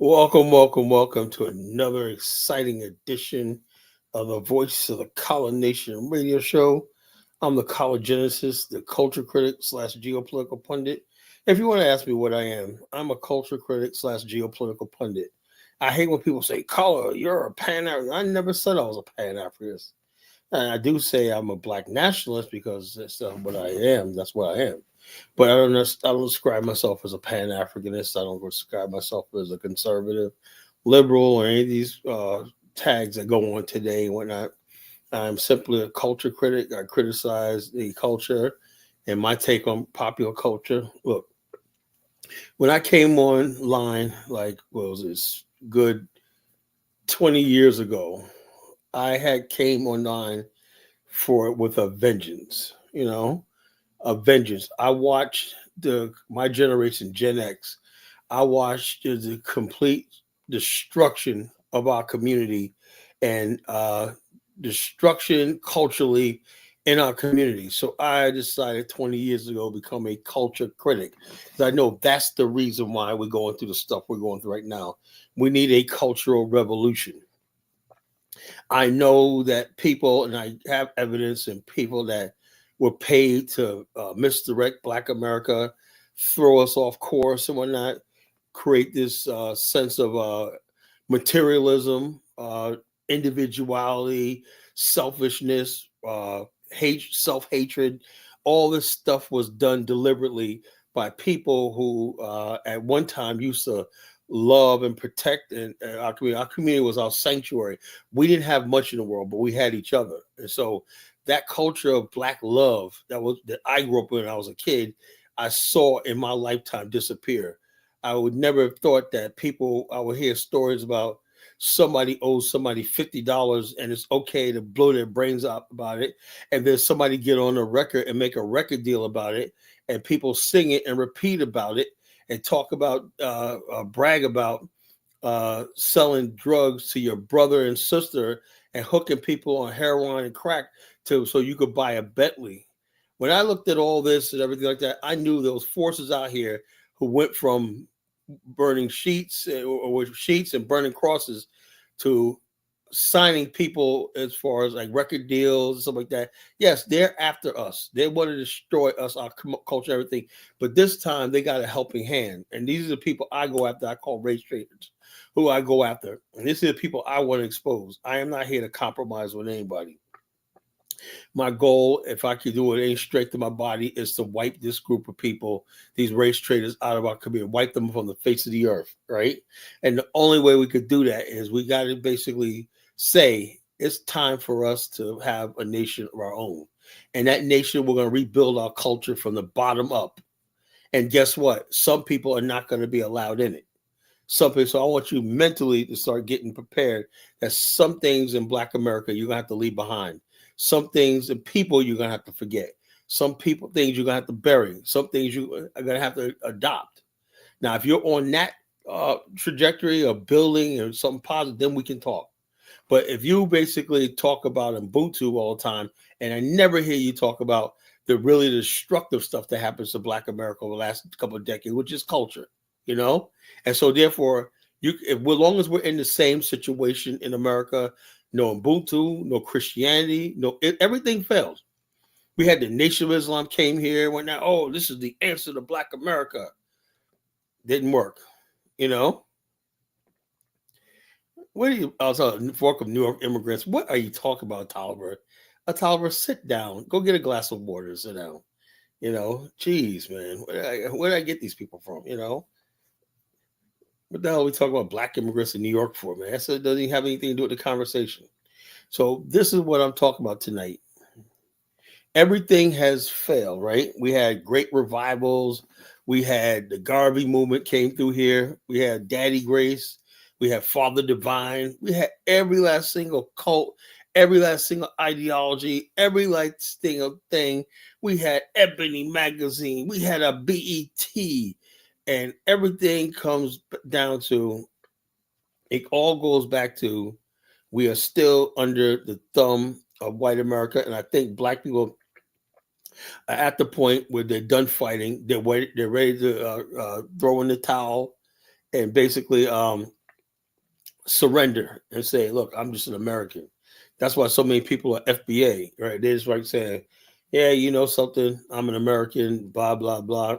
Welcome to another exciting edition of the Voice of the College Nation radio show. I'm the College Genesis, the culture critic slash geopolitical pundit. If you want to ask me what I am, I'm a culture critic slash geopolitical pundit. I hate when people say, "Color, you're a Pan African." I never said I was a Pan Africanist. And I do say I'm a black nationalist because that's what I am. That's what I am. But I don't describe myself as a Pan Africanist. I don't describe myself as a conservative, liberal, or any of these tags that go on today and whatnot. I'm simply a culture critic. I criticize the culture and my take on popular culture. Look, when I came online, like, what was this, good 20 years ago, I had came online for with a vengeance, a vengeance. I watched my generation, Gen X. I watched the complete destruction of our community and destruction culturally in our community. So I decided 20 years ago to become a culture critic because I know that's the reason why we're going through the stuff we're going through right now. We need a cultural revolution. I know that people, and I have evidence and people that were paid to misdirect Black America, throw us off course and whatnot, create this sense of materialism, individuality, selfishness, self hatred. All this stuff was done deliberately by people who at one time used to love and protect and our community. Our community was our sanctuary. We didn't have much in the world, but we had each other. And so that culture of black love that I grew up in when I was a kid, I saw in my lifetime disappear. I would never have thought that I would hear stories about somebody owes somebody $50 and it's okay to blow their brains out about it. And then somebody get on a record and make a record deal about it and people sing it and repeat about it and talk about brag about selling drugs to your brother and sister and hooking people on heroin and crack so you could buy a Bentley. When I looked at all this and everything like that, I knew there was forces out here who went from burning sheets or sheets and burning crosses to signing people as far as like record deals and stuff like that. Yes, they're after us. They want to destroy us, our culture, everything. But this time they got a helping hand. And these are the people I go after. I call race traders who I go after. And these are the people I want to expose. I am not here to compromise with anybody. My goal, if I could do it any straight to my body, is to wipe this group of people, these race traders, out of our community, wipe them from the face of the earth, right? And the only way we could do that is we got to basically say it's time for us to have a nation of our own. And that nation, we're going to rebuild our culture from the bottom up. And guess what? Some people are not going to be allowed in it. Some people, so I want you mentally to start getting prepared that some things in Black America you're going to have to leave behind. Some things and people you're going to have to forget. Some people, things you're going to have to bury. Some things you are going to have to adopt. Now, if you're on that trajectory of building or something positive, then we can talk. But if you basically talk about Ubuntu all the time, and I never hear you talk about the really destructive stuff that happens to Black America over the last couple of decades, which is culture, you know? And so therefore, as long as we're in the same situation in America, no Ubuntu, no Christianity, everything fails. We had the Nation of Islam came here, went now, oh, this is the answer to Black America. Didn't work, you know? What are you? I was fork of New York immigrants. What are you talking about, Tolliver? Tolliver, sit down. Go get a glass of water. Sit down. Jeez, man, where did I get these people from? What the hell are we talking about black immigrants in New York for, man? That doesn't even have anything to do with the conversation. So this is what I'm talking about tonight. Everything has failed, right? We had great revivals. We had the Garvey movement came through here. We had Daddy Grace. We had Father Divine. We had every last single cult, every last single ideology, every last single thing. We had Ebony Magazine. We had a BET. And everything comes down to, it all goes back to, we are still under the thumb of white America. And I think black people are at the point where they're done fighting. They're ready to throw in the towel and basically surrender and say, "Look, I'm just an American." That's why so many people are FBA, right? They're just like saying, "Yeah, you know something? I'm an American." Blah blah blah.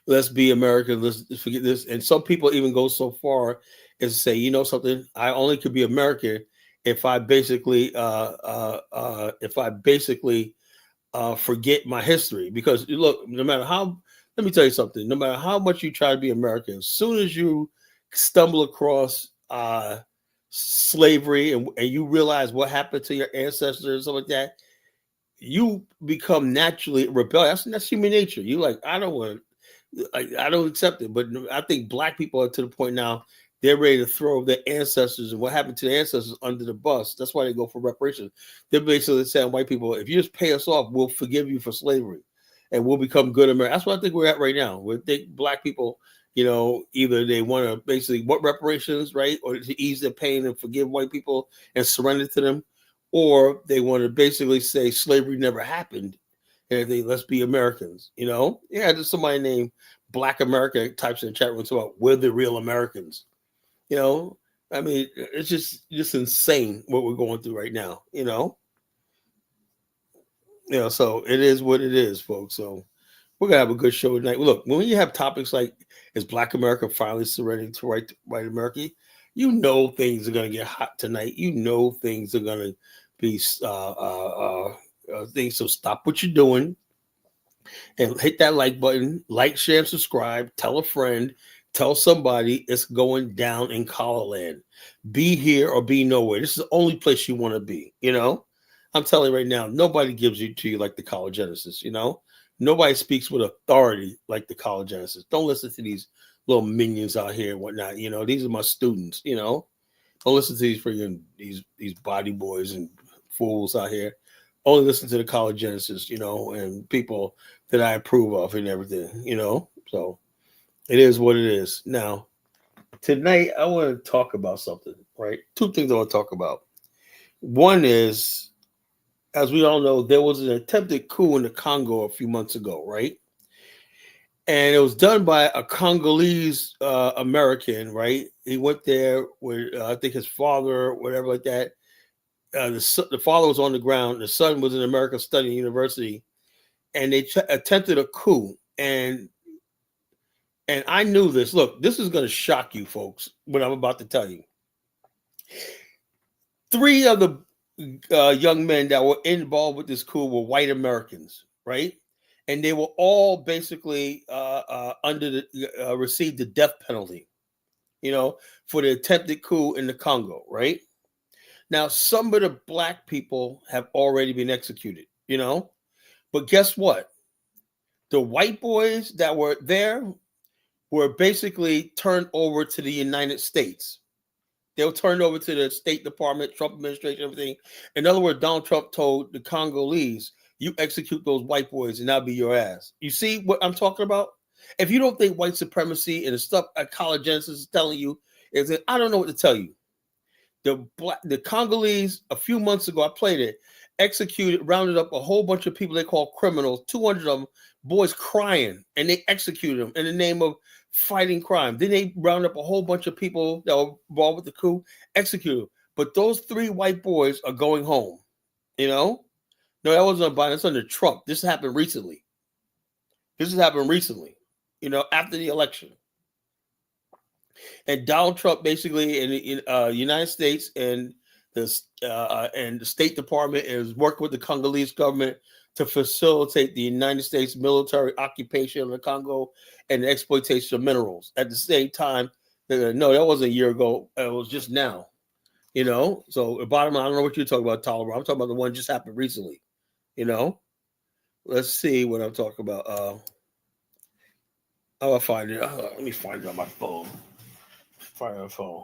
Let's be American. Let's forget this. And some people even go so far as to say, "You know something? I only could be American if I basically, forget my history." Because look, no matter how, let me tell you something. No matter how much you try to be American, as soon as you stumble across slavery and you realize what happened to your ancestors and stuff like that, you become naturally rebellious. That's human nature. You like, I don't want, I don't accept it. But I think black people are to the point now they're ready to throw their ancestors and what happened to their ancestors under the bus. That's why they go for reparations. They're basically saying, white people, if you just pay us off, we'll forgive you for slavery and we'll become good Americans. That's what I think we're at right now. We think black people, either they want to basically what reparations, right, or to ease their pain and forgive white people and surrender to them, or they want to basically say slavery never happened and they let's be Americans. Yeah, there's somebody named Black America types in the chat room about we're the real Americans. You know, I mean, it's just insane what we're going through right now. So it is what it is, folks. So we're gonna have a good show tonight. Look, when you have topics like is Black America finally surrendering to white America, things are gonna get hot tonight. Things are gonna be things. So stop what you're doing and hit that like button, like, share, and subscribe. Tell a friend, tell somebody it's going down in Collar Land. Be here or be nowhere. This is the only place you want to be. I'm telling you right now, nobody gives you to you like the College Genesis. Nobody speaks with authority like the College Genesis. Don't listen to these little minions out here and whatnot. These are my students. Don't listen to these freaking these body boys and fools out here. Only listen to the College Genesis, and people that I approve of and everything, So it is what it is. Now, tonight I want to talk about something, right? Two things I want to talk about. One is, as we all know, there was an attempted coup in the Congo a few months ago, right? And it was done by a Congolese American, right? He went there with, I think, his father, whatever like that. The father was on the ground. The son was in America studying university, and they attempted a coup. And I knew this. Look, this is going to shock you, folks. What I'm about to tell you. 3 of the young men that were involved with this coup were white Americans, right? And they were all basically under the received the death penalty, for the attempted coup in the Congo, right? Now, some of the black people have already been executed, but guess what? The white boys that were there were basically turned over to the United States. They were turned over to the State Department, Trump administration, everything. In other words, Donald Trump told the Congolese, you execute those white boys and that'll be your ass. You see what I'm talking about? If you don't think white supremacy and the stuff at College Genesis is telling you, is that I don't know what to tell you. The Congolese, a few months ago, I played it, rounded up a whole bunch of people they call criminals, 200 of them, boys crying, and they executed them in the name of fighting crime. Then they rounded up a whole bunch of people that were involved with the coup, executed them. But those 3 white boys are going home, No, that wasn't under Biden, that's under Trump. This happened recently. After the election. And Donald Trump basically in the United States and the State Department is working with the Congolese government to facilitate the United States military occupation of the Congo and the exploitation of minerals. At the same time, no, that wasn't a year ago. It was just now. So the bottom line, I don't know what you're talking about, Tyler. I'm talking about the one just happened recently. Let's see what I'm talking about. I'll find it. Let me find it on my phone. Fire phone.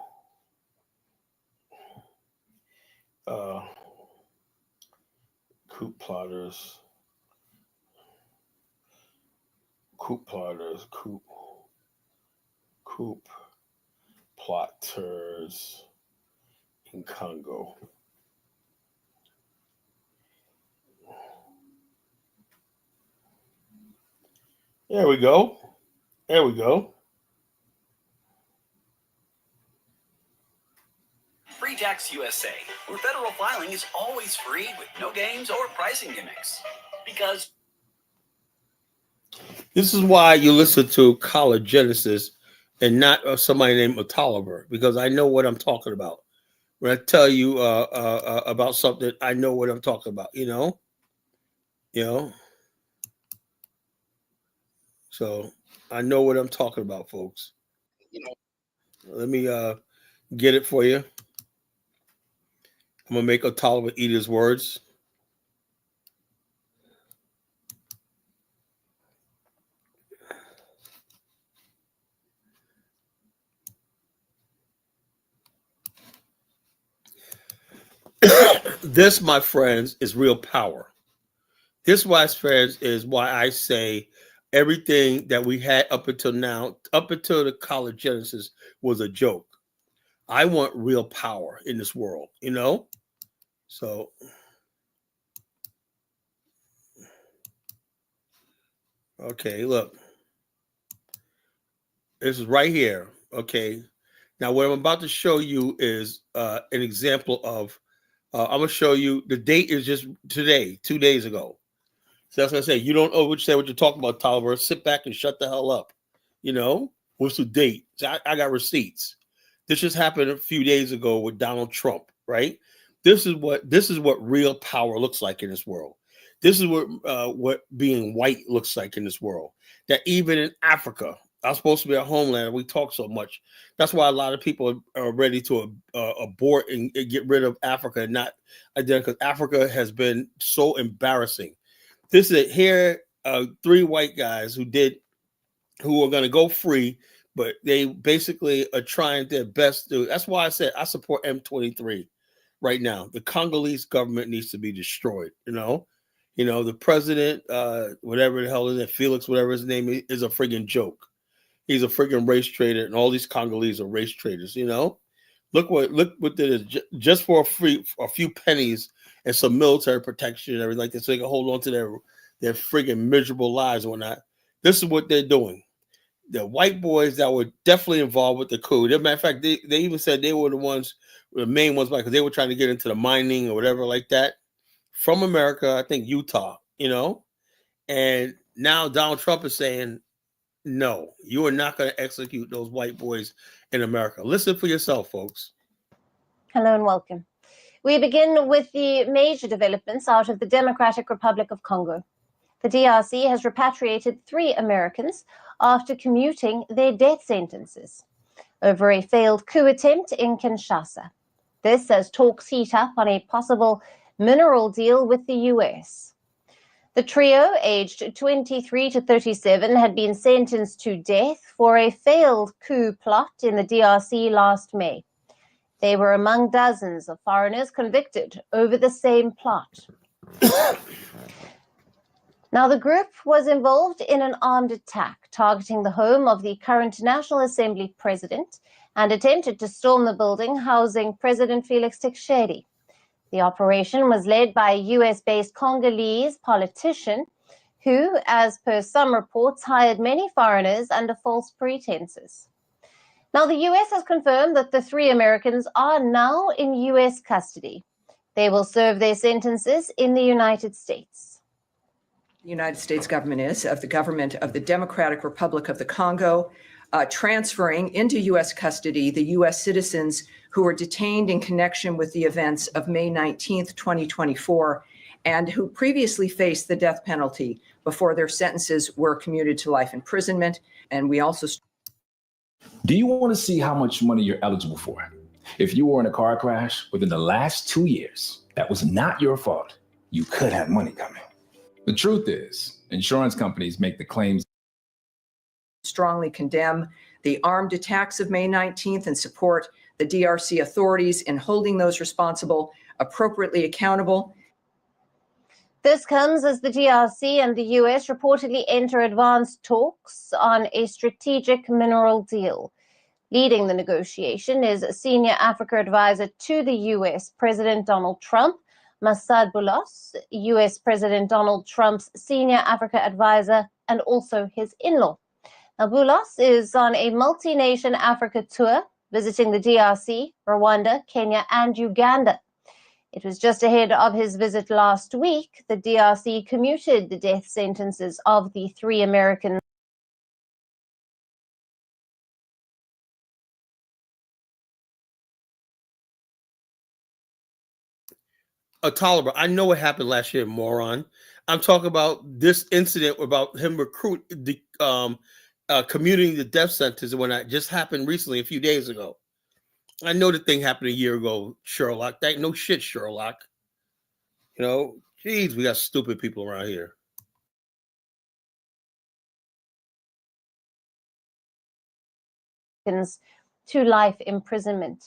Coup plotters. Coup plotters. Coup plotters in Congo. There we go. Free Tax USA, where federal filing is always free with no games or pricing gimmicks. Because this is why you listen to College Genesis and not somebody named Tolliver, because I know what I'm talking about. When I tell you about something, I know what I'm talking about, you know? So I know what I'm talking about, folks. Let me get it for you. I'm going to make Tolliver eat his words. This, my friends, is real power. This, my friends, is why I say everything that we had up until now, up until the College Genesis, was a joke. I want real power in this world, you know? So, okay, look. This is right here, okay? Now, what I'm about to show you is an example of, I'm going to show you, the date is just today, 2 days ago. So that's what I say. You don't say what you're talking about, Tolliver. Sit back and shut the hell up. You know? What's the date? So I got receipts. This just happened a few days ago with Donald Trump, right? This is what real power looks like in this world. This is what being white looks like in this world. That even in Africa, I'm supposed to be a homeland. We talk so much. That's why a lot of people are ready to abort and get rid of Africa and not because Africa has been so embarrassing. This is here, 3 white guys who are going to go free, but they basically are trying their best to. That's why I said I support M23 right now. The Congolese government needs to be destroyed. You know, the president, whatever the hell is it, Felix, whatever his name is a friggin' joke. He's a friggin' race trader, and all these Congolese are race traders. You know, look what it is just for a few pennies and some military protection and everything like that, so they can hold on to their friggin' miserable lives and whatnot. This is what they're doing. The white boys that were definitely involved with the coup. As a matter of fact, they even said they were the main ones, because they were trying to get into the mining or whatever like that from America, I think Utah, and now Donald Trump is saying, no, you are not going to execute those white boys in America. Listen for yourself, folks. Hello and welcome. We begin with the major developments out of the Democratic Republic of Congo. The DRC has repatriated 3 Americans after commuting their death sentences over a failed coup attempt in Kinshasa. This as talks heat up on a possible mineral deal with the US. The trio, aged 23 to 37, had been sentenced to death for a failed coup plot in the DRC last May. They were among dozens of foreigners convicted over the same plot. Now, the group was involved in an armed attack targeting the home of the current National Assembly president and attempted to storm the building housing President Felix Tshisekedi. The operation was led by a US-based Congolese politician who, as per some reports, hired many foreigners under false pretenses. Now, the US has confirmed that the 3 Americans are now in US custody. They will serve their sentences in the United States. The United States government is of the government of the Democratic Republic of the Congo, transferring into U.S. custody the U.S. citizens who were detained in connection with the events of May 19th, 2024, and who previously faced the death penalty before their sentences were commuted to life imprisonment. And we also... Do you want to see how much money you're eligible for? If you were in a car crash within the last 2 years, that was not your fault. You could have money coming. The truth is, insurance companies make the claims. Strongly condemn the armed attacks of May 19th and support the DRC authorities in holding those responsible appropriately accountable. This comes as the DRC and the US reportedly enter advanced talks on a strategic mineral deal. Leading the negotiation is Senior Africa Advisor to the US President Donald Trump, Masad Boulos, US President Donald Trump's Senior Africa Advisor, and also his in-law. Now, Boulos is on a multi-nation Africa tour visiting the DRC, Rwanda, Kenya, and Uganda. It was just ahead of his visit last week. The DRC commuted the death sentences of the 3 Americans. Tolliver, I know what happened last year, moron. I'm talking about this incident about him commuting the death sentence when that just happened recently, a few days ago. I know the thing happened a year ago, Sherlock. That no shit, Sherlock. You know, geez, we got stupid people around here. To life imprisonment.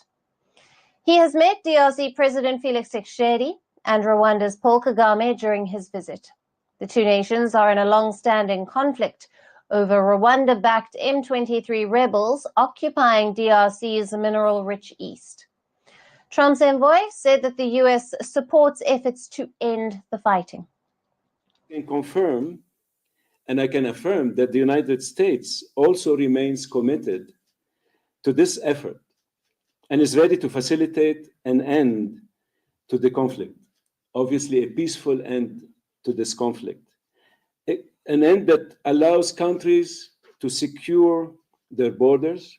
He has met DRC President Felix Tshisekedi and Rwanda's Paul Kagame during his visit. The two nations are in a long-standing conflict over Rwanda-backed M23 rebels occupying DRC's mineral-rich east. Trump's envoy said that the U.S. supports efforts to end the fighting. I can confirm and I can affirm that the United States also remains committed to this effort and is ready to facilitate an end to the conflict, obviously a peaceful end to this conflict, an end that allows countries to secure their borders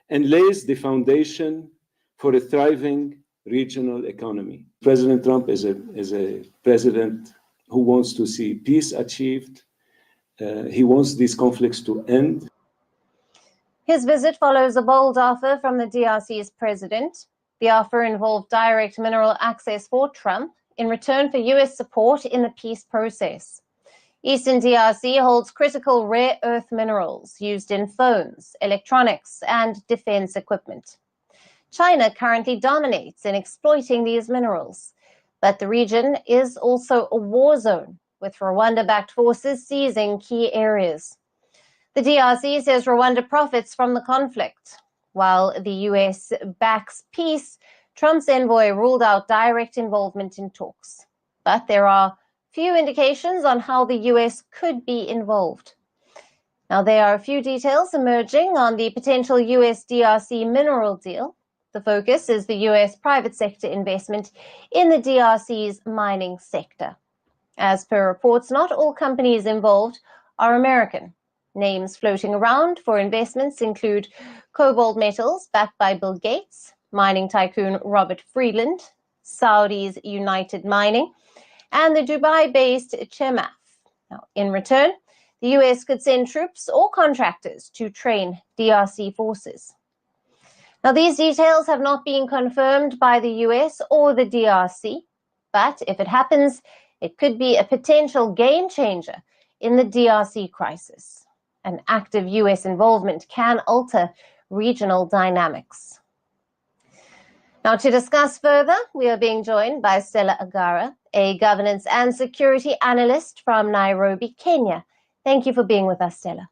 and lays the foundation for a thriving regional economy. President Trump is a president who wants to see peace achieved. He wants these conflicts to end. His visit follows a bold offer from the DRC's president. The offer involved direct mineral access for Trump in return for U.S. support in the peace process. Eastern DRC holds critical rare earth minerals used in phones, electronics, and defense equipment. China currently dominates in exploiting these minerals, but the region is also a war zone, with Rwanda-backed forces seizing key areas. The DRC says Rwanda profits from the conflict. While the U.S. backs peace, Trump's envoy ruled out direct involvement in talks. But there are few indications on how the U.S. could be involved. Now, there are a few details emerging on the potential U.S.-DRC mineral deal. The focus is the U.S. private sector investment in the DRC's mining sector. As per reports, not all companies involved are American. Names floating around for investments include Cobalt Metals, backed by Bill Gates, mining tycoon Robert Friedland, Saudi's United Mining, and the Dubai-based Chemaf. Now, in return, the U.S. could send troops or contractors to train DRC forces. Now, these details have not been confirmed by the U.S. or the DRC, but if it happens, it could be a potential game changer in the DRC crisis. An active U.S. involvement can alter regional dynamics. Now, to discuss further, we are being joined by Stella Agara, a governance and security analyst from Nairobi, Kenya. Thank you for being with us, Stella.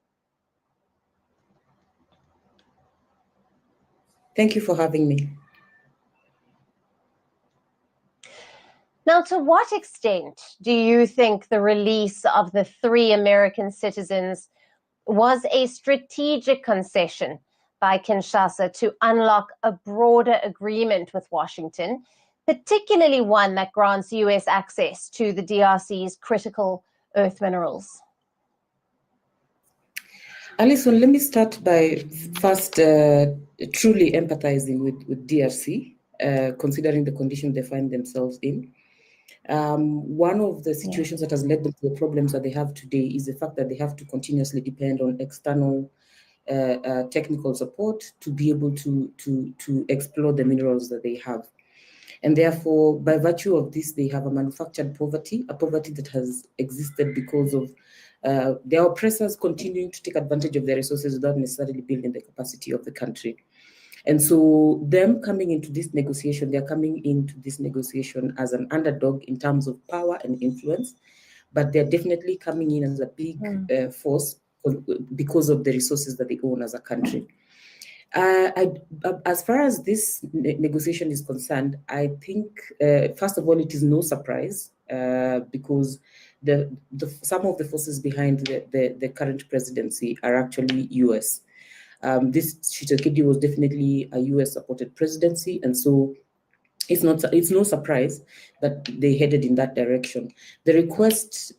Thank you for having me. Now, to what extent do you think the release of the 3 American citizens was a strategic concession by Kinshasa to unlock a broader agreement with Washington, particularly one that grants U.S. access to the DRC's critical earth minerals? Alison, let me start by first truly empathizing with DRC, considering the condition they find themselves in. One of the situations that has led them to the problems that they have today is the fact that they have to continuously depend on external technical support to be able to explore the minerals that they have. And therefore, by virtue of this, they have a manufactured poverty, a poverty that has existed because of their oppressors continuing to take advantage of their resources without necessarily building the capacity of the country. And so them coming into this negotiation, they're coming into this negotiation as an underdog in terms of power and influence, but they're definitely coming in as a big force because of the resources that they own as a country. As far as this negotiation is concerned, I think, first of all, it is no surprise because some of the forces behind the current presidency are actually US. This Tshisekedi was definitely a US supported presidency, and so it's no surprise that they headed in that direction. The request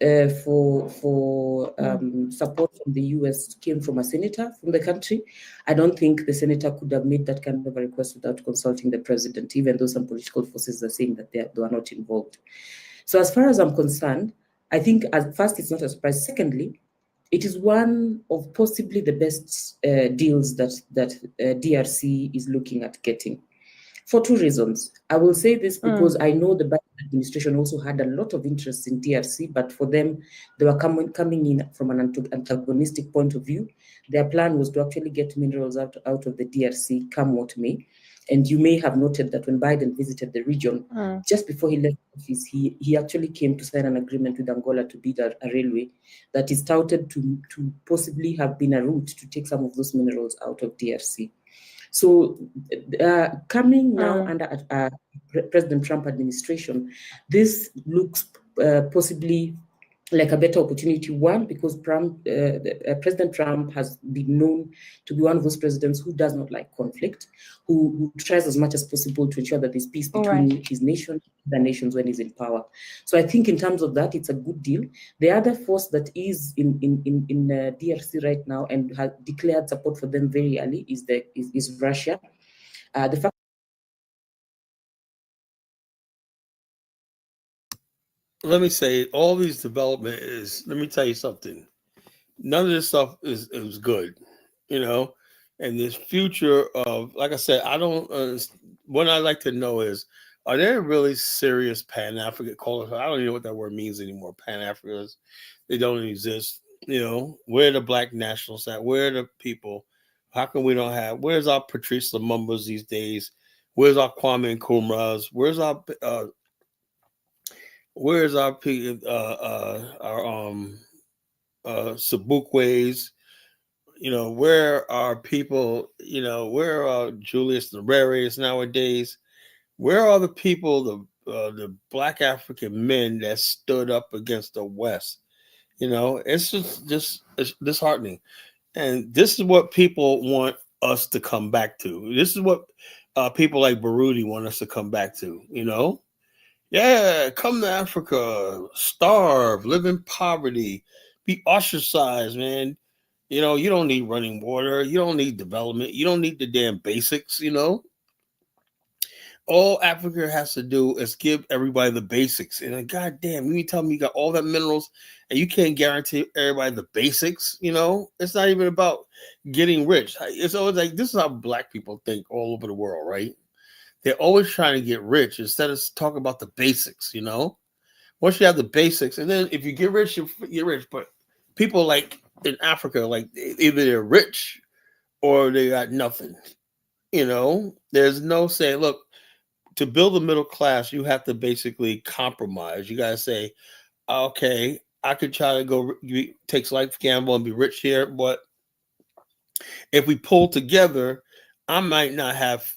for support from the US came from a senator from the country. I don't think the senator could have made that kind of a request without consulting the president, even though some political forces are saying that they are not involved. So as far as I'm concerned, I think at first it's not a surprise. Secondly, it is one of possibly the best deals that DRC is looking at getting. For two reasons. I will say this because I know the Biden administration also had a lot of interest in DRC, but for them, they were coming in from an antagonistic point of view. Their plan was to actually get minerals out of the DRC, come what may. And you may have noted that when Biden visited the region, just before he left office, he actually came to sign an agreement with Angola to build a railway that is touted to possibly have been a route to take some of those minerals out of DRC. So coming now under President Trump administration, this looks possibly like a better opportunity. One, because President Trump has been known to be one of those presidents who does not like conflict, who tries as much as possible to ensure that there's peace between his nation and the nations when he's in power. So I think in terms of that, it's a good deal. The other force that is in DRC right now and has declared support for them very early is Russia. The fact let me say, all these development is, let me tell you something. None of this stuff is good, and this future of, like I said, I don't, what I'd like to know is, are there really serious Pan-African callers? I don't even know what that word means anymore. Pan-Africans, they don't exist. Where are the black nationalists at? Where are the people? How come we don't have, where's our Patrice Lumumbas these days? Where's our Kwame Nkrumahs? Where's our Sobukwe's? Where are people? Where are Julius Nyerere nowadays? Where are the people, the black African men that stood up against the West? It's just it's disheartening, and this is what people want us to come back to. This is what people like Baruti want us to come back to. Yeah, come to Africa, starve, live in poverty, be ostracized, man. You don't need running water. You don't need development. You don't need the damn basics, All Africa has to do is give everybody the basics. And goddamn, you tell me you got all that minerals and you can't guarantee everybody the basics, It's not even about getting rich. It's always like, this is how black people think all over the world, right? They're always trying to get rich instead of talking about the basics, Once you have the basics, and then if you get rich, you get rich. But people like in Africa, like either they're rich or they got nothing, There's no saying, look, to build a middle class, you have to basically compromise. You got to say, okay, I could try to go take life gamble and be rich here, but if we pull together, I might not have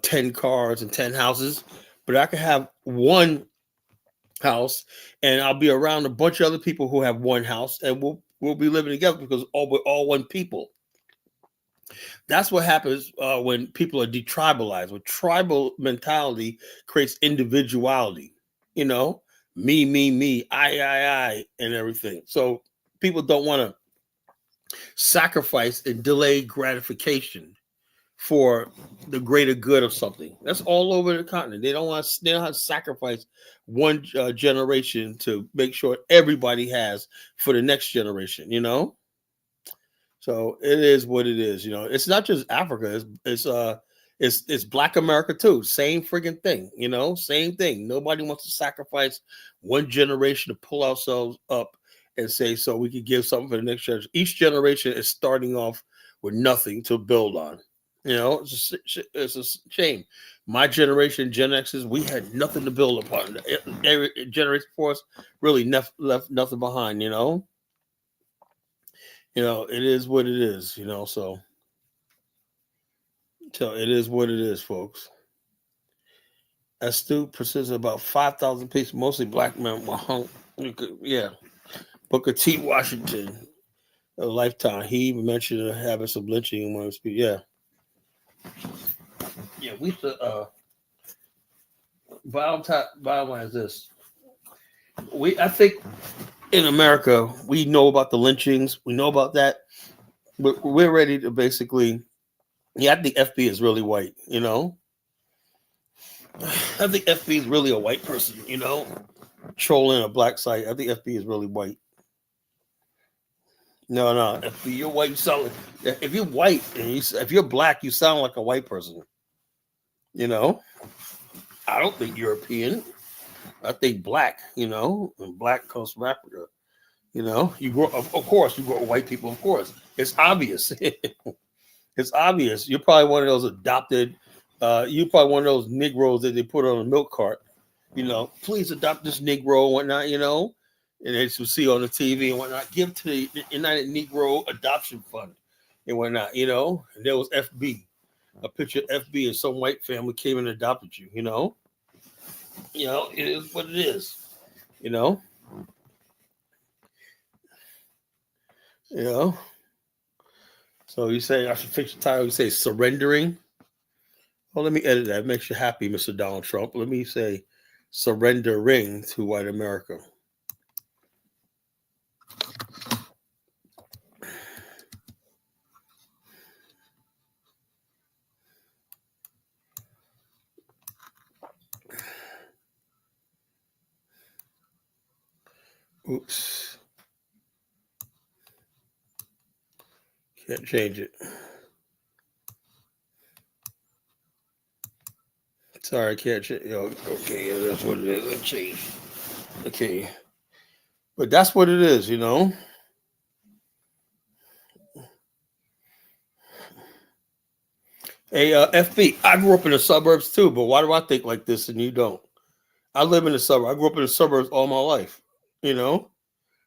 10 cars and 10 houses, but I could have one house and I'll be around a bunch of other people who have one house, and we'll be living together because we're all one people. That's what happens when people are detribalized. With tribal mentality creates individuality, me, I, and everything. So people don't want to sacrifice and delay gratification for the greater good of something. That's all over the continent. They don't have to sacrifice one generation to make sure everybody has for the next generation, So it is what it is, It's not just Africa. It's Black America too. Same friggin' thing, Same thing. Nobody wants to sacrifice one generation to pull ourselves up and say, so we could give something for the next generation. Each generation is starting off with nothing to build on. It's a shame. My generation, Gen X's, we had nothing to build upon. Every generation before us really left nothing behind. It is what it is. So it is what it is, folks. Astute persists about 5,000 people, mostly black men, were hung. Yeah, Booker T. Washington. a lifetime. He even mentioned the habits of lynching in one of his speeches. Yeah, we should. Bottom line is this: I think in America we know about the lynchings. We know about that, but we're ready to basically. Yeah, I think FB is really white. You know, I think FB is really a white person. You know, trolling a black site. I think FB is really white. No, if you're white, you sound like, if you're white and if you're black, you sound like a white person. You know, I don't think European. I think black. You know, and black comes from Africa. You know, you grow. Of course, you grow with white people. Of course, it's obvious. It's obvious. You're probably one of those adopted. You're probably one of those Negroes that they put on a milk cart. You know, please adopt this Negro and whatnot. You know. And as you see on the TV and whatnot, give to the United Negro Adoption Fund and whatnot, you know. And there was FB, a picture of FB, and some white family came and adopted you, you know. You know, it is what it is, you know. You know. So you say I should fix the title. You say surrendering. Well, let me edit that. It makes you happy, Mr. Donald Trump. Let me say surrendering to white America. Oops. Can't change it. Sorry, I can't change. Okay, yeah, that's what it is. Let's change. Okay. But that's what it is, you know. Hey, FB, I grew up in the suburbs too, but why do I think like this and you don't? I live in the suburbs. I grew up in the suburbs all my life, you know.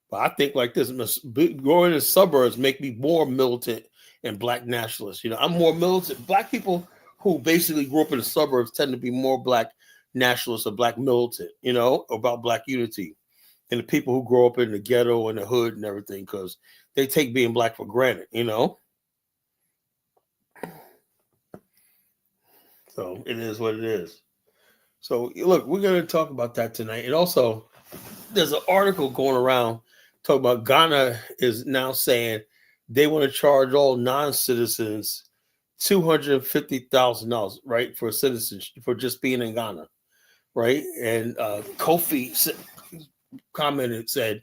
But I think like this. Growing in the suburbs make me more militant and black nationalist. You know, I'm more militant. Black people who basically grew up in the suburbs tend to be more black nationalists or black militant, you know, about black unity. And the people who grow up in the ghetto and the hood and everything, because they take being black for granted, you know. So it is what it is. So look, we're going to talk about that tonight. And also, there's an article going around talking about Ghana is now saying they want to charge all non-citizens $250,000, right, for citizenship for just being in Ghana, right? And Kofi commented, said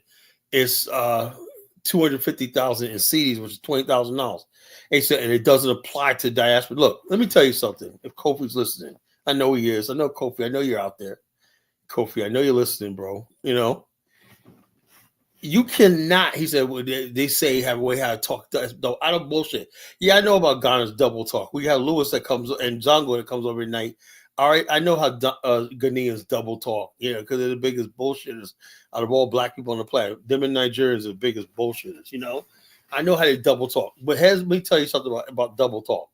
it's $250,000 in CDs, which is $20,000. He said, and it doesn't apply to diaspora. Look, let me tell you something. If Kofi's listening, I know he is. I know Kofi. I know you're out there, Kofi. I know you're listening, bro. You know, you cannot. He said, well, they say have a way how to talk. Though out of bullshit. Yeah, I know about Ghana's double talk. We have Lewis that comes and Zongo that comes over at night. All right, I know how Ghanaians double talk. You know, because they're the biggest bullshitters out of all black people on the planet. Them and Nigerians are the biggest bullshitters. You know, I know how they double talk. But let me tell you something about double talk.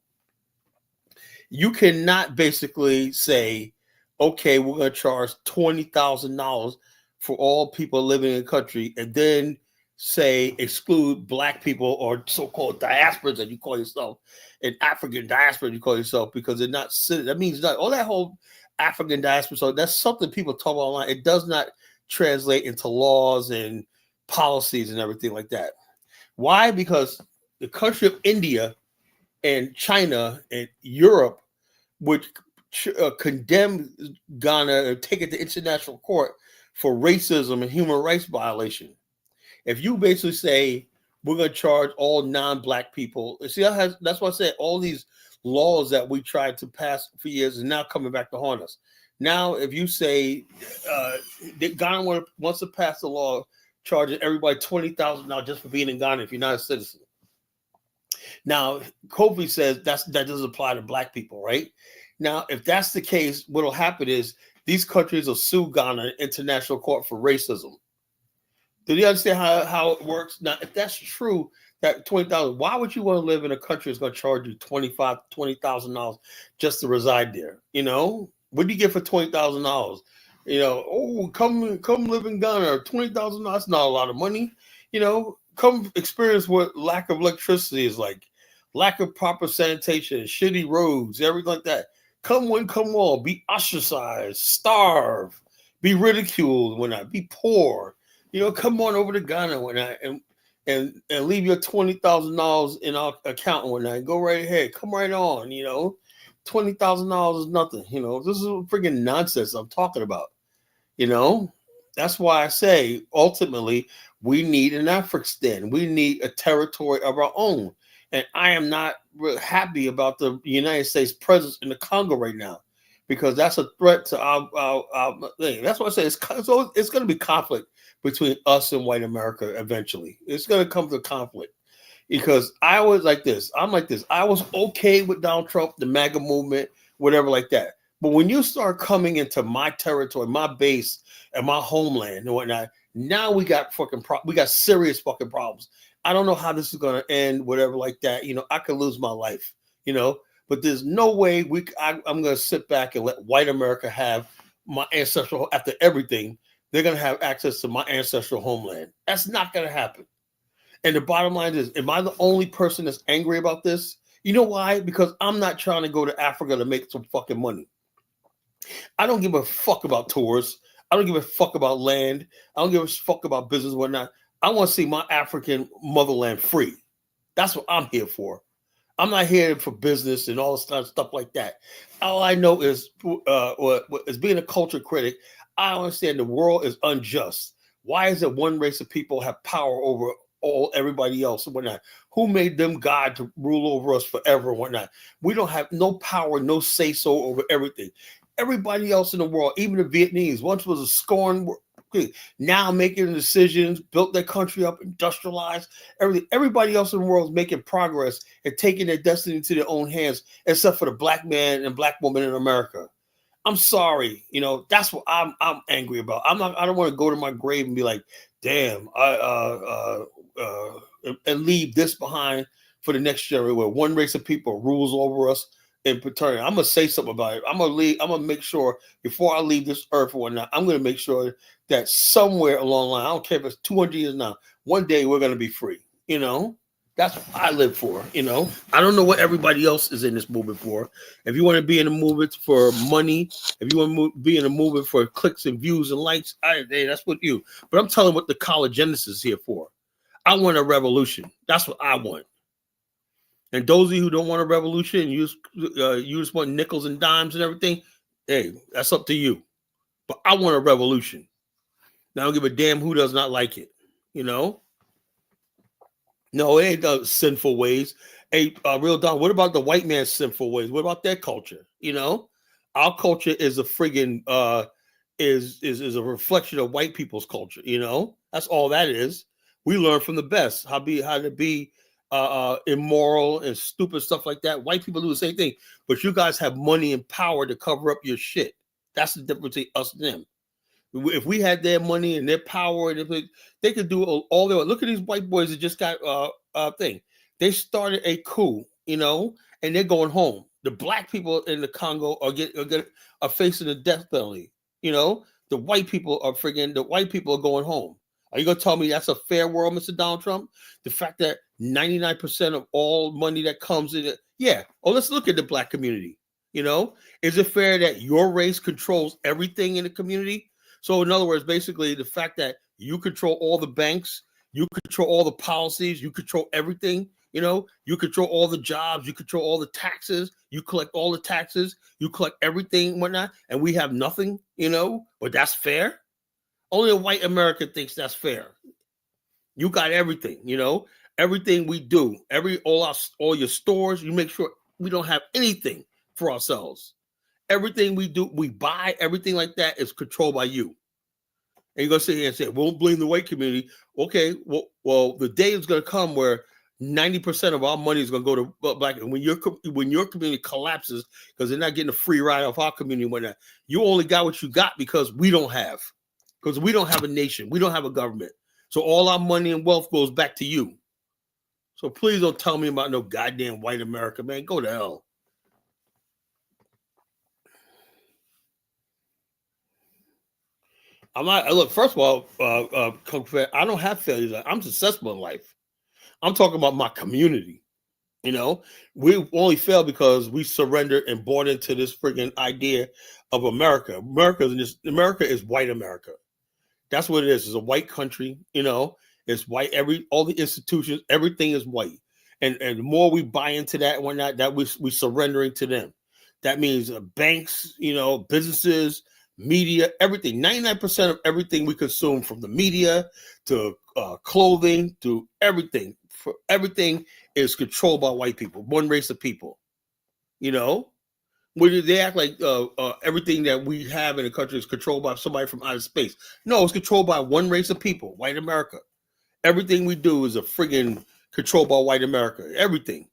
You cannot basically say, okay, we're going to charge $20,000 for all people living in the country, and then say exclude black people or so-called diasporas that you call yourself, an African diaspora you call yourself, because they're not citizens. That means not all that whole African diaspora. So that's something people talk about online. It does not translate into laws and policies and everything like that. Why? Because the country of India and China and Europe would condemn Ghana and take it to international court for racism and human rights violation. If you basically say we're going to charge all non-black people, see, that's why I said all these laws that we tried to pass for years is now coming back to haunt us. Now, if you say that Ghana wants to pass a law charging everybody $20,000 just for being in Ghana if you're not a citizen. Now, Kofi says that doesn't apply to black people, right? Now, if that's the case, what will happen is these countries will sue Ghana in international court for racism. Do you understand how it works? Now, if that's true, that $20,000, why would you want to live in a country that's going to charge you $20,000 just to reside there? You know, what do you get for $20,000? You know, oh, come live in Ghana. $20,000, that's not a lot of money. You know, Come experience what lack of electricity is like, lack of proper sanitation, shitty roads, everything like that. Come one, come all. Be ostracized, starve, be ridiculed when I be poor. Come on over to Ghana when I and leave your $20,000 in our account when I go right ahead. Come right on. $20,000 is nothing. This is freaking nonsense I'm talking about. That's why I say ultimately we need an Afghanistan. We need a territory of our own. And I am not really happy about the United States presence in the Congo right now, because that's a threat to our thing. That's why I say it's going to be conflict between us and white America eventually. It's going to come to conflict, because I was like this. I'm like this. I was okay with Donald Trump, the MAGA movement, whatever like that. But when you start coming into my territory, my base, and my homeland and whatnot, now we got we got serious fucking problems. I don't know how this is going to end, whatever like that. I could lose my life, but there's no way I'm going to sit back and let white America have my ancestral, after everything, they're going to have access to my ancestral homeland. That's not going to happen. And the bottom line is, am I the only person that's angry about this? You know why? Because I'm not trying to go to Africa to make some fucking money. I don't give a fuck about tours. I don't give a fuck about land. I don't give a fuck about business, whatnot. I want to see my African motherland free. That's what I'm here for. I'm not here for business and all this kind of stuff like that. All I know is, as being a culture critic, I understand the world is unjust. Why is it one race of people have power over everybody else and whatnot? Who made them God to rule over us forever and whatnot? We don't have no power, no say-so over everything. Everybody else in the world, even the Vietnamese, once was a scorned, now making decisions, built their country up, industrialized, everything. Everybody else in the world is making progress and taking their destiny into their own hands, except for the black man and black woman in America. I'm sorry, that's what I'm angry about. I don't want to go to my grave and be like, damn, and leave this behind for the next generation where one race of people rules over us in paternity. I'm gonna say something about it. I'm gonna make sure before I leave this earth or whatnot, I'm gonna make sure that somewhere along the line, I don't care if it's 200 years now, one day we're gonna be free. That's what I live for. I don't know what everybody else is in this movement for. If you want to be in a movement for money, if you want to be in a movement for clicks and views and likes, that's what you. But I'm telling what the college genesis is here for. I want a revolution. That's what I want. And those of you who don't want a revolution, you just want nickels and dimes and everything, hey, that's up to you. But I want a revolution. Now, I don't give a damn who does not like it. No, it ain't the sinful ways. Hey, Real Don, what about the white man's sinful ways? What about their culture? Our culture is a friggin' is a reflection of white people's culture. That's all that is. We learn from the best how to be immoral and stupid stuff like that. White people do the same thing, but you guys have money and power to cover up your shit. That's the difference between us and them. If we had their money and their power, and they could do all their. Look at these white boys that just got thing. They started a coup, and they're going home. The black people in the Congo are facing the death penalty. The white people are going home. Are you going to tell me that's a fair world, Mr. Donald Trump? The fact that 99% of all money that comes in, yeah. Oh, let's look at the black community. Is it fair that your race controls everything in the community? So in other words, basically the fact that you control all the banks, you control all the policies, you control everything, you control all the jobs, you control all the taxes, you collect all the taxes, you collect everything and whatnot, and we have nothing, but that's fair? Only a white America thinks that's fair. You got everything, everything we do, all your stores, you make sure we don't have anything for ourselves. Everything we do, we buy, everything like that is controlled by you. And you're going to sit here and say, won't blame the white community. Okay, well, the day is going to come where 90% of our money is going to go to black. And when your community collapses because they're not getting a free ride off our community and whatnot, you only got what you got because we don't have. Because we don't have a nation. We don't have a government. So all our money and wealth goes back to you. So please don't tell me about no goddamn white America, man. Go to hell. I'm not. Look, first of all, I don't have failures. I'm successful in life. I'm talking about my community. You know, we only failed because we surrendered and bought into this friggin' idea of America. America is white America. That's what it is. It's a white country. You know, it's white. All the institutions, everything is white. And the more we buy into that and whatnot, that we surrendering to them. That means banks, you know, businesses, media, everything. 99% of everything we consume, from the media to clothing to everything, for everything is controlled by white people, one race of people. You know, where they act like everything that we have in the country is controlled by somebody from outer space. No, it's controlled by one race of people, white America. Everything we do is a friggin' controlled by white America. Everything.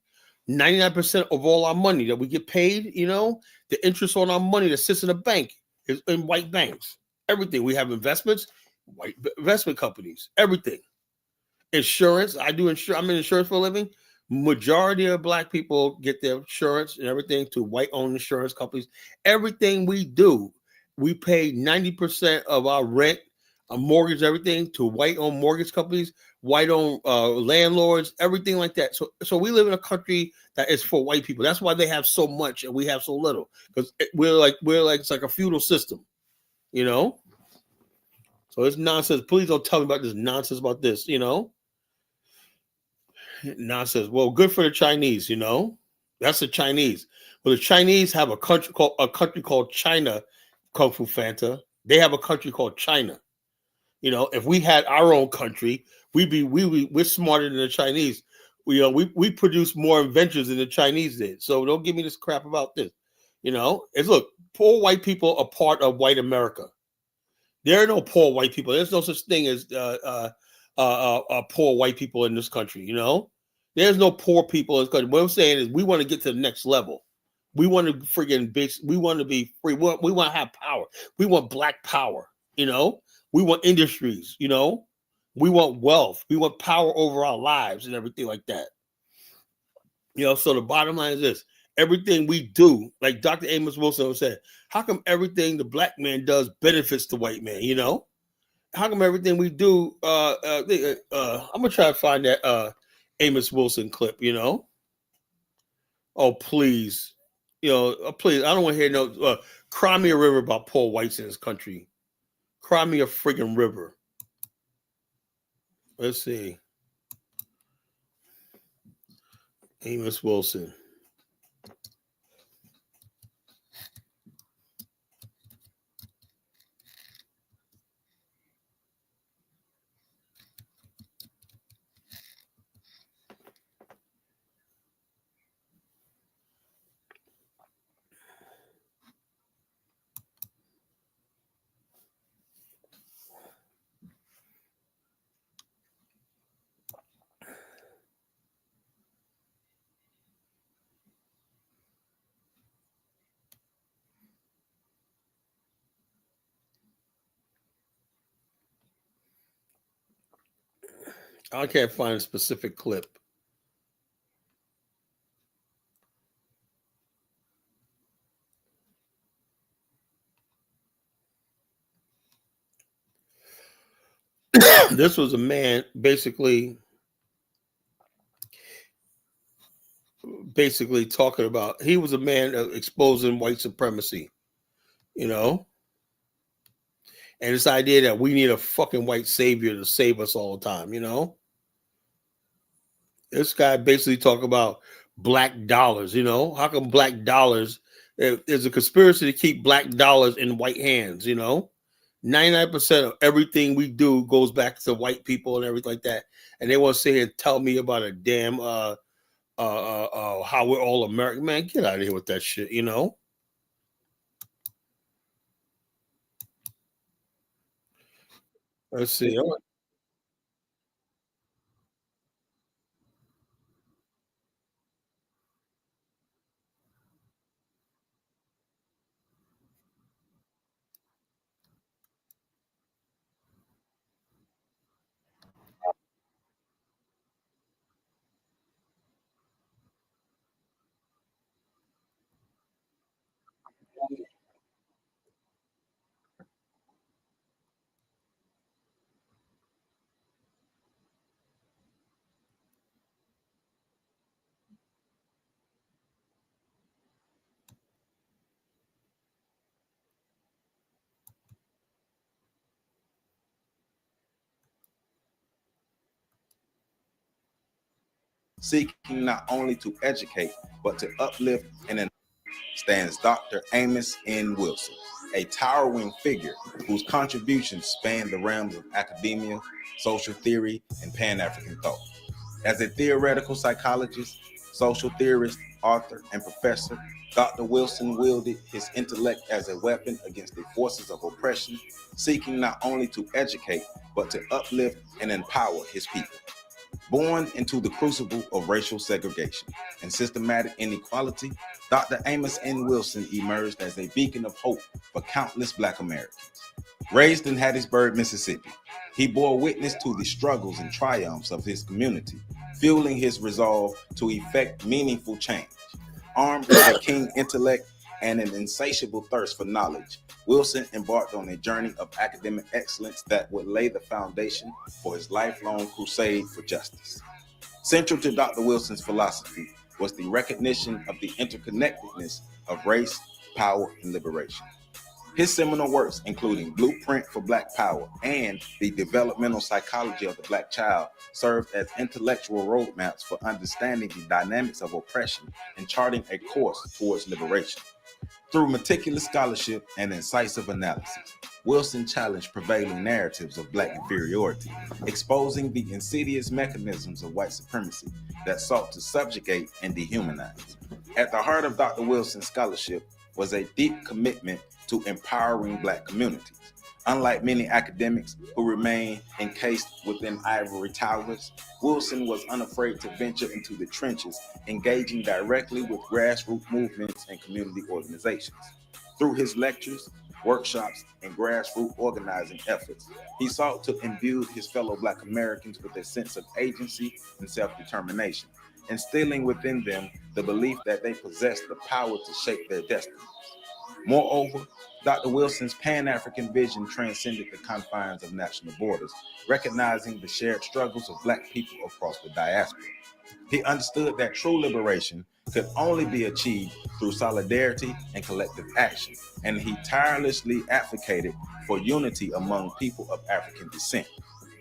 99% of all our money that we get paid, you know, the interest on our money that sits in a bank is in white banks. Everything. We have investments, white investment companies, everything. Insurance. I'm in insurance for a living. Majority of black people get their insurance and everything to white-owned insurance companies. Everything we do, we pay 90% of our rent, a mortgage, everything to white-owned mortgage companies, white-owned landlords, everything like that. So we live in a country that is for white people. That's why they have so much and we have so little, because we're like it's like a feudal system, you know. So it's nonsense. Please don't tell me about this nonsense about this, you know. Nonsense. Well, good for the Chinese, you know. That's the Chinese. But the Chinese have a country called China, Kung Fu Fanta. They have a country called China. You know, if we had our own country, we're smarter than the Chinese. We produce more inventions than the Chinese did. So don't give me this crap about this. You know, it's look, poor white people are part of white America. There are no poor white people. There's no such thing as poor white people in this country. You know, there's no poor people in this country. What I'm saying is, we want to get to the next level. We want to friggin' we want to be free. We want to have power. We want black power. You know, we want industries. You know, we want wealth. We want power over our lives and everything like that. You know, so the bottom line is this: everything we do, like Dr. Amos Wilson said, how come everything the black man does benefits the white man? You know, how come everything we do? I'm gonna try to find that Amos Wilson clip. You know, oh please, you know, please, I don't want to hear no cry me a river about poor whites in this country. Cry me a friggin' river. Let's see, Amos Wilson. I can't find a specific clip. This was a man basically talking about, he was a man exposing white supremacy, you know, and this idea that we need a fucking white savior to save us all the time, you know. This guy basically talk about black dollars, you know. How come black dollars, there's a conspiracy to keep black dollars in white hands, you know. 99% of everything we do goes back to white people and everything like that. And they want to sit here and tell me about a damn how we're all American. Man, get out of here with that shit, you know. Let's see. seeking not only to educate, but to uplift and stands Dr. Amos N. Wilson, a towering figure whose contributions span the realms of academia, social theory, and Pan-African thought. As a theoretical psychologist, social theorist, author, and professor, Dr. Wilson wielded his intellect as a weapon against the forces of oppression, seeking not only to educate, but to uplift and empower his people. Born into the crucible of racial segregation and systematic inequality, Dr. Amos N. Wilson emerged as a beacon of hope for countless Black Americans. Raised in Hattiesburg, Mississippi, he bore witness to the struggles and triumphs of his community, fueling his resolve to effect meaningful change. Armed with a keen intellect and an insatiable thirst for knowledge, Wilson embarked on a journey of academic excellence that would lay the foundation for his lifelong crusade for justice. Central to Dr. Wilson's philosophy was the recognition of the interconnectedness of race, power, and liberation. His seminal works, including Blueprint for Black Power and The Developmental Psychology of the Black Child, served as intellectual roadmaps for understanding the dynamics of oppression and charting a course towards liberation. Through meticulous scholarship and incisive analysis, Wilson challenged prevailing narratives of Black inferiority, exposing the insidious mechanisms of white supremacy that sought to subjugate and dehumanize. At the heart of Dr. Wilson's scholarship was a deep commitment to empowering Black communities. Unlike many academics who remain encased within ivory towers, Wilson was unafraid to venture into the trenches, engaging directly with grassroots movements and community organizations. Through his lectures, workshops, and grassroots organizing efforts, he sought to imbue his fellow Black Americans with a sense of agency and self-determination, instilling within them the belief that they possess the power to shape their destinies. Moreover, Dr. Wilson's Pan-African vision transcended the confines of national borders, recognizing the shared struggles of Black people across the diaspora. He understood that true liberation could only be achieved through solidarity and collective action, and he tirelessly advocated for unity among people of African descent.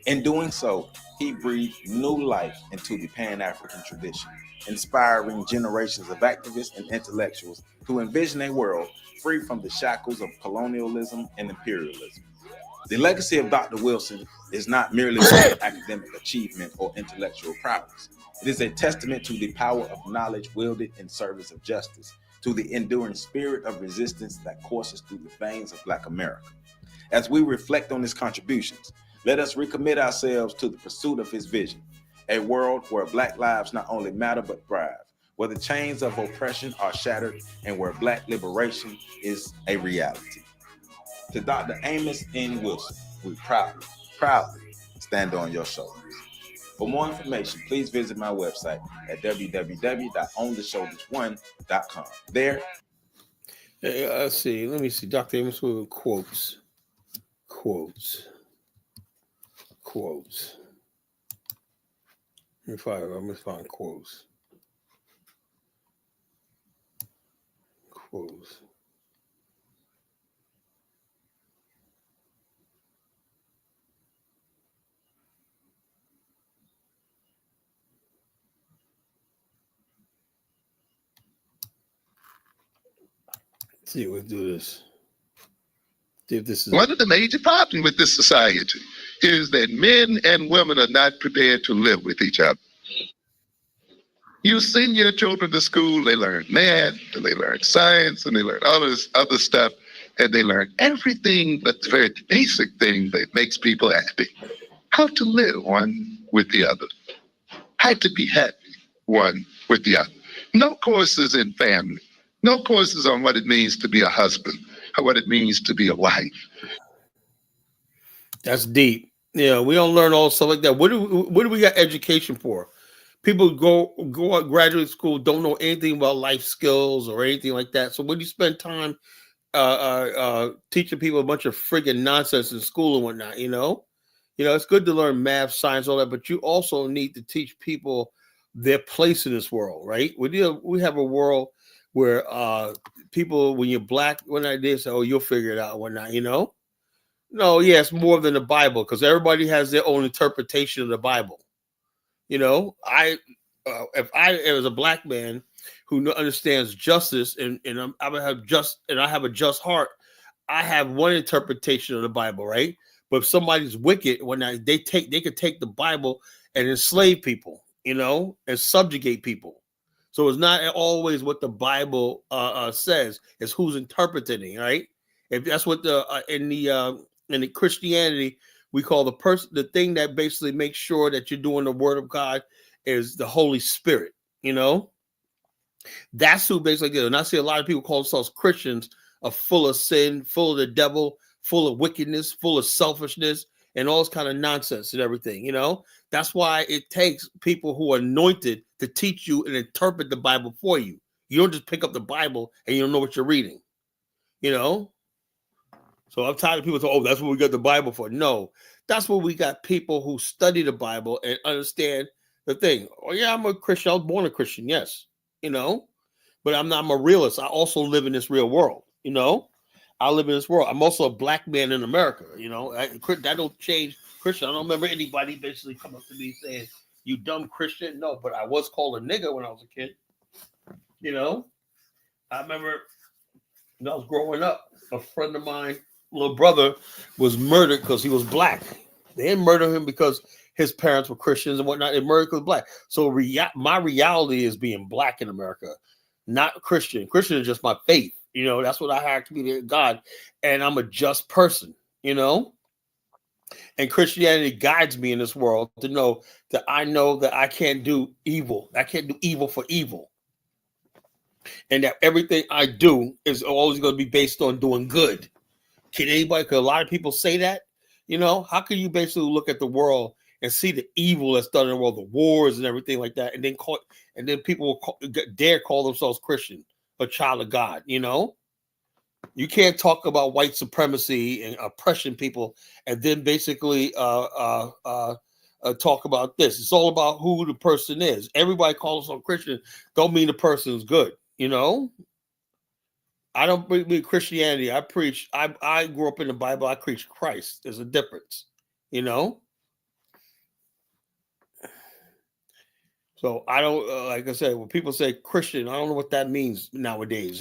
In doing so, he breathed new life into the Pan-African tradition, inspiring generations of activists and intellectuals to envision a world free from the shackles of colonialism and imperialism. The legacy of Dr. Wilson is not merely one of academic achievement or intellectual prowess. It is a testament to the power of knowledge wielded in service of justice, to the enduring spirit of resistance that courses through the veins of Black America. As we reflect on his contributions, let us recommit ourselves to the pursuit of his vision, a world where Black lives not only matter but thrive, where the chains of oppression are shattered, and where Black liberation is a reality. To Dr. Amos N. Wilson, we proudly stand on your shoulders. For more information, please visit my website at www.ontheshoulders1.com. There. Let's see. Let me see. Dr. Amos with quotes. Let me find quotes. Let's see, we'll do this. See if this is one of the major problems with this society is that men and women are not prepared to live with each other. You send your children to school, they learn math, and they learn science, and they learn all this other stuff, and they learn everything but the very basic thing that makes people happy. How to live one with the other. How to be happy one with the other. No courses in family. No courses on what it means to be a husband or what it means to be a wife. That's deep. Yeah, we don't learn all stuff like that. What do we got education for? People go out graduate school, don't know anything about life skills or anything like that. So when you spend time teaching people a bunch of friggin' nonsense in school and whatnot, it's good to learn math, science, all that, but you also need to teach people their place in this world, right? We have a world where people, when you're Black, when they say, "Oh, you'll figure it out," and whatnot, No, yeah, it's more than the Bible because everybody has their own interpretation of the Bible. if I as a black man who understands justice and I have a just heart, I have one interpretation of the Bible, right? But if somebody's wicked, they could take the Bible and enslave people, and subjugate people. So it's not always what the Bible says; it's who's interpreting, right? If that's what in the Christianity we call the thing that basically makes sure that you're doing the Word of God is the Holy Spirit. That's who basically did it. And I see a lot of people call themselves Christians are full of sin, full of the devil, full of wickedness, full of selfishness, and all this kind of nonsense and everything. That's why it takes people who are anointed to teach you and interpret the Bible for you. You don't just pick up the Bible and you don't know what you're reading. So I'm tired of people saying, "Oh, that's what we got the Bible for." No, that's what we got people who study the Bible and understand the thing. Oh yeah, I'm a Christian. I was born a Christian, yes. But I'm a realist. I also live in this real world. I live in this world. I'm also a black man in America. That don't change Christian. I don't remember anybody basically come up to me saying, "You dumb Christian." No, but I was called a nigger when I was a kid. I remember when I was growing up, a friend of mine, little brother, was murdered because he was black. They didn't murder him because his parents were Christians and whatnot. They murdered because black. So my reality is being black in America, not Christian. Christian is just my faith. That's what I have to be God. And I'm a just person, and Christianity guides me in this world to know that I can't do evil. I can't do evil for evil. And that everything I do is always going to be based on doing good. Could a lot of people say that? How can you basically look at the world and see the evil that's done in the world, the wars and everything like that, and then people will dare call themselves Christian, a child of God? You can't talk about white supremacy and oppression people and then basically talk about this. It's all about who the person is. Everybody calls themselves Christian don't mean the person is good. I don't believe Christianity. I preach. I grew up in the Bible. I preach Christ. There's a difference, So I don't, like I said, when people say Christian, I don't know what that means nowadays,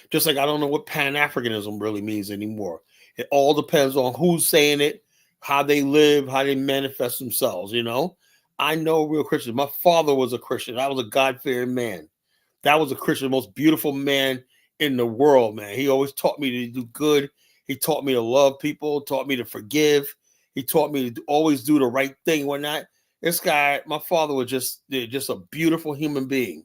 just like I don't know what Pan-Africanism really means anymore. It all depends on who's saying it, how they live, how they manifest themselves, I know real Christians. My father was a Christian. I was a God-fearing man. That was a Christian, the most beautiful man in the world, man. He always taught me to do good. He taught me to love people, taught me to forgive. He taught me to always do the right thing, whatnot. This guy, my father was just a beautiful human being,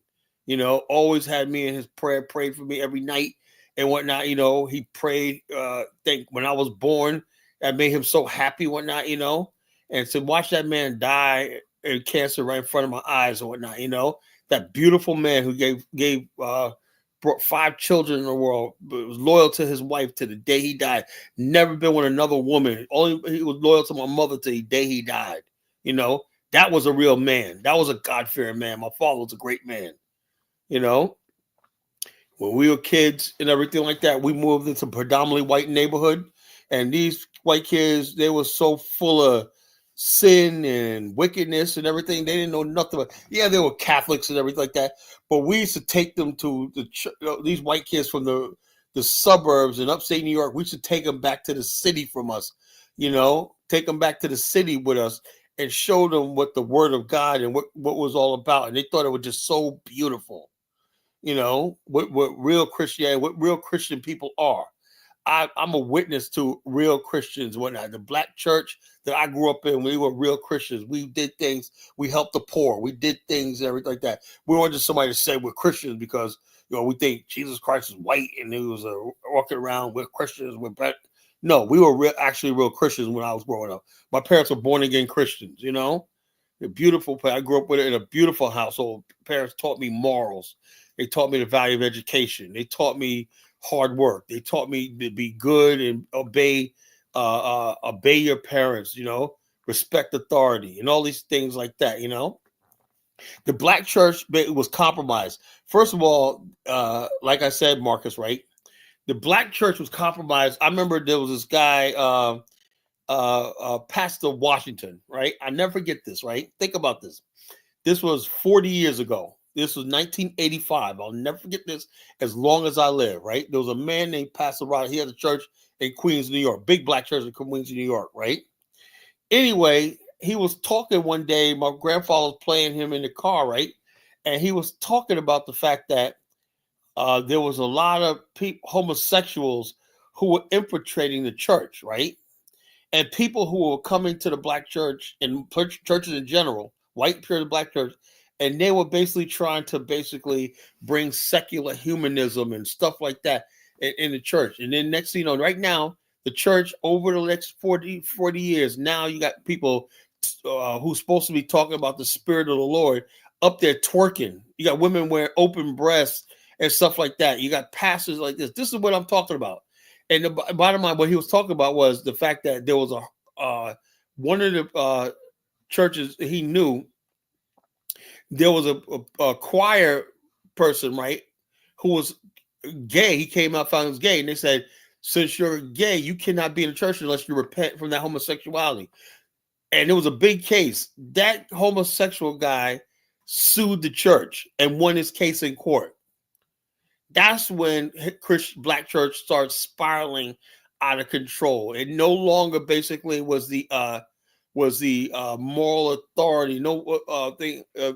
always had me in his prayer, prayed for me every night and whatnot. He prayed, when I was born, that made him so happy, whatnot, and to watch that man die in cancer right in front of my eyes and whatnot, that beautiful man who brought 5 children in the world, but was loyal to his wife to the day he died. Never been with another woman. Only he was loyal to my mother to the day he died. That was a real man. That was a God-fearing man. My father was a great man. When we were kids and everything like that, we moved into a predominantly white neighborhood. And these white kids, they were so full of sin and wickedness and everything. They didn't know nothing about. Yeah, they were Catholics and everything like that. But we used to take them to these white kids from the suburbs in upstate New York. We should take them back to the city from us. Take them back to the city with us. And show them what the Word of God and what was all about. And they thought it was just so beautiful, what real Christianity, what real Christian people are. I'm a witness to real Christians, whatnot. The black church that I grew up in, we were real Christians. We did things. We helped the poor. We did things and everything like that. We weren't just somebody to say we're Christians because, we think Jesus Christ is white and he was walking around, we're Christians, we're black. No, we were actually real Christians when I was growing up. My parents were born again Christians, They're beautiful. I grew up with it in a beautiful household. Parents taught me morals. They taught me the value of education. They taught me hard work. They taught me to be good and obey your parents, respect authority and all these things like that, The black church was compromised. First of all, like I said, Marcus, right? The black church was compromised. I remember there was this guy, Pastor Washington, right? I never forget this, right? Think about this. This was 40 years ago. This was 1985. I'll never forget this as long as I live, right? There was a man named Pastor Rod. He had a church in Queens, New York, big black church in Queens, New York, right? Anyway, he was talking one day. My grandfather was playing him in the car, right? And he was talking about the fact that there was a lot of homosexuals who were infiltrating the church, right? And people who were coming to the black church and churches in general, white pure black church, and they were basically trying to bring secular humanism and stuff like that in the church. And then next thing you know, right now, the church over the next 40 years, now you got people who's supposed to be talking about the spirit of the Lord up there twerking. You got women wearing open breasts and stuff like that. You got pastors like this. This is what I'm talking about. And the bottom line, what he was talking about was the fact that there was one of the churches he knew, there was a choir person, right, who was gay. He came out, found he was gay, and they said, since you're gay, you cannot be in the church unless you repent from that homosexuality. And it was a big case. That homosexual guy sued the church and won his case in court. That's when Christian black church starts spiraling out of control. It no longer basically was the moral authority,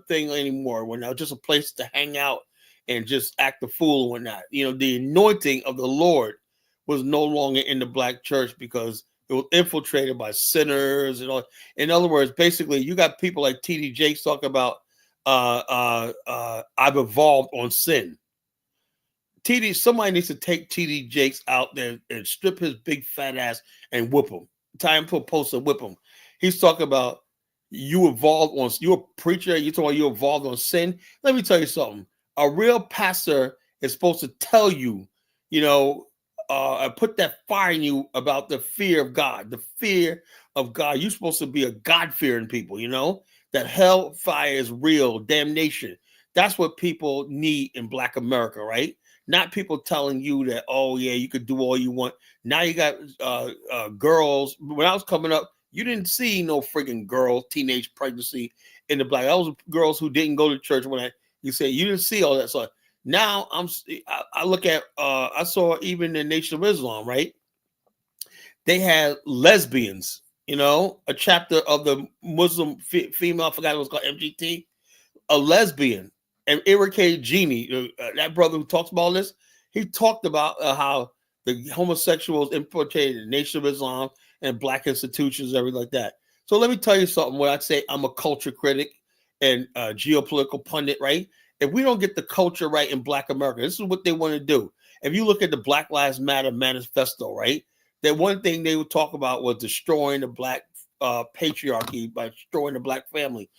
thing anymore. When now just a place to hang out and just act a fool and whatnot. You know, the anointing of the Lord was no longer in the black church because it was infiltrated by sinners and all. In other words, basically, you got people like T.D. Jakes talking about I've evolved on sin. Somebody needs to take T.D. Jakes out there and strip his big fat ass and whip him. Tie him to a post and whip him. He's talking about you're a preacher, you're talking about you evolved on sin. Let me tell you something. A real pastor is supposed to tell you, put that fire in you about the fear of God. The fear of God. You're supposed to be a God-fearing people, that hellfire is real, damnation. That's what people need in Black America, right? Not people telling you that, oh, yeah, you could do all you want. Now you got girls. When I was coming up, you didn't see no friggin' girls, teenage pregnancy in the black. That was girls who didn't go to church you say you didn't see all that. So now I look at, I saw even the Nation of Islam, right? They had lesbians, a chapter of the Muslim female, I forgot what it was called, MGT, a lesbian. And Eric Genie, that brother who talks about all this, he talked about how the homosexuals infiltrated the Nation of Islam and black institutions, everything like that. So let me tell you something. When I say I'm a culture critic and a geopolitical pundit, right? If we don't get the culture right in Black America, this is what they want to do. If you look at the Black Lives Matter manifesto, right? That one thing they would talk about was destroying the black patriarchy by destroying the black family.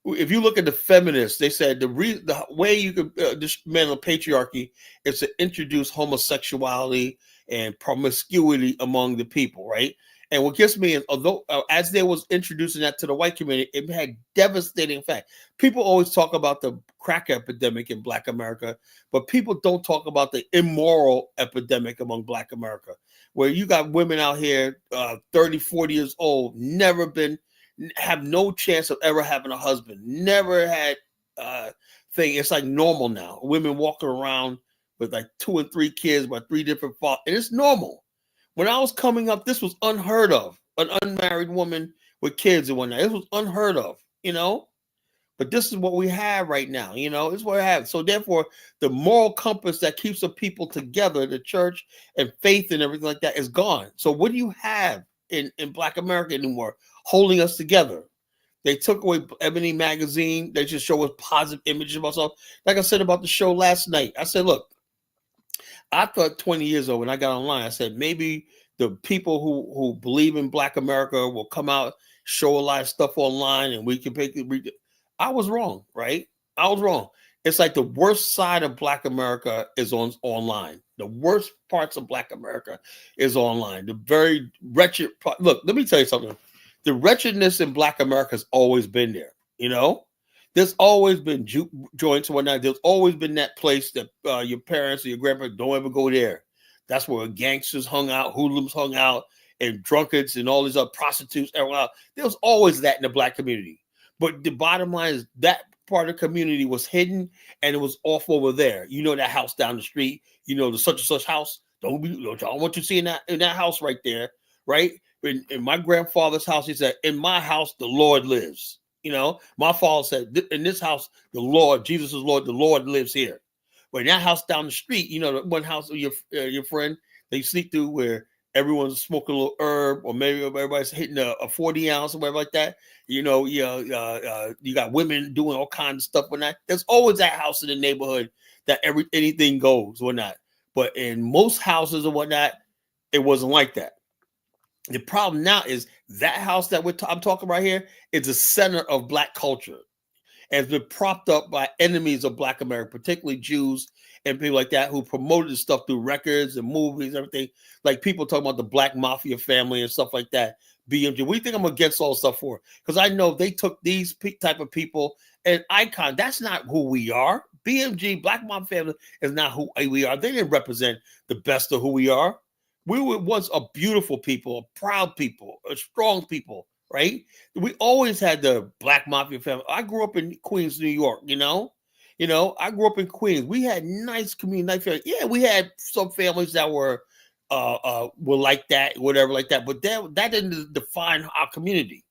If you look at the feminists, they said the way you could dismantle patriarchy is to introduce homosexuality and promiscuity among the people, right? And what gets me is, although as they was introducing that to the white community, it had devastating effect. People always talk about the crack epidemic in Black America, but people don't talk about the immoral epidemic among Black America, where you got women out here, 30, 40 years old, have no chance of ever having a husband, never had thing. It's like normal now. Women walking around with like 2 and 3 kids by 3 different fathers, and it's normal. When I was coming up, this was unheard of. An unmarried woman with kids and whatnot. It was unheard of, But this is what we have right now, This is what we have. So therefore, the moral compass that keeps the people together, the church and faith and everything like that, is gone. So what do you have in Black America anymore holding us together? They took away Ebony magazine. They just show us positive images of ourselves. Like I said about the show last night, I said, look, I thought 20 years ago when I got online, I said, maybe the people who believe in Black America will come out, show a lot of stuff online, and we can I was wrong, right? I was wrong. It's like the worst side of Black America is online. The worst parts of Black America is online. The very wretched part. Look, let me tell you something. The wretchedness in Black America has always been there, There's always been juke joints and whatnot. There's always been that place that your parents or your grandparents don't ever go there. That's where gangsters hung out, hoodlums hung out, and drunkards and all these other prostitutes. Everyone else. There was always that in the Black community. But the bottom line is that part of the community was hidden, and it was off over there. You know, that house down the street, you know, the such and such house. I don't want you to see in that house right there, right? In my grandfather's house, he said, in my house, the Lord lives. You know, my father said, in this house, the Lord, Jesus is Lord, the Lord lives here. But in that house down the street, you know, the one house of your friend, they sneak through where everyone's smoking a little herb, or maybe everybody's hitting a 40 ounce or whatever like that. You know, you got women doing all kinds of stuff with that. There's always that house in the neighborhood that anything goes or not. But in most houses or whatnot, it wasn't like that. The problem now is that house that I'm talking about here is the center of Black culture, and it's been propped up by enemies of Black America, particularly Jews and people like that, who promoted this stuff through records and movies, everything. Like people talking about the Black Mafia family and stuff like that. BMG. What do you think I'm against all stuff for? Because I know they took these type of people and icon. That's not who we are. BMG, Black Mafia family, is not who we are. They didn't represent the best of who we are. We were once a beautiful people, a proud people, a strong people, right? We always had the Black Mafia family. I grew up in Queens, New York, you know, I grew up in Queens. We had nice community, nice family. Yeah, we had some families that were like that, whatever like that, but that didn't define our community.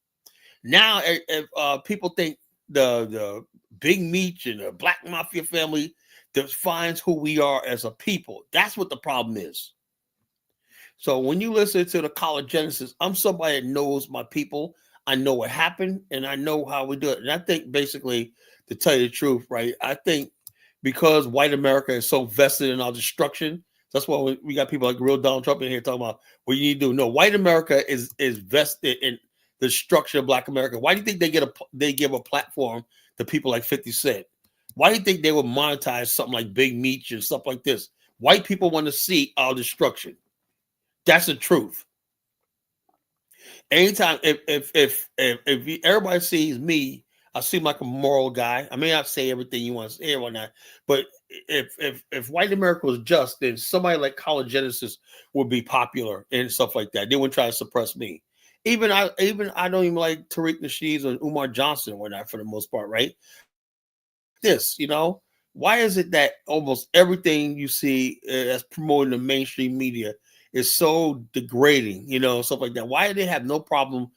Now, if people think the Big Meech and the Black Mafia family defines who we are as a people, that's what the problem is. So when you listen to the College Genesis, I'm somebody that knows my people. I know what happened, and I know how we do it. And I think basically, to tell you the truth, right, I think because white America is so vested in our destruction, that's why we got people like real Donald Trump in here talking about what you need to do. No, white America is vested in the destruction of Black America. Why do you think they give a platform to people like 50 Cent? Why do you think they would monetize something like Big Meech and stuff like this? White people want to see our destruction. That's the truth. Anytime, if everybody sees me, I seem like a moral guy. I may not say everything you want to say or whatnot, but if white America was just, then somebody like College Genesis would be popular and stuff like that. They wouldn't try to suppress me. Even I don't even like Tariq Nasheed or Umar Johnson or whatnot for the most part, right? This, why is it that almost everything you see that's promoting the mainstream media is so degrading, stuff like that? Why do they have no problem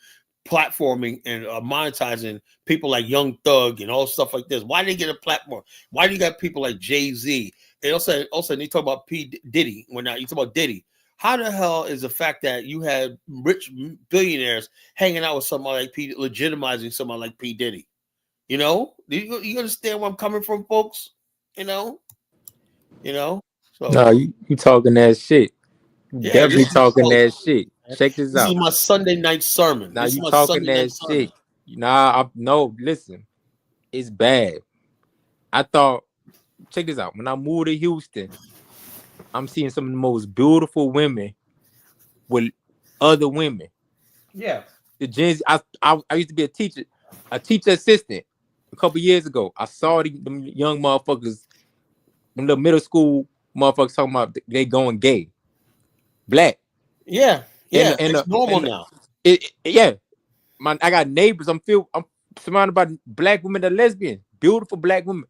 platforming and monetizing people like Young Thug and all stuff like this? Why do they get a platform? Why do you got people like Jay-Z? And also they talk about P. Diddy. When now you talk about Diddy, how the hell is the fact that you had rich billionaires hanging out with somebody like P, legitimizing someone like P. Diddy? Do you understand where I'm coming from, folks? So no, you talking that shit. Yeah, Definitely talking that shit. Check this out. This is my Sunday night sermon. Now you talking that shit. No, listen. It's bad. I thought, check this out. When I moved to Houston, I'm seeing some of the most beautiful women with other women. Yeah. The gens. I used to be a teacher assistant a couple years ago. I saw them young motherfuckers, them little middle school motherfuckers talking about they going gay. Black. Yeah. Yeah. It's normal now. I got neighbors. I'm surrounded by black women that are lesbian. Beautiful black women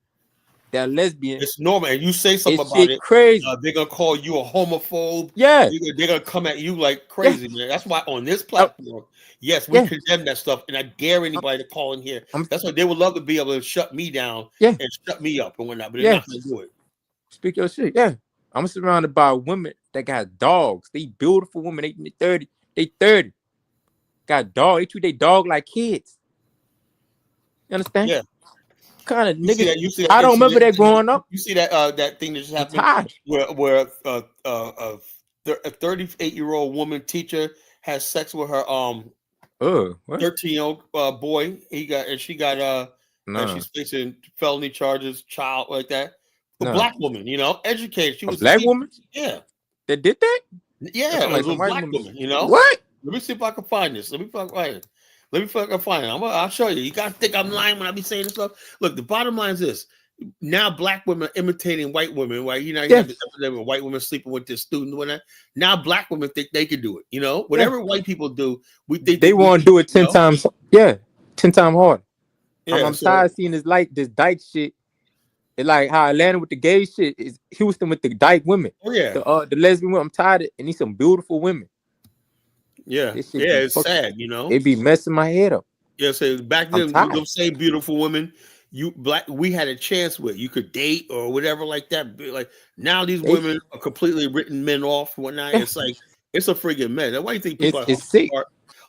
that are lesbian. It's normal. And you say something about it, crazy. They're gonna call you a homophobe. Yeah. They're gonna come at you like crazy, man. That's why on this platform, yes, we condemn that stuff, and I dare anybody to call in here. That's why they would love to be able to shut me down and shut me up and whatnot, but they're not gonna do it. Speak your shit. Yeah. I'm surrounded by women that got dogs. They beautiful women. They 30. Got dog. They treat their dog like kids. You understand? Yeah. Kind of nigga. You see that, I don't remember that growing up. You see that thing that just happened where a 38-year-old woman teacher has sex with her 13-year-old boy. She got she's facing felony charges, child like that. A black woman, educated. She was a black woman. Yeah, they did that. Yeah, it was a black woman. What? Let me see if I can find this. Let me see if I can find it. I'll show you. You gotta think I'm lying when I be saying this stuff. Look, the bottom line is this: now black women are imitating white women. Right? You have this epidemic of white women sleeping with their student. Whatnot. Now black women think they can do it. Whatever white people do, we think they want to do it 10 times. Yeah, 10 times harder. Yeah, I'm so tired of seeing this dyke shit. It's like how Atlanta with the gay shit is Houston with the dyke women. yeah, The lesbian women. I'm tired of and these some beautiful women. yeah, This shit yeah. be It's fucking, sad, you know. it be messing my head up. Yeah, so back I'm then, tired. those same beautiful women, we had a chance with. You could date or whatever like that. Like now, these They- women are completely written men off and whatnot. It's like it's a freaking mess. That's why you think people like It's sick.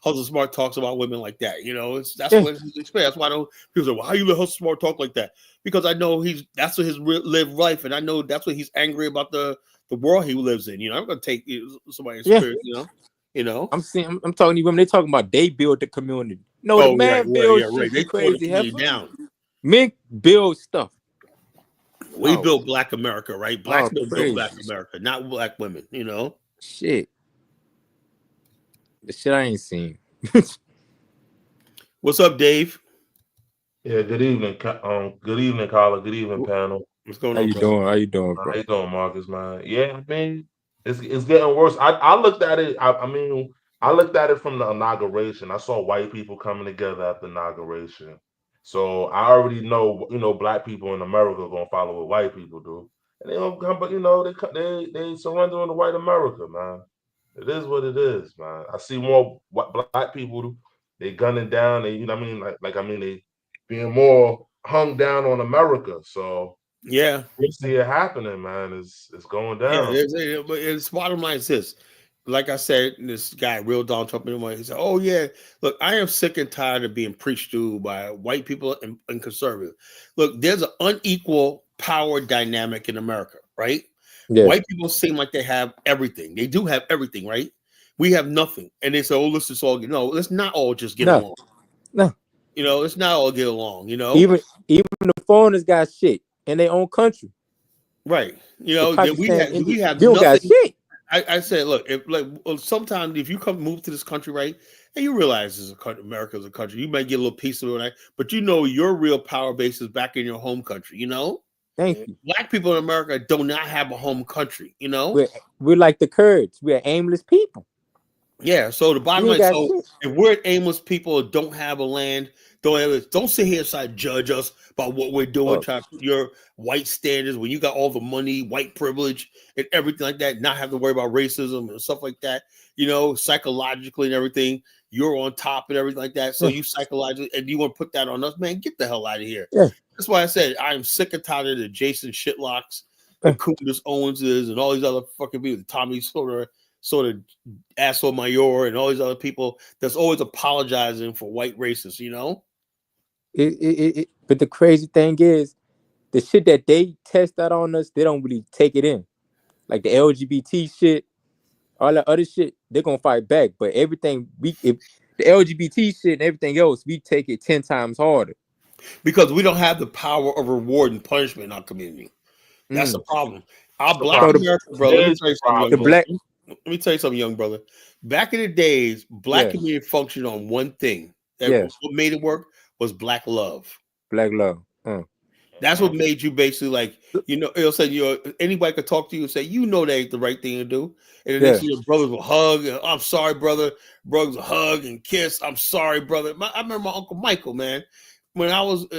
Hustle Smart talks about women like that. You know, that's Yeah. what he's experienced. That's why I don't people say, "Well, how you let Hustle Smart talk like that?" Because I know that's what his live life, and I know that's what he's angry about the world he lives in. You know, I'm gonna take somebody's Yeah. spirit. You know. I'm talking to these women. They talking about they build the community. No, the Oh yeah, man builds yeah, right. shit. They You tore the crazy community heifer. down. Men build stuff. We Oh. built Black America, right? Black men crazy. built Black America, not Black women. You know. Shit. The shit I ain't seen. What's up, Dave? Yeah, good evening, good evening, caller. Good evening, panel. What's going How on? you bro? doing? How you doing, How bro? you doing, Marcus, man? Yeah, I mean, it's getting worse. I looked at it. I mean, I looked at it from the inauguration. I saw white people coming together at the inauguration, so I already know, Black people in America are gonna follow what white people do, and they don't come. But they surrendering to white America, man. It is what it is, man. I see more Black people. They gunning down. They, you know, what I mean, they being more hung down on America. So Yeah, we see it happening, man. It's going down. but it's bottom line is this. Like I said, this guy, Real Don Trump, he said, "Oh yeah, look, I am sick and tired of being preached to by white people and conservatives. Look, there's an unequal power dynamic in America, right? Yeah. White people seem like they have everything. They do have everything, right? We have nothing, and they say, "Oh, let's just all let's not all just get along. No. You know, let's not all get along. You know, Even the foreigners got shit in their own country. right? You know, The we Pakistan, have they don't got nothing." shit. I said, look, sometimes if you move to this country, right, and you realize this is America is a country, you might get a little piece of it, right? But you know your real power base is back in your home country. You know, Thank you. Black people in America do not have a home country. You know, We're like the Kurds. We're aimless people. yeah. So the bottom We line, ain't got so shit. if we're aimless people, don't have a land, don't sit here and judge us about what we're doing, try to put your white standards when you got all the money, white privilege, and everything like that, not have to worry about racism and stuff like that, you know, psychologically and everything. You're on top and everything like that. So you psychologically, and you want to put that on us, man, get the hell out of here. Yeah. That's why I said I am sick and tired of the Jason Shitlocks, the Candace Owenses, and all these other fucking people, the Tommy sort of asshole Mayor and all these other people that's always apologizing for white racists, you know? But the crazy thing is, the shit that they test out on us, they don't really take it in. Like the LGBT shit, all that other shit, they're gonna fight back. But everything the LGBT shit and everything else, we take it 10 times harder. Because we don't have the power of reward and punishment in our community. That's the problem. Our Black America, bro. Let me tell you something, young brother. Let me tell you something, young brother. Back in the days, Black community functioned on one thing. What made it work was Black love. Black love. That's what made you basically like, you know, it'll say anybody could talk to you and say, you know, that ain't the right thing to do. And then your brothers will hug. And, I'm sorry, brother. Brothers will hug and kiss. I'm sorry, brother. I remember my Uncle Michael, man. When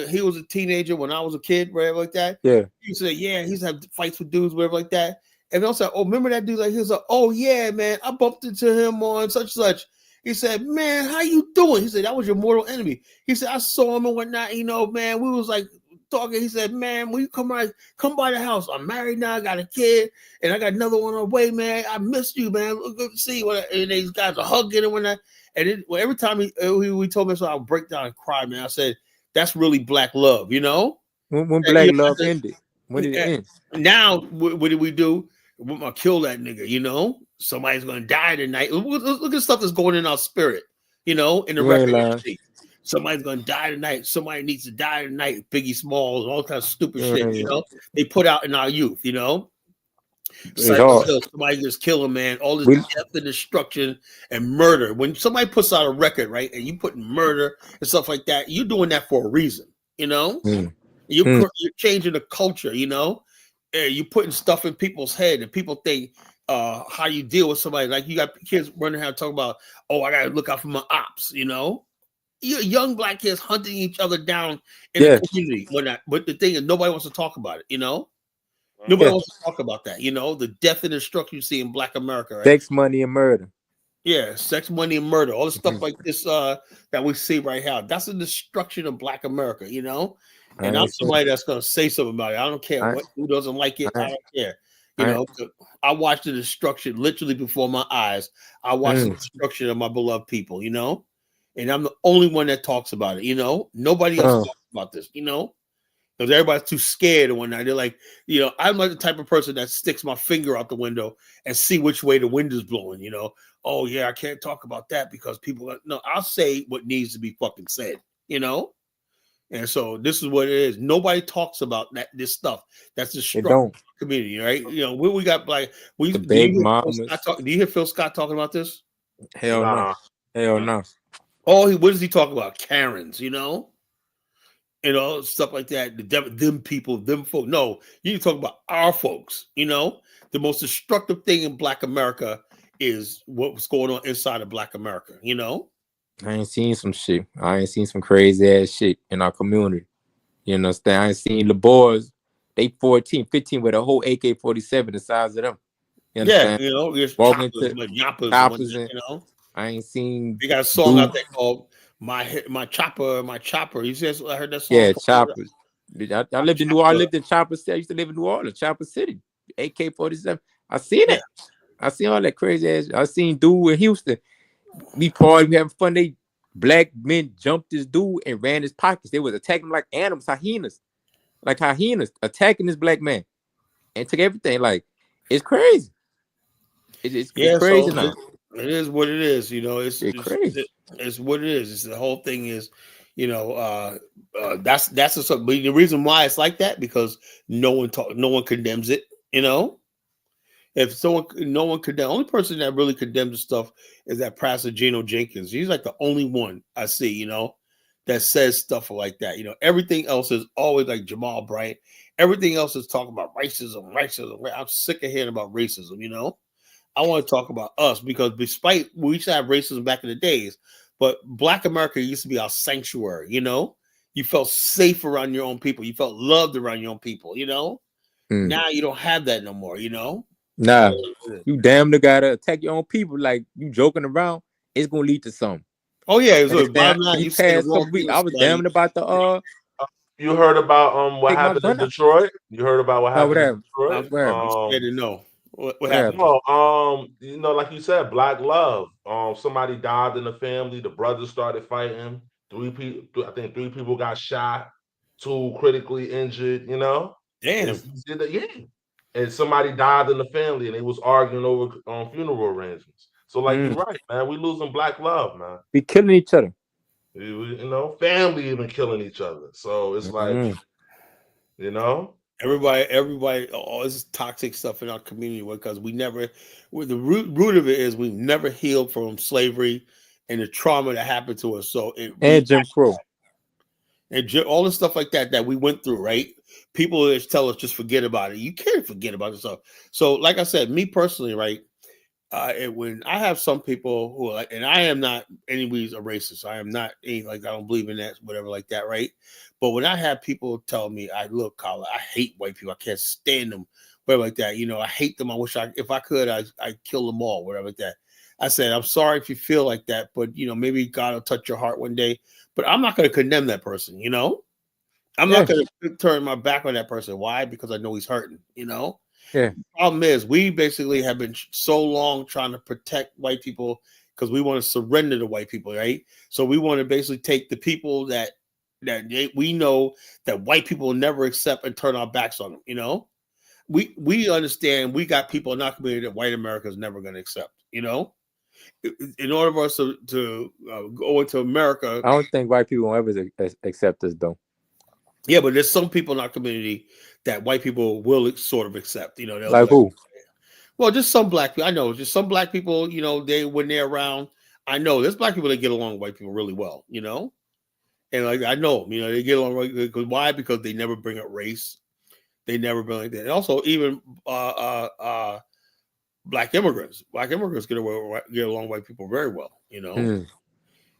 he was a teenager, when I was a kid, whatever like that. Yeah. He said, he used to have fights with dudes, whatever like that. And they'll say, oh, remember that dude? Like, he was like, oh yeah, man, I bumped into him on such and such. He said, man, how you doing? He said, that was your mortal enemy. He said, I saw him and whatnot, you know, man, we was like talking. He said, man, when you come by the house, I'm married now, I got a kid, and I got another one on the way, man. I missed you, man. Good to see you. And these guys are hugging and whatnot. And every time he told me so, I would break down and cry, man. I said, that's really Black love, you know? When Black love ended. When did it end? Now, what did we do? We're gonna kill that nigga, you know? Somebody's gonna die tonight. Look at stuff that's going in our spirit, you know, in the record industry. Somebody's gonna die tonight. Somebody needs to die tonight. Biggie Smalls, all kinds of stupid shit, you know, they put out in our youth, you know. Somebody just kill a man, all this death and destruction and murder. When somebody puts out a record, right, and you put murder and stuff like that, you're doing that for a reason, you know. You're changing the culture, you know. You're putting stuff in people's head, and people think how you deal with somebody. Like you got kids running around talking about, oh, I gotta look out for my ops, you know. young black kids hunting each other down in Yeah. the community. But the thing is, nobody wants to talk about it. Nobody wants to talk about that. The death and destruction you see in Black America, right? Sex, money, and murder. Yeah, sex, money, and murder. All the stuff like this that we see right now. That's the destruction of Black America. And I'm somebody that's gonna say something about it. I don't care who doesn't like it. I don't care. I watched the destruction literally before my eyes. I watched the destruction of my beloved people. And I'm the only one that talks about it. Nobody else talks about this. Because everybody's too scared and whatnot. They're like, I'm like the type of person that sticks my finger out the window and see which way the wind is blowing. Oh yeah, I can't talk about that because people. No, I'll say what needs to be fucking said. And so this is what it is. Nobody talks about this stuff. That's the struggle community, right? What we got like the big mamas. Do you hear Phil Scott talking about this? Hell no. Hell no. Oh, what does he talk about? Karens, stuff like that. Them people, them folk. No, you need to talk about our folks. The most destructive thing in Black America is what's going on inside of Black America. I ain't seen some shit. I ain't seen some crazy ass shit in our community. You understand? I ain't seen the boys. They 14, 15 with a whole AK-47 the size of them. You understand? There's walking choppers, I ain't seen. They got a song out there called My Chopper. You says I heard that song. Yeah, choppers. I lived in New Orleans. I lived in Chopper City. I used to live in New Orleans, Chopper City. AK-47. I seen it. I seen all that crazy ass. I seen dude in Houston. We partying, we having fun. They black men jumped this dude and ran his pockets. They was attacking him like animals, hyenas, attacking this black man and took everything. Like, it's crazy. It's crazy now. It is what it is. It's crazy. It's what it is. The whole thing is, that's the reason why it's like that, because no one condemns it. If no one condemns, the only person that really condemns the stuff is that Pastor Geno Jenkins. He's like the only one I see, that says stuff like that. Everything else is always like Jamal Bryant. Everything else is talking about racism. I'm sick of hearing about racism. I want to talk about us, because despite we used to have racism back in the days, but Black America used to be our sanctuary. You felt safe around your own people. You felt loved around your own people. Now you don't have that no more. Nah, you damn near gotta attack your own people. Like, you joking around, it's gonna lead to something. Oh yeah, I was damn near about the You heard about what happened in Detroit? You heard about what happened in Detroit? I'm scared to know. What happened? No, like you said, Black love. Somebody died in the family. The brothers started fighting. I think 3 people got shot. 2 critically injured. Damn. And somebody died in the family, and they was arguing over funeral arrangements. So, like, you're right, man. We losing Black love, man. We killing each other. Family even killing each other. So it's like, everybody, all this toxic stuff in our community, because the root of it is we never healed from slavery and the trauma that happened to us. So Jim Crow. And all the stuff like that we went through, right? People just tell us, just forget about it. You can't forget about this stuff. So, like I said, me personally, right? When I have some people who are like, and I am not anyways a racist. I am not I don't believe in that, whatever like that, right? But when I have people tell me, look, Carla, I hate white people. I can't stand them, whatever like that. I hate them. I wish if I could, I'd kill them all, whatever like that. I said, I'm sorry if you feel like that, but maybe God will touch your heart one day. But I'm not going to condemn that person. I'm not going to turn my back on that person. Why? Because I know he's hurting. Yeah. The problem is, we basically have been so long trying to protect white people because we want to surrender to white people, right? So we want to basically take the people that we know that white people will never accept and turn our backs on them. We understand we got people in our community that white America is never going to accept. In order for us to go into America, I don't think white people will ever accept us, though. Yeah, but there's some people in our community that white people will sort of accept. Like who? Well, just some black people. I know, just some black people. When they're around, I know there's black people that get along with white people really well. And like I know, they get along because why? Because they never bring up race. They never bring like that. And also, even black immigrants get along with white people very well.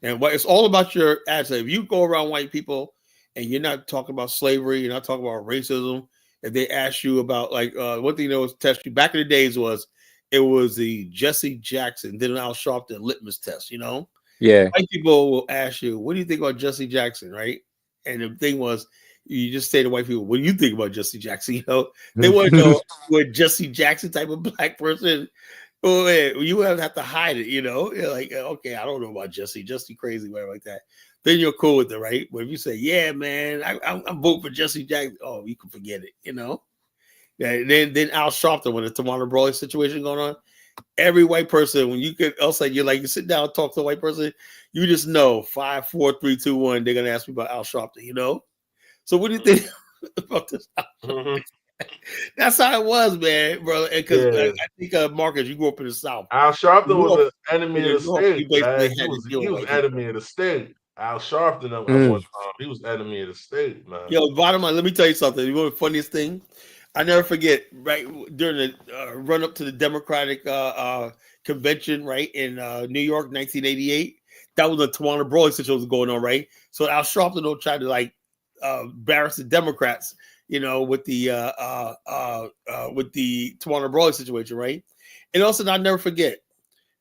And what it's all about your attitude. If you go around white people and you're not talking about slavery, you're not talking about racism, if they ask you about like one thing they always test you back in the days was it was the Jesse Jackson, then Al Sharpton litmus test, you know? Yeah. White people will ask you, what do you think about Jesse Jackson, right? And the thing was, you just say to white people, what do you think about Jesse Jackson? You know, they want to know what Jesse Jackson type of black person. Oh, you would have to hide it, you know. You're like, okay, I don't know about Jesse crazy, whatever like that. Then you're cool with it, right? But if you say, yeah, man, I'm voting for Jesse Jackson, oh, you can forget it, you know. Yeah, then Al Sharpton, when the Tawana Brawley situation going on, every white person, when you could also you sit down and talk to a white person, you just know 5, 4, 3, 2, 1, they're gonna ask me about Al Sharpton, you know. So what do you think about this? That's how it was, man, bro. Because I think Marcus, you grew up in the South. Al Sharpton was an enemy of the state. He was enemy of the state. Al Sharpton at one time, he was enemy of the state, man. Yo, bottom line, let me tell you something. You know the funniest thing? I never forget, right, during the run up to the Democratic convention, right, in New York, 1988, that was a Tawana Brawley situation was going on, right? So Al Sharpton tried to like embarrass the Democrats, you know, with the Tawana Brawley situation, right? And also, I'll never forget,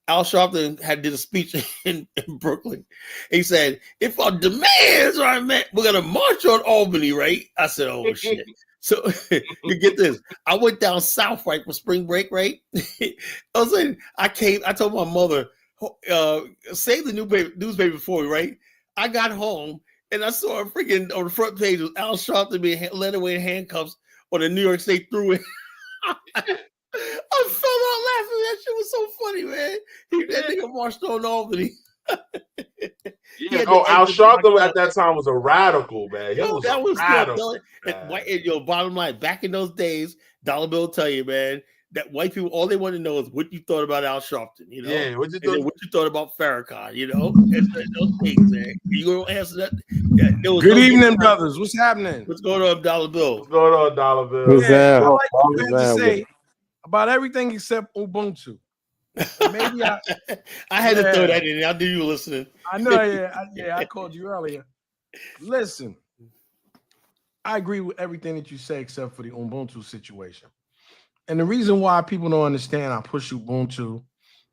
Al Sharpton did a speech in Brooklyn. He said, "If our demands are met, we're gonna march on Albany," right? I said, "Oh shit." So you get this. I went down south, right, for spring break, right? I was like, I told my mother, save the newspaper for me, right? I got home and I saw a freaking on the front page was Al Sharpton being led away in handcuffs on the New York State Thruway. I fell out laughing. That shit was so funny, man. That nigga marched on Albany. Al Sharpton at that time was a radical, man. That was radical. Bottom line, back in those days, Dollar Bill will tell you, man, that white people, all they want to know is what you thought about Al Sharpton, you know? Yeah, what you thought about Farrakhan, you know? Those things, man. You gonna answer that? Yeah, Good evening, brothers. What's happening? What's going on, Dollar Bill? What's going on, Dollar Bill? Yeah, I like what you had to say about everything except Ubuntu. Maybe I had to throw that in. I knew you were listening. I know, I called you earlier. Listen, I agree with everything that you say except for the Ubuntu situation. And the reason why people don't understand, I push Ubuntu,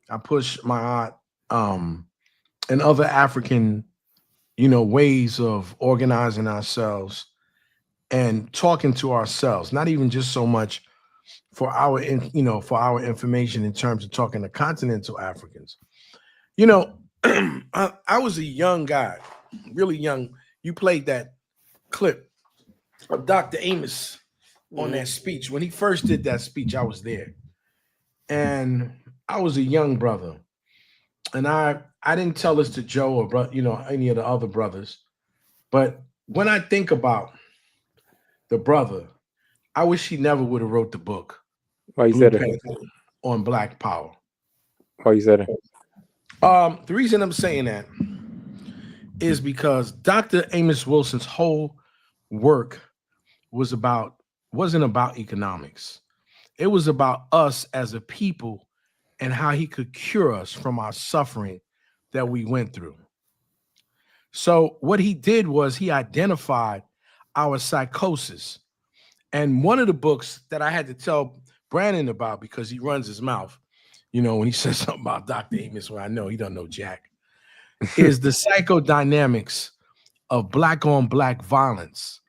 I push my and other African, ways of organizing ourselves and talking to ourselves, not even just so much for our information in terms of talking to continental Africans. I was a young guy, really young. You played that clip of Dr. Amos on that speech. When he first did that speech, I was there. And I was a young brother. And I didn't tell this to Joe or any of the other brothers. But when I think about the brother, I wish he never would have wrote the book. Why you said it? On Black Power. Why you said it? The reason I'm saying that is because Dr. Amos Wilson's whole work wasn't about economics. It was about us as a people and how he could cure us from our suffering that we went through. So what he did was he identified our psychosis. And one of the books that I had to tell Brandon about, because he runs his mouth, when he says something about Dr. Amos, well, I know he don't know jack, is The Psychodynamics of Black on Black Violence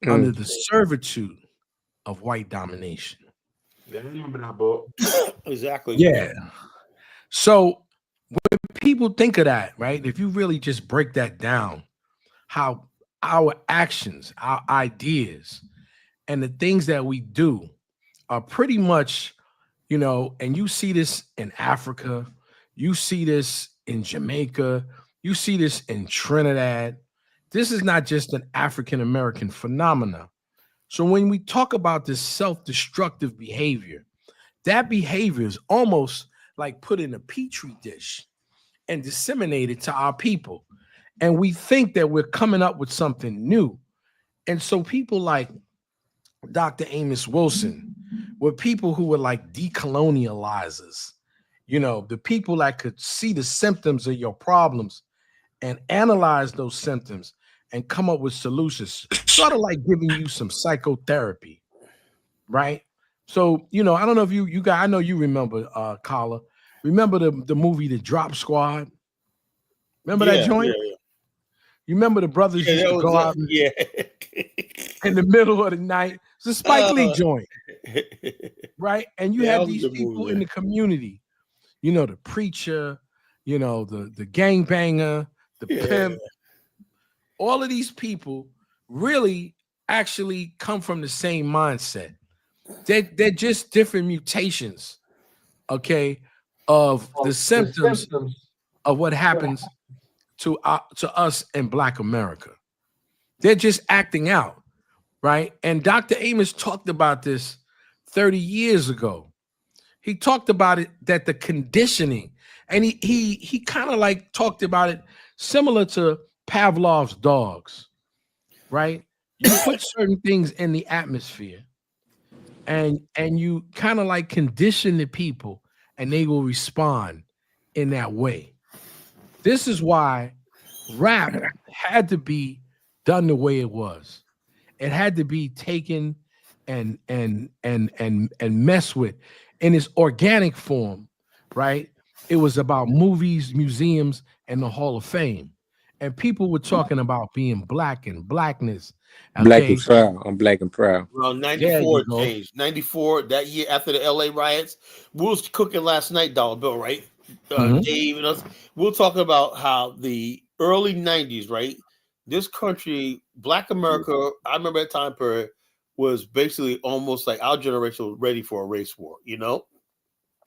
under the Servitude of White Domination. Yeah, I remember that book. Exactly. Yeah. So when people think of that, right, if you really just break that down, how our actions, our ideas, and the things that we do are pretty much, and you see this in Africa, you see this in Jamaica, you see this in Trinidad. This is not just an African-American phenomenon. So when we talk about this self-destructive behavior, that behavior is almost like put in a petri dish and disseminated to our people. And we think that we're coming up with something new. And so people like Dr. Amos Wilson were people who were like decolonializers, the people that could see the symptoms of your problems and analyze those symptoms and come up with solutions, sort of like giving you some psychotherapy, right? So, you know, I don't know if you guys, I know you remember, Carla. Remember the movie The Drop Squad? Remember that joint? Yeah. You remember the brothers used to go out in the middle of the night? It's a Spike Lee joint, right? And you had these people in the community, you know, the preacher, you know, the gangbanger, the pimp. All of these people really actually come from the same mindset. They're just different mutations, okay, of the symptoms of what happens to us in Black America. They're just acting out, right? And Dr. Amos talked about this 30 years ago. He talked about it, that the conditioning, and he kind of like talked about it similar to Pavlov's dogs, right? You put certain things in the atmosphere and you kind of like condition the people and they will respond in that way. This is why rap had to be done the way it was. It had to be taken and messed with in its organic form, right? It was about movies, museums, and the Hall of Fame. And people were talking about being Black and blackness. Okay? Black and proud. I'm Black and proud. Well, 94 changed. 94, that year after the LA riots, we was cooking last night, Dollar Bill, right? Dave and us, we were talking about how the early 90s, right? This country, Black America, I remember that time period, was basically almost like our generation was ready for a race war, you know?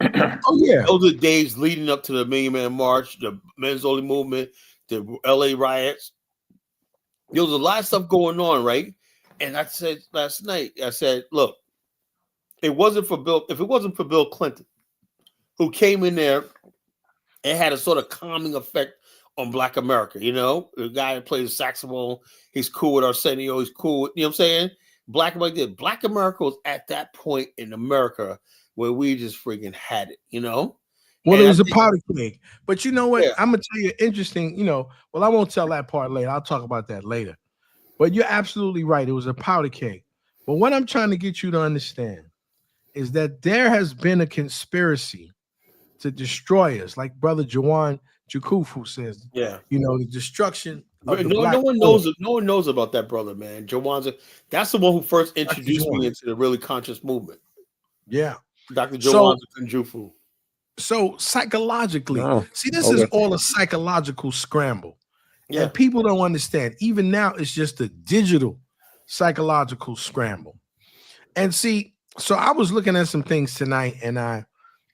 Oh, yeah. Those are the days leading up to the Million Man March, the Men's Only Movement, the LA riots. There was a lot of stuff going on, right? And I said last night, I said, look, if it wasn't for Bill Clinton, who came in there and had a sort of calming effect on Black America, you know, the guy that plays saxophone, he's cool with Arsenio, he's cool with, you know what I'm saying? Black America was at that point in America where we just freaking had it, you know? Well, it was a powder keg. But you know what? Yeah. I'm going to tell you interesting, you know, well, I won't tell that part later. I'll talk about that later. But you're absolutely right. It was a powder keg. But what I'm trying to get you to understand is that there has been a conspiracy to destroy us, like Brother Jawan Jakufu says. Yeah. You know, the destruction of no one knows about that brother, man. Jawan's that's the one who first introduced me into the really conscious movement. Yeah. Dr. Jawan Jakufu. So psychologically, see, this is all a psychological scramble. Yeah. And people don't understand. Even now, it's just a digital psychological scramble. And see, so I was looking at some things tonight, and I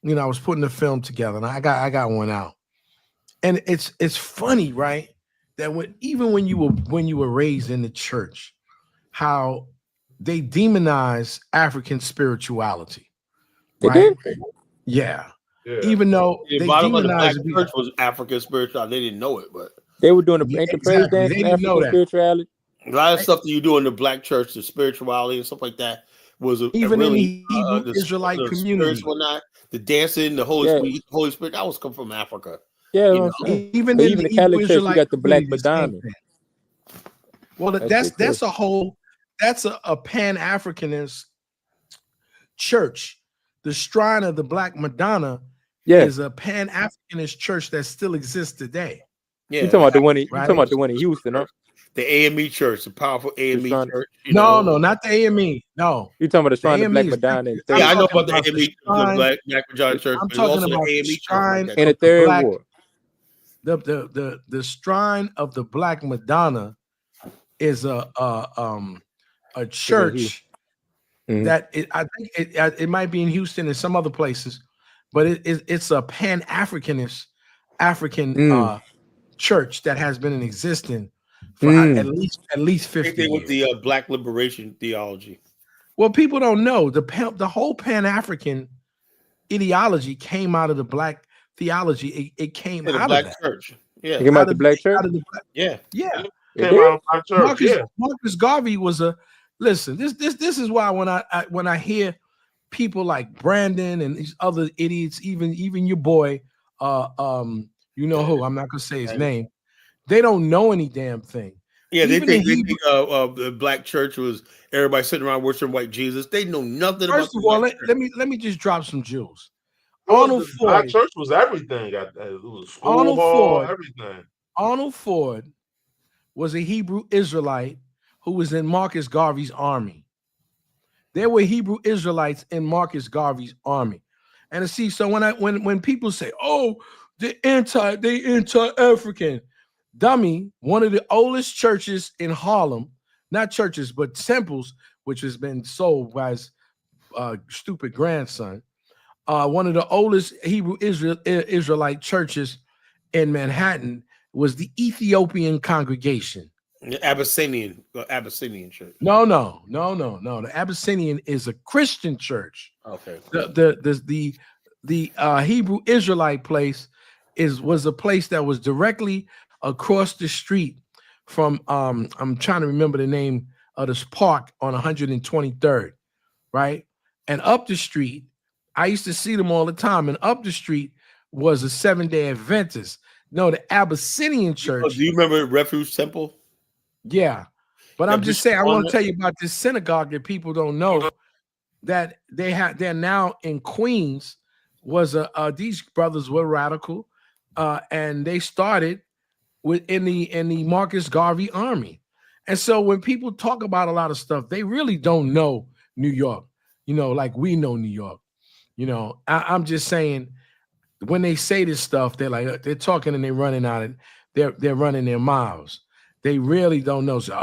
was putting the film together, and I got one out. And it's funny, right? That when you were raised in the church, how they demonize African spirituality. They right? did? Yeah. Even though the bottom of the Black church was African spirituality, they didn't know it, but they were doing the praise dance in African spirituality. A lot of stuff that you do in the Black church, the spirituality and stuff like that, was even really, in the Hebrew Israelite community. The dancing, the Holy Spirit, that was come from Africa. Yeah, even in the Catholic church, you got the Black Madonna. Well, that's a whole, that's a Pan-Africanist church. The Shrine of the Black Madonna is a Pan-Africanist church that still exists today. Yeah, you talking about the one? You talking about the one in Houston, huh? The AME church, the powerful AME church. No, not the AME. No, you talking about the Shrine of Black Madonna? Yeah, I know about the AME, the Black Madonna church. I'm talking about the Shrine in the Third Ward. The Shrine of the Black Madonna is a church that I think it might be in Houston and some other places, but it's a Pan-Africanist African church that has been in existence for at least 50 years. With the Black liberation theology. Well, people don't know the whole Pan-African ideology came out of the Black theology. It came out of Black that. church. Yeah, it came out of the Black church. Yeah. Marcus Garvey was a listen. This is why when I hear people like Brandon and these other idiots, even your boy, you know who, I'm not gonna say his name, They don't know any damn thing. Yeah, Even they in think Hebrew, the black church was everybody sitting around worshiping white Jesus. They know nothing about first the of all, black church. let me just drop some jewels. The black church was everything. It was school Arnold hall, Ford, everything. Arnold Ford was a Hebrew Israelite who was in Marcus Garvey's army. There were Hebrew Israelites in Marcus Garvey's army. And see, so when people say, "Oh, they anti-African," dummy, one of the oldest churches in Harlem, not churches but temples, which has been sold by his stupid grandson. One of the oldest Hebrew Israelite churches in Manhattan was the Ethiopian congregation. The Abyssinian church. No. The Abyssinian is a Christian church. Okay. The Hebrew Israelite place was a place that was directly across the street from I'm trying to remember the name of this park on 123rd, right? And up the street, I used to see them all the time. And up the street was a Seventh-day Adventist. No, the Abyssinian church. Oh, do you remember Refuge Temple? Yeah, but I'm just saying, I want to tell you about this synagogue that people don't know that they're now in Queens. These brothers were radical, and they started in the Marcus Garvey army. And so when people talk about a lot of stuff, they really don't know New York, like we know New York. I'm just saying, when they say this stuff, they're talking and they're running out of they're running their mouths. They really don't know. So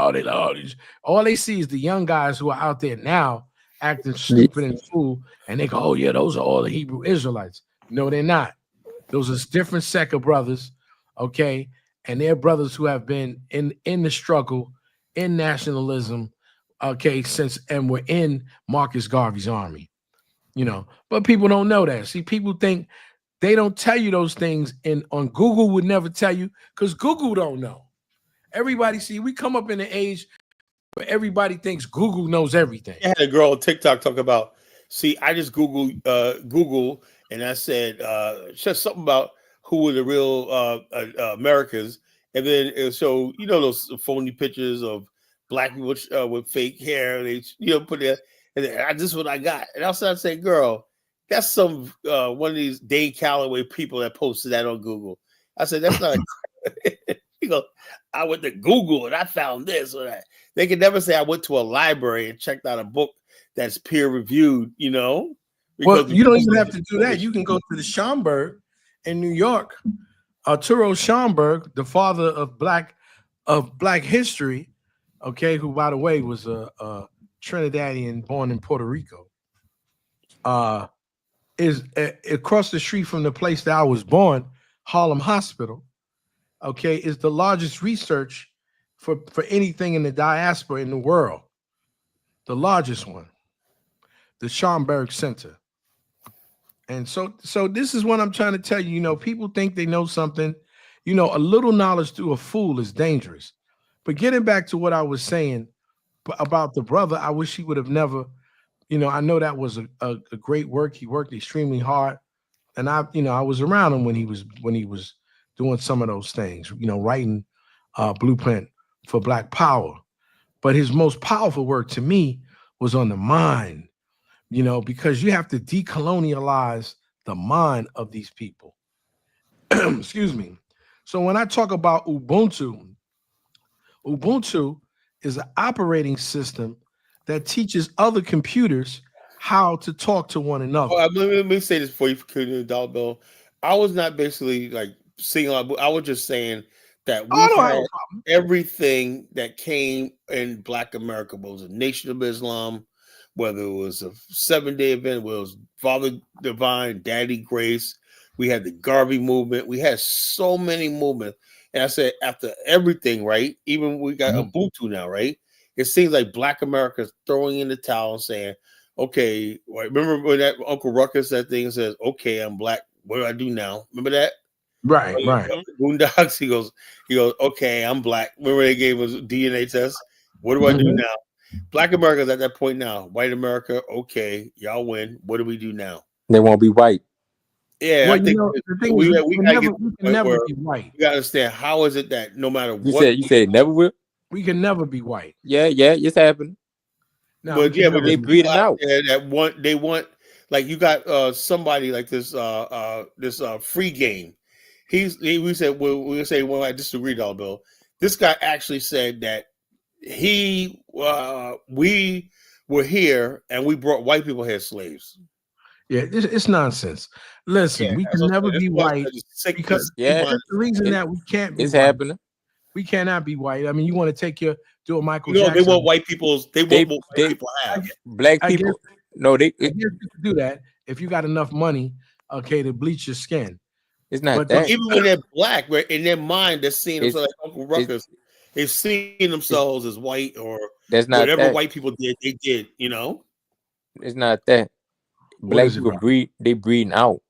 all they see is the young guys who are out there now acting stupid and fool, and they go, "Oh yeah, those are all the Hebrew Israelites." No, they're not. Those are different sect of brothers, okay? And they're brothers who have been in the struggle, in nationalism, okay, and we're in Marcus Garvey's army, But people don't know that. See, people think they don't tell you those things, and on Google would never tell you because Google don't know. Everybody, we come up in an age where everybody thinks Google knows everything. I had a girl on TikTok talk about, I just Googled Google and I said, just something about who were the real Americans. And then it showed, those phony pictures of black people with fake hair. They, put there, and then, this is what I got. And I started saying, girl, that's some one of these Dane Calloway people that posted that on Google. I said, that's not he goes, I went to Google and I found this or that. They can never say I went to a library and checked out a book that's peer reviewed, Well, you don't even have to do that. You can go to the Schomburg in New York. Arturo Schomburg, the father of black history, okay, who by the way was a Trinidadian born in Puerto Rico, is across the street from the place that I was born, Harlem Hospital. Okay, is the largest research for anything in the diaspora in the world. The largest one, the Schomburg Center. And so this is what I'm trying to tell you. People think they know something. A little knowledge to a fool is dangerous. But getting back to what I was saying about the brother, I wish he would have never, I know that was a great work. He worked extremely hard. And I was around him when he was doing some of those things, writing Blueprint for Black Power. But his most powerful work to me was on the mind, because you have to decolonialize the mind of these people. Excuse me. So when I talk about Ubuntu is an operating system that teaches other computers how to talk to one another. Let me say this before you continue the dollar bill. I was not basically like single out. I was just saying that we had everything that came in Black America, whether it was a Nation of Islam, whether it was a 7-day event, whether it was Father Divine, Daddy Grace. We had the Garvey movement. We had so many movements. And I said, after everything, right? Even we got Ubuntu now, right? It seems like Black America is throwing in the towel and saying, okay, remember when that Uncle Ruckus that thing says, okay, I'm Black. What do I do now? Remember that? Right. Boondocks. He goes, okay, I'm Black. Remember they gave us a DNA test? What do I do now? Black America's at that point now. White America, okay, y'all win. What do we do now? They won't be white. Yeah, Well, I think the thing we is, gotta we get can to never, the we can point never where be white. you gotta understand how is it that no matter You what, said it never will. We can never be white. Yeah, it's happening. No, but we yeah, can but never They there's be. breeding people out out. there that want like you got somebody like this free game. We said well I disagree, Dollar Bill. This guy actually said that we were here and we brought white people here as slaves. Yeah, it's nonsense. Listen, Yeah, we that's can what I'm never saying. be That's why I white said it's sick. because It's Yeah, that's the reason it- that we can't be it's white. happening. We cannot be white. I mean, you want to do a Michael they Jackson. want white people's. They want what white people have. Black I guess, people. No, I guess you could do that if you got enough money, okay, to bleach your skin. It's not But that. Even when they're black, right, in their mind, they're seeing It's- themselves like Uncle Ruckus. They're seeing themselves as white or That's not whatever that. white people did. They did, you know. It's not that. What Black is it, people bro? they breeding out.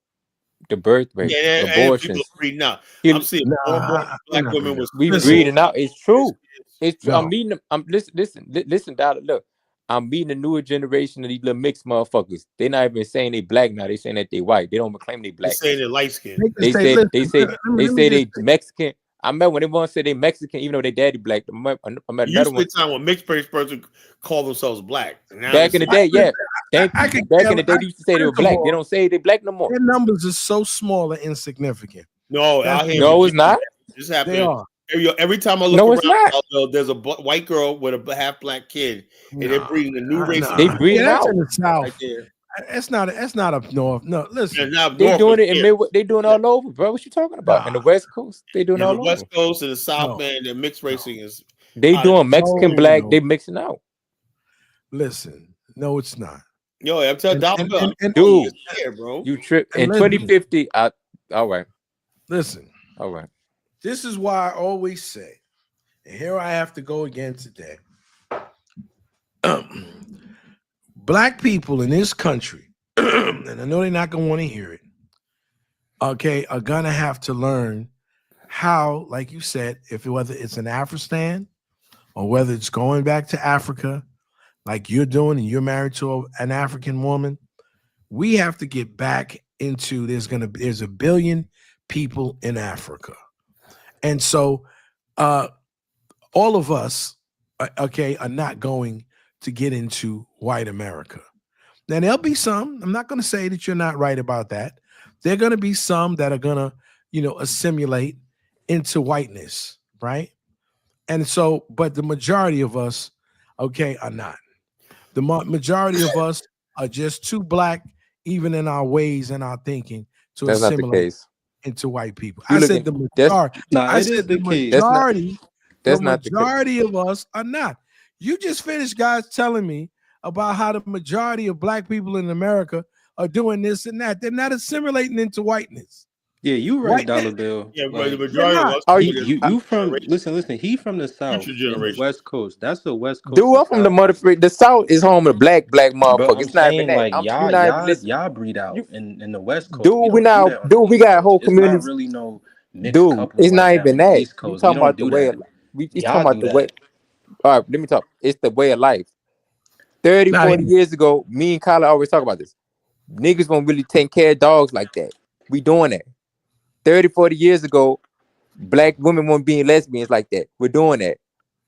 The birth rate, Yeah, and people abortions. are breeding out. You- I'm seeing Nah, more and more we're black not women breeding with. we Listen. breeding out. It's true. It's true. No. I'm meeting them. Listen, Dollar. Look, I'm meeting a newer generation of these little mixed motherfuckers. They're not even saying they black now. They saying that they white. They don't even claim they They're black. saying they're light skinned. They say listen, they say let they me say just they Mexican. I remember when they want to say they Mexican, even though they daddy black. I met It another used to be one a time when mixed race person call themselves black. Now back in the day. Yeah, thank I you. could Back tell- in the day, they used to say they were first of black. They all, don't say they black no more. Their numbers are so small and insignificant. No, That's- out here, No, it's not. This They happening. are. Every time I look No, around, it's not. there's a white girl with a half black kid, and they're Nah, breeding a new race. nah. They breeding that's out. in the South. Right there. That's not up north. No, listen. And now They north doing is it in here. they doing it all over, bro. What you talking about? In the Nah. West Coast, they doing it In all the over. West Coast and the South, No. man, the mixed racing is. They out doing of- Mexican No, black. no. They mixing out. Listen. No, it's not. Yo, I'm telling And- Dollar and- Bill, and- and- Dude, it's there, bro. You trip And in listen. 2050. All right, Listen. all right. This is why I always say, and here I have to go again today. Black people in this country, and I know they're not gonna want to hear it, okay, are gonna have to learn how, like you said, whether it's in Afghanistan or whether it's going back to Africa, like you're doing, and you're married to an African woman, we have to get back into there's a billion people in Africa. And so all of us, okay, are not going to get into white America. Now, there'll be some, I'm not going to say that you're not right about that. There are going to be some that are going to, assimilate into whiteness, right? And so, but the majority of us, okay, are not. The majority of us are just too black, even in our ways and our thinking, to That's not the assimilate case. into white people. You I looking- said the that's- majority. Nah, I it said is the case. That's not- majority. That's The not the case. majority of us are not. You just finished, guys, telling me about how the majority of black people in America are doing this and that. They're not assimilating into whiteness. Yeah, you right, White- Dollar Bill. Yeah, but the Like, majority of not. us. Are he- people you is- from listen. He from the South, Future in the generation. West Coast. That's the West Coast. Dude, I'm from the motherfucker. The South is home of black But motherfucker. I'm It's not even saying, that. like, You're y'all, not even y'all, listening. y'all breed out in the West Coast. Dude, don't we do now, that on dude, the we East got a whole Coast. It's community. not really no mixed Dude, couple it's like not that even on the that. East We Coast. talking We don't about the do way. that. It's Y'all talking about do the way. that. All right, let me talk. It's the way of life. 30, Not 40 even. years ago, me and Kyla always talk about this. Niggas won't really take care of dogs like that. We doing that. 30, 40 years ago, black women weren't being lesbians like that. We're doing that.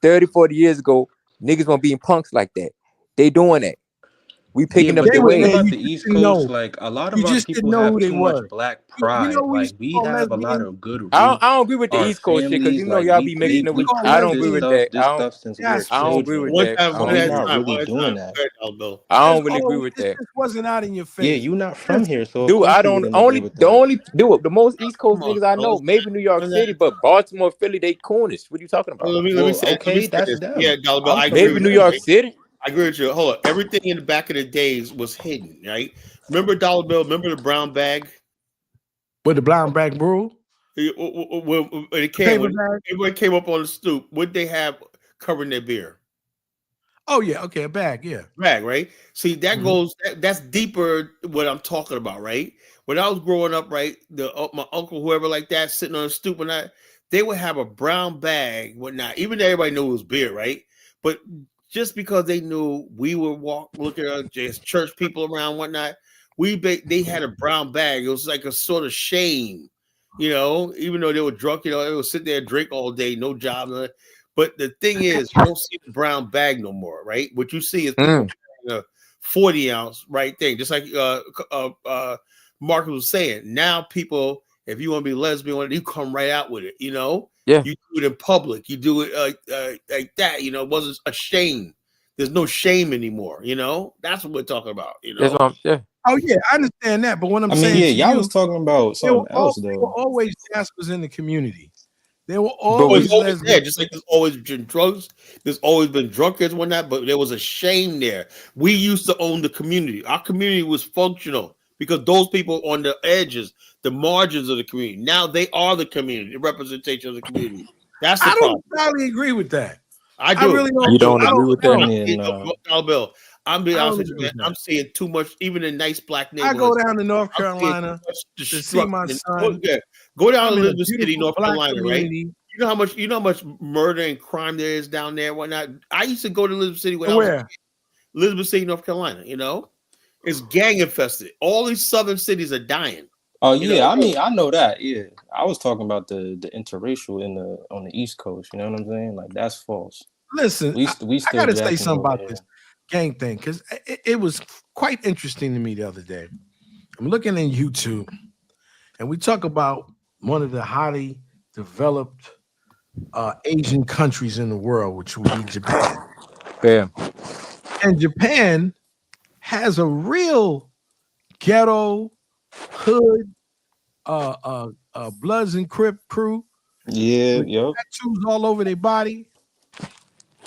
30, 40 years ago, niggas weren't being punks like that. They doing that. We picking Yeah, up but the the were thing way. there, about you the just East didn't Coast, know. like a lot You of our just didn't people know have who they too much were. black You pride. know we Like used to we call have a lot lesbians. of good I roots. don't agree with the Our East Coast shit because families, you know like y'all be We mixing used it to with. call I don't agree this with lesbians. that. stuff since we were Yes. I don't agree children. with One that. time, I So don't one we at agree a not with time, that. really one at a doing time. that. Go ahead, Dollar Bill. I don't It's really agree always, with it that. just wasn't out in your Yeah, face. you not from Listen, here, so of Dude, course I you don't wouldn't agree with that. the most East Coast Come on, niggas I know, fellas. maybe New York One at City, a but time. Baltimore, Philly, they coonish. What are you talking about? Let me Well, say okay, that's this. them. Yeah, Dollar Bill, I'm I from agree Maybe with New you. York Right? City. I agree with you. Hold on. Everything in the back of the days was hidden, right? Remember Dollar Bill? Remember the brown bag? with the brown bag rule, When it came, paper when bag. everybody came up on the stoop, what they have covering their beer? Oh yeah, okay, a bag, yeah. Bag, right? See, that Mhm. goes. That's deeper. What I'm talking about, right? When I was growing up, right, my uncle, whoever like that, sitting on the stoop, and they would have a brown bag, whatnot. Even though everybody knew it was beer, right? But just because they knew we would looking at just church people around, whatnot, they had a brown bag. It was like a sort of shame, even though they were drunk, they would sit there and drink all day, no job. But the thing is, you don't see the brown bag no more, right? What you see is people carrying a 40-ounce right thing, just like Marcus was saying. Now people, if you want to be lesbian, you come right out with it, Yeah. You do it in public. You do it like that, it wasn't a shame. There's no shame anymore, That's what we're talking about, Yeah. Oh yeah, I understand that. But what I'm I mean, saying, yeah, to y'all you, was talking about there were, something else there though. were always Jaspers in the community. There were But always it's always there, lesbians. just like there's always been drugs, there's always been drunkards and whatnot, but there was a shame there. We used to own the community. Our community was functional because those people on the edges, the margins of the community, now they are the community, the representation of the community. That's the I problem. don't entirely agree with that. I do. I really don't. You don't I agree with that? Bill, I'm being I honest don't with you, agree man. with that. I'm seeing too much, even in nice black I neighborhoods. go down to North I'm seeing too Carolina much to see destruction. my Oh, son. yeah. Go down I'm to in a Elizabeth City, beautiful North black Carolina, right? community. You know how much murder and crime there is down there and whatnot. I used to go to Elizabeth City when I was Where? Elizabeth City, North Carolina. It's gang infested. All these southern cities are dying. Oh yeah, I mean, I know that. Yeah, I was talking about the interracial on the East Coast. You know what I'm saying? Like that's false. Listen, we I still got to say jacking something over about here. this gang thing because it was quite interesting to me the other day. I'm looking in YouTube, and we talk about one of the highly developed Asian countries in the world, which would be Japan. Yeah. And Japan has a real ghetto hood, Bloods and Crip crew. Yeah, with yep. tattoos all over their body.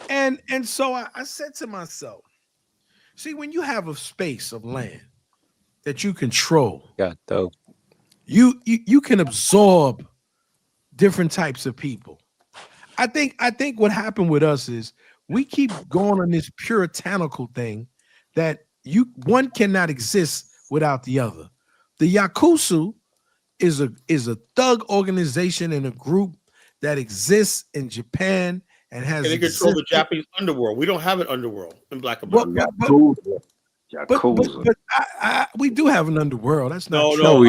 And so I said to myself, see, when you have a space of land that you control, dope. You can absorb different types of people. I think what happened with us is we keep going on this puritanical thing that one cannot exist without the other. The Yakuza is a thug organization and a group that exists in Japan and has And they control the Japanese underworld. We don't have an underworld in Black America. But we do have an underworld. That's not true. No,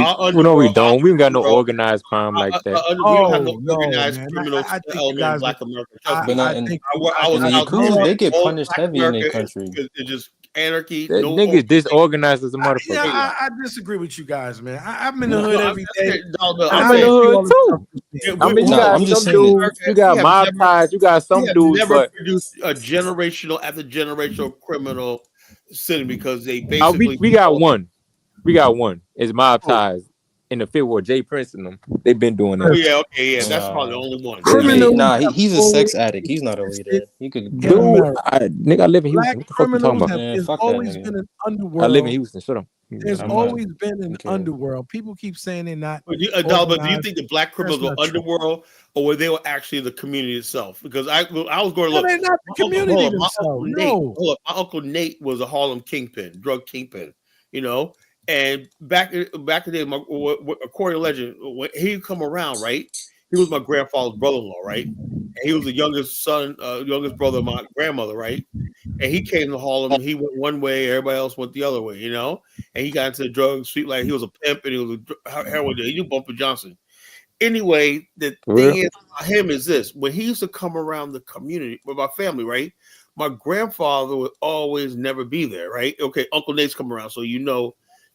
we don't. We ain't got no organized crime like that. We don't have no no, organized man. criminal I think you element guys in Black America. But not in, think- I was in the out Yakuza, there. they get All punished Black heavy in their America country. It's just anarchy. That No niggas disorganized as a motherfucker. Yeah, I disagree with you guys, man. I'm in the hood every day. I'm in the hood too. I mean, you got some dudes, you got mob ties, you got some dudes, never but produced a generational after generational criminal city because they basically we got one. We got one. It's mob ties in the field where Jay Prince and them. They've been doing that. Oh, yeah, okay, yeah. That's probably the only one. He's a sex addict. He's not a leader. He could. Dude, I live in Houston. Black What the fuck you talking criminals about? there's always been an underworld. I live in Houston. Shut up. There's always been an underworld. People keep saying they're not. But do you organized. think the black criminals That's were not true. underworld, or were they actually the community itself? Because I was going to No, look. they're not the community themselves. No. My uncle Nate was a Harlem kingpin, drug kingpin. And back in the day, according to legend, when he come around, right? He was my grandfather's brother-in-law, right? And he was the youngest brother of my grandmother, right? And he came to Harlem. He went one way, everybody else went the other way, And he got into the drugs, street like he was a pimp and he was a heroin dealer. He knew Bumper Johnson. Anyway, the thing is about him is this: when he used to come around the community with my family, right? My grandfather would always never be there, right? Okay, Uncle Nate's come around, so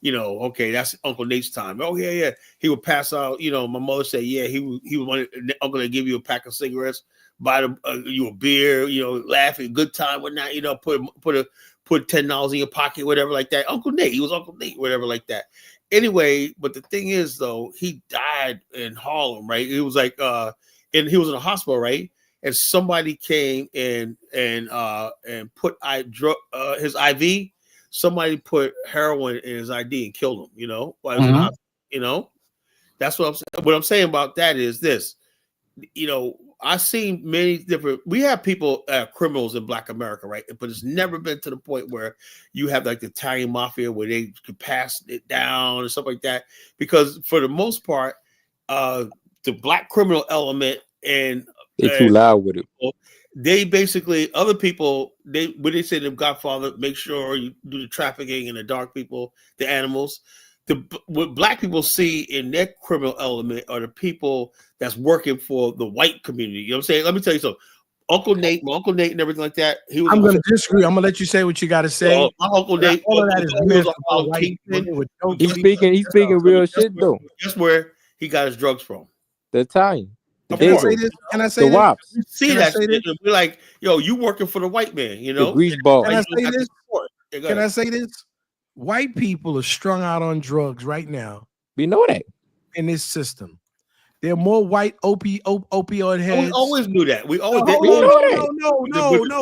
okay, that's Uncle Nate's time. Oh yeah. He would pass out. My mother said, yeah, he would want Uncle to give you a pack of cigarettes, buy you a beer, laughing, good time, whatnot. Put $10 in your pocket, whatever like that. Uncle Nate, he was Uncle Nate, whatever like that. Anyway, but the thing is though, he died in Harlem, right? It was like, and he was in a hospital, right? And somebody came and put his IV. Somebody put heroin in his ID and killed him, while he was in the hospital, That's what I'm saying about that is this, I've seen many different, we have people, criminals in Black America, right? But it's never been to the point where you have like the Italian mafia where they could pass it down and stuff like that. Because for the most part, the Black criminal element and they too loud with it. they basically other people when they say the Godfather, make sure you do the trafficking and the dark people, the animals. What black people see in their criminal element are the people that's working for the white community. You know what I'm saying? Let me tell you something. My Uncle Nate and everything like that. I'm going to disagree. I'm going to let you say what you got to say. My Uncle Nate, all of that is myth about white people. He's speaking real shit though. Guess where he got his drugs from? The Italian. Can I say this? Can I say the wops. You see that shit, and we're like, yo, you working for the white man, you know? The grease ball. Can I say this? Can I say this? White people are strung out on drugs right now. We know that in this system. There are more white opioid heads. We always knew that. We always no.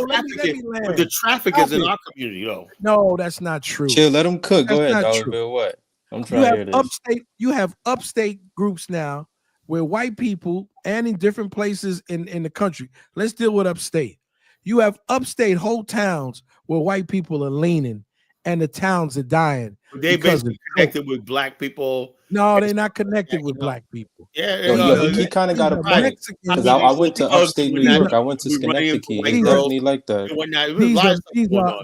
Let me land. The traffic is in our community, though. No, that's not true. Chill, let them cook. Go ahead, Dollar Bill. What? I'm trying to hear this. You have upstate groups now where white people and in different places in the country. Let's deal with upstate. You have upstate whole towns where white people are leaning and the towns are dying. They basically connected with black people. No, they're not connected with black people. He kind of got a point. Because I went to upstate New York. I went to Schenectady. It's definitely like that.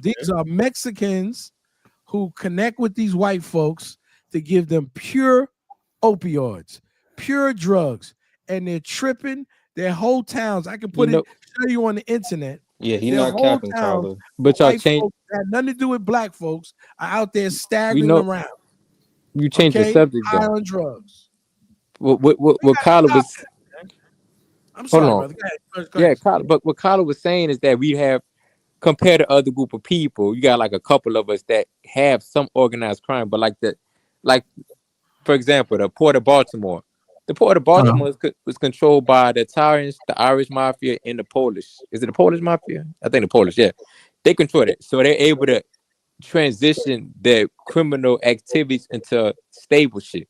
These are Mexicans who connect with these white folks to give them pure opioids, pure drugs, and they're tripping their whole towns. I can show you on the internet. Yeah, he's not capping, Tyler. But y'all change. Had nothing to do with black folks. Are out there staggering around. You change the subject. High on drugs. What Kyler was. I'm sorry, hold on. Brother. Go ahead. Kyler, but what Kyler was saying is that we have, compared to other group of people, you got like a couple of us that have some organized crime, but like for example, the Port of Baltimore. The Port of Baltimore was controlled by the Italians, the Irish Mafia, and the Polish. Is it the Polish Mafia? I think the Polish, yeah. They control it. So they're able to transition their criminal activities into stable shit.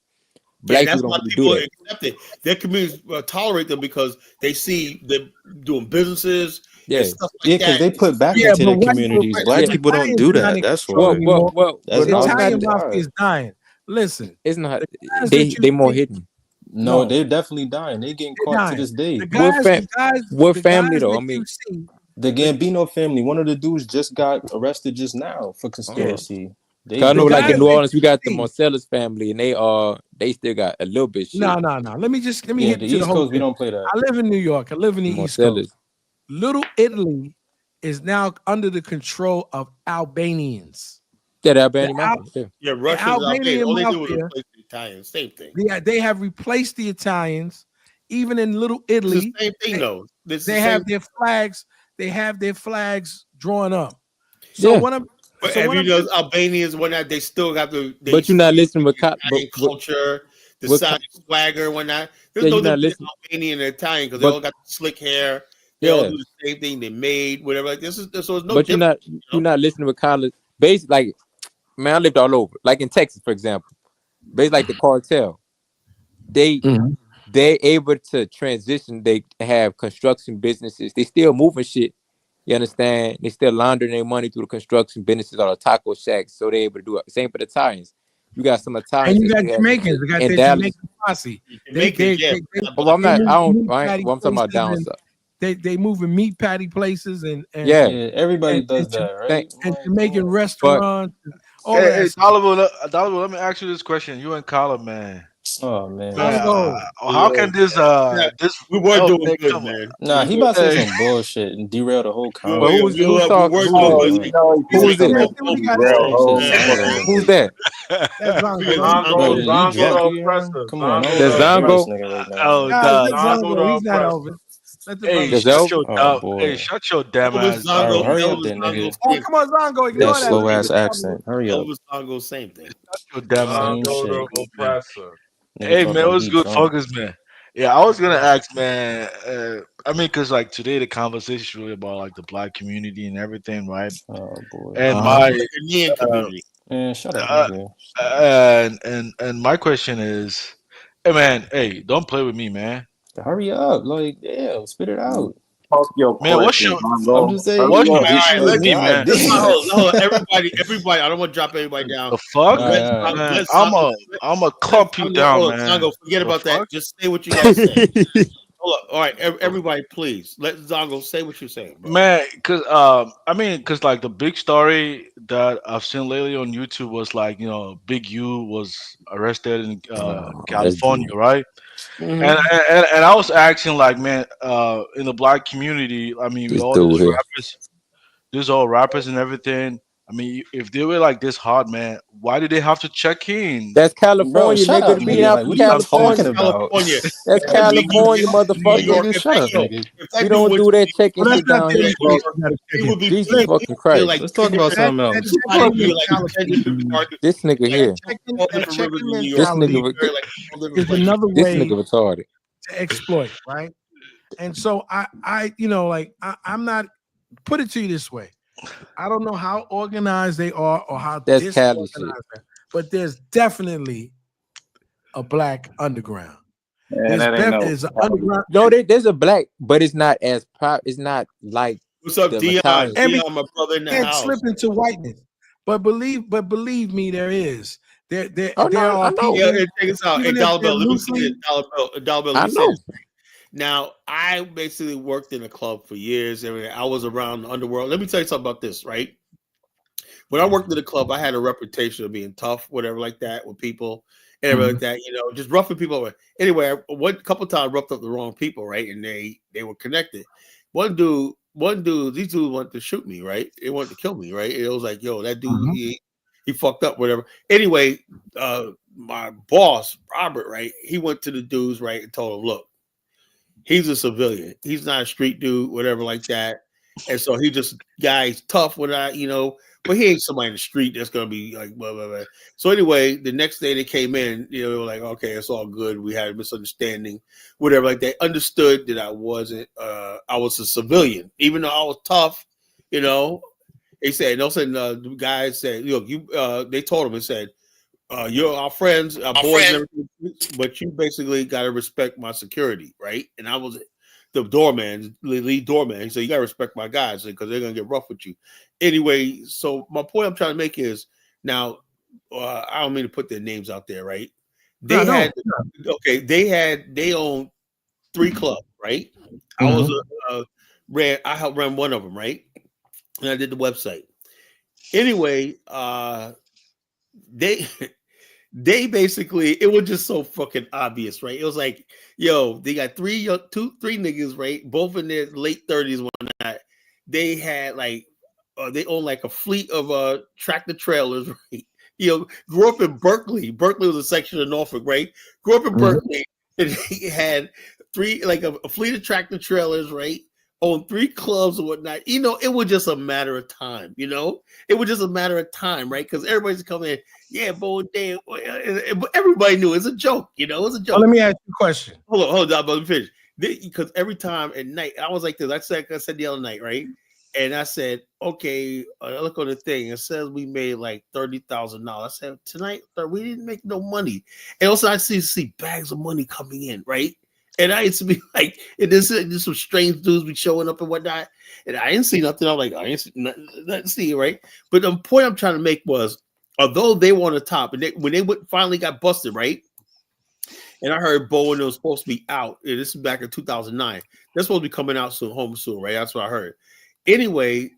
Black that's people why don't people do that. accept it. Their communities tolerate them because they see them doing businesses. Yeah, stuff like yeah, because they put back into their communities. Black people don't do that. That's why. The Italian Mafia is dying. Listen, it's not. They more hidden. No, they're definitely dying. They're getting caught to this day. What family though? I mean, the Gambino family. One of the dudes just got arrested just now for conspiracy. I know, like in New Orleans, we got the Marcellus family, and they still got a little bit shit. No. Let me hit the East Coast. We don't play that. I live in New York. I live in the East Coast. Little Italy is now under the control of Albanians. Yeah, the Albanian Russians. Albanian all they do is replace the Italians. Same thing. Yeah, they have replaced the Italians. Even in Little Italy, it's the same thing though. They have their flags. They have their flags drawn up. So what I'm. But every those Albanians, whatnot, they still have to. But you're not listening to culture, the side swagger, whatnot. There's no difference between Albanian and Italian because they all got the slick hair. They all do the same thing. They made whatever. Like this is so. No but you're not listening with college. Basically, like, man, I lived all over. Like in Texas, for example, basically like the cartel. They're able to transition. They have construction businesses. They still moving shit. You understand? They still laundering their money through the construction businesses or the taco shacks, so they're able to do it. Same for the Italians. You got some Italians. And you got Jamaicans. We got their Jamaican posse. Well, I'm talking about down south. They moving meat patty places and everybody does that, right? And Jamaican restaurants. Hey, Dollar, let me ask you this question. You and Colin, man. Oh man. How can this we were doing good, man. Nah, he about to say some bullshit and derail the whole convo. Who's that? Zongo. Come on, that's Zongo. Oh God, he's not over. Hey, shut your damn ass. Hurry up, then, nigga. Oh, come on, Zongo. Ignore that slow ass accent. Hurry up. Zongo, same thing. Shut your damn ass. Hey man, what's good, focus, man? Yeah, I was gonna ask, man. I mean, cause like today the conversation is really about like the Black community and everything, right? Oh boy. And my community. Man, shut up. And my question is, hey man, hey, don't play with me, man. Hurry up, like, yeah, spit it out. Man, what's your? I'm just saying. What's your issue with me, man? No, everybody. I don't want to drop anybody down. The fuck, man? I'm a clump you down, man. Zongo, forget about that. Just say what you gotta say. hold up. All right, everybody, please let Zongo say what you're saying, bro. Man, because like the big story that I've seen lately on YouTube was like, Big U was arrested in California, right? Mm-hmm. And I was asking, like, man, in the black community, I mean, with This all dude these here. rappers, these all rappers and everything. I mean, if they were like this hot, man, why did they have to check in? That's California, shut nigga. up, To be nigga. out Like, in what are you talking California. about? California. That's If that dude California, was in New motherfucker. York, Nigga, if shut that- up, yo, nigga. if that We dude don't went do to that checking Well, shit that's not down the here. only place you gotta check he in. would be Jesus he would fucking be Christ. like Let's talk about something That else. check-in be like 10 different mentality, This nigga here. all different rivers in New This York. nigga. mentality Like all different is places. another This way nigga retarded. to exploit, right? And so I'm not. Put it to you this way: I don't know how organized they are or how That's Cali disorganized shit. they are, but there's definitely a black underground. Man, that ain't no. There's an underground. No, there's a black, but it's not as it's not like What's up, the Dion? mentality. Dion, my brother in the Can't house. slip into whiteness, but believe me, there is. There Oh, there no, I are know. people. Yeah, check this out. Hey, even if Dollar they're Bill, let me say loosely- this. Dollar Bill, I let me say know. this. Now, I basically worked in a club for years. I was around the underworld. Let me tell you something about this, right? When I worked in the club, I had a reputation of being tough, whatever like that, with people and everything like that, just roughing people over. Anyway, one couple times roughed up the wrong people, right? And they were connected. One dude, these dudes wanted to shoot me, right? They wanted to kill me, right? It was like, yo, that dude, he fucked up, whatever. Anyway, my boss, Robert, right? He went to the dudes, right, and told him, look, he's a civilian. He's not a street dude, whatever like that. And so he just guy's tough but he ain't somebody in the street that's gonna be like blah blah blah. So anyway, the next day they came in, they were like, okay, it's all good. We had a misunderstanding, whatever like that. Understood that I wasn't I was a civilian, even though I was tough, They said, the guy said, look, they told him and said, you're our friends, our boys, and everything, but you basically got to respect my security, right? And I was the doorman, the lead doorman. So you got to respect my guys because they're going to get rough with you. Anyway, so my point I'm trying to make is now, I don't mean to put their names out there, right? They owned 3 clubs, right? I helped run one of them, right? And I did the website. Anyway, they basically, it was just so fucking obvious, right? It was like, yo, they got three niggas, right? Both in their late 30s when they had like they owned like a fleet of tractor trailers, right? Grew up in Berkeley. Berkeley was a section of Norfolk, right? Grew up in Berkeley, and he had a fleet of tractor trailers, right? Owned 3 clubs and whatnot. It was just a matter of time, It was just a matter of time, right? Because everybody's coming in, yeah, Bo, damn. Everybody knew it's a joke, It was a joke. Well, let me ask you a question. Hold on, but let me finish. Because every time at night, I was like this. I said the other night, right? And I said, okay, I look on the thing. It says we made like $30,000. I said, tonight, we didn't make no money. And also I see bags of money coming in, right? And I used to be like, and this some strange dudes be showing up and whatnot. And I didn't see nothing. I'm like, I didn't see nothing, right? But the point I'm trying to make was, although they were on the top, and when they finally got busted, right? And I heard Bowen was supposed to be out. And this is back in 2009. They're supposed to be coming out home soon, right? That's what I heard. Anyway,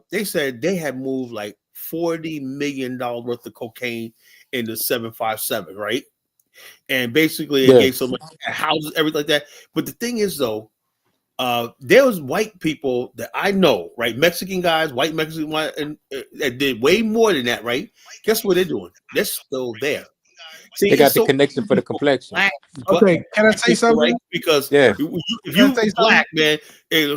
they said they had moved like $40 million worth of cocaine in the 757, right? And basically it gave so much houses, everything like that. But the thing is, though, there was white people that I know, right? Mexican guys, white Mexican, and that did way more than that, right? Guess what they're doing? They're still there. See, they got the connection for the complexion. Okay, can I say something? Right? Because if you black, man,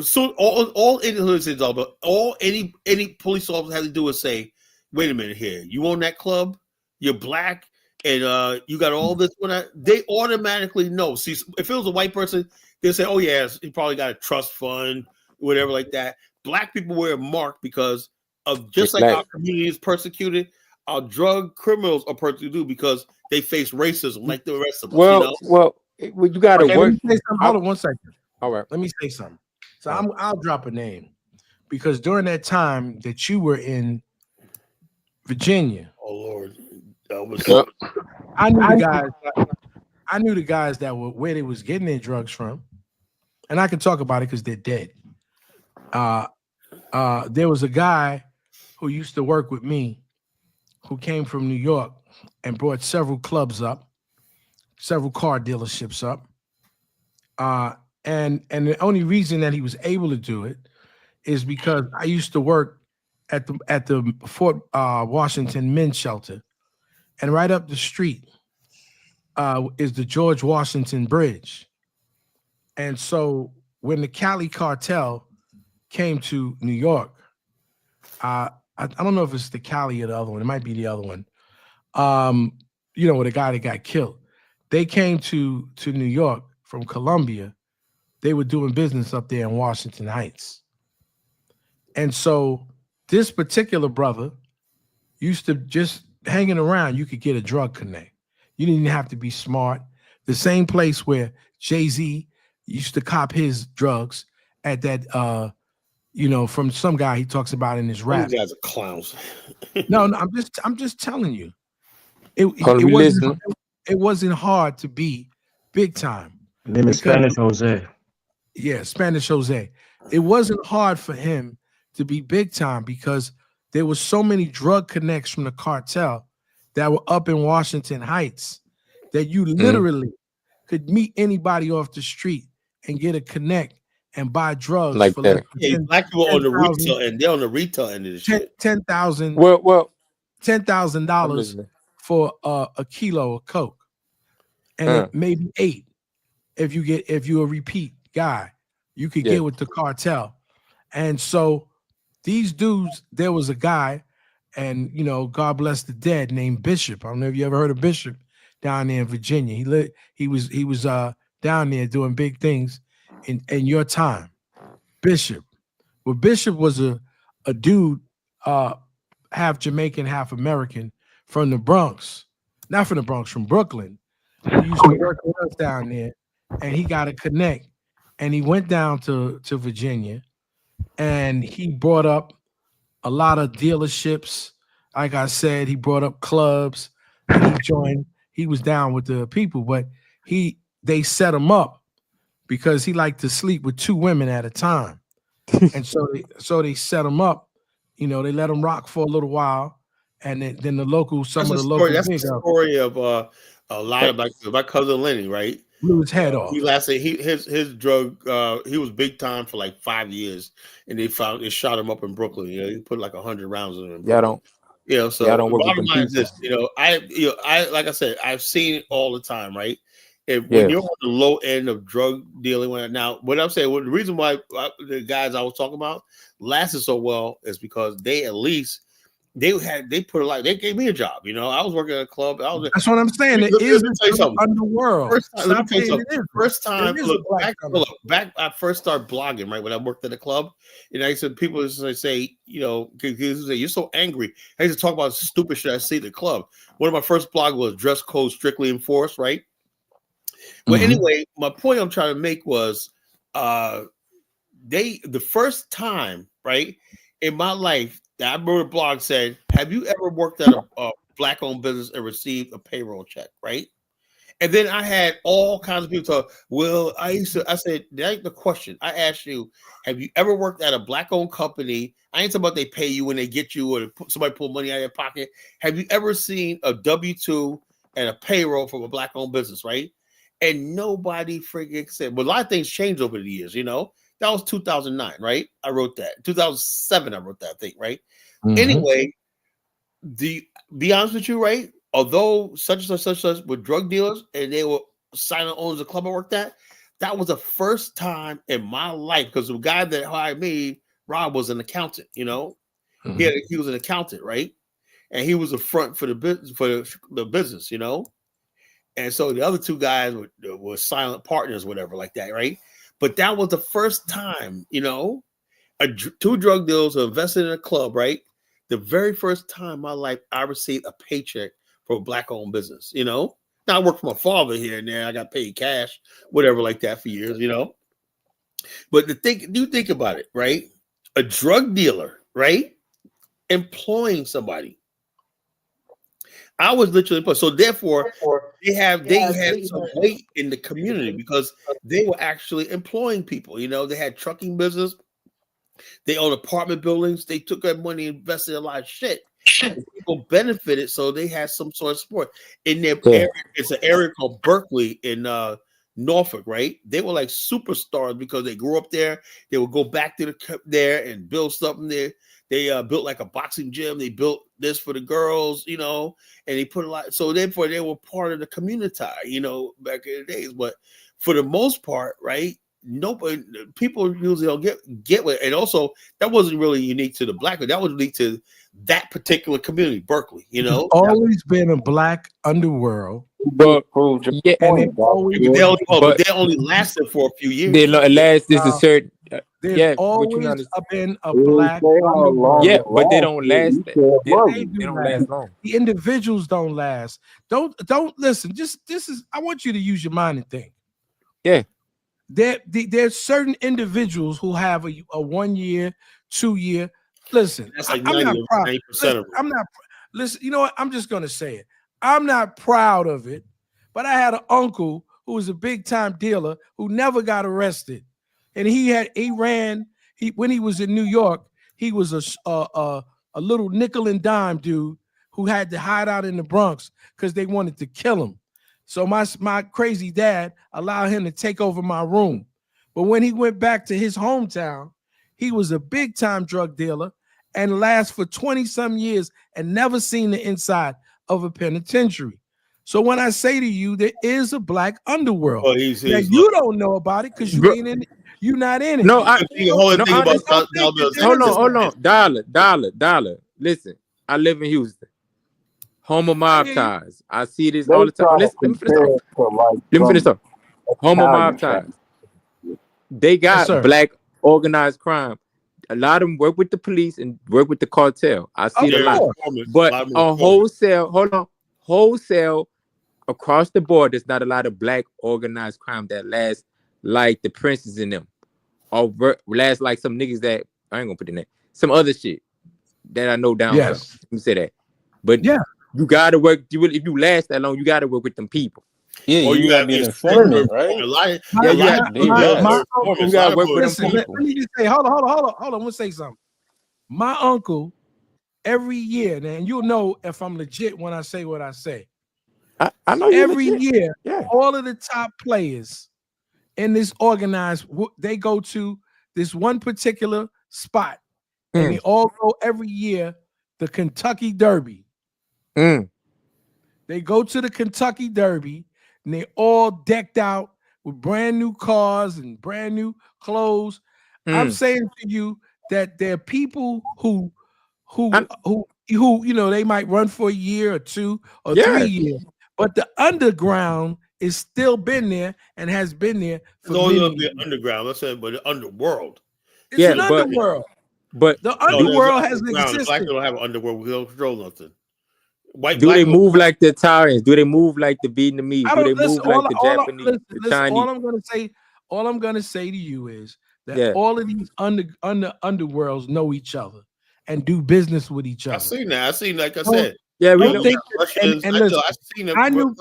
so all innocence, all any police officer has to do is say, wait a minute here, you own that club, you're black, and you got all this. They automatically know. See, if it was a white person, they'll say, oh yeah, he probably got a trust fund, whatever like that. Black people wear a mark because of just like our community is persecuted, our drug criminals are persecuted because they face racism like the rest of us. Well, you got to work. Hold on 1 second. All right, let me say something. So I'll drop a name because during that time that you were in Virginia, oh Lord, I knew the guys that were where they was getting their drugs from. and I can talk about it because they're dead. There was a guy who used to work with me who came from New York and brought several clubs up, several car dealerships up. And the only reason that he was able to do it is because I used to work at the Fort Washington Men's Shelter, and right up the street is the George Washington Bridge. And so when the Cali cartel came to New York, I don't know if it's the Cali or the other one. It might be the other one. With a guy that got killed. They came to New York from Columbia. They were doing business up there in Washington Heights. And so this particular brother used to just hanging around, you could get a drug connect. You didn't even have to be smart. The same place where Jay-Z used to cop his drugs at that, from some guy he talks about in his rap. You guys are clowns. No, I'm just telling you. It wasn't hard to be big time. Name is Spanish Jose. Yeah, Spanish Jose. It wasn't hard for him to be big time because there was so many drug connects from the cartel that were up in Washington Heights that you literally could meet anybody off the street and get a connect and buy drugs like for that. Yeah, black people on the retail end. They're on the retail end of the shit. $10,000. Well, $10,000 for a kilo of coke, and maybe 8 if you're a repeat guy, you could get with the cartel. And so these dudes, there was a guy, and God bless the dead, named Bishop. I don't know if you ever heard of Bishop down there in Virginia. He was down there doing big things in your time. Bishop. Well, Bishop was a dude, half Jamaican, half American, from the Bronx. Not from the Bronx, from Brooklyn. He used to work with us down there, and he got a connect. And he went down to Virginia, and he brought up a lot of dealerships. Like I said, he brought up clubs, and he was down with the people, but they set him up because he liked to sleep with 2 women at a time. And so they set him up. They let him rock for a little while, and then the local, That's the story of a lot of my cousin Lenny, right? Blew his head off. He lasted his drug. He was big time for like 5 years, and they shot him up in Brooklyn. He put like 100 rounds in him. Y'all don't. So y'all don't work bottom with line is this. I like I said, I've seen it all the time, right? When you're on the low end of drug dealing, now what I'm saying, the reason why the guys I was talking about lasted so well is because they at least they gave me a job. I was working at a club. That's what I'm saying. It is an underworld. First time, back I first started blogging, right, when I worked at a club, and I said people used to say, you're so angry. I used to talk about stupid shit I see at the club. One of my first blogs was dress code strictly enforced, right? Well, anyway, my point I'm trying to make was the first time, right, in my life that I wrote a blog said, have you ever worked at a black-owned business and received a payroll check, right? And then I had all kinds of people talk, well, I said, that's the question. I asked you, have you ever worked at a black-owned company? I ain't talking about they pay you when they get you or somebody pull money out of your pocket. Have you ever seen a W-2 and a payroll from a black-owned business, right? And nobody freaking said, well, a lot of things changed over the years, That was 2009, right? I wrote that. 2007, I wrote that thing, right? Anyway, be honest with you, right? Although such and such were drug dealers and they were silent owners of the club I worked at, that was the first time in my life, because the guy that hired me, Rob, was an accountant, He was an accountant, right? And he was a front for the business, And so the other 2 guys were silent partners, whatever, like that, right? But that was the first time, 2 drug dealers who invested in a club, right? The very first time in my life I received a paycheck for a black-owned business, Now I worked for my father here and there. I got paid cash, whatever, like that for years, But you think about it, right? A drug dealer, right? Employing somebody. I was literally so therefore they had some weight in the community because they were actually employing people. You know, they had trucking business, they owned apartment buildings, they took that money and invested in a lot of shit. People benefited, so they had some sort of support in their area. It's an area called Berkeley in Norfolk, right? They were like superstars because they grew up there. They would go back to there and build something there. They built like a boxing gym. They built this for the girls, you know, and they put a lot. So therefore, they were part of the community, you know, back in the days. But for the most part, right, nobody, people usually don't get with it. And also, that wasn't really unique to the black. That was unique to that particular community, Berkeley. You know, there's always been a black underworld. But they only lasted for a few years. They last is a certain. There's always been a black underworld. Yeah, but they don't last. They don't last long. The individuals don't last. Don't listen. I want you to use your mind and think. Yeah. There's certain individuals who have a 1 year, 2 year. Listen, that's like I'm not proud. 90% of it. Listen, you know what? I'm just gonna say it. I'm not proud of it, but I had an uncle who was a big time dealer who never got arrested. And when he was in New York, he was a little nickel and dime dude who had to hide out in the Bronx because they wanted to kill him. So my crazy dad allowed him to take over my room. But when he went back to his hometown, he was a big time drug dealer and lasts for 20 some years and never seen the inside of a penitentiary. So when I say to you, there is a black underworld. Oh, you don't know about it because you ain't in it. You're not in it. No, hold on. Dollar. Listen, I live in Houston. Home of mob ties. I see this all the time. Listen, let me finish up. Home of mob ties. They got black organized crime. A lot of them work with the police and work with the cartel. I see it a lot. But on wholesale across the board, there's not a lot of black organized crime that lasts like the Princes in them, or last like some niggas that I ain't gonna put in there. Some other shit that I know down. Yes, let me say that. But yeah, you gotta work. If you last that long, you gotta work with them people. Yeah, you gotta be an informant, right? You gotta work with them people. Let me just say, hold on. I'm gonna say something. My uncle, every year, and you'll know if I'm legit when I say what I say. I know every year, all of the top players in this organized, they go to this one particular spot, and they all go every year, the Kentucky Derby. They go to the Kentucky Derby, and they all decked out with brand new cars and brand new clothes. I'm saying to you that there are people who you know, they might run for a year or 2 or 3 years, but the underground is still been there and has been there for the underground. Let's say, but the underworld. It's an underworld. But the underworld has existed. Black people don't have an underworld. We don't control nothing. Do they move like the Italians? Do they move like the Vietnamese? Do they move like the Japanese? The Chinese? All I'm gonna say to you is that all of these underworlds know each other and do business with each other. I've seen that. Like I said. Yeah, we know. Russians, and listen, I knew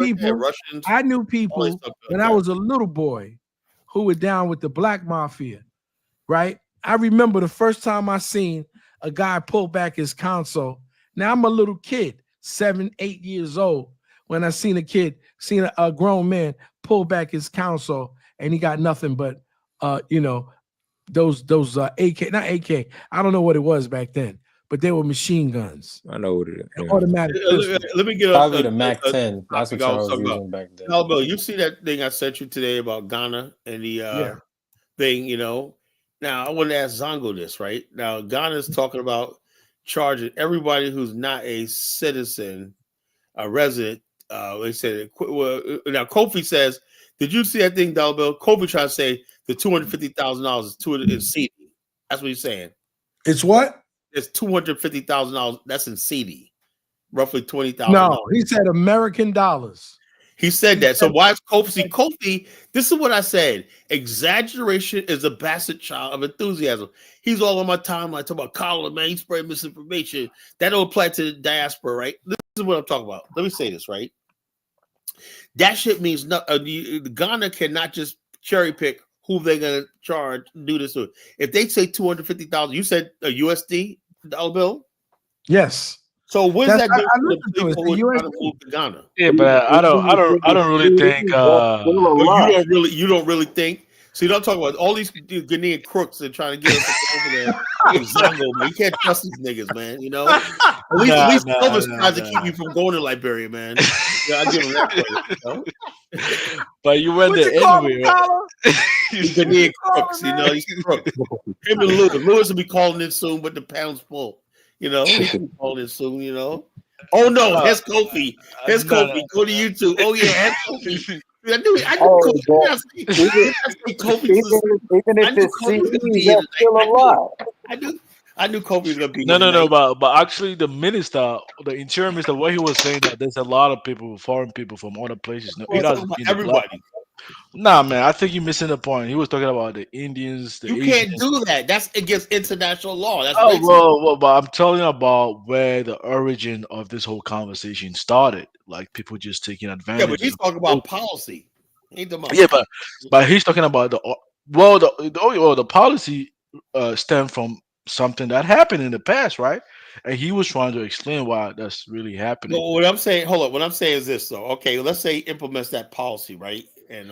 people when I was a little boy who were down with the black mafia, right? I remember the first time I seen a guy pull back his console. Now I'm a little kid, 7, 8 years old, when I seen a grown man pull back his console and he got nothing but those AK, not AK, I don't know what it was back then, but they were machine guns. I know what it is. Yeah. Automatic. Let me get probably the Mac 10. That's what I was using back then. Bill, you see that thing I sent you today about Ghana and the thing, you know? Now I want to ask Zongo this, right? Now Ghana's talking about charging everybody who's not a citizen, a resident. They said now Kofi says, did you see that thing, Dollar Bill? Kofi tried to say the $250,000 is in CD. That's what he's saying. It's what? It's $250,000. That's in CD, roughly $20,000. No, he said American dollars. He said that. So why is Kofi? See, Kofi, this is what I said. Exaggeration is a bastard child of enthusiasm. He's all on my timeline talking about Colin, man. He's spreading misinformation. That don't apply to the diaspora, right? This is what I'm talking about. Let me say this, right? That shit means nothing. Ghana cannot just cherry pick who they're gonna charge, do this to. If they say 250,000, you said a USD dollar bill? Yes. So what does that do? To Ghana? Yeah, but I don't really think you don't really think. So you don't talk about all these Ghanaian crooks that are trying to get us over there. Zongo, man. You can't trust these niggas, man. You know, at least Elvis tries to keep you from going to Liberia, man. Yeah, I give him that credit, you know? But you went there anyway. These Ghanaian crooks, you know, he's crooks. Him and Lewis will be calling in soon, but the pound's full. You know, he can be calling in soon. You know. Oh no, here's Kofi. Here's Kofi. Go to YouTube. Oh yeah, here's Kofi. I knew Kofi. Even if it's CDs, still alive. I knew Kofi was gonna be. No. But actually, the interior minister, what he was saying that there's a lot of people, foreign people from other places. No, he doesn't mean everybody. Nah, man, I think you're missing the point. He was talking about the Indians. You can't do that. That's against international law. That's well, but I'm telling you about where the origin of this whole conversation started. Like people just taking advantage. Yeah, but he's talking about policy. Yeah, but he's talking about the policy stemmed from something that happened in the past, right? And he was trying to explain why that's really happening. Well, what I'm saying, hold up. What I'm saying is this, though. Okay, let's say he implements that policy, right? And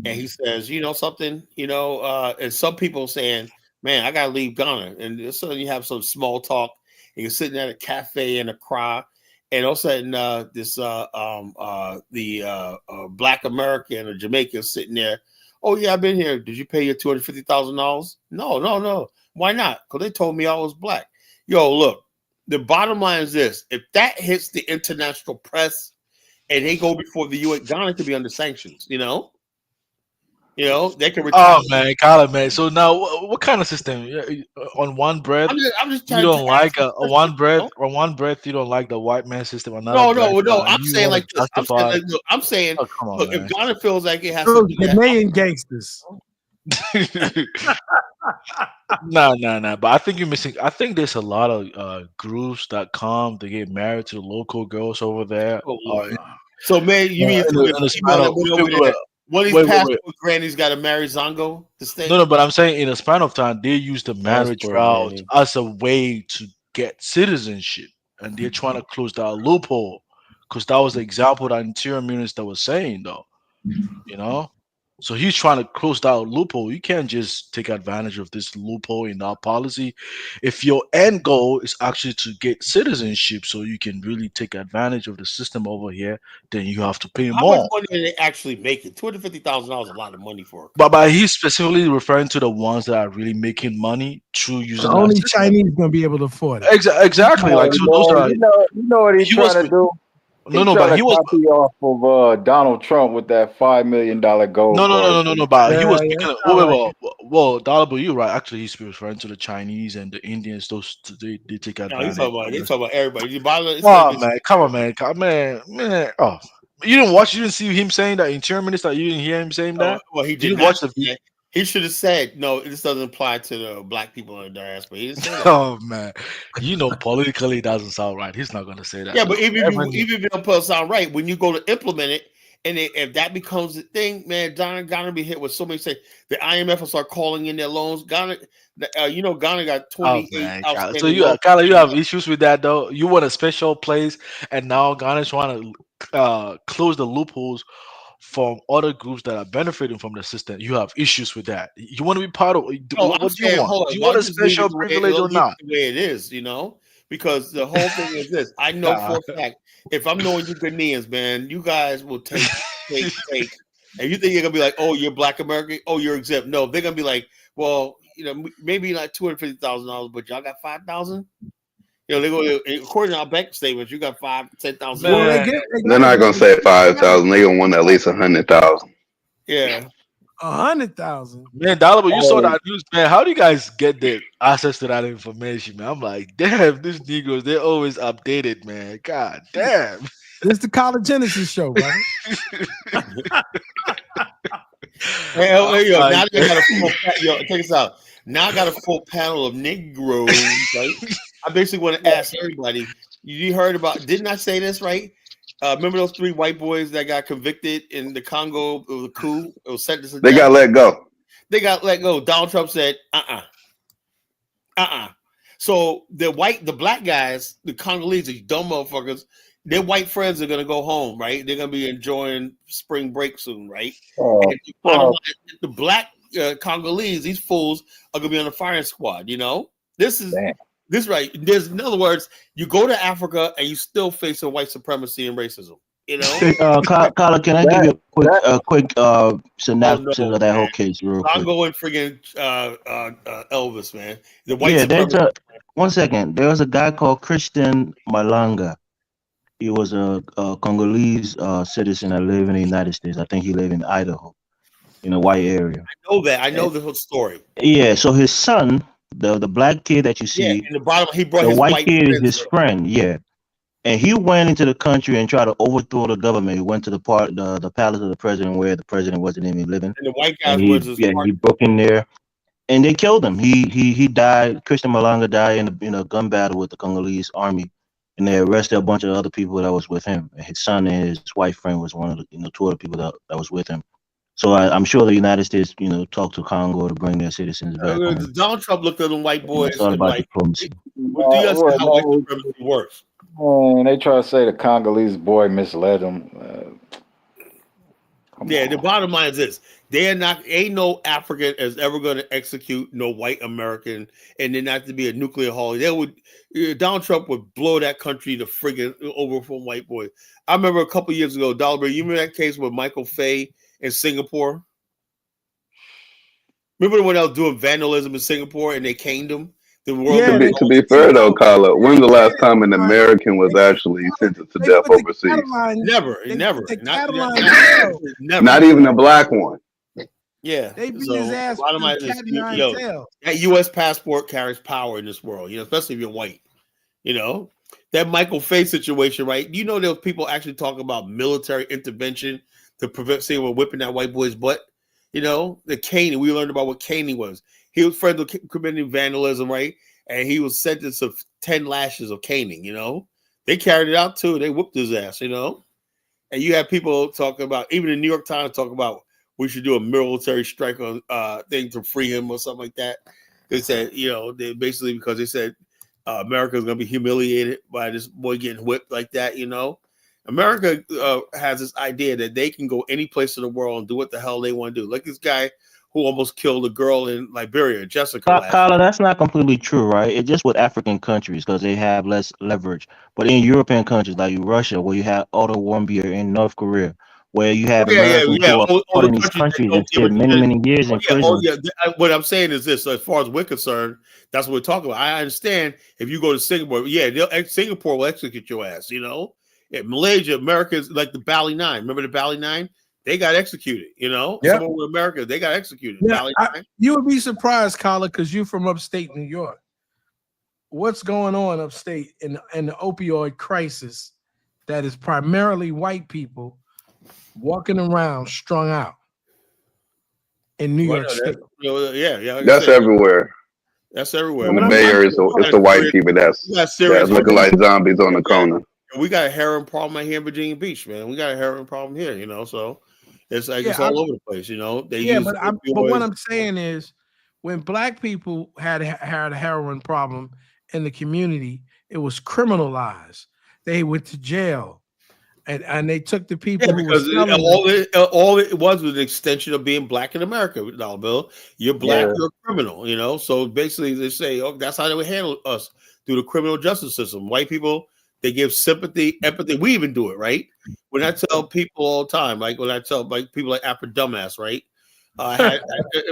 he says, you know something, and some people saying, man, I gotta leave Ghana, and so you have some small talk, and you're sitting at a cafe in Accra, and all of a sudden Black American or Jamaican sitting there. Oh yeah, I've been here. Did you pay your $250,000? No. Why not? Because they told me I was black. Yo, look, the bottom line is this: if that hits the international press and they go before the UN, Ghana could be under sanctions. You know, they can retire. Oh man, Colin, man. So now, what kind of system? On one breath, I'm just you don't like one breath. On one breath, you don't like the white man system. No. I'm saying like this. I'm saying, look, if Ghana feels like it has to do that, Ghanaian gangsters. No. But I think you're missing. I think there's a lot of groups that come to get married to local girls over there. So man, you mean one of these passport grannies got to marry Zongo to stay? No, but I'm saying in a span of time, they use the marriage route as a way to get citizenship, and they're trying to close that loophole because that was the example that Interior Minister was saying, though. So he's trying to close that loophole. You can't just take advantage of this loophole in our policy. If your end goal is actually to get citizenship so you can really take advantage of the system over here, then you have to pay more. How much money are they actually making? $250,000 is a lot of money for it. But he's specifically referring to the ones that are really making money through using the only Chinese going to be able to afford it. Exactly. Like, so those are, you know what he's trying to do? But he was copy off of Donald Trump with that $5 million gold. No. But he was speaking. Well, Dollar, you right? Actually, he's referring to the Chinese and the Indians. Those they take advantage. No, he's talking about everybody. Come on, man. Oh, you didn't watch? You didn't see him saying that Interior Minister? You didn't hear him saying that? Well, he did. Watch the video. He should have said, no, this doesn't apply to the black people in the diaspora. He didn't say that. Oh, man. Politically, it doesn't sound right. He's not going to say that. Yeah, but even if it don't sound right, when you go to implement it, and if that becomes the thing, man, Ghana be hit with so many say the IMF will start calling in their loans. Ghana, Ghana got 28 outstanding. So you have issues with that, though. You want a special place, and now Ghana's trying to close the loopholes from other groups that are benefiting from the system. You have issues with that. You want to be part of what do you want? Do you want a special privilege or not? The way it is, because the whole thing is this. I know for a fact, if I'm knowing you Ghanaians, man, you guys will take. And you think you're gonna be like, oh, you're Black American, oh, you're exempt. No, they're gonna be like, well, maybe not $250,000, but y'all got 5,000. They go according to our bank statements. You got 5,000-10,000. They're not gonna say 5,000. They're gonna want at least 100,000. Yeah, 100,000. Man, Dollar, you saw that news, man. How do you guys get the access to that information, man? I'm like, damn, these Negroes, they're always updated, man. God damn. This is the College Genesis show, brother. Hey, yo, now they got a full check this out. Now I got a full panel of Negroes, right? I basically want to ask everybody. You heard about? Didn't I say this right? Remember those 3 white boys that got convicted in the Congo? It was a coup. It was sentenced. They got let go. They got let go. Donald Trump said, So the black guys, the Congolese, these dumb motherfuckers, their white friends are gonna go home, right? They're gonna be enjoying spring break soon, right? And the black Congolese, these fools are gonna be on the firing squad. You know, this right. There's, in other words, you go to Africa and you still facing white supremacy and racism. You know, Carla, can I give you a quick synopsis of that whole case, real quick? I'll go and friggin' Elvis, man. The white supremacy. One second. There was a guy called Christian Malanga. He was a Congolese citizen that lived in the United States. I think he lived in Idaho, in a white area. I know that. I know the whole story. Yeah. So his son, the black kid that you see, in the bottom, he brought the his white kid is his friend. Yeah. And he went into the country and tried to overthrow the government. He went to the palace of the president where the president wasn't even living. And the white guy was his he broke in there, and they killed him. He died. Christian Malanga died in a gun battle with the Congolese army, and they arrested a bunch of other people that was with him. And his son and his white friend was one of the 2 other people that was with him. So I'm sure the United States, talked to Congo to bring their citizens back. Donald Trump looked at them white boys. It's all about diplomacy. Well, do you see how white supremacy works? And they try to say the Congolese boy misled them. The bottom line is this: ain't no African is ever going to execute no white American, and then not to be a nuclear holiday. Donald Trump would blow that country to friggin' over from white boys. I remember a couple years ago, Dollar, you remember that case with Michael Fay in Singapore? Remember when I was doing vandalism in Singapore and they caned him? To be fair though, Carla, when's the last time an American was actually sentenced to death overseas? Never. Not even a black one. Yeah. They beat his ass with that U.S. passport carries power in this world, especially if you're white. That Michael Fay situation, right? There was people actually talking about military intervention to prevent someone whipping that white boy's butt. The caning. We learned about what caning was. He was friends with committing vandalism, right? And he was sentenced to 10 lashes of caning, They carried it out too. They whooped his ass, And you have people talking about, even the New York Times talking about we should do a military strike on thing to free him or something like that. They said, they basically, because they said America is going to be humiliated by this boy getting whipped like that, America has this idea that they can go any place in the world and do what the hell they want to do. Like this guy who almost killed a girl in Liberia, Jessica. Carla, that's not completely true, right? It's just with African countries because they have less leverage. But in European countries like Russia, where you have Otto Warmbier, in North Korea, where you have Americans who are put in these countries and spent many years in prison. What I'm saying is this: as far as we're concerned, that's what we're talking about. I understand if you go to Singapore, Singapore will execute your ass. Malaysia, America's like the Bali Nine. Remember the Bali Nine? They got executed, Someone with America, they got executed. Yeah, you would be surprised, Carla, because you're from upstate New York. What's going on upstate in the opioid crisis that is primarily white people walking around strung out in New York State? That's everywhere. That's everywhere. In the Bay Area, it's the white people that's looking like zombies on the corner. We got a heroin problem out here in Virginia Beach, man. We got a heroin problem here, so it's like it's all over the place, But what I'm saying is, when black people had a heroin problem in the community, it was criminalized. They went to jail, and they took the people who because all it was an extension of being black in America. Dollar Bill, you're black, you're a criminal, So basically, they say, that's how they would handle us through the criminal justice system. White people. They give sympathy, empathy. We even do it, right? When I tell people all the time, like when I tell people like Afro Dumbass, right?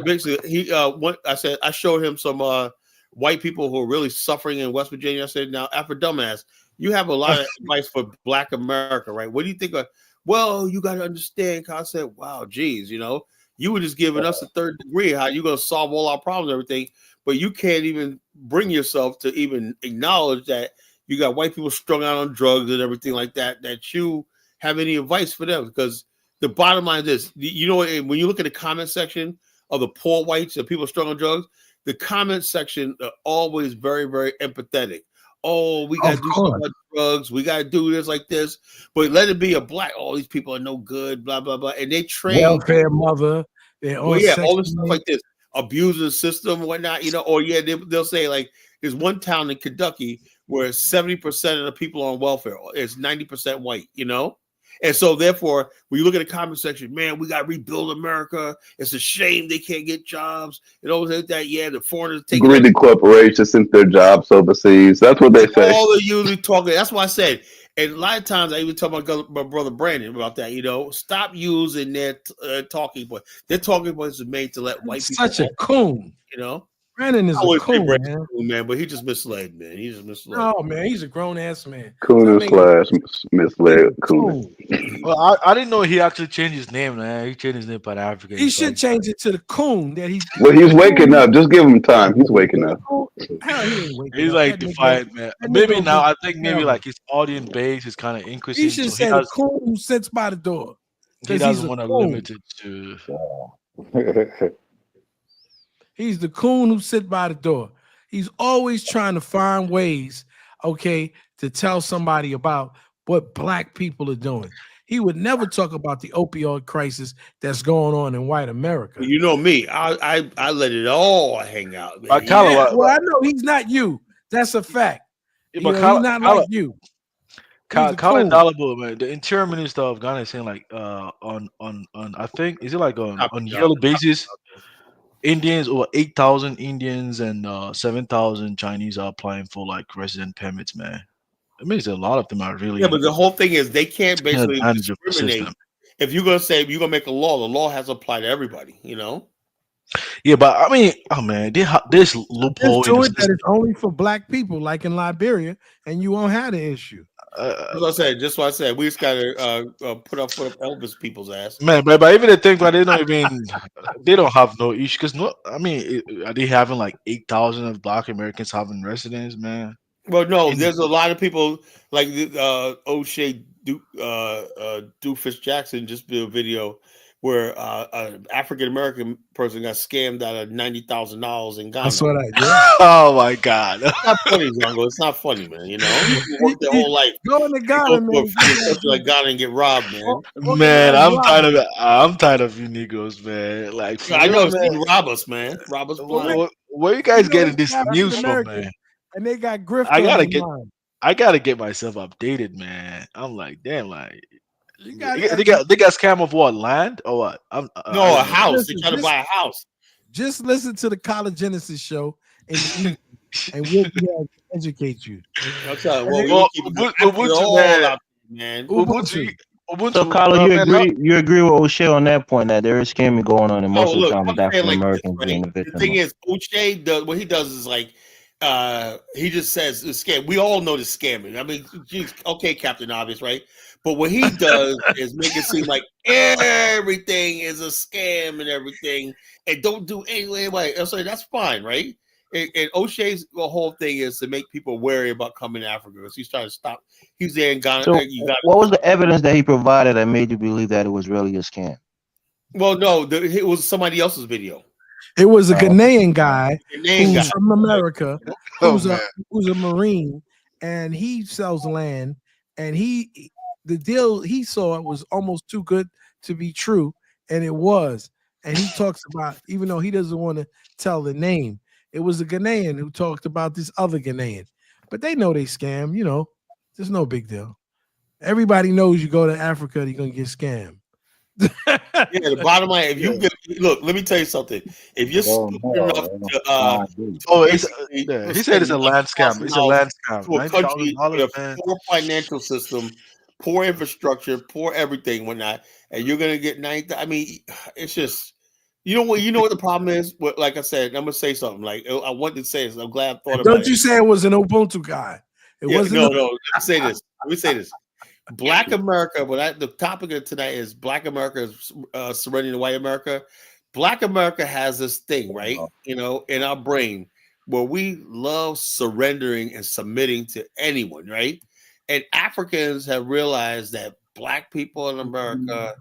Basically, I showed him some white people who are really suffering in West Virginia. I said, now, Afro Dumbass, you have a lot of advice for Black America, right? What do you think of? Well, you got to understand. I said, wow, geez, you were just giving us a third degree. How you going to solve all our problems and everything, but you can't even bring yourself to even acknowledge that you got white people strung out on drugs and everything like that, that you have any advice for them? Because the bottom line is, you know, when you look at the comment section of the poor whites and people strung on drugs, the comment section are always very, very empathetic. Oh, we got to do something about drugs. We got to do this like this. But let it be a black, oh, these people are no good, blah, blah, blah. And they train. Welfare mother. Well, yeah, all this stuff like this. Abuse the system, whatnot, you know. Or, yeah, they'll say, like, there's one town in Kentucky where 70% of the people on welfare is 90% white, you know. And so, therefore, when you look at the comment section, man, we got to rebuild America. It's a shame they can't get jobs. And all that, yeah, the foreigners take greedy corporations sent their jobs overseas. That's what they say. All the usually talking. That's why I said, and a lot of times I even talk about my brother Brandon about that. You know, stop using their talking point. Their talking points are made to let white people. Such a coon. You know. Brandon is a coon, man, but he just misled, man. He just misled. Oh man, he's a grown ass man. Coon slash misled coon. Well, I didn't know he actually changed his name, man. He changed his name by Africa. He should change it to the coon that he's. Well, he's waking up. Just give him time. He's waking up. He's like defiant, man. Maybe now I think maybe like his audience base is kind of increasing. He should say the coon who sits by the door. He doesn't want to limit it to. He's the coon who sit by the door. He's always trying to find ways, okay, to tell somebody about what black people are doing. He would never talk about the opioid crisis that's going on in white America. You know me. I let it all hang out. Well, I know he's not you. That's a fact. He's not like you. Colin Dalabo, man, the interior minister of Ghana is saying like on I think is it like on yearly basis, Indians, over 8,000 Indians and 7,000 Chinese are applying for like resident permits, man. I mean, a lot of them are really. Yeah, but the whole thing is they can't basically discriminate. If you're gonna say you're gonna make a law, the law has to apply to everybody, you know. Yeah, but I mean, oh man, this loophole that is only for black people, like in Liberia, and you won't have the issue. Just what I said. We just gotta put up Elvis people's ass, man. But even the thing, but they don't have no issue because I mean, are they having like 8,000 of black Americans having residence, man? Well, no, there's a lot of people like O'Shea Doofus Jackson just did a video where an African American person got scammed out of $90,000 in Ghana. I saw that. Yeah. Oh my God! It's not funny, Zongo. It's not funny, man. You know, you work their whole life. Go into Ghana, man. Like Ghana and get robbed, man. Man, I'm tired of you niggas, man. Like I know, rob us, man. Rob us blind. Where you guys getting this news from, man? And they got grift. I gotta get myself updated, man. I'm like, damn, like. They got scam of what, land or what? No, a house. They try to buy a house. Just listen to the College Genesis show and we'll educate you. Okay, man. So, Carla, you agree with O'Shea on that point that there is scamming going on in most of the time with African Americans being the victim. The thing is, O'Shea what he does is like he just says it's scam. We all know the scamming. I mean, geez, okay, Captain Obvious, right? But what he does is make it seem like everything is a scam and everything, and don't do anything. So that's fine, right? And O'Shea's whole thing is to make people wary about coming to Africa because he's trying to stop. He's there in Ghana. So what was the evidence that he provided that made you believe that it was really a scam? Well, no, it was somebody else's video. It was a Ghanaian guy who's from America, who's a Marine, and he sells land, and the deal he saw was almost too good to be true, and it was. And he talks about, even though he doesn't want to tell the name, it was a Ghanaian who talked about this other Ghanaian. But they know they scam, you know. There's no big deal. Everybody knows you go to Africa, you're gonna get scammed. Yeah, the bottom line, if you look, let me tell you something. If you're stupid enough to he said it's a land scam. It's a land scam. To a country with a poor financial system, poor infrastructure, poor everything, whatnot, and you're gonna get 90. I mean, it's just you know what the problem is. Like I said, I'm gonna say something. Like I wanted to say this. I'm glad I thought about it. Don't you say it was an Ubuntu guy? It wasn't. No. Let me say this. Black America. The topic of tonight is Black America is surrendering to white America. Black America has this thing, right? You know, in our brain where we love surrendering and submitting to anyone, right? And Africans have realized that Black people in America,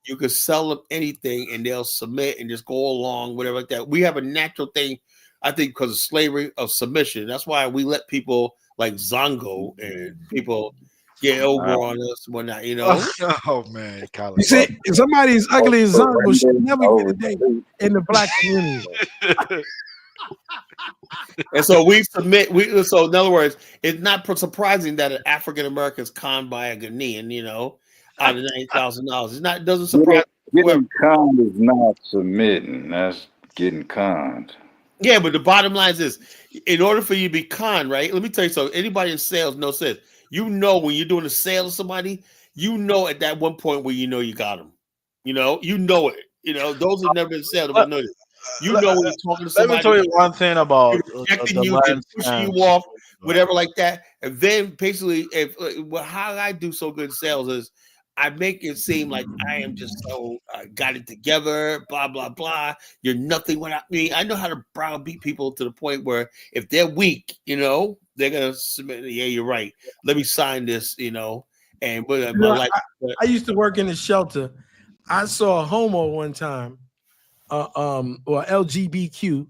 you could sell them anything and they'll submit and just go along, whatever like that. We have a natural thing, I think, because of slavery, of submission. That's why we let people like Zongo and people get over on us and whatnot, you know. Oh man, Colin. You see, if somebody as ugly as Zongo should never get a date in the Black community. And so we submit. So in other words, it's not surprising that an African American is conned by a Ghanaian, you know, out of $90,000. It's not. It doesn't surprise. Getting conned is not submitting. That's getting conned. Yeah, but the bottom line is this: in order for you to be conned, right? Let me tell you something. Anybody in sales knows this. You know when you're doing a sale to somebody, you know at that one point where you know you got them. You know it. You know those who never been sales know this. You know when you're talking to somebody. Let me tell you one thing about rejecting you and pushing you off, whatever like that. And then basically, how I do so good in sales is I make it seem like I am just so got it together, blah blah blah. You're nothing without me. I know how to browbeat people to the point where if they're weak, you know, they're gonna submit. Yeah, you're right. Let me sign this, you know. And I used to work in a shelter. I saw a homo one time. Or LGBTQ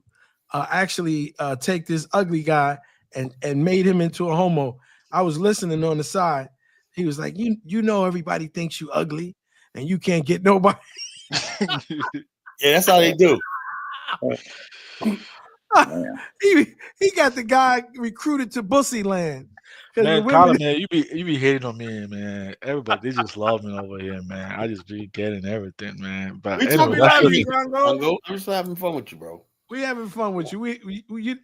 actually take this ugly guy and made him into a homo. I was listening on the side. He was like, you know, everybody thinks you ugly and you can't get nobody. Yeah, that's how they do. He got the guy recruited to Bussy Land. Man, Colin, man, you be hating on me, man. Everybody, they just love me over here, man. I just be getting everything, man. But anyway, I'm just having fun with you, bro. We having fun with you.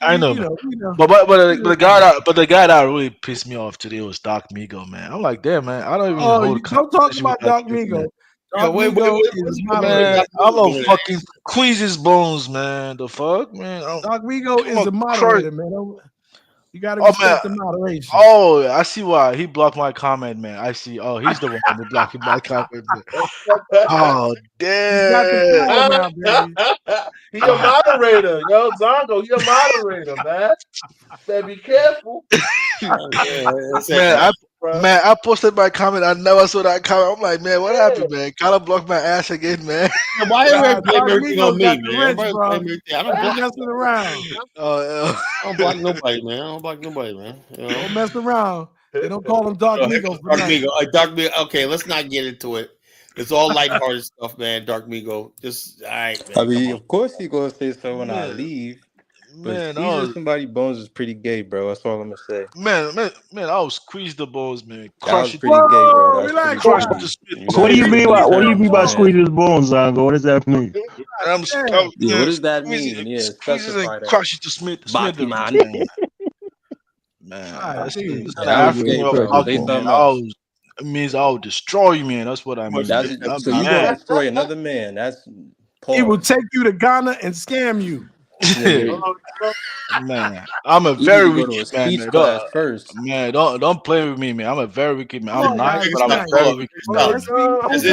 I know, you know. But the guy that really pissed me off today was Doc Migo, man. I'm like, damn, man, I don't even. Don't talk about Doc Migo. Wait, man, I'm gonna fucking squeeze his bones, man. The fuck, man. Doc Migo is a moderator, man. You gotta respect the moderation. Oh, I see why he blocked my comment, man. I see. Oh, he's the one that blocking my comment. Oh, damn! He a moderator, yo, Zongo. He a moderator, man. Better be careful. Man, I posted my comment. I never saw that comment. I'm like, man, what happened, man? Gotta block my ass again, man. Why you blame everything on me, man? I don't messing around. I don't block nobody, man. You know? Don't mess around. They don't call him Dark Migo. Dark Migo. Okay, let's not get into it. It's all lighthearted stuff, man. Dark Migo. Just all right, man. I mean, of course he's gonna say so when I leave. But squeezing somebody bones is pretty gay, bro. That's all I'm gonna say. Man, I'll squeeze the balls, man. Crush it. Pretty gay, bro. Relax. What do you mean by squeeze his bones, Zongo? What does that mean? What does that mean? Yeah, specify that. Crush it to Smith. It means I'll destroy you, man. That's what I mean. So you gonna destroy another man? That's he will take you to Ghana and scam you. Man, I'm a very wicked man. Man, don't play with me, man. I'm a very wicked man. I'm nice, but I'm a very wicked man. Has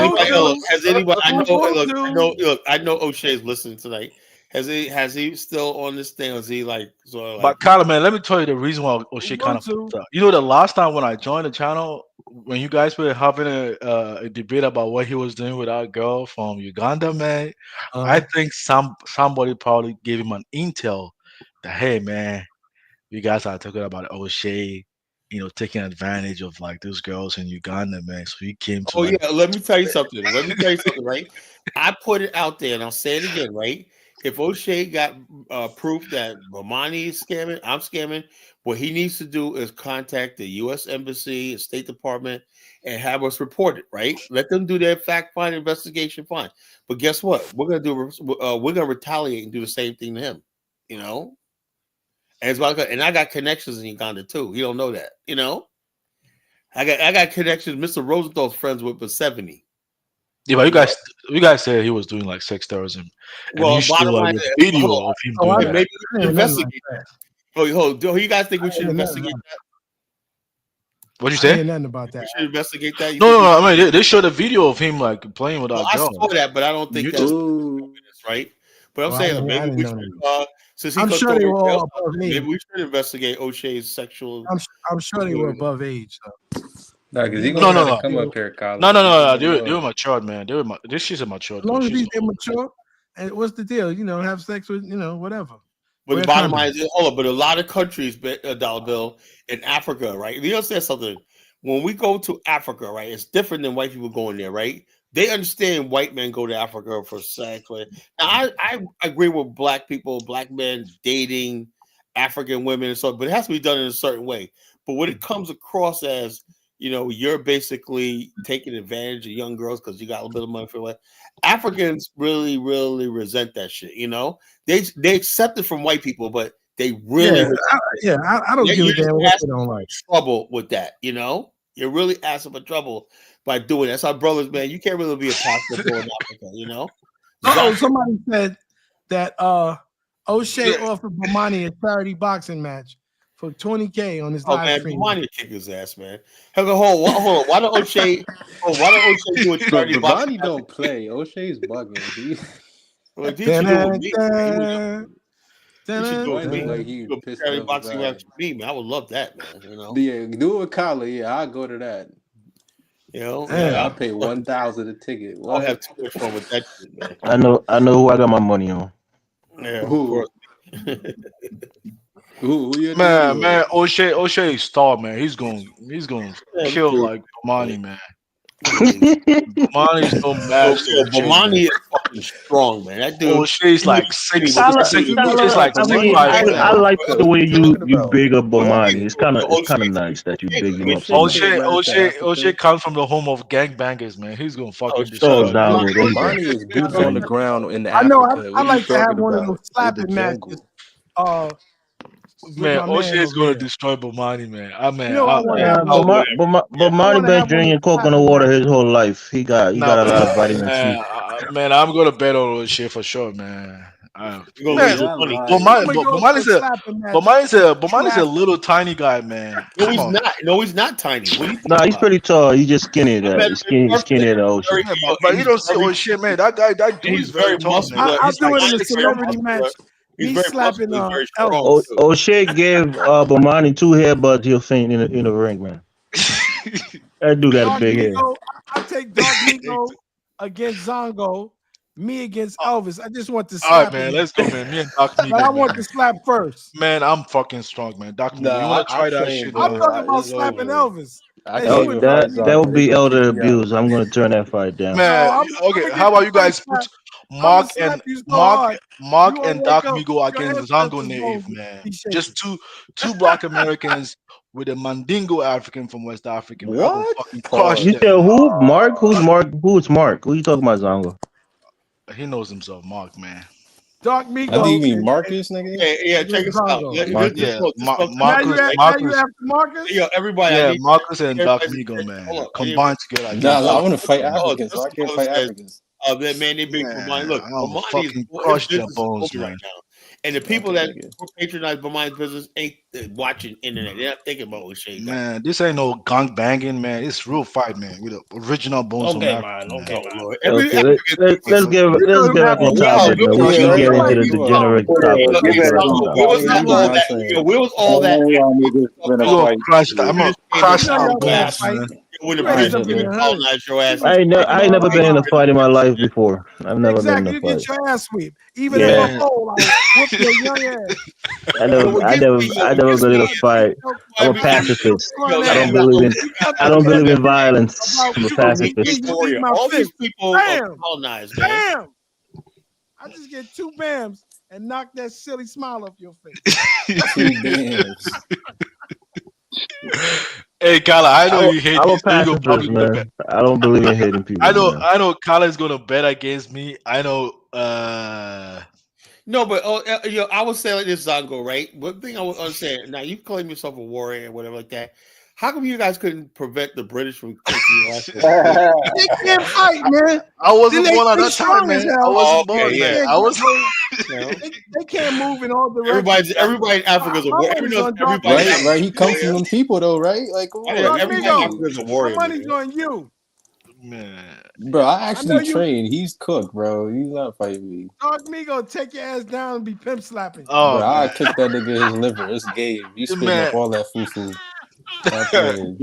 anybody? I know O'Shea's listening tonight. Has he still on this thing? Or is he like? But Colin, man, let me tell you the reason why O'Shea kind of fucked up. You know, the last time when I joined the channel, when you guys were having a debate about what he was doing with our girl from Uganda, man, I think somebody probably gave him an intel that, hey, man, you guys are talking about O'Shea, you know, taking advantage of like those girls in Uganda, man. So he came to. Let me tell you something. Right? I put it out there, and I'll say it again, right? If O'Shea got proof that Bomani is scamming, I'm scamming, what he needs to do is contact the U.S. Embassy and State Department and have us report it, right? Let them do their fact-finding investigation, fine. But guess what? We're gonna retaliate and do the same thing to him, you know? And I got connections in Uganda too. You don't know that, you know? I got connections. Mr. Rosenthal's friends with Museveni. Yeah, but you guys said he was doing like sex terrorism. And you still like a video of him doing that. Maybe we should investigate that. Do you guys think we should investigate that? What'd you say? I ain't nothing about that. We should investigate that. No. I mean, they showed a video of him like playing with our girl. I saw that, but I don't think that's right. But I'm saying maybe we should Since he I'm could sure throw they the were all jail, above me. maybe we should investigate O'Shea's sexual. I'm sure they were above age. So. Nah, because he No, gonna no, try to no. come up here, Colin. No. They were matured, man. This shit's a matured. As long as they're mature, and what's the deal? Have sex with whatever. But the bottom line is, hold up. But a lot of countries, Dollar Bill, in Africa, right? You understand something? When we go to Africa, right, it's different than white people going there, right? They understand white men go to Africa for sex. Now, I agree with black people, black men dating African women and so, but it has to be done in a certain way. But when it comes across as, you're basically taking advantage of young girls because you got a little bit of money for it, Africans really, really resent that shit. They accept it from white people, but they really, I don't give a damn what they don't like. Trouble with that, You're really asking for trouble by doing that. That's our brothers, man. You can't really be a pastor in Africa, Somebody said that O'Shea offered Bomani a charity boxing match for $20K on his live stream. Bomani kick his ass, man. Hold on. Why don't O'Shea do a charity boxing? Bomani don't play. O'Shea's bugging. Charity boxing match for me, man. I would love that, man. Yeah, do it with Kyler. Yeah, I'll go to that. I'll pay 1,000 a ticket. I'll have too much fun with that shit, man. I know who I got my money on. Yeah, who? Man, O'Shea is star, man. He's gonna kill like Bomani, man. Bomani's no match. Bomani is fucking strong, man. That dude. O'Shea's like 6. I like the way you big up Bomani. It's kind of nice that you big him up. O'Shea comes from the home of gangbangers, man. He's gonna fucking destroy. Bomani is boots on the ground in the. I know. I like to have one of those slapping matches. Man, O'Shea is going to destroy Bomani, man. Bomani been drinking coconut water his whole life. He got a lot of vitamin C. Man, I'm going to bet on O'Shea for sure, man. Bomani's a little tiny guy, man. No, he's not tiny. Nah, he's pretty tall. He's just skinny. He's skinny at O'Shea. But you don't see O'Shea, man. That dude is very tall. I'll do it in a celebrity match. He's slapping O'Shea gave Bomani 2 headbutts. He'll faint in the ring, man. That dude got a big head. I'll take Dark Nico against Zongo. Me against Elvis. I just want to slap. All right, man. Let's go, man. Me and Doc Nico. But I want to slap first. Man, I'm fucking strong, man. Doc Nico, you want to try that shit? I'm talking about slapping Elvis. That would be elder abuse. I'm going to turn that fight down. Man, okay. How about you guys put Mark and Doc Migo against Zongo Native, man? Just two black Americans with a Mandingo African from West Africa. What? You said who? Mark? Who's Mark? Who's Mark? Who you talking about, Zongo? He knows himself, Mark, man. Doc Migo. I think you mean Marcus, nigga. Yeah, check us out. Marcus. Yo, everybody. Yeah, Marcus and Doc Migo, man. Combined together. Nah, I want to fight Africans. So I can't fight Africans. That man, they big Bomani. Look, Bomani is crush their bones right now. And the people that patronize Bomani's business ain't watching internet. They're not thinking about O'Shea. Man, this ain't no gang banging, man. It's real fight, man. With the original bones. Okay, man. Okay, Lord. Let's get back on topic. We can get into the degenerate topic. Where was all that? I'm gonna crash that bones, man. When the president colonized your ass. I ain't never been in a fight in my life before. I've never been in a You fight. get your ass swept. Even if I'm old, I whoop your young ass. I never been in a fight. I'm a pacifist. I don't believe in violence. I'm a pacifist. All these people are colonized, man. Bam! I just get 2 bams and knock that silly smile off your face. 2 bams. Hey, Kala, I know you hate this. Man. I don't believe in hating people. I know Kala is gonna bet against me. I know. No, but I would say like this, Zongo, right? One thing I would understand. Now you claim yourself a warrior and whatever like that. How come you guys couldn't prevent the British from taking you off? They can't fight, man. I wasn't born at that time, man. I wasn't born, man. I was. They can't move in all directions. Everybody in Africa is a warrior. Right? He comes from them people, though, right? Like, everybody in Africa is a warrior. My money's on you. Man, Bro, I actually you- trained. He's cooked, bro. He's not fighting me. Dog me gonna take your ass down and be pimp slapping. Oh, Bro, I man. kick that nigga his liver. It's game. You spitting Man. up all that foo-foo. Stop playing.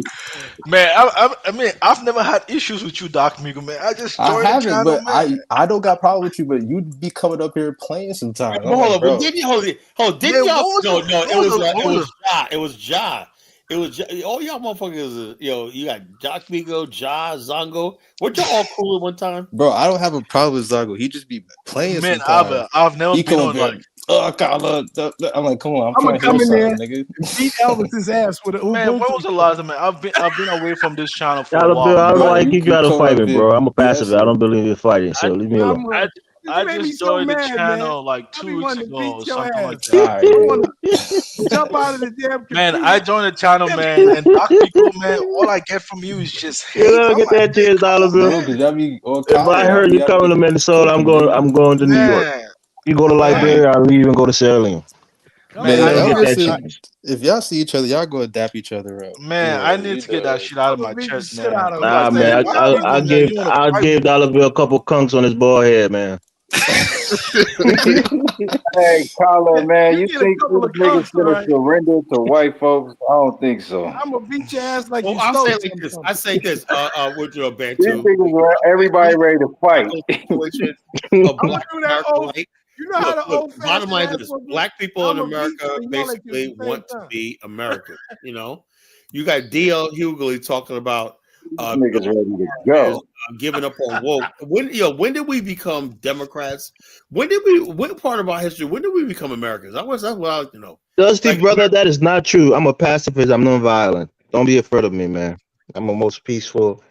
Man, I mean, I've never had issues with you, Doc Migo, man. I just I joined the haven't, channel, but man. I don't got problem with you, but you'd be coming up here playing sometimes. I'm Hold like, on, bro. but didn't you hold it? Didn't Man, y'all? what was No, it? it What was was it? Ja. It was Ja. It was Ja. All y'all motherfuckers. You got Doc Migo, Ja, Zongo. Weren't y'all all cool at one time? Bro, I don't have a problem with Zago. He just be playing Man, sometimes. I've never He been come on up here, like. Carla. I'm like, come on, I'm I'm trying gonna to hear come in there something, nigga. and beat Elvis's ass with a Man, when Ubuntu. was the last time, man? I've been away from this channel for a Dollar Bill, while. I don't know Bro, why you keep trying to come fight up me, here bro. I'm a passive. I BSing. don't believe in fighting, so leave me alone. I made me just so joined the mad, channel man. like I 2 be weeks wanting to ago beat or your something ass. like that. All I right, want to jump out of the damn Man, computer. I joined the channel, man, and Doc Pico, man, all I get from you is just hate. You don't I'm get like, that chance, Dollar Bill. No, because y'all be on If Kyle, I y'all heard be you out coming to there Minnesota, I'm cooking, going to New York. man, You go to Liberia, I'll leave and go to Sierra Leone. man, You I don't need, get that chance. if y'all see each other, y'all go dap each other up. man, I need to get that shit out of my chest, man. I'm Nah, like, man, why are you, man? You want to I'll fight give with me? Dollar Bill a couple kunks on his bald head, man. Hey, Carla, man, you get a think couple these of niggas cunks, should have right? surrendered to white folks? I don't think so. I'm gonna beat your ass like Well, you I'll stole say it like this. something. I say this. With your These Bantu, niggas were everybody ready to fight. situation of I'm gonna Black do that America, old. like You know how the look, old bottom fashioned line ass is this: will do? Black people in I'm gonna beat you America and yell at you at basically the same want to time. be American. You know, you got DL Hughley talking about These niggas ready to go. giving up on woke. When did we become Democrats? What part of our history? When did we become Americans? That's what I like to know. Dusty, Like, brother, that is not true. I'm a pacifist. I'm nonviolent. Don't be afraid of me, man. I'm the most peaceful,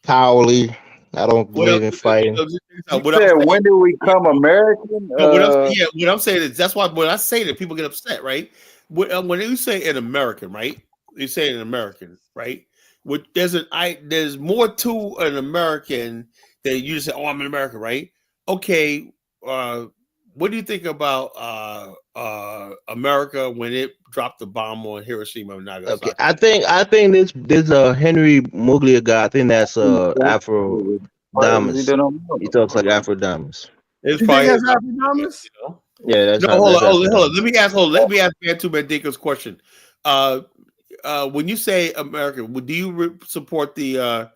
cowardly. I don't believe in fighting. You said, when did we become American? No, what I'm saying is that's why when I say that people get upset, right? When you say an American, right? You say an American, right? There's more to an American than you just say, "Oh, I'm an American," right? Okay, what do you think about America when it dropped the bomb on Hiroshima and Nagasaki? Okay, I think this Henry Muglia guy. I think that's Afro Damas. He talks like Afro Damas. It's You probably think that's Afro-Damas? Yeah, that's no. not. Hold That's on. Afro. Let me ask Bantu Mandika's question. When you say American, do you support the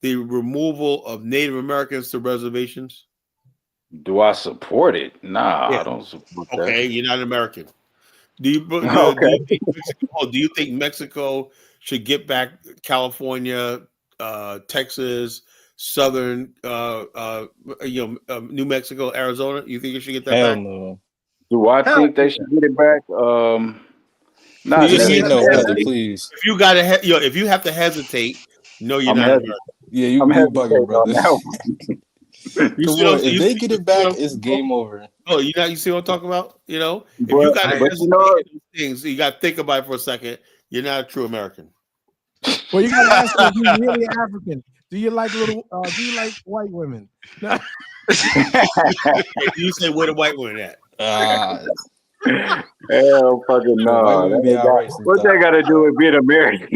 removal of Native Americans to reservations? Do I support it? Nah, Yeah. I don't support that. Okay, you're not an American. Do you do you think Mexico should get back California, Texas, Southern, New Mexico, Arizona? You think you should get that Hell back? no. Do I think they should get it back? Not Just say no, brother, necessarily. please. If you gotta, if you have to hesitate, no, you're I'm not hesitating. American. Yeah, you I'm bugging, hesitating brother. on that one. You Come see on, what, if you they see- get you it back, see it's what- game over. Oh, you see what I'm talking about? You know, if But- you gotta but hesitate you know- in those things, you gotta think about it for a second. You're not a true American. Well, you gotta ask him if he's really African. Do you like do you like white women? No. You say where the white women at? Hell fucking no. White women be all right What that got to do with being American?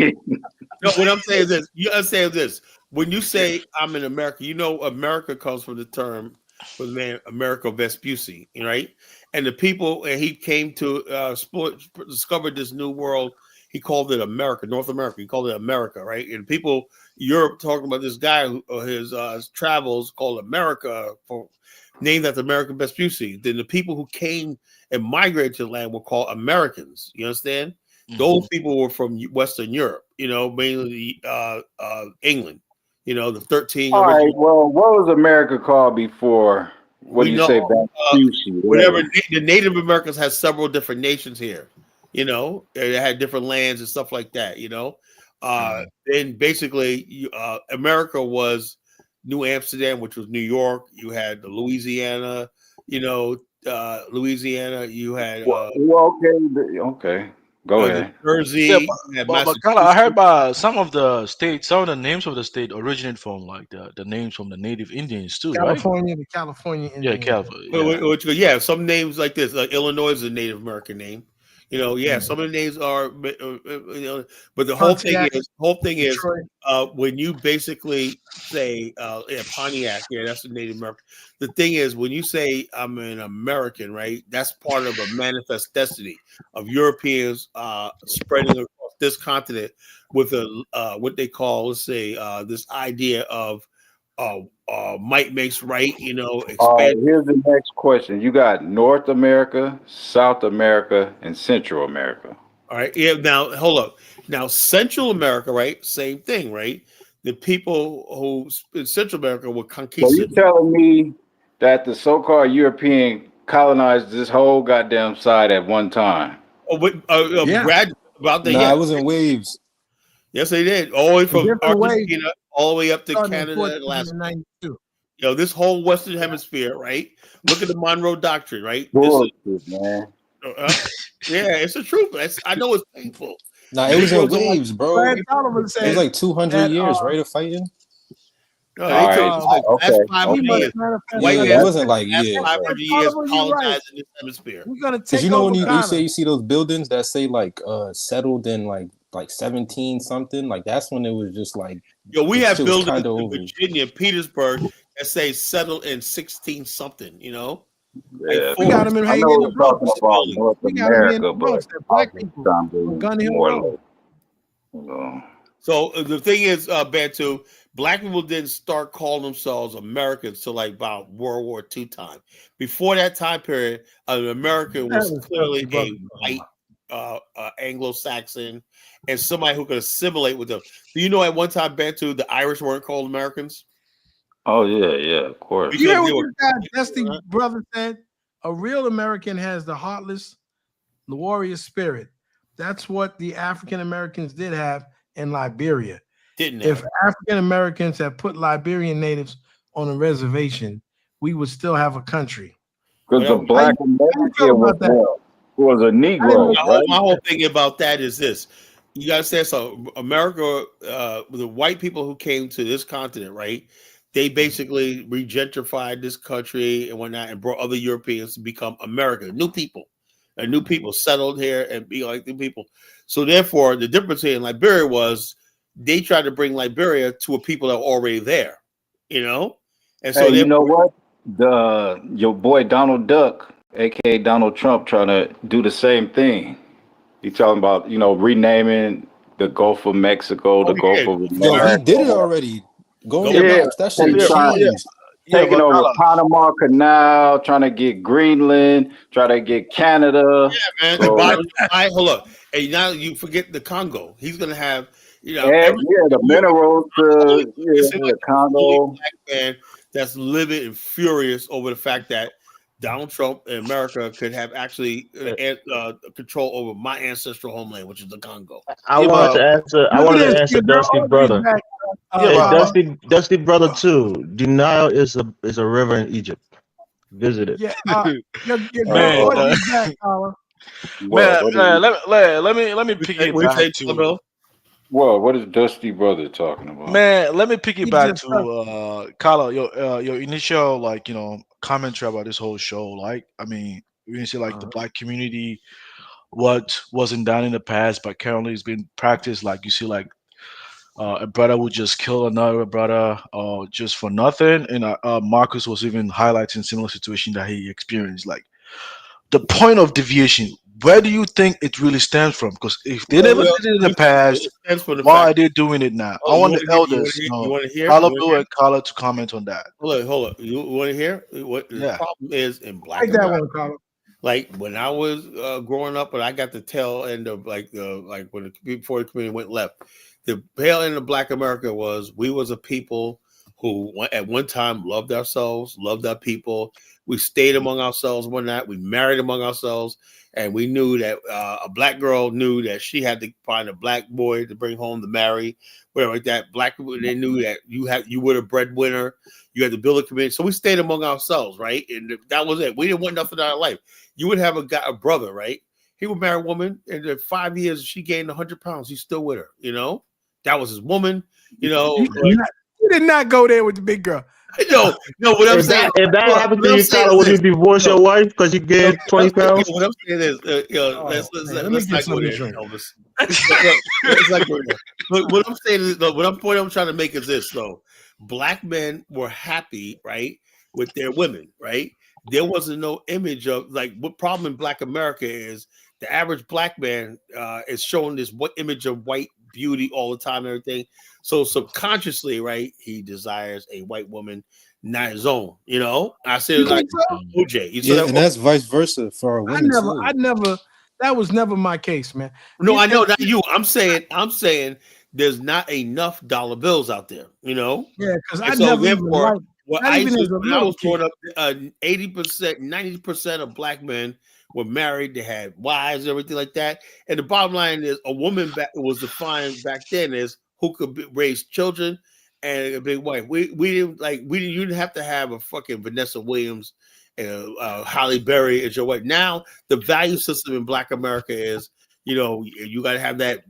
No, what I'm saying is this. You understand this. When you say I'm in America, you know America comes from the term for the man Amerigo Vespucci, right? And the people, and he came to discover this new world. He called it America, North America. He called it America, right? And people, Europe, talking about this guy who his travels called America, named after Amerigo Vespucci. Then the people who came and migrated to the land were called Americans. You understand? Mm-hmm. Those people were from Western Europe, mainly England. The 13. All right. Well, what was America called before? What do you say? Whatever. The Native Americans had several different nations here. They had different lands and stuff like that. Then basically, America was New Amsterdam, which was New York. You had the Louisiana. Louisiana. You had. Okay. Go ahead. Jersey. Yeah, but kind of, I heard about some of the states. Some of the names of the state originate from like the names from the native Indians too, California, right? the California Yeah, Indians. California. Yeah, some names like this, like Illinois is a Native American name. You know, yeah, some of the names are, but the whole thing is, when you basically say, Pontiac, yeah, that's the Native American. The thing is, when you say I'm an American, right? That's part of a manifest destiny of Europeans spreading across this continent with a what they call, let's say, this idea of might makes right. You know, expand. Here's the next question. You got North America, South America, and Central America. All right. Yeah. Now, hold up. Now, Central America, right? Same thing, right? The people who in Central America were conquisted. So you telling me that the so-called European colonized this whole goddamn side at one time? About the it was in waves. Yes, they did. All the way from Argentina all the way up to Canada and Alaska. This whole Western Hemisphere, right? Look at the Monroe Doctrine, right? Man. Yeah, it's the truth. I know it's painful. Nah, it was in waves, bro. It was like 200 years, right, of fighting. No, that's 500 years. It wasn't like 500 years colonizing this hemisphere. Because when you see those buildings that say like settled in like 17 something, like that's when it was just like. We have buildings in Virginia, Petersburg that say settled in 16 something. You know. Yeah, we got them in the Bronx. We got them in the Bronx. That black people. Gun Hill Road. So the thing is, Bantu, black people didn't start calling themselves Americans till like about World War II time. Before that time period, an American was clearly a white Anglo-Saxon and somebody who could assimilate with them. Do you know at one time, Bantu, the Irish weren't called Americans? Oh yeah, of course. You hear what this guy Dusty brother said? A real American has the heartless, the warrior spirit. That's what the African Americans did have in Liberia. If African Americans had put Liberian natives on a reservation, we would still have a country. Because the black American was a Negro. My whole thing about that is this. You gotta say so. America, the white people who came to this continent, right? They basically regentrified this country and whatnot and brought other Europeans to become American, new people settled here and be like new people. So therefore, the difference in Liberia was they tried to bring Liberia to a people that were already there, you know? And so you know what? Your boy Donald Duck, aka Donald Trump, trying to do the same thing. He's talking about, renaming the Gulf of Mexico, the Gulf of America. He did it already. That shit changed. Taking over Panama Canal, trying to get Greenland, trying to get Canada. Yeah, man. Hold up. Hey, now you forget the Congo. He's gonna have, the minerals, the Congo. Man, that's livid and furious over the fact that Donald Trump and America could have actually control over my ancestral homeland, which is the Congo. I wanted to answer Dusty brother. Dusty brother too. The Nile is a river in Egypt. Visit it. Yeah, let me piggyback to. Well, what is Dusty brother talking about? Man, let me piggyback to Carlo, your initial commentary about this whole show. Like, I mean, we can see the black community, what wasn't done in the past, but currently it's been practiced. Like you see, a brother would just kill another brother just for nothing. And Marcus was even highlighting similar situation that he experienced. Like the point of deviation, where do you think it really stems from? Because if they never did it in the past, why are they doing it now? I want the elders, Carlo Blue and Carlo, to comment on that. Hold up. You want to hear what the problem is in black America? Like when I was growing up, and I got the tail end of before the community went left. The tail end of Black America was we was a people who at one time loved ourselves, loved our people. We stayed among ourselves one night. We married among ourselves, and we knew that a black girl knew that she had to find a black boy to bring home to marry, whatever like that. Black people, they knew that you were the breadwinner. You had to build a community. So we stayed among ourselves, right? And that was it. We didn't want nothing out of life. You would have a brother, right? He would marry a woman, and in 5 years she gained 100 pounds. He's still with her, That was his woman, You did not go there with the big girl. No, what I'm saying. If that happened to you, Tyler, would you divorce your wife because you gained 20 pounds? What I'm saying is, let's not go there, Elvis. Let's not go there. But what I'm saying is, point I'm trying to make is this, though. Black men were happy, right, with their women, right? There wasn't no image of, like, what problem in Black America is the average Black man is showing this what image of white beauty all the time and everything. So subconsciously, right, he desires a white woman, not his own. You know, I said like OJ. Yeah, and that's vice versa for our women too. I never. That was never my case, man. No, I know not you. I'm saying there's not enough dollar bills out there. You know. Yeah, because I so never. Therefore, when I was growing up, 80%, 90% of Black men were married. They had wives, everything like that. And the bottom line is, a woman was defined back then as who could raise children and a big wife. We didn't you didn't have to have a fucking Vanessa Williams and Halle Berry as your wife. Now the value system in Black America is, you know, you got to have that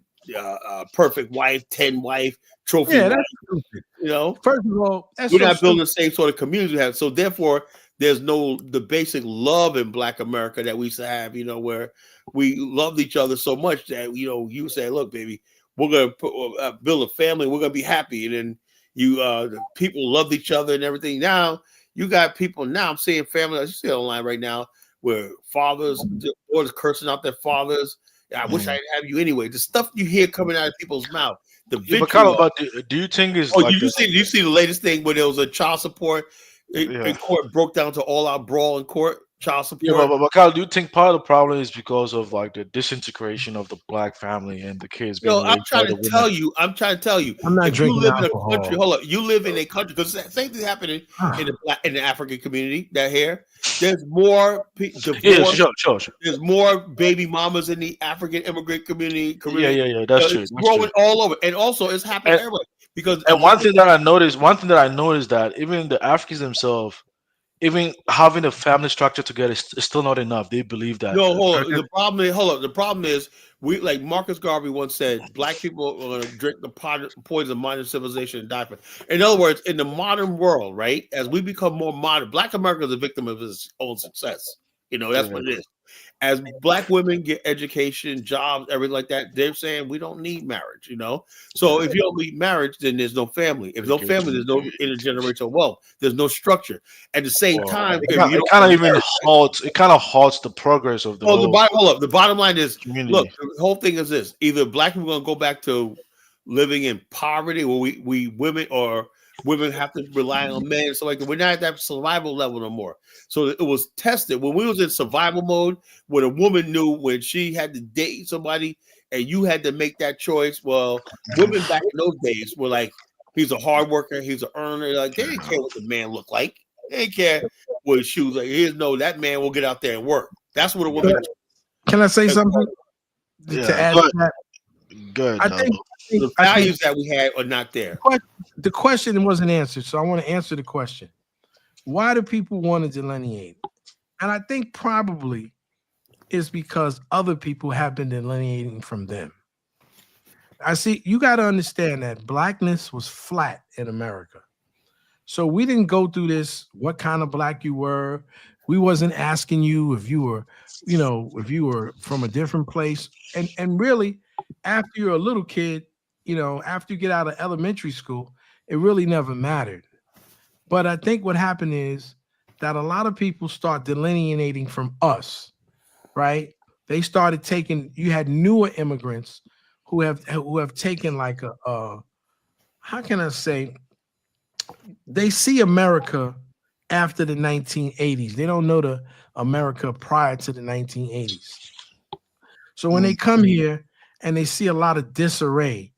perfect wife, 10 wife, trophy. Yeah, wife, that's you know. First of all, we're not building the same sort of community we have. So therefore, there's the basic love in Black America that we used to have, you know, where we loved each other so much that, you know, you say, look, baby, we're going to build a family. We're going to be happy. And then the people loved each other and everything. Now you got people now, I'm seeing family, I see online right now, where fathers, daughters cursing out their fathers. I wish I didn't have you anyway. The stuff you hear coming out of people's mouth. But kind of, do you think is like you see the latest thing where there was a child support in court, broke down to all out brawl in court, child support. Yeah, but Kyle, do you think part of the problem is because of like the disintegration of the Black family and the kids? I'm trying to tell you. I'm not drinking alcohol. In a country, hold up. You live in a country because the same thing happening in the African community. That here, there's more divorce. Sure. There's more baby mamas in the African immigrant community. Yeah, that's true. It's growing all over, and also it's happening everywhere. Because one thing that I noticed that even the Africans themselves, even having a family structure together is still not enough. They believe that. No, hold on. The problem is we, like Marcus Garvey once said, Black people are going to drink the poison of modern civilization and die for it. In other words, in the modern world, right, as we become more modern, Black America is a victim of his own success. You know, that's what it is. As Black women get education, jobs, everything like that, they're saying we don't need marriage, you know? So if you don't need marriage, then there's no family. If no family, there's no intergenerational wealth. There's no structure. At the same time, it kind of halts the progress of the whole. The bottom line is, community. Look, the whole thing is this. Either Black people are going to go back to living in poverty where we women have to rely on men and stuff like that. We're not at that survival level no more. So it was tested when we was in survival mode, when a woman knew when she had to date somebody and you had to make that choice. Well, women back in those days were like, he's a hard worker, he's an earner. Like, they didn't care what the man looked like. They didn't care what his shoes like. That man will get out there and work. That's what a woman. Can I say something to add to that? Good. I think the values that we had are not there. The question wasn't answered, so I want to answer the question. Why do people want to delineate? And I think probably is because other people have been delineating from them. I see you got to understand that Blackness was flat in America. So we didn't go through this, what kind of Black you were. We wasn't asking you if you were, if you were from a different place. And really, after you're a little kid, after you get out of elementary school, it really never mattered. But I think what happened is that a lot of people start delineating from us, right? They started you had newer immigrants who have taken like how can I say, they see America after the 1980s. They don't know the America prior to the 1980s. So when they come here and they see a lot of disarray,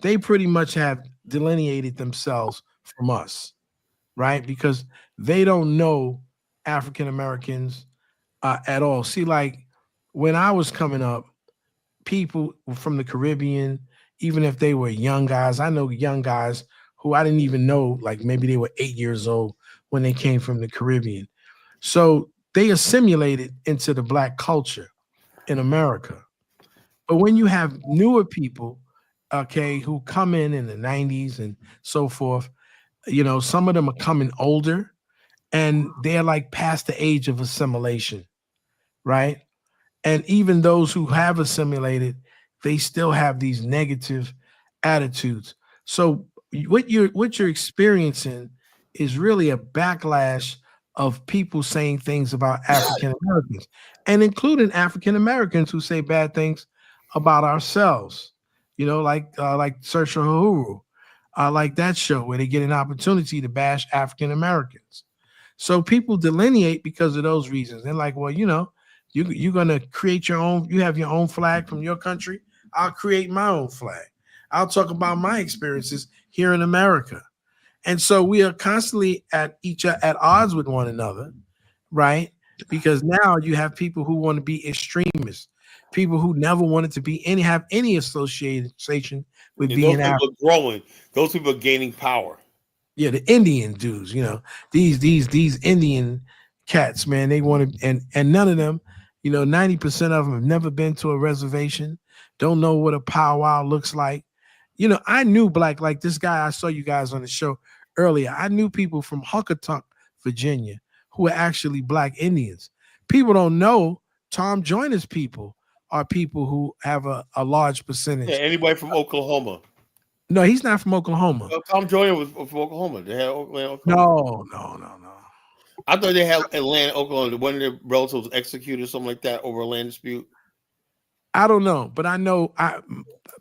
they pretty much have delineated themselves from us, right? Because they don't know African Americans at all. See, like when I was coming up, people from the Caribbean, even if they were young guys, I know young guys who I didn't even know, like maybe they were 8 years old when they came from the Caribbean. So they assimilated into the Black culture in America. But when you have newer people, okay, who come in the 90s and so forth, some of them are coming older, and they're like past the age of assimilation, right? And even those who have assimilated, they still have these negative attitudes. So what you're experiencing is really a backlash of people saying things about African Americans, and including African Americans who say bad things about ourselves. Like Saoirse Uhuru, like that show where they get an opportunity to bash African Americans. So people delineate because of those reasons. They're like, well, you're gonna create your own. You have your own flag from your country. I'll create my own flag. I'll talk about my experiences here in America. And so we are constantly at odds with one another, right? Because now you have people who want to be extremists, people who never wanted to have any association with being African. Those people are growing. Those people are gaining power. Yeah, the Indian dudes, these Indian cats, man, they want to, and none of them, 90% of them have never been to a reservation, don't know what a powwow looks like. I knew like this guy I saw you guys on the show earlier. I knew people from Huckatuck, Virginia, who are actually Black Indians. People don't know Tom Joyner's people are people who have a large percentage. Yeah, anybody from Oklahoma? No, he's not from Oklahoma. Tom Joyner was from Oklahoma. They had Oklahoma. No. I thought they had Atlanta, Oklahoma. One of their relatives executed, something like that, over a land dispute. I don't know, but I know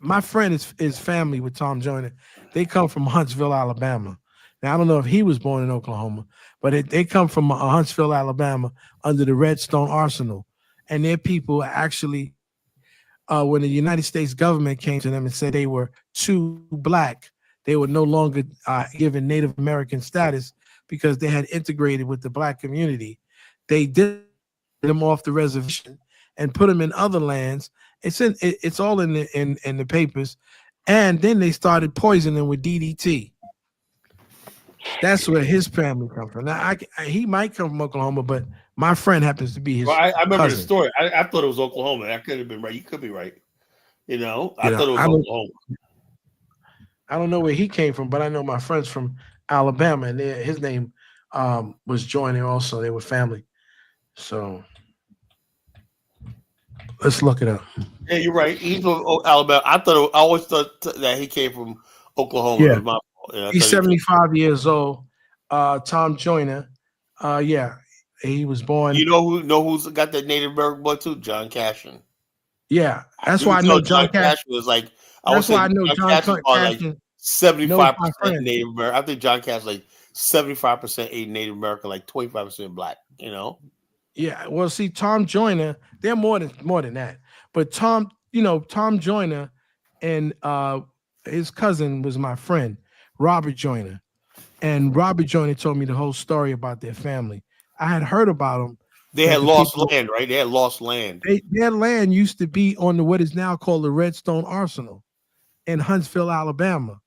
my friend is family with Tom Joyner. They come from Huntsville, Alabama. Now, I don't know if he was born in Oklahoma, but they come from Huntsville, Alabama, under the Redstone Arsenal. And their people actually, when the United States government came to them and said they were too Black, they were no longer given Native American status because they had integrated with the Black community. They did them off the reservation and put them in other lands. It's all in the papers. And then they started poisoning with DDT. That's where his family comes from. Now, he might come from Oklahoma, but my friend happens to be his. Well, I remember cousin. the story. I thought it was Oklahoma. I could have been right. You could be right. I thought it was Oklahoma. I don't know where he came from, but I know my friend's from Alabama, and his name was Joyner also. They were family. So let's look it up. Yeah, you're right. He's from Alabama. I always thought that he came from Oklahoma. Yeah. It was my fault. Yeah, He's 75 years old. Tom Joyner. Yeah, he was born. You know who's got that Native American blood too? John Cashin. Yeah, that's why I know John Cashin was like. That's why I know John Cashin. Like 75% Native American. I think John Cashin like 75% Native American, like 25% Black. Yeah, well, see, Tom Joyner, they're more than that. But Tom Joyner and his cousin was my friend, Robert Joyner. And Robert Joyner told me the whole story about their family. I had heard about them. They had lost land, right? They had lost land. Their land used to be on what is now called the Redstone Arsenal in Huntsville, Alabama.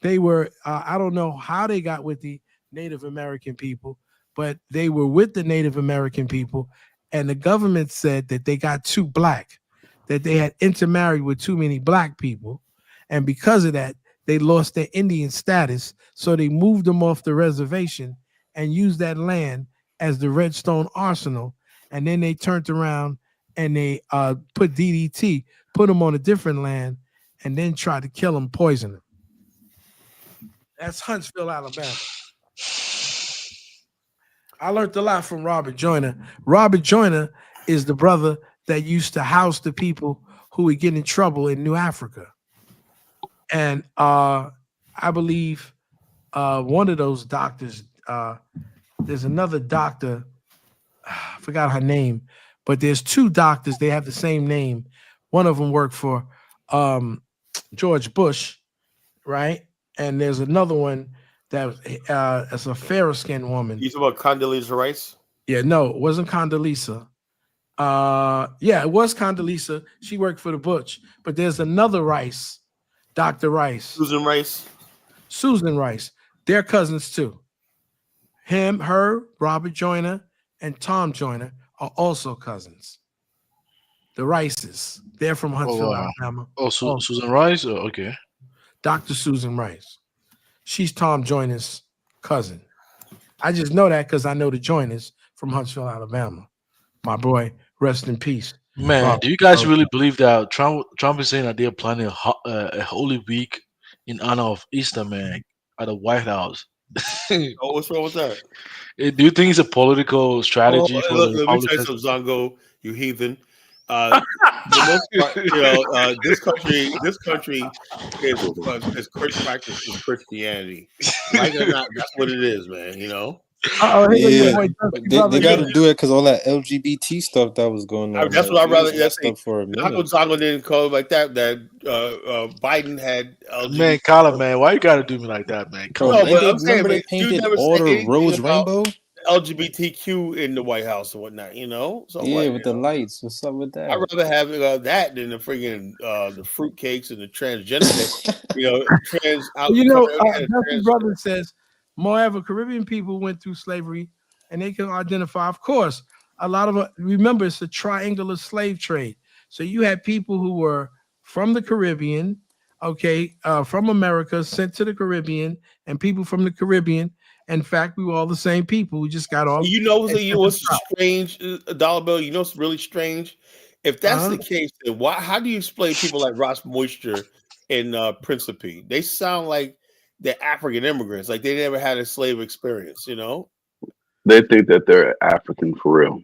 They were, I don't know how they got with the Native American people, but they were with the Native American people, and the government said that they got too Black, that they had intermarried with too many Black people, and because of that, they lost their Indian status, so they moved them off the reservation and used that land as the Redstone Arsenal, and then they turned around and they put DDT, put them on a different land, and then tried to kill them, poison them. That's Huntsville, Alabama. I learned a lot from Robert Joyner. Robert Joyner is the brother that used to house the people who would get in trouble in New Africa. And I believe one of those doctors, there's another doctor, I forgot her name, but there's two doctors, they have the same name. One of them worked for George Bush, right? And there's another one that is a fairer skinned woman. You talking about Condoleezza Rice? Yeah, no, it wasn't Condoleezza. Yeah, it was Condoleezza. She worked for the Bush, but there's another Rice, Dr. Rice. Susan Rice. Susan Rice. They're cousins too. Him, her, Robert Joyner, and Tom Joyner are also cousins. The Rices. They're from Huntsville, Alabama. Susan Rice? Okay. Dr. Susan Rice. She's Tom Joyner's cousin. I just know that because I know the joiners from Huntsville, Alabama. My boy, rest in peace. Man, do you guys really believe that Trump is saying that they're planning a Holy Week in honor of Easter, man, at the White House? Oh, what's wrong with that? Do you think it's a political strategy for the Let me tell you Republicans? something, Zongo, you heathen. For the most part, this country is practices Christianity. Like it or not, that's what it is, man. Yeah, they got to do it because all that LGBT stuff that was going on. That's what I'd rather. That's stuff for a minute. How come Zongo didn't call it like that? That Biden had LGBT. Man, Colin, man, why you gotta do me like that, man? Come on. But I'm saying, they painted all the rose rainbow. LGBTQ in the White House and whatnot, So with the lights. What's up with that? I'd rather have that than the friggin' the fruitcakes and the transgender. Dusty Brother says moreover, Caribbean people went through slavery, and they can identify. Of course, a lot of remember it's a triangular slave trade. So you had people who were from the Caribbean, from America, sent to the Caribbean, and people from the Caribbean. In fact, we were all the same people. We just got off. What's strange, Dollar Bill? You know what's really strange? If that's the case, then how do you explain people like Ross Moisture and Principe? They sound like they're African immigrants, like they never had a slave experience. They think that they're African for real.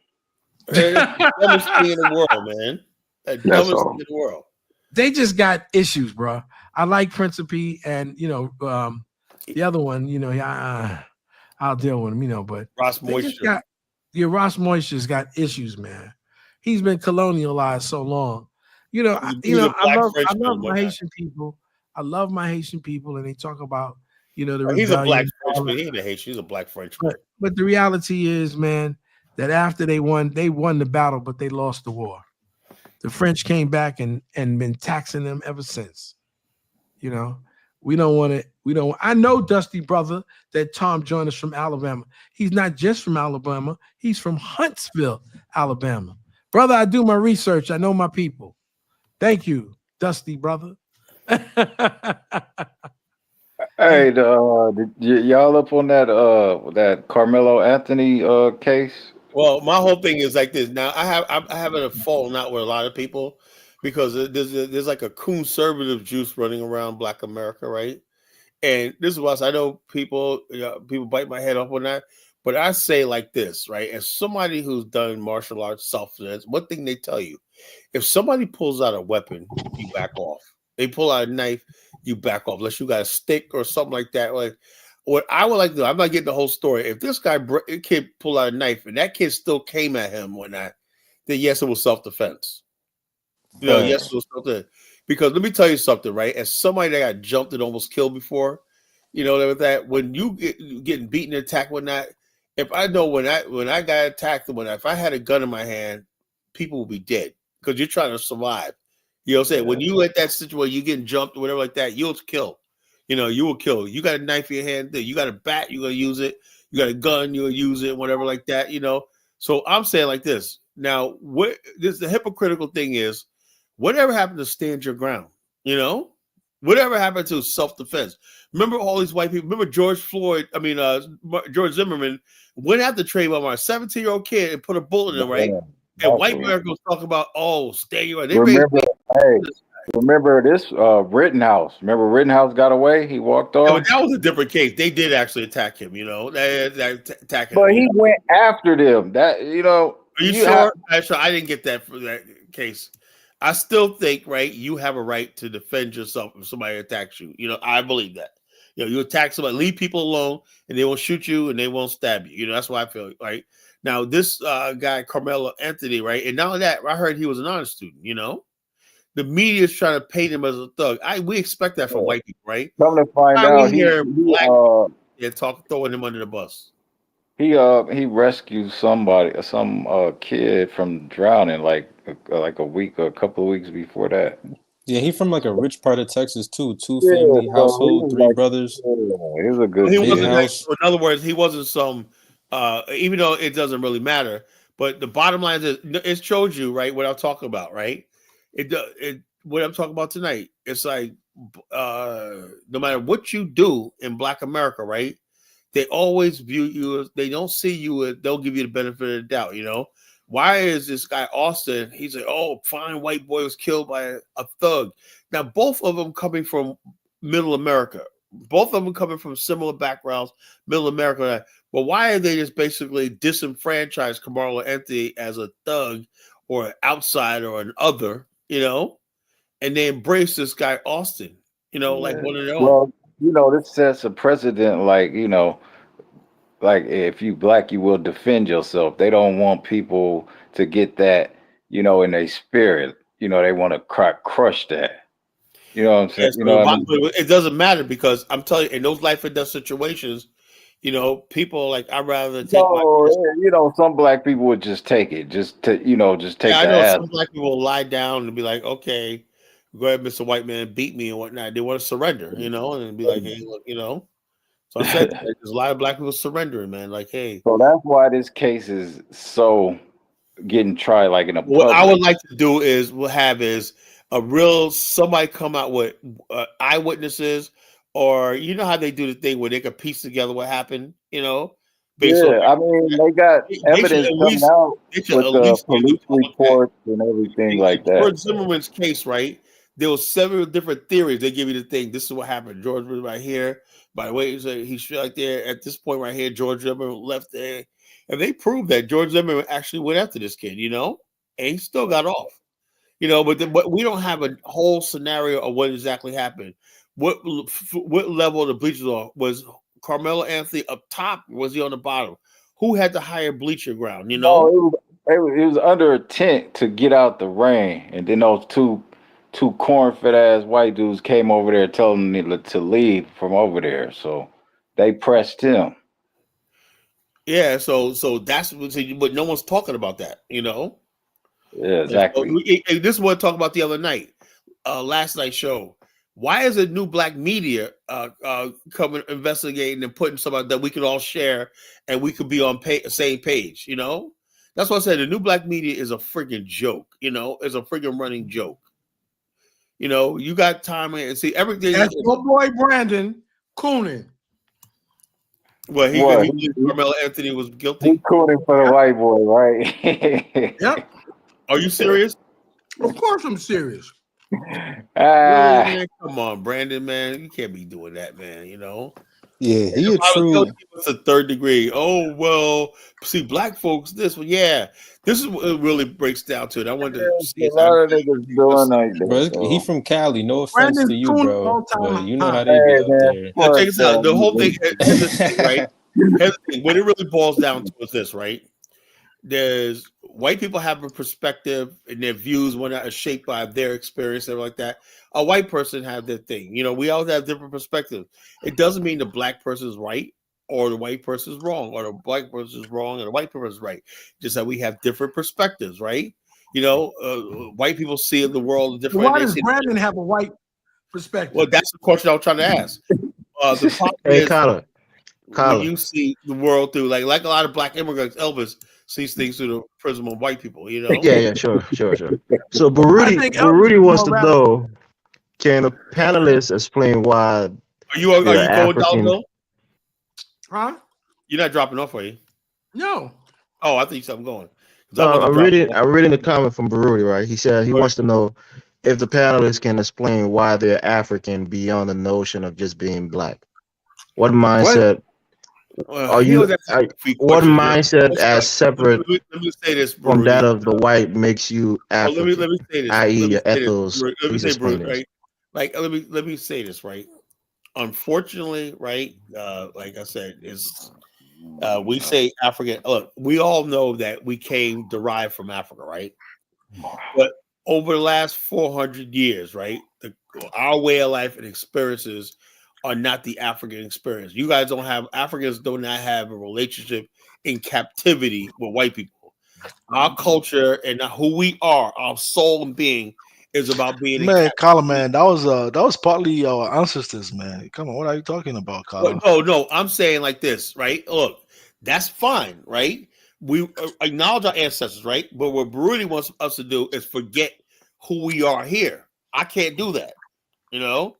The dumbest thing in the world, man. The dumbest thing in the world. They just got issues, bro. I like Principe, and the other one, I'll deal with him, but Ross Moisture. Ross Moisture's got issues, man. He's been colonialized so long. I love my Haitian people. I love my Haitian people, and they talk about, the rebellion. He's a black Frenchman. He ain't a Haitian. He's a black Frenchman. But the reality is, man, that after they won the battle, but they lost the war. The French came back and been taxing them ever since. We don't want to. I know, Dusty Brother, that Tom joined us from Alabama. He's not just from Alabama. He's from Huntsville, Alabama. Brother, I do my research. I know my people. Thank you, Dusty Brother. Hey, y'all up on that Carmelo Anthony case? Well, my whole thing is like this. Now, I'm having a falling out with a lot of people because there's like a conservative juice running around Black America, right? And this is why I know people bite my head off on that. But I say like this, right? As somebody who's done martial arts, self-defense, one thing they tell you, if somebody pulls out a weapon, you back off. They pull out a knife, you back off, unless you got a stick or something like that. Like, what I would like to do, I'm not getting the whole story. If this kid pulled out a knife and that kid still came at him when that, then yes, it was self-defense. Yes, it was self-defense. Because let me tell you something, right? As somebody that got jumped and almost killed before, that when you getting beaten and attacked when that, if I know when I got attacked, if I had a gun in my hand, people will be dead because you're trying to survive. You know what I'm saying? When you at that situation, you getting jumped or whatever like that, you'll kill. You will kill. You got a knife in your hand, you got a bat, you're gonna use it. You got a gun, you'll use it, whatever like that. So I'm saying like this. Now, the hypocritical thing is, whatever happened to stand your ground? Whatever happened to self-defense? Remember all these white people? Remember George Zimmerman went after Trayvon Martin, 17-year-old kid, and put a bullet in him, right? And white America was talking about, stand your ground. Remember this Rittenhouse? Remember Rittenhouse got away? He walked off. Yeah, but that was a different case. They did actually attack him. Attack him. But he went after them. Are you sure? I didn't get that for that case. I still think, right, you have a right to defend yourself if somebody attacks you. I believe that. You attack somebody, leave people alone, and they won't shoot you and they won't stab you. That's why I feel, right? Now, this guy, Carmelo Anthony, right? And now that I heard he was an honor student, the media is trying to paint him as a thug. We expect that from white people, right? Come to find out, throwing him under the bus. He rescued some kid from drowning like a couple of weeks before that. Yeah, he from like a rich part of Texas too. Two-family household, three brothers. He was a good. He wasn't in other words, he wasn't some. Even though it doesn't really matter, but the bottom line is it shows you, right, what I'm talking about, right? What I'm talking about tonight. It's like no matter what you do in Black America, right? they always view you as, they don't see you as, they'll give you the benefit of the doubt, you know. Why is this guy Austin? He's like, oh, fine white boy was killed by a thug. Now, both of them coming from middle America, both of them coming from similar backgrounds, middle America. But why are they just basically disenfranchised Carmelo Anthony as a thug or an outsider or an other, you know, and they embrace this guy Austin, you know, like one of their own. Well, you know, this sets a precedent, like, you know, like if you black, you will defend yourself. They don't want people to get that, you know, in their spirit. You know, they want to crush that. You know what I'm saying? Yes, you know what I mean? it doesn't matter because I'm telling you, in those life and death situations, you know, people like I'd rather take. You know, some black people would just take it, just to, you know, just take. Yeah, I the know ass. some black people will lie down and be like, okay, go ahead, Mr. White Man, beat me and whatnot. They want to surrender, you know, and be like, hey, look, you know. So I said there's a lot of black people surrendering, man. Like, hey. So that's why this case is so getting tried, like in a public. What I would like to do is a real somebody come out with eyewitnesses, or you know how they do the thing where they can piece together what happened, you know. I mean, they got evidence coming out with the police reports and everything like that. George Zimmerman's case, right? There was several different theories. They give you the thing. This is what happened. George was right here. By the way, he's right there at this point right here. George Zimmerman left there, and they proved that George Zimmerman actually went after this kid, you know, and he still got off, you know. But we don't have a whole scenario of what exactly happened. What level of the bleachers are? Was Carmelo Anthony up top? Or was he on the bottom? Who had the higher bleacher ground? You know, it was under a tent to get out the rain, and then those two corn-fed ass white dudes came over there telling him to leave from over there. So they pressed him. Yeah, so that's but no one's talking about that, you know. Yeah, exactly. So, this is what I talked about the other night, last night's show. Why is a new black media coming investigating and putting something that we could all share and we could be on same page? You know, that's what I said. The new black media is a freaking joke. You know, it's a freaking running joke. You know, you got time and see everything. That's your boy Brandon Coonan. Well, he Carmelo Anthony was guilty. He cooning for the white boy, right? Yep. Are you serious? Of course, I'm serious. Really, man? Come on, Brandon, man, you can't be doing that, man. You know. Yeah, he a true. It's a third degree. Oh well, see, black folks. This one, yeah. This is what it really breaks down to it. I wanted to see a lot of niggas doing like that. Bro, he from Cali. No offense Brandon to you, Coon, but you know how they Hey, be man. out there. Now, check this out. The whole thing, here's the thing, right? Here's the thing. What it really boils down to is this, right? There's white people have a perspective and their views when are shaped by their experience and like that. A white person have their thing. You know, we all have different perspectives. It doesn't mean the black person is right or the white person is wrong, or the black person is wrong and the white person is right. Just that we have different perspectives, right? You know, white people see the world different. Why does Brandon have a white perspective? Well, that's the question I was trying to ask. The problem Hey, is Colin. when you see the world through, like a lot of black immigrants, Elvis sees things through the prism of white people. You know? Yeah, sure. So Baruti wants to know: can the panelists explain why? Are you going African... down, Bill? Huh? You're not dropping off, are you? No. Oh, I think something going. I'm reading the comment from Baruti, right? He said he wants to know if the panelists can explain why they're African beyond the notion of just being black. What mindset are you? What mindset as separate let me say this, from that of the white makes you African? Let me say this. I.e., your ethos. Let me say, right? Like, let me say this, right? Unfortunately, right? Like I said, is we say African. Look, we all know that we came derived from Africa, right? But over the last 400 years, right, our way of life and experiences are not the African experience. You guys Africans do not have a relationship in captivity with white people. Our culture and who we are, our soul and being, is about being. Man, Colin, man, that was partly our ancestors, man. Come on, what are you talking about, Colin? No, I'm saying like this, right? Look, that's fine, right? We acknowledge our ancestors, right? But what Baruti wants us to do is forget who we are here. I can't do that, you know.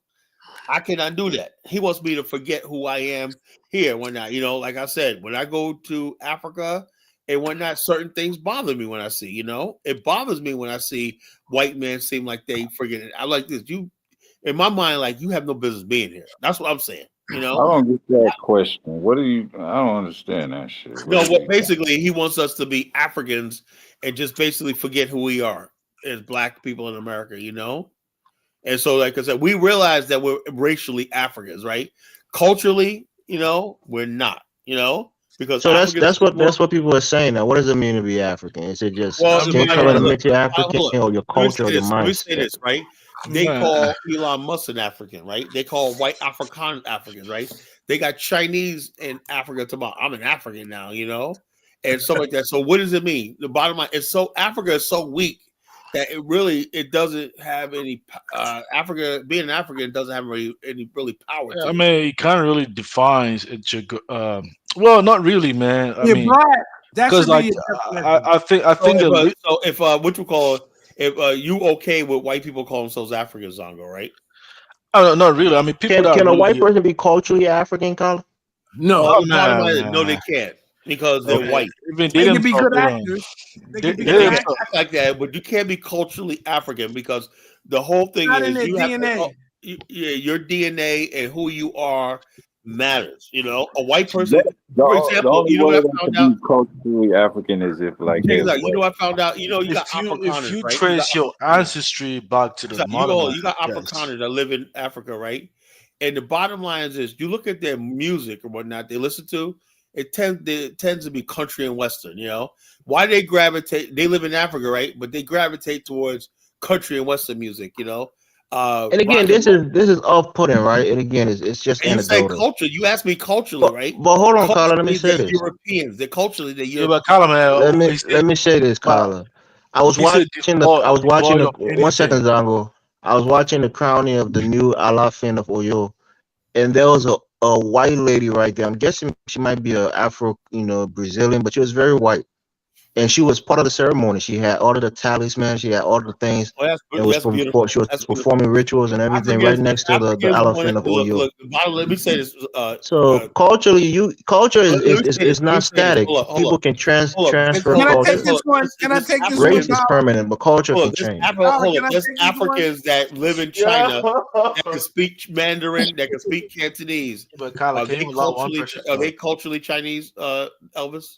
I cannot do that. He wants me to forget who I am here when I, like I said, when I go to Africa and whatnot, certain things bother me when I see, it bothers me when I see white men seem like they forget it. I like this. You, in my mind, like you have no business being here. That's what I'm saying. I don't get that question. What do you? I don't understand that shit. No, well, basically, he wants us to be Africans and just basically forget who we are as Black people in America, And so, like I said, we realize that we're racially Africans, right? Culturally, we're not, because so that's what people are saying now. What does it mean to be African? Is it just skin color that makes you African, or your culture, or your mindset? Let me say this, right? They call Elon Musk an African, right? They call white African Africans, right? They got Chinese in Africa tomorrow. I'm an African now, and stuff like that. So what does it mean? The bottom line is Africa is so weak that it doesn't have any Africa being an African doesn't have any really power. I mean, it kind of really defines it. Well, not really, man. I mean, because like I think so if what you call it. If you okay with white people calling themselves Africans, Zongo, right? Oh, not really. I mean, people can a white person be culturally African, Colin? No, no, they can't because they're white. They can be good actors. They can act like that, but you can't be culturally African because the whole thing is you have your DNA and who you are matters. A white person, for example, what I found out culturally African is if like I found out. You got if you trace your ancestry back to the you got Afrikaners that live in Africa, right? And the bottom line is you look at their music or whatnot they listen to. It tends to be country and western. Why they gravitate? They live in Africa, right? But they gravitate towards country and western music. And again, this is off-putting, right? And again, it's just anecdotal. You say culture. You asked me culturally, right? But hold on, Carla. Let me say this. Europeans, they're culturally the Europeans. Yeah, let me say this, Carla. I was watching one second, Zango. I was watching the crowning of the new Alafin of Oyo, and there was a white lady right there. I'm guessing she might be a Afro, Brazilian, but she was very white. And she was part of the ceremony. She had all of the talismans. She had all the things. She was performing rituals and everything right next to the elephant of Oyo. Look, let me say this. So culturally, culture is not static. People can transfer culture. Can I take this one? Race is permanent, but culture can change. There's Africans that live in China that can speak Mandarin, that can speak Cantonese. But are they culturally Chinese, Elvis?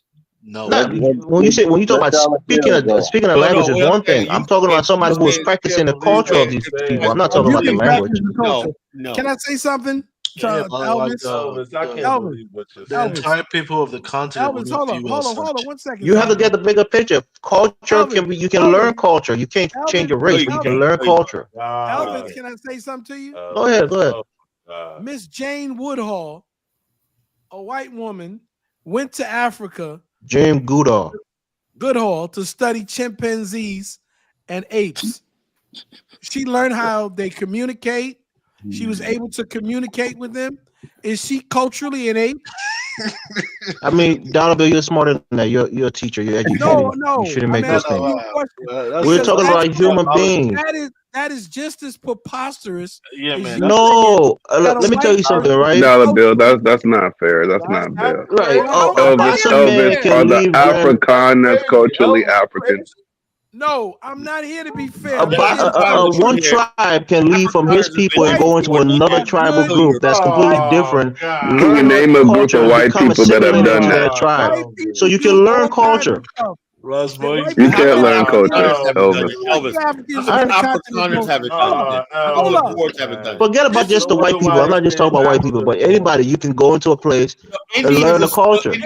No. When you talk about speaking of language is one thing. I'm talking about somebody who is practicing the culture of these people. I'm not talking about the language. No. Can I say something? Elvis, the entire people of the continent. Elvis, hold on 1 second. You have to get the bigger picture. Culture can be. You can learn culture. You can't change your race, but you can learn culture. Elvis, can I say something to you? Go ahead. Miss Jane Woodhull, a white woman, went to Africa. Jane Goodall to study chimpanzees and apes. She learned how they communicate. She was able to communicate with them. Is she culturally an ape? I mean, Donovan, you're smarter than that. You're a teacher. You're educated. No. You shouldn't make those things. We're talking about human beings. That is just as preposterous. Yeah, man. No, let me tell you something, right? $1 bill. That's not fair. That's not fair. Right. Elvis, are the Afrikaners culturally African? No, I'm not here to be fair. One tribe can leave from his people and go into another tribal group that's completely different. Can you name a group of white people that have done that? Tribe. So you can learn culture. You can't learn culture, Elvis. Afrikaners haven't done it. Forget about just the white people. I'm not just talking about white people, but anybody. You can go into a place and learn the culture. If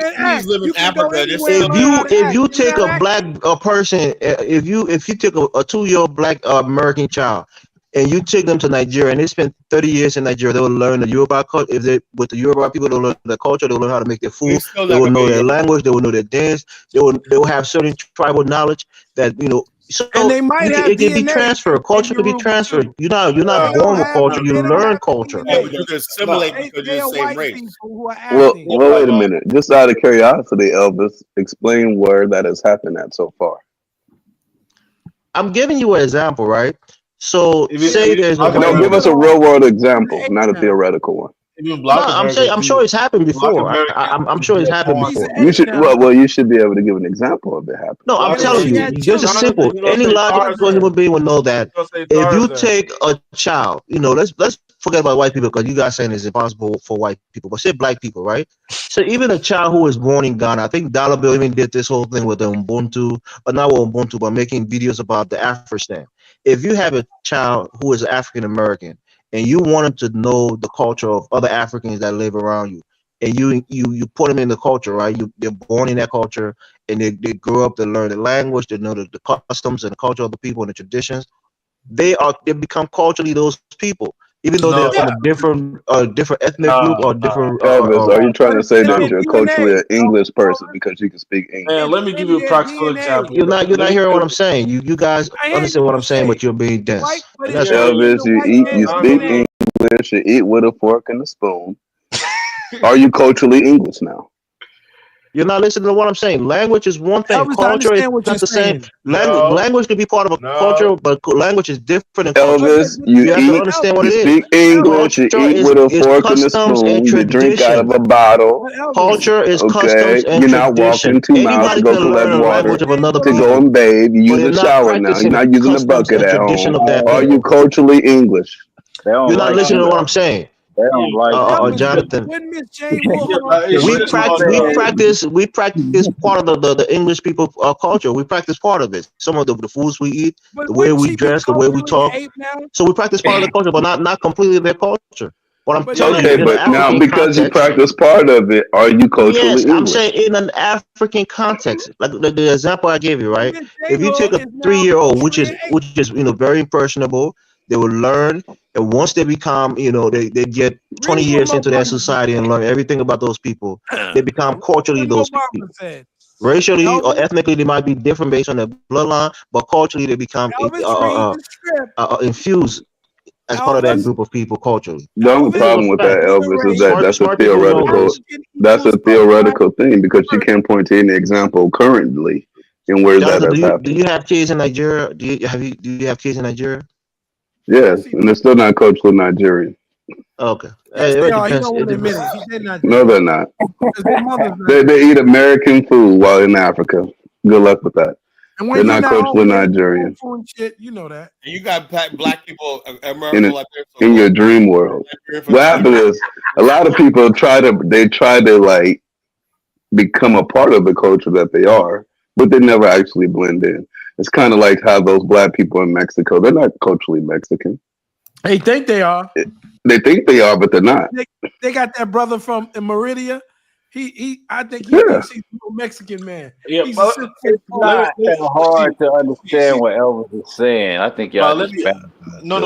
you take a black person, if you take a 2-year-old black American child, and you take them to Nigeria, and they spend 30 years in Nigeria, they will learn the Yoruba culture. If they with the Yoruba people, they'll learn the culture. They'll learn how to make their food. They will know their language. They will know their dance. They will have certain tribal knowledge that So and they might have it can be transferred. Culture can be transferred. You're not born with culture. You learn culture. Yeah, but you can assimilate because you're the same race. Well, wait a minute. Just out of curiosity, Elvis, explain where that has happened at so far. I'm giving you an example, right? So say there's a No, give us a real world example, not a theoretical one. Even No, Black I'm saying I'm Americans sure it's happened Black before. Americans I'm sure it's happened before. You should you should be able to give an example of it happening. No, I'm Black telling you, Americans. just as simple. You don't Any say logical Tarzan. human being will know that You don't say if you Tarzan. take a child, let's forget about white people because you guys saying it's impossible for white people, but say black people, right? So even a child who was born in Ghana, I think Dollar Bill even did this whole thing with the Ubuntu, or not with Ubuntu, but making videos about the Afristan. If you have a child who is African American and you want him to know the culture of other Africans that live around you, and you put them in the culture, right? They're born in that culture, and they grow up to learn the language, they know the customs and the culture of the people and the traditions. They become culturally those people, even though they're from a different ethnic group or different. Elvis, are you trying to say that you're culturally an English person because you can speak English? Man, let me give you a practical example. You're not hearing what I'm saying. You guys understand what I'm saying, but you're being dense. And that's Elvis, you speak English, you eat with a fork and a spoon. Are you culturally English now? You're not listening to what I'm saying. Language is one thing. Elvis, I Culture is understand what not you're the same. saying. Language can be part of a culture, but language is different than culture. Elvis, You have to understand what it is. speak English, you Culture eat with a is fork and a customs and spoon, you drink out of tradition. a bottle. Culture is Okay, customs and you're not tradition. walking 2 miles to Anybody go can collect learn a water language of another to people, go and bathe. You but use they're a not shower now. You're practicing not the using a customs bucket and at tradition home. of that Are you people. culturally English? They don't You're not like listening you. to what I'm saying. They don't like you. Jonathan. When Miss Jane Wilhelm, We practice part of the English people culture. We practice part of it. Some of the foods we eat, the way we dress, the way we talk. So we practice part of the culture, but not completely their culture. What I'm telling you, Okay, in but an now African because you context, practice part of it, are you culturally yes, I'm English? saying in an African context, like the example I gave you, right? If you take a 3-year-old, which is very impressionable, they will learn, and once they become, they get 20 years into their society and learn everything about those people, they become culturally those people. Racially or ethnically, they might be different based on their bloodline, but culturally, they become infused as part of that group of people culturally. The only problem with that, Elvis, is that that's a theoretical thing because you can't point to any example currently in where that has happened. Do you have kids in Nigeria? Do you have kids in Nigeria? Yes, and they're still not culturally Nigerian. Okay. Yes, they are. He don't want to admit it. He said not. No, they're not. Their mother's not. They eat American food while in Africa. Good luck with that. And they're not culturally Nigerian. Shit, you know that. And you got black people, America, like in your dream world. What happens is a lot of people try to like become a part of the culture that they are, but they never actually blend in. It's kind of like how those black people in Mexico, they're not culturally Mexican. They think they are. They think they are, but they're not. They got that brother from Meridia. I think he's a Mexican man. Yeah, He's it's not hard to understand what Elvis is saying. I think y'all just it's not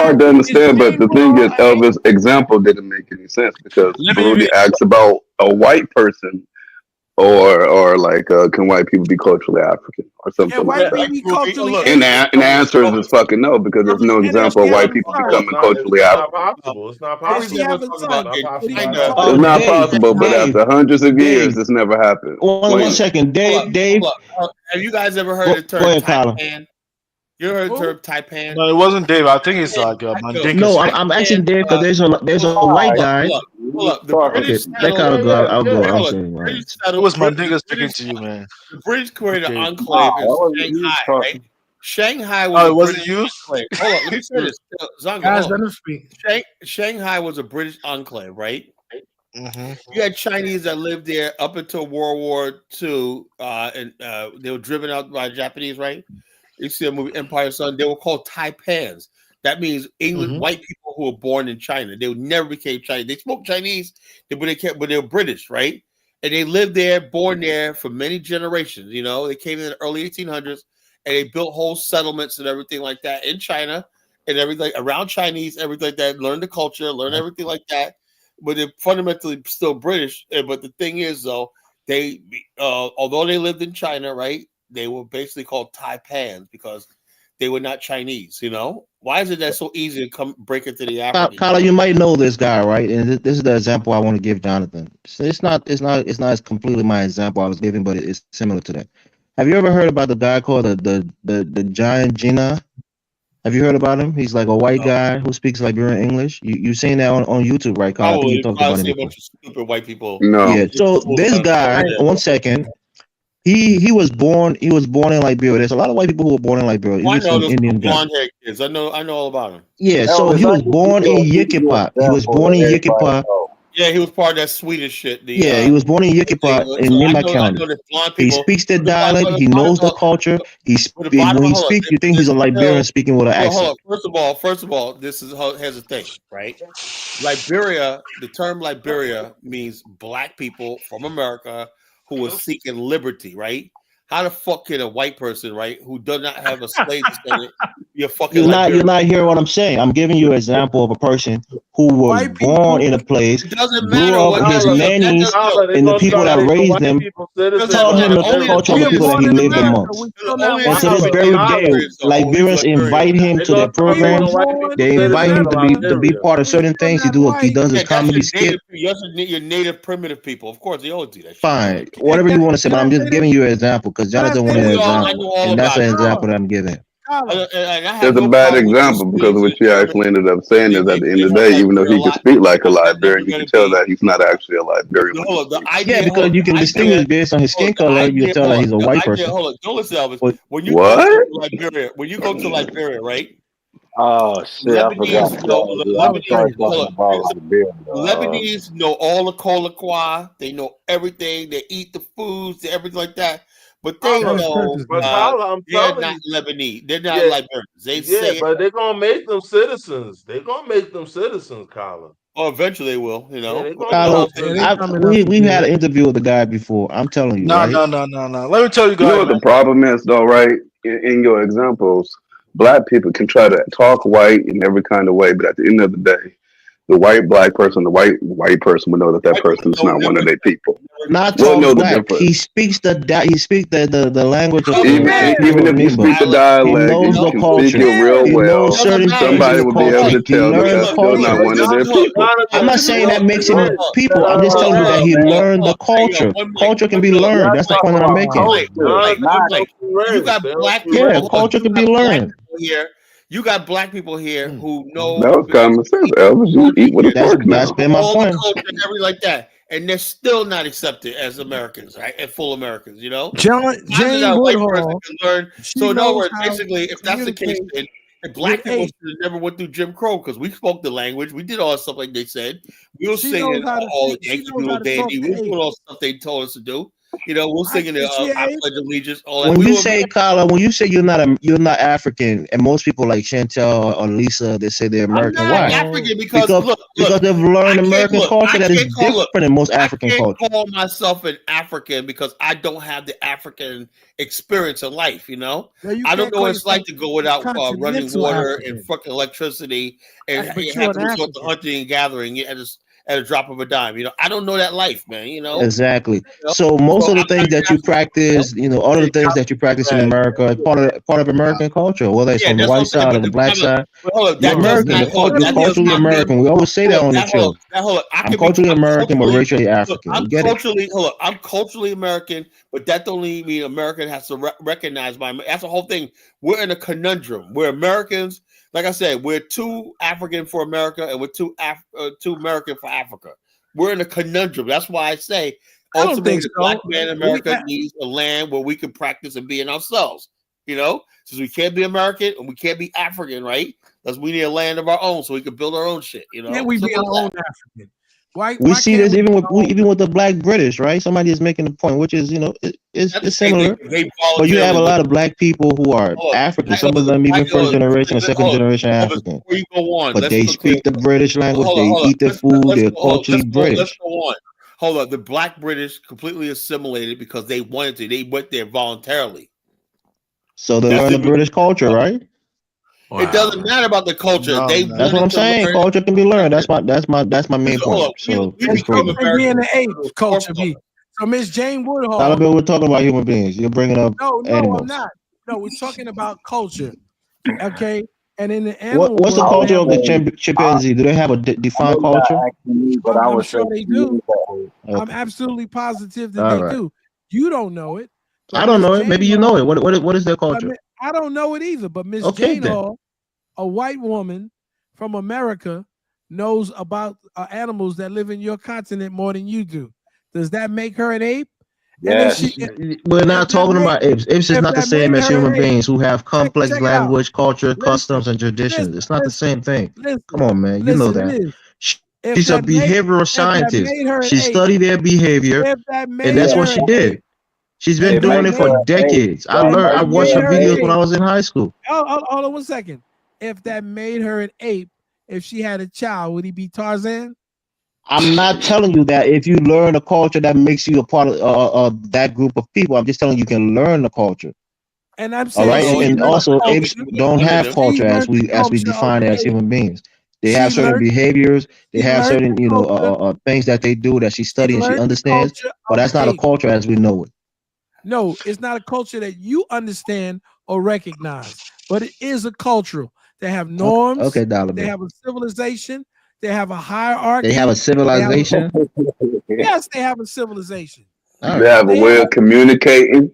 hard to understand, but the thing is, Elvis' example didn't make any sense because Rudy asks about a white person or like can white people be culturally African or something like that. And the answer is fucking no, because there's no example of white people becoming culturally African. It's not possible. It's not possible, but after hundreds of years, this never happened. One second, Dave. Have you guys ever heard the term Taipan? You heard the term Taipan? No, it wasn't Dave. I think it's like Mandinka. No, I'm asking Dave because there's a white guy. Hold up. The British I'll go. It was Mandinka speaking to you, man. The British created an enclave in Shanghai, right? Shanghai was it wasn't you? Hold on, let me say this. Zongo, guys, let him speak. Shanghai was a British enclave, right? Mm-hmm. You had Chinese that lived there up until World War II, and they were driven out by Japanese, right? You see the movie Empire Sun. They were called Taipans. That means English white people who were born in China. They never became Chinese. They spoke Chinese, but they were British, right? And they lived there, born there for many generations. You know, they came in the early 1800s, and they built whole settlements and everything like that in China and everything around Chinese, everything like that. Learn the culture, learn everything like that. But they're fundamentally still British. But the thing is, though, they although they lived in China, right? They were basically called Taipans because they were not Chinese. You know, why is it that so easy to break into the African? Kyle, you might know this guy, right? And this is the example I want to give Jonathan. So it's not as completely my example I was giving, but it's similar to that. Have you ever heard about the guy called the giant Jinnah? Have you heard about him? He's like a white guy who speaks Liberian English. You seen that on YouTube, right, Kyle? I think you talked about him a before. bunch of stupid white people. No. Yeah. So this guy, 1 second, he was born in Liberia. There's a lot of white people who were born in Liberia. Well, I know those Indian guy. blonde hair kids. I know all about him. Yeah. So he was born in Yikipa. He was born in Yikipa. Yeah, he was part of that Swedish shit. He was born in Yikipa in Nimba County. He speaks the dialect. He knows the culture. When he speaks, you think he's a Liberian speaking with an accent. First of all, this is here's the thing, right? Liberia, the term Liberia means black people from America who are seeking liberty, right? How the fuck can a white person, right, who does not have a slave descendant, be a fucking You're not hearing what I'm saying. I'm giving you an example of a person who was born in a place, grew up, his nannies and the people that raised him taught him the culture of the people that he lived amongst. And to this very day, Liberians invite him to their programs. They invite him to be part of certain things. He does his comedy skit. Your native primitive people, of course, they all do that. Fine, whatever you want to say, but I'm just giving you an example because Jonathan wanted an example, and that's an example that I'm giving. It's a bad example because what she actually ended up saying is at the end of the day, even though he can speak like a Liberian, you can tell that he's not actually a Liberian. Yeah, because you can distinguish based on his skin color. You can tell that he's a white person. Hold on, don't listen, Elvis. When you go to Liberia, right? Oh shit! Lebanese know all the kolakwa. They know everything. They eat the foods, everything like that. But they know they're not Lebanese. They're not Liberians. They say, but they're gonna make them citizens. They're gonna make them citizens, Kyla. Oh, eventually they will. You know, we've had an interview with the guy before. I'm telling you. No. Let me tell you guys. You know what the problem is, though, right? In your examples, black people can try to talk white in every kind of way, but at the end of the day, the white person will know that person is not one of their people. Not talk black. He speaks the language of even if you speak the dialect, he knows the can speak it real well. Somebody will be able to tell that that's still not one of their people. I'm not saying that makes him people. I'm just telling you that he learned the culture. Culture can be learned. That's the point that I'm making. You got black people. Yeah, culture can be learned. Here. You got black people here who know that was common sense, Elvis. You eat with a fork now. That's been my point. Culture and everything like that, and they're still not accepted as Americans, right? And full Americans, you know. Jane Woodhall. So in other words, basically, if that's the case, then black people never went through Jim Crow because we spoke the language, we did all the stuff like they said. We were singing all the Yankee Doodle Dandy. We were doing all the stuff they told us to do. You know, we're singing the I Pledge Allegiance. All that. When you say, Carla, when you say you're not African, and most people like Chantel or Lisa, they say they're American. Why? African because they've learned American culture that is different than most African culture. I call myself an African because I don't have the African experience in life. You know, I don't know what it's like to go without running water and fucking electricity and have to go to hunting and gathering at a drop of a dime. You know, I don't know that life, man. You know, exactly. So most of the things that you practice, you know, all of the things that you practice in America is part of American culture, whether it's from the white side or the black side. You're American. You're culturally American. We always say that on the show. I'm culturally American, but racially African. I'm culturally American, but that don't mean American has to recognize my. That's the whole thing. We're in a conundrum. We're Americans. Like I said, we're too African for America, and we're too American for Africa. We're in a conundrum. That's why I say ultimately the black man in America needs a land where we can practice and be in ourselves. You know, since we can't be American and we can't be African, right? Because we need a land of our own so we can build our own shit. You know, can't we be our own African? We see this even with the black British, right? Somebody is making a point, which is, you know, it's similar. But you have a lot of black people who are African. Some of them even first generation or second generation African. But they speak the British language. They eat the food. They're culturally British. Let's go on. Hold on. The black British completely assimilated because they wanted to. They went there voluntarily. So they learn the British culture, right? Wow. It doesn't matter about the culture. That's what I'm saying. Culture can be learned. That's my main point. So culture be. So Miss Jane Woodhall. We're talking about human beings. You're bringing up animals. I'm not. No, we're talking about culture. Okay. And in the animal what's the culture of the chimpanzee? Do they have a defined culture? I'm sure they do. Okay. I'm absolutely positive that they do. You don't know it. I don't know it. Maybe you know it. What is their culture? I don't know it either. But Miss Jane Hall a white woman from America knows about animals that live in your continent more than you do. Does that make her an ape? Yes. We're not talking about apes. Apes is not the same as human beings who have complex language, culture, customs, and traditions. It's not the same thing. Come on, man. You know that. She's a behavioral scientist. She studied their behavior, and that's what she did. She's been doing it for decades. I watched her videos when I was in high school. Hold on 1 second. If that made her an ape, if she had a child, would he be Tarzan? I'm not telling you that if you learn a culture that makes you a part of that group of people. I'm just telling you can learn the culture. And I'm saying, all right, and also apes don't have culture as we define it as human beings. They have certain behaviors. They have certain things that they do that she studies and she understands. But that's not a culture as we know it. No, it's not a culture that you understand or recognize, but it is a cultural. They have norms. Okay, Dollar They Bill. have a civilization. They have a hierarchy. They have a civilization. Yes, they have a civilization. They have a way of communicating.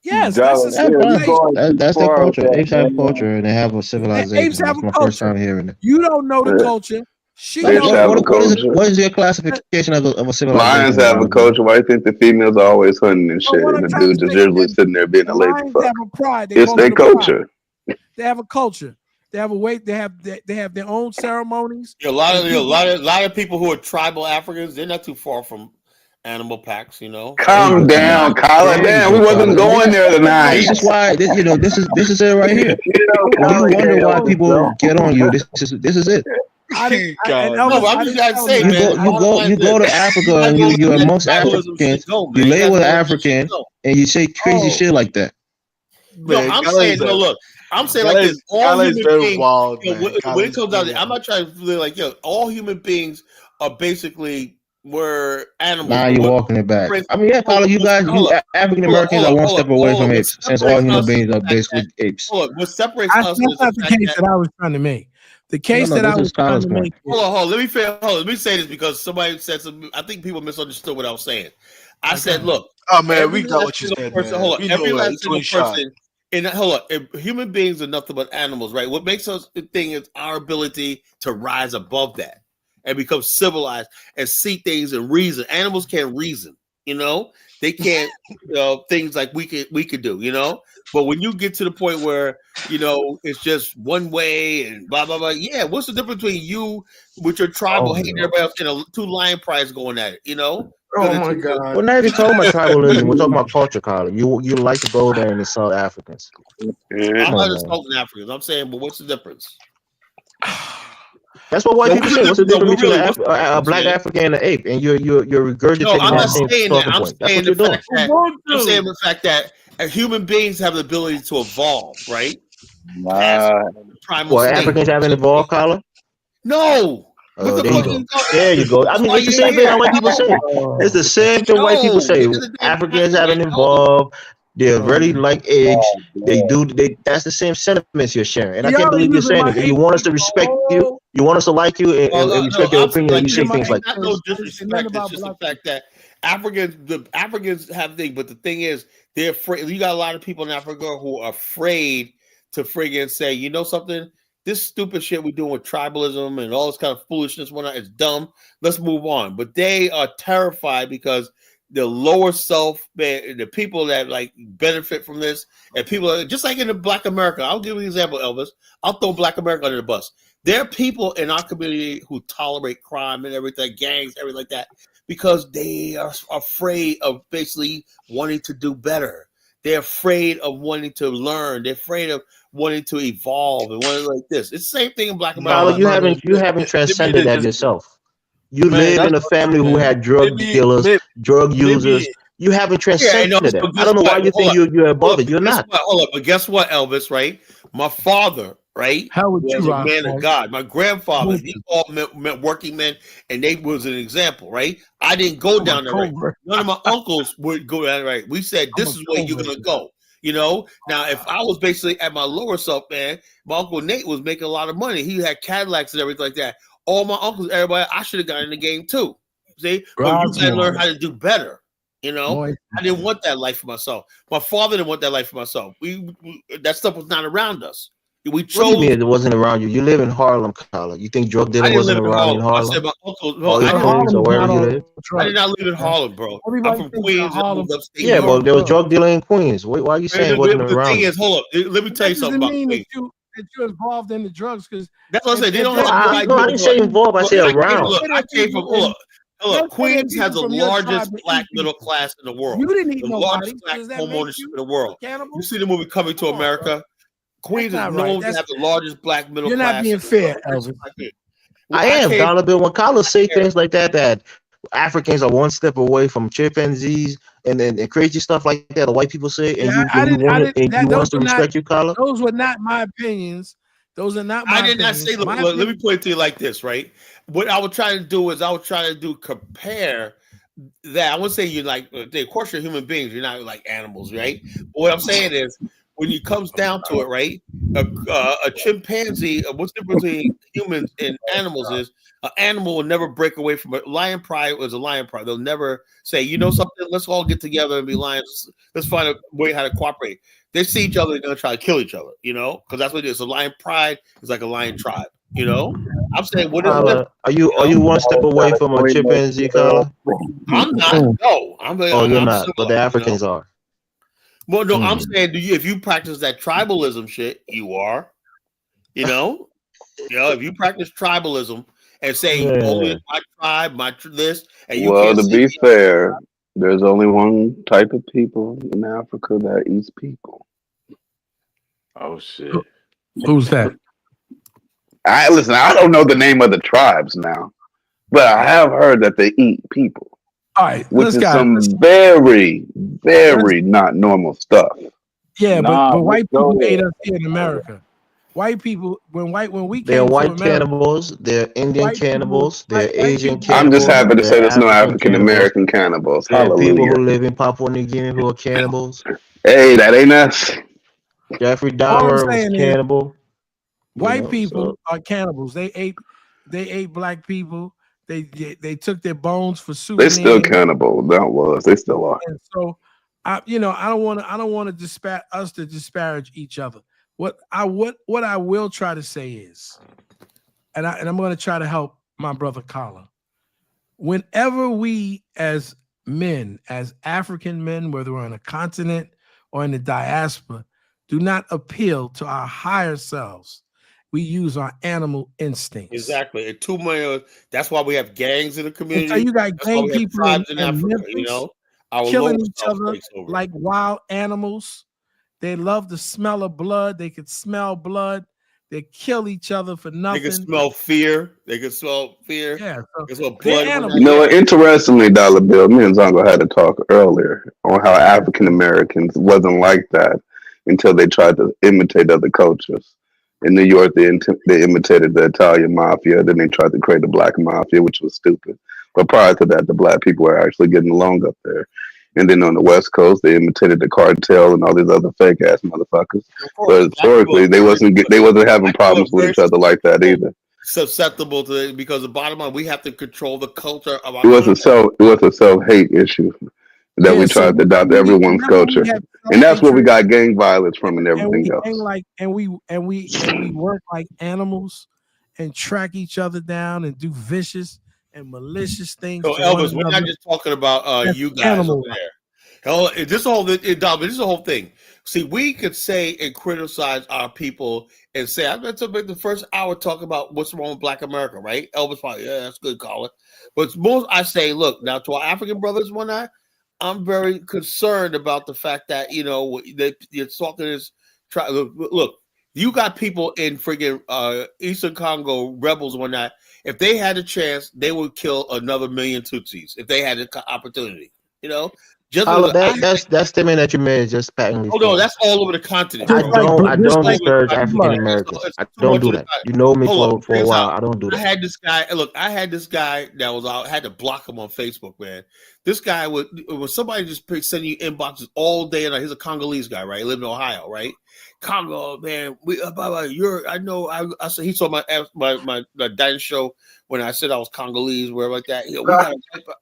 Yes, that's a civilization. That's their culture. Apes have culture and they have a civilization. Apes have That's a my culture. first time hearing it. You don't know the culture. She Apes knows. have a culture. What is your classification of a civilization? Lions have a culture. Why do you think the females are always hunting and shit, and the dudes just usually sitting there being a lazy Lions fuck? have a pride. It's their culture. They have a culture. They have a way. They have their own ceremonies. A lot of people who are tribal Africans, they're not too far from animal packs, you know. Calm down, Colin. Damn, we wasn't going there tonight. This is why this is it right here. You wonder why people get on you. This is it. I'm You go to Africa and you're amongst Africans. You lay with an African and you say crazy shit like that. No, I'm saying no. Look, I'm saying like this. All human beings. When it comes down to, I'm not trying to feel like all human beings are basically were animals. Now you're walking it back. I mean, yeah, Colin, you African Americans are one step away from apes, since all human beings are basically apes. What separates us? That's not the case that I was trying to make. The case that I was trying to make. Hold on. Let me say this because somebody said something. I think people misunderstood what I was saying. I said, look. Oh man, we got what you said. Hold on. Every last single person. And hold on, human beings are nothing but animals, right? What makes us the thing is our ability to rise above that and become civilized and see things and reason. Animals can't reason, you know. They can't things like we could do, you know. But when you get to the point where it's just one way and blah blah blah, yeah. What's the difference between you with your tribal hating everybody else and two lion prides going at it, you know? Oh my God! We're not even talking about tribalism. We're talking about culture, Colin. You like to go there and insult Africans. I'm not insulting Africans. I'm saying, but what's the difference? That's what white people say. What's the difference between a black African and an ape? And you're regurgitating that same talking point. That's what you're doing. I'm saying the fact that human beings have the ability to evolve, right? What, Africans haven't evolved, Colin? No. There you go. I mean, it's the same thing that white people say. It's the same thing white people say. Africans haven't evolved. They're really like apes. That's the same sentiments you're sharing. And I can't believe you're saying it. You want us to respect you. You want us to like you and respect your opinion. And you say things like that. No disrespect. It's just the fact that the Africans have things, but the thing is, they're afraid. You got a lot of people in Africa who are afraid to friggin' say, you know something? This stupid shit we're doing with tribalism and all this kind of foolishness, it's dumb. Let's move on. But they are terrified because the lower self, the people that like benefit from this, and people are, just like in the Black America. I'll give you an example, Elvis. I'll throw Black America under the bus. There are people in our community who tolerate crime and everything, gangs, everything like that, because they are afraid of basically wanting to do better. They're afraid of wanting to learn. They're afraid of wanting to evolve and wanting like this. It's the same thing in Black America. You haven't transcended that yourself. You live in a family who had drug dealers, drug users. You haven't transcended that. I don't know why you think you're above it. You're not. Hold up, but guess what, Elvis? Right, my father, right, was a man of God. My grandfather, he all met working men, and they was an example, right? I didn't go down there. Right? None of my uncles would go down there. Right? We said this is where you're gonna go. You know, now if I was basically at my lower self, man, my uncle Nate was making a lot of money. He had Cadillacs and everything like that. All my uncles, everybody, I should have gotten in the game too. See, but you gotta learn how to do better. You know, I didn't want that life for myself. My father didn't want that life for myself. That stuff was not around us. We What do you chose. mean it wasn't around you? You live in Harlem, Carla. You think drug I dealing didn't live wasn't in around in Harlem. I said Harlem? my uncle. No, Or I in didn't. Queens or wherever you live? I did not live in Harlem, bro. I'm Everybody from thinks Queens. I Harlem. moved upstate Yeah, New but York. there was drug dealing in Queens. Why are you saying it wasn't The around thing you? is, hold up. Let me tell That you something doesn't about mean Queens. that you're involved in the drugs because That's what I said. They don't No, have no I idea. didn't say involved. I said around. Look, I came from. Look, Queens has the largest black middle class in the world. You didn't eat The nobody. largest black Does that home make ownership you in the world. a cannibal? You see the movie Coming to America? Queens is not known right. to have the largest black middle You're class. not being in the fair, world. Elvis. I am, Dollar Bill. When Carlos say things like that Africans are one step away from chimpanzees and crazy stuff like that, the white people say, and you want us to respect you, Carlos? Those were not my opinions. Those are not my I did not opinions. say. Look, let me put it to you like this, right? What I was trying to do is compare that. I would say you're like, of course, you're human beings. You're not like animals, right? But what I'm saying is, when it comes down to it, right? A chimpanzee. What's the difference between humans and animals is an animal will never break away from it. Lion pride was a lion pride. They'll never say, you know something, let's all get together and be lions. Let's find a way how to cooperate. They see each other, they're gonna try to kill each other, you know, because that's what it is. A lion pride is like a lion tribe, you know. I'm saying, what is Carla, are you one step away from a chimpanzee, Carla? I'm not. No, I'm. Oh, you're I'm not, similar, but the Africans are. Well, no, I'm saying, if you practice that tribalism shit, you are. You know, if you practice tribalism and say only my tribe, this, and you Well, can't to be fair, there's only one type of people in Africa that eats people. Oh shit! Who's that? Listen. I don't know the name of the tribes now, but I have heard that they eat people. All right, which is some very, very not normal stuff. Yeah, but white people ate us here in America. White people, when we They're came to white America, cannibals, they're Indian cannibals, they're Asian cannibals. I'm just happy to say they're there's no African American cannibals. There are people Hallelujah. who live in Papua New Guinea who are cannibals. Hey, that ain't us. Jeffrey all I'm Dahmer was saying is, cannibal. white people are cannibals. They ate black people. They took their bones for souvenirs. They still cannibal. That was. They still are. And so, I don't want to disparage each other. What I will try to say is, and I'm going to try to help my brother Carla. Whenever we as men, as African men, whether we're on a continent or in the diaspora, do not appeal to our higher selves, we use our animal instincts. Exactly. And too many. That's why we have gangs in the community. So you got That's why gang we have people tribes in in Africa. Memphis You know, our killing lower each self other takes over. like wild animals. They love the smell of blood. They can smell blood. They kill each other for nothing. They can smell fear. They can smell fear. Yeah, they can smell blood. You know what? Interestingly, Dollar Bill, me and Zongo had to talk earlier on how African Americans wasn't like that until they tried to imitate other cultures. In New York, they imitated the Italian mafia. Then they tried to create the black mafia, which was stupid. But prior to that, the black people were actually getting along up there. And then on the West Coast, they imitated the cartel and all these other fake ass motherfuckers. But historically, they wasn't having problems with each other like that either. Susceptible to it because the bottom line, we have to control the culture of our. It was a self-hate issue that we tried to adopt everyone's culture, and that's where we got gang violence from and everything else. And we work like animals and track each other down and do vicious and malicious things. So Elvis, we're not just talking about you guys over there. Hell, this whole thing. See, we could say and criticize our people and say, I'm going to make the first hour talk about what's wrong with Black America, right? Elvis probably, yeah, that's good, Colin. But most I say, look, now to our African brothers, I'm very concerned about the fact that, you know, you're talking this. Look, you got people in friggin' Eastern Congo rebels and whatnot. If they had a chance, they would kill another million Tutsis if they had the opportunity. You know, that statement that you made is just patently. Oh no, that's all over the continent. I don't discourage African Americans. I don't do that. You know me for a while. I don't do that. I had this guy that was out. I had to block him on Facebook, man. This guy would somebody just sending you inboxes all day, and he's a Congolese guy, right? He lived in Ohio, right? Congo, man. I said he saw my dance show when I said I was Congolese, where like that. You know,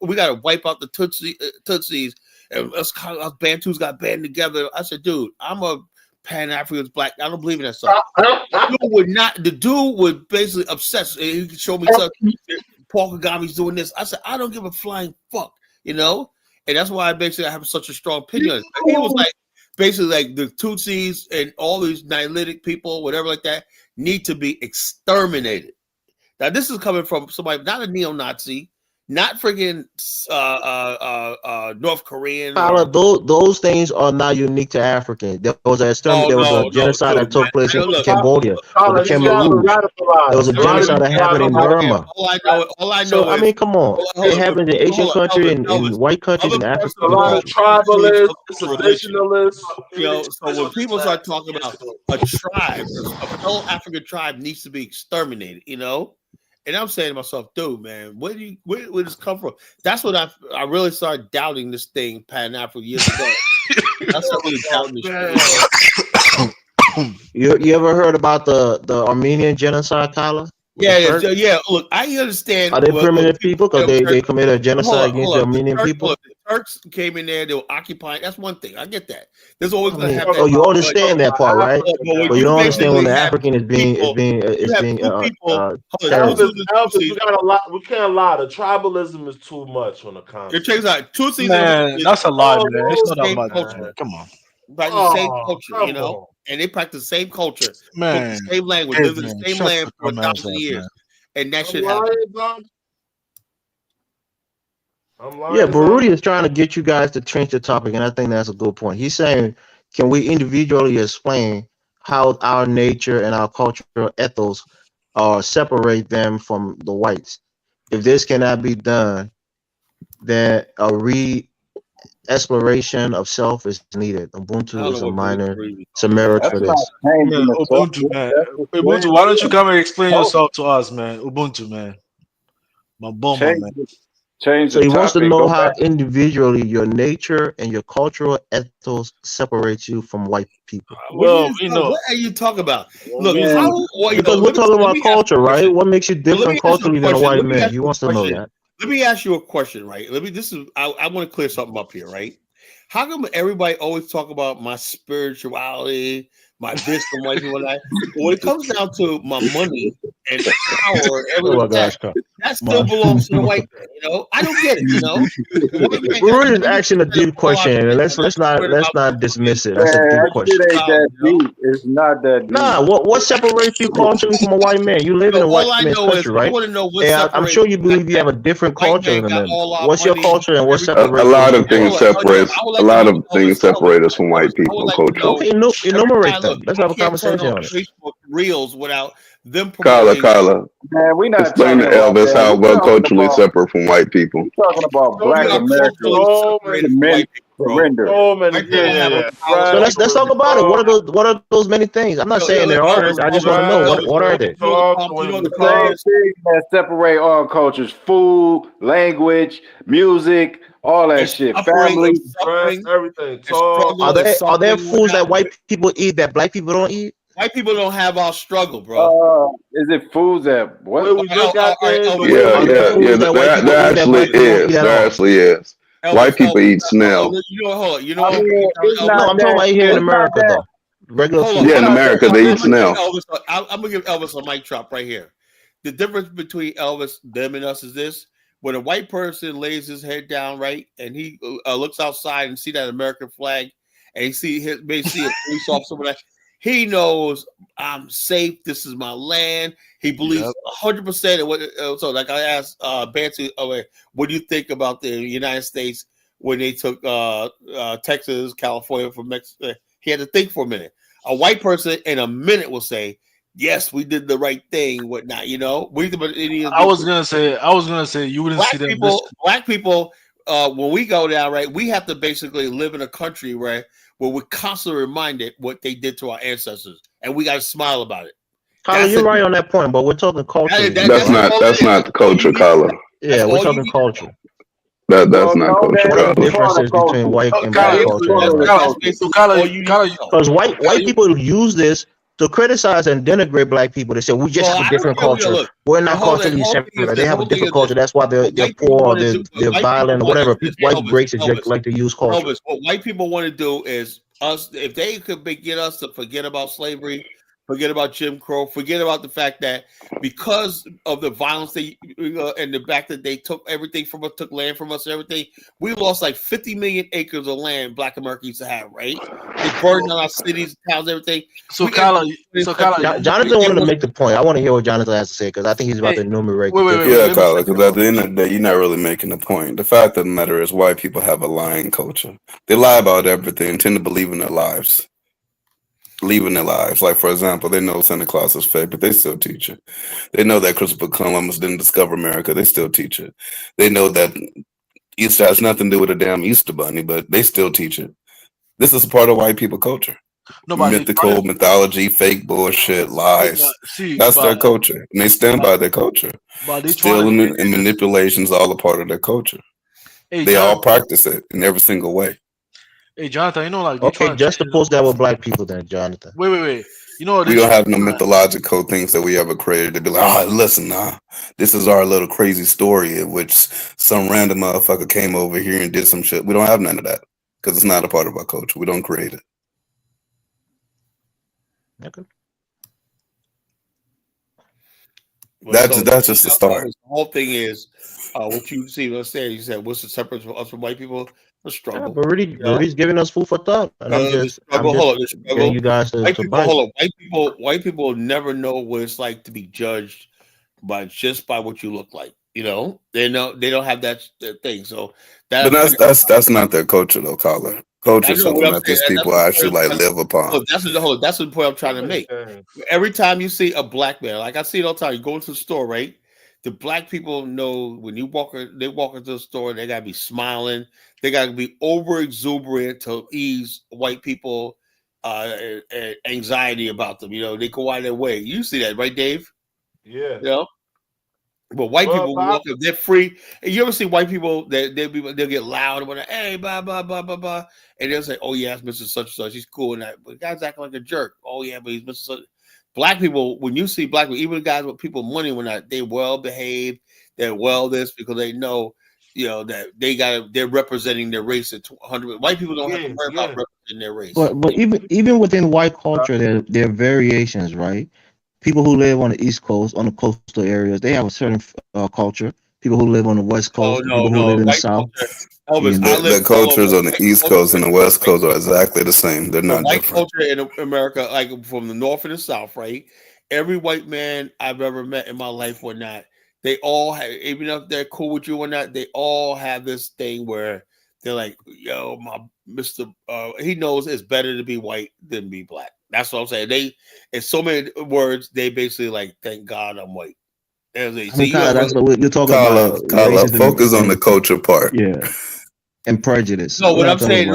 we gotta wipe out the Tutsis, and us Bantus got band together. I said, dude, I'm a Pan-Africans black. I don't believe in that stuff. The dude would basically obsess. He could show me something. Paul Kagame's doing this. I said, I don't give a flying fuck, you know? And that's why I have such a strong opinion on it. He was like, basically like the Tutsis and all these Nihilistic people, whatever like that, need to be exterminated. Now, this is coming from somebody, not a neo-Nazi, not friggin' North Korean. Those things are not unique to Africans. There was a genocide that took place in Cambodia. There was a genocide that happened in Burma. All I know. I mean, come on. It happened in Asian countries and white countries in Africa. A lot of tribalists, traditionalists. So when people start talking about a tribe, a whole African tribe needs to be exterminated, you know? And I'm saying to myself, dude, man, where does this come from? That's when I really started doubting this thing, Pan-African, years ago. I started really doubting this shit. You ever heard about the Armenian genocide, Kyla? Yeah. Look, I understand. Are they primitive people because they committed a genocide against the Armenian people? Look, the Turks came in there; they were occupying. That's one thing. I get that. There's always going to have. Oh, you understand that part, right? But you don't understand when the African is being. Elvis, you got a lot. We can't lie. The tribalism is too much on the continent. Check this out. Tutsis, man, that's a lot, man. It's not that much, man. Come on. Practice the same culture, you know, and they practice the same culture, man, the same language, live in the same land for 1,000 years, and that should happen. Yeah, Baruti is trying to get you guys to change the topic, and I think that's a good point. He's saying, can we individually explain how our nature and our cultural ethos separate them from the whites? If this cannot be done, then a exploration of self is needed. Ubuntu is a minor merit for this. Ubuntu, man. Ubuntu, why don't you come and explain yourself to us, man? Ubuntu, man. My bomba, man. So he wants to know how individually your nature and your cultural ethos separates you from white people. Well, what are you talking about? Look, because we're talking about culture, right? What makes you different culturally than a white man? He wants to know that. Let me ask you a question, right? I want to clear something up here, right? How come everybody always talk about my spirituality, my this and white people like? When it comes down to my money and power, that still belongs to the white man. You know, I don't get it. You know, we're just asking a deep question, and let's not dismiss it. That's a deep question. It ain't that deep. It's not that deep. Nah, what separates you culturally from a white man? You live in a white man's country, right? And I'm sure you believe you have a different culture than them. What's your culture and what separates? A lot of things separate us from white people culturally. Okay, enumerate them. Let's have a conversation on it. Facebook Reels without them. Kyla, man, we not explain to Elvis how we're culturally separate from white people. We're talking about Black America. So let's talk about it. What are those many things? I'm not saying there aren't. I just want to know what are they? The same things that separate all cultures: food, language, music, all that shit. Family, friends, everything. Are there foods that white people eat that black people don't eat? White people don't have our struggle, bro. Is it foods that what? There actually is. White people eat snail. You know, I'm talking about here in America, though. In America, they eat snail. I'm gonna give Elvis a mic drop right here. The difference between Elvis, them, and us is this: when a white person lays his head down, right, and he looks outside and see that American flag, and he may see a police officer, he knows I'm safe. This is my land. He believes 100% in what. So, like I asked Banty, what do you think about the United States when they took Texas, California from Mexico? He had to think for a minute. A white person in a minute will say, "Yes, we did the right thing." Whatnot, you know. I was gonna say you wouldn't see that. Black people, when we go down, right, we have to basically live in a country where we're constantly reminded what they did to our ancestors, and we got to smile about it. Kyla, you're right on that point, but we're talking culture. That's not the culture, Kyla. Yeah, we're talking culture. That's not culture. What are the differences between white and black culture? Because white people use this to criticize and denigrate black people. They say we just have a different culture. We're not culturally separate. They have a different culture. That's why they're poor, they're violent, whatever. White races like to use culture. What white people want to do is us, if they could get us to forget about slavery, forget about Jim Crow, forget about the fact that because of the violence and the fact that they took everything from us, took land from us, and everything, we lost like 50 million acres of land Black Americans used to have, right? They burned down our cities, towns, everything. Jonathan wanted to make the point. I want to hear what Jonathan has to say because I think he's about to enumerate. Yeah, Kyler, because at the end of the day, you're not really making a point. The fact of the matter is white people have a lying culture. They lie about everything and tend to believe in their lives. Like, for example, they know Santa Claus is fake, but they still teach it. They know that Christopher Columbus didn't discover America. They still teach it. They know that Easter has nothing to do with a damn Easter bunny, but they still teach it. This is part of white people culture. Mythical mythology, fake bullshit, lies. That's their culture, and they stand by their culture. Stealing and manipulation is all a part of their culture. They all practice it in every single way. Hey, Jonathan, you know, like okay, just to post that with Black people, then, Jonathan. Wait. You know, we don't have no mythological things that we ever created to be like, oh, listen, this is our little crazy story in which some random motherfucker came over here and did some shit. We don't have none of that because it's not a part of our culture. We don't create it. Okay. That's just the start. The whole thing is what you see. Let's say you said, "What's the separate from us from white people?" The struggle. Barudi's giving us food for thought. And I'm just getting you guys to White people never know what it's like to be judged by what you look like. You know, they don't have that thing. So that's not their culture, though, Colin. Culture is something that these people actually live upon. That's the point I'm trying to make. Every time you see a Black man, like I see it all the time, you go into the store, right? The Black people know when they walk into the store, they gotta be smiling, they gotta be over exuberant to ease white people anxiety about them. You know, they go out of their way. You see that, right, Dave? Yeah. You know? But white people walk up, they're free. And you ever see white people they'll get loud and whatnot, hey, blah, blah, blah, blah, blah. And they'll say, oh yeah, it's Mr. Such and Such. He's cool and that. But the guy's acting like a jerk. Oh yeah, but he's Mr. Such. Black people, when you see Black people, even the guys with people money, when they well behaved, they're well this because they know, you know, that they're representing their race at 100. White people don't have to worry about representing their race. But even within white culture, there are variations, right? People who live on the East Coast, on the coastal areas, they have a certain culture. People who live on the West Coast, people who live in the South. The cultures on the East Coast and the West Coast are exactly the same. They're not white different. culture in America, like from the North and the South, right? Every white man I've ever met in my life or not, they all have, even if they're cool with you or not, they all have this thing where they're like, yo, my Mr. He knows it's better to be white than be Black. That's what I'm saying. They, in so many words, they basically like, thank God I'm white. That's what you're talking about. Kyla, focus on the culture part. Yeah. And prejudice. No, what I'm saying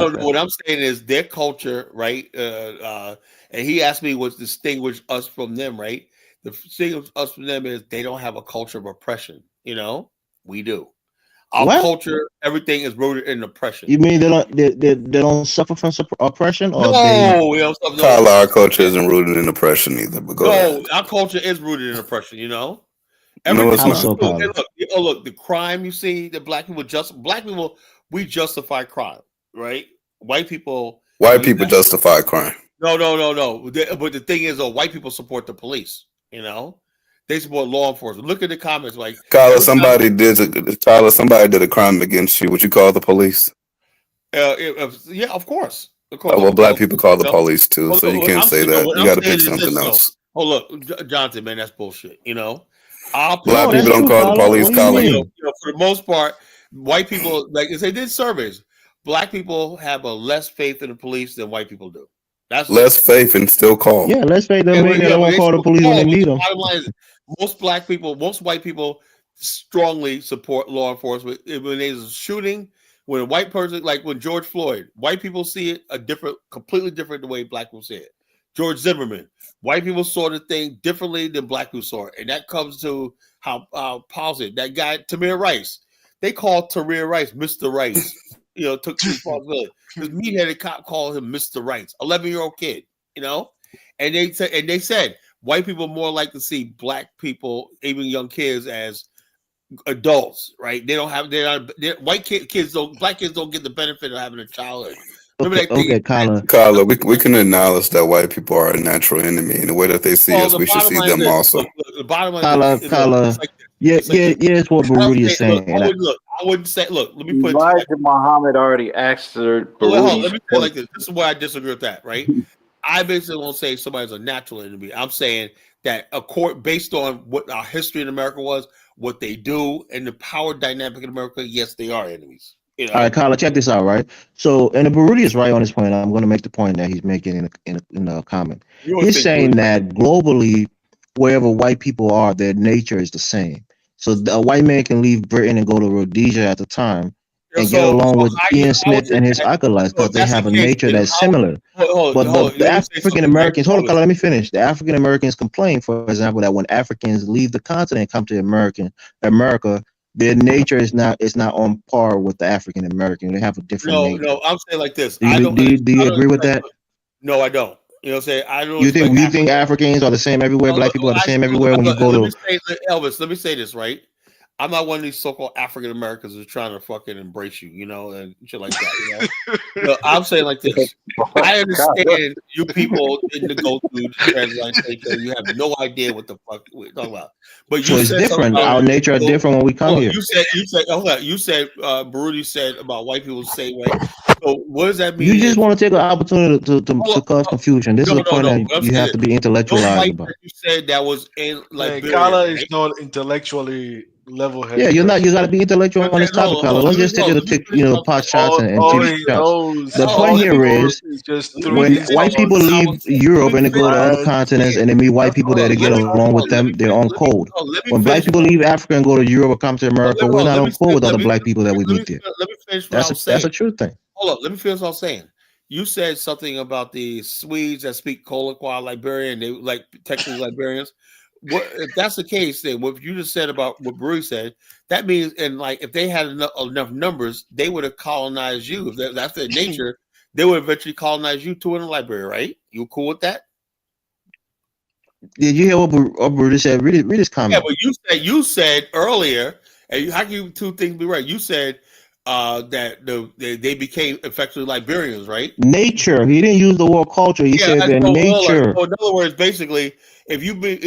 is their culture, right? And he asked me what distinguished us from them, right? The distinguish us from them is they don't have a culture of oppression. You know, we do. Our culture, everything is rooted in oppression. You mean they don't suffer from oppression? Or Kyla, our culture isn't rooted in oppression either. But our culture is rooted in oppression. You know. No, it's not. Look, the crime you see that Black people, we justify crime, right? White people justify crime. No. But the thing is, white people support the police. You know, they support law enforcement. Look at the comments, like Kyla, somebody did a crime against you. Would you call the police? Yeah, of course. Well, Black people call the police too, so you can't say that. You got to pick something else. Oh, look, Jonathan, man, that's bullshit. You know, Black people don't call the police, Kyla. For the most part, white people, like they did surveys, Black people have a less faith in the police than white people do. That's less faith and still call. Yeah, less faith than they won't call the police when they need them. Most white people strongly support law enforcement. When there's a shooting, when a white person, like when George Floyd, white people see it completely different the way Black people see it. George Zimmerman, white people saw the thing differently than Black people saw it, and that comes to how positive that guy Tamir Rice. They called Tamir Rice Mr. Rice. You know, took responsibility. This meat-headed cop called him Mr. Rice, 11-year-old kid. You know, and they said white people more like to see Black people, even young kids, as adults. Right? They don't have. Black kids don't get the benefit of having a childhood. Okay, Kyla. Kyla, we can acknowledge that white people are a natural enemy. In the way that they see us, we should see them also. The bottom line is, Kyla. it's like this. Yeah, It's like this. it's what Baruti is saying. I wouldn't say. Look, let me put it. Elijah Muhammad already answered. Let me say it like this. This is why I disagree with that. Right? I basically won't say somebody's a natural enemy. I'm saying that based on what our history in America was, what they do, and the power dynamic in America, yes, they are enemies. You know? All right, Kyla, check this out, right? So, and the Baruti is right on this point. I'm going to make the point that he's making in a comment. He's saying that globally, wherever white people are, their nature is the same. So a white man can leave Britain and go to Rhodesia at the time and get along with Ian Smith and his acolytes because they have a nature that's similar. But the African Americans, hold on, Kyla, let me finish. The African Americans complain, for example, that when Africans leave the continent and come to America, their nature is not on par with the African American. They have a different nature. No, I'm saying like this. Do you agree with that? No, I don't. You know what I'm saying? I don't. You think Africans are the same everywhere? Black people are the same everywhere when you go to Elvis, let me say this, right? I'm not one of these so-called African Americans who's trying to fucking embrace you, you know, and shit like that. You know? I'm saying like this. I understand you people didn't go through the translation. You have no idea what the fuck we're talking about. But you so it's different. Our nature are different when we come here. You said Baruti said about white people say right. So what does that mean? You just want to take an opportunity to cause confusion. This is a point that you have to be intellectualized about. You said that was in like Kyla is not intellectually level-headed. Yeah, you're not. You got to be intellectual on this topic, Kyla. Let's just take you to pick, pot shots and cheap shots. The point here is when white people leave Europe and they go to other continents and they meet white people there to get along with them, they're on code. When black people leave Africa and go to Europe or come to America, we're not on code with other black people that we meet there. Let me finish what I'm saying. That's a true thing. Hold up, let me finish what I'm saying. You said something about the Swedes that speak Colloquial Liberian. They like technically Liberians. What if that's the case? Then what you just said about what Baruti said, that means, and like if they had enough numbers, they would have colonized you. If that's their nature, they would eventually colonize you too in the library, right? You cool with that? Did you hear what Baruti said? Read his comment. Yeah, but you said earlier, and how can you two things be right? You said that they became effectively Liberians, right? Nature. He didn't use the word culture. He said their nature. So in other words, basically,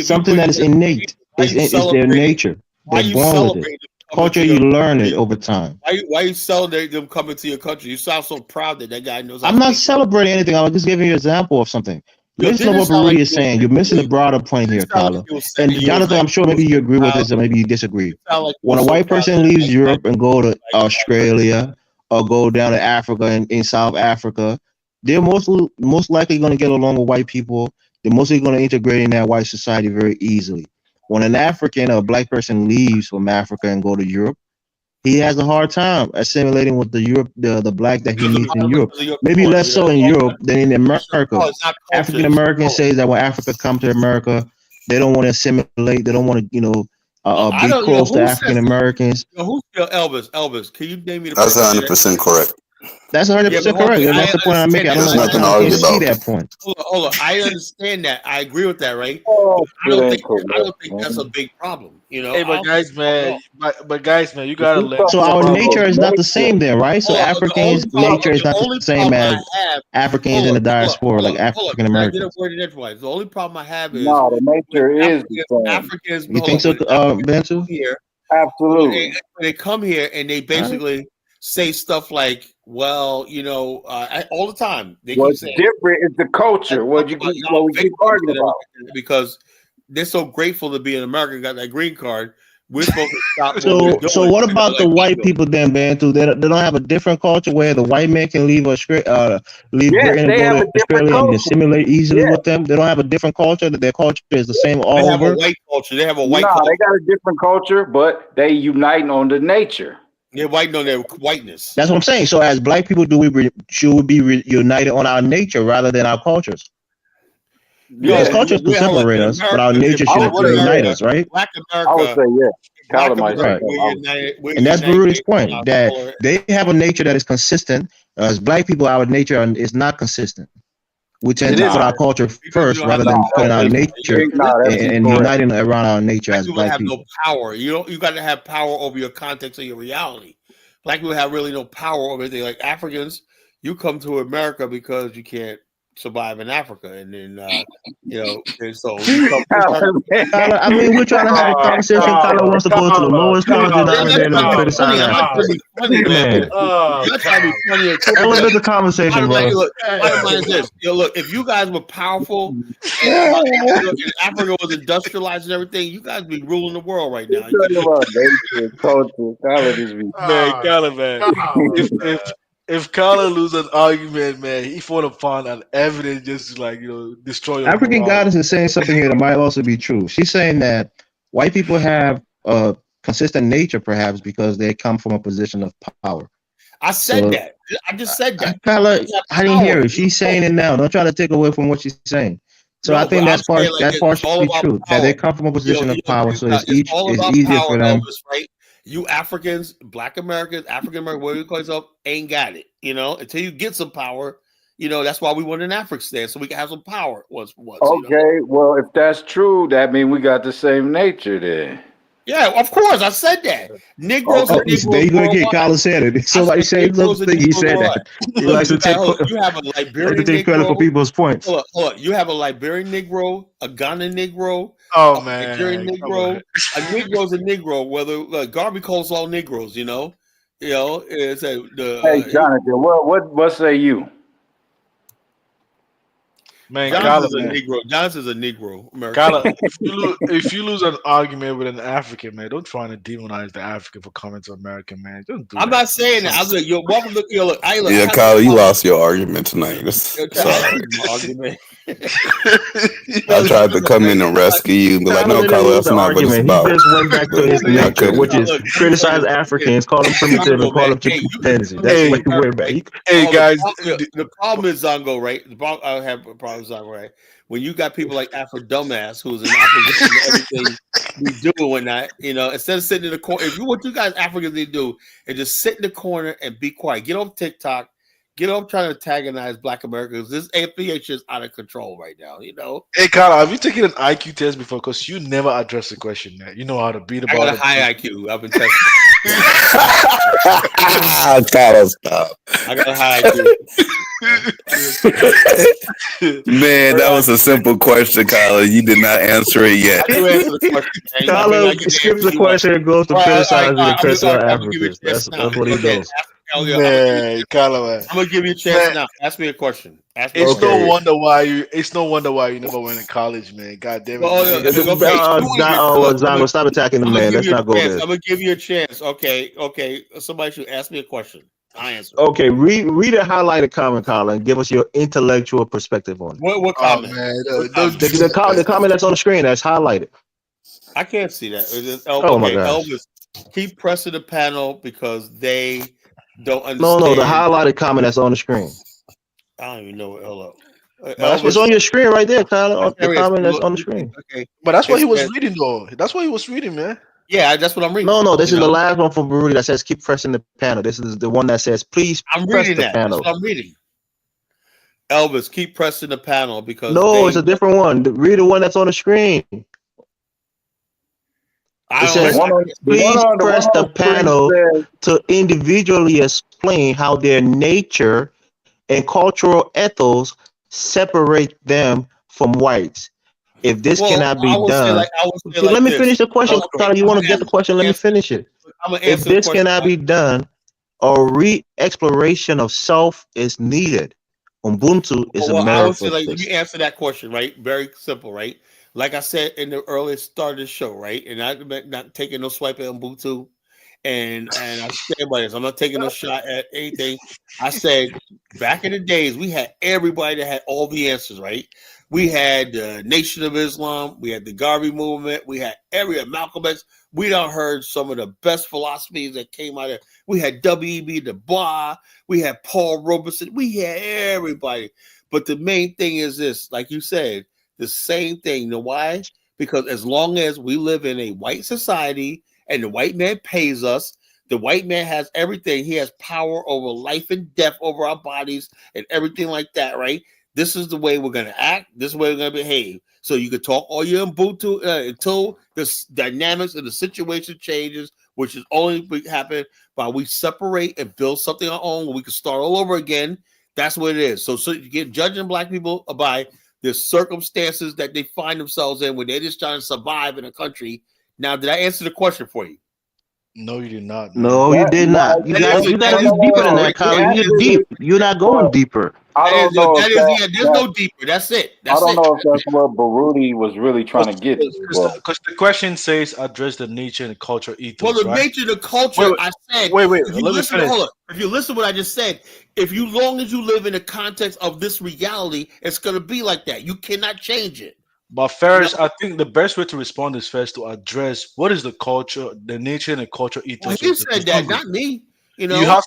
something that is innate is their nature. They're born with it. Culture, you learn it over time. Why you celebrate them coming to your country? You sound so proud that guy knows. I'm not celebrating anything. I was just giving you an example of something. Listen to what Baruti is saying. You're missing the broader point here, Kyla. And Jonathan, I'm sure maybe you agree with this or maybe you disagree. When a white person leaves Europe and go to Australia or go down to Africa and in South Africa, they're most likely going to get along with white people. They're mostly going to integrate in that white society very easily. When an African or a black person leaves from Africa and go to Europe, he has a hard time assimilating with the black that he meets in Europe. Maybe less so in Europe than in America. African Americans say that when Africa comes to America, they don't want to assimilate. They don't want to, be close to African Americans. Who's Elvis? Can you name me the? That's 100% correct. That's 100% correct. That's the point I'm making. I don't know how you see that point. Hold on. I understand that. I agree with that, right? I don't think that's a big problem. You know. Hey, but guys, man, you gotta let. So our nature is not the same then, right? So Africans' nature is not the same as Africans in the diaspora, like African Americans. The only problem I have is the nature is the same. Africans. You think so, Bentu? Absolutely. They come here and they basically say stuff like, well, all the time. What's different is the culture. What we keep arguing about. Because they're so grateful to be an American, got that green card. We're supposed to stop. So what about the white people then, Bantu? They don't have a different culture where the white man can leave Britain and go to Australia and assimilate easily with them? They don't have a different culture. That their culture is the same all over. They have a white culture. They have a white culture. They got a different culture, but they unite on the nature. They're white on their whiteness. That's what I'm saying. So as black people, should we be united on our nature rather than our cultures? Because cultures can separate us, but our nature should unite us, right? Black America, I would say yes. And that's Baruti's point, that they have a nature that is consistent. As black people, our nature is not consistent. We tend to put our culture first rather than putting our nature and uniting around our nature as black people. No power. You got to have power over your context of your reality. Black people have really no power over anything. Like Africans, You come to America because you can't survive in Africa, and then and so you come to Kyler, I mean, we're trying to have a conversation. Kyler wants to go to the lowest common denominator and criticize Africa. Man, elevate the conversation, bro. Bottom line is this: look, if you guys were powerful, and Africa was industrialized and everything, you guys be ruling the world right now. If Kyler lose an argument, man, he want to find an evidence just to destroy your African morale. Goddess is saying something here that might also be true. She's saying that white people have a consistent nature, perhaps because they come from a position of power. I said that. I just said that. Kyler, I didn't hear her. She's saying it now. Don't try to take away from what she's saying. So I think that's partially true. That they come from a position of power, so it's easier for them. Right? You Africans, Black Americans, African Americans, whatever you call yourself, ain't got it. Until you get some power, that's why we want an African so we can have some power. Okay, well, if that's true, that means we got the same nature then. Yeah, of course, I said that. Negroes are Negroes. There you go again. Kyler said it. Somebody said something. He said that. He likes to take credit for people's points. Hold on. You have a Liberian Negro, a Ghana Negro, a Nigerian Negro. A Negro's a Negro. Whether Garvey calls all Negroes, It's hey, Jonathan, what say you? Man, Jonathan's a Negro. Jonathan's a Negro. Kyler, if you lose an argument with an African, man, don't try to demonize the African for coming to America, man. Don't do I'm that. not saying that. I'm like, welcome. Look. Yeah, Kyler, you lost your argument tonight. Sorry. I tried to come in and rescue you, but like, no, Kyler, that's not what it's about. He just went back to his nature, which is criticize Africans, call them primitive, and call them chimpanzee. That's what he went back. Hey guys, the problem is Zongo, right? I have a problem with Zongo, right? When you got people like Afro Dumbass who's in opposition to everything we do and whatnot, instead of sitting in the corner, what you guys Africans need to do is just sit in the corner and be quiet. Get off TikTok. Get off trying to antagonize Black Americans. This APH is out of control right now, Hey, Kyler, have you taken an IQ test before? Because you never address the question, man. You know how to beat about it. I got a high IQ. I've been testing. Kyler, stop. I got a high IQ. Man, that was a simple question, Kyler. You did not answer it yet. Kyler skips the question and goes to criticizing the criticize Africans. That's what he does. Man, Kyler, I'm gonna give you a chance now. Ask me a question. It's no wonder why you never went to college, man. God damn it. Zongo, stop attacking the man. Let's not go there. I'm gonna give you a chance. Okay. Somebody should ask me a question. I answer. Okay, read a highlighted comment, Kyler, and give us your intellectual perspective on it. What comment? The comment that's on the screen that's highlighted. I can't see that. My gosh. Elvis, keep pressing the panel because they don't understand. No, the highlighted comment that's on the screen. I don't even know what hello. That's what's on your screen right there, Kyler. The comment that's on the screen. Okay, but that's what he was reading, though. That's what he was reading, man. Yeah, that's what I'm reading. No, this is the last one from Baruti that says keep pressing the panel. This is the one that says please press the panel. That's what I'm reading. Elvis, keep pressing the panel because it's a different one. Read the one that's on the screen. It says, please press the panel to individually explain how their nature and cultural ethos separate them from whites. If this cannot be done, let me finish the question. Tyler, you want to get the question? Let me finish it. If this cannot be done, a re-exploration of self is needed. Ubuntu is a miracle. Let me answer that question, right? Very simple, right? Like I said in the earlier start of the show, right? And I'm not taking no swipe at Ubuntu. And I stand by this. I'm not taking no shot at anything. I said back in the days, we had everybody that had all the answers, right? We had the Nation of Islam. We had the Garvey movement. We had Malcolm X. We done heard some of the best philosophies that came out of it. We had W.E.B. Du Bois. We had Paul Robeson. We had everybody. But the main thing is this, like you said, the same thing. You know why? Because as long as we live in a white society and the white man pays us, the white man has everything. He has power over life and death over our bodies and everything like that, right? This is the way we're going to act. This is the way we're going to behave. So you can talk all your Ubuntu until the dynamics of the situation changes, which is only happen by we separate and build something on our own where we can start all over again That's what it is. So you get judging black people by the circumstances that they find themselves in when they're just trying to survive in a country. Now, did I answer the question for you? No, you did not. No, you did not. You got to get deeper than that, Colin. You're deep. You're not going deeper. I don't know. There's no deeper. That's it. I don't know if that's what Baruti was really trying to get to. Because the question says address the nature and the culture ethos. Well, the nature and the culture, I said. Wait. If you listen, hold on. If you listen to what I just said, long as you live in the context of this reality, it's going to be like that. You cannot change it. But Ferris, I think the best way to respond is first to address what is the culture, the nature and the culture ethos. Well, he said that, not me. You know, I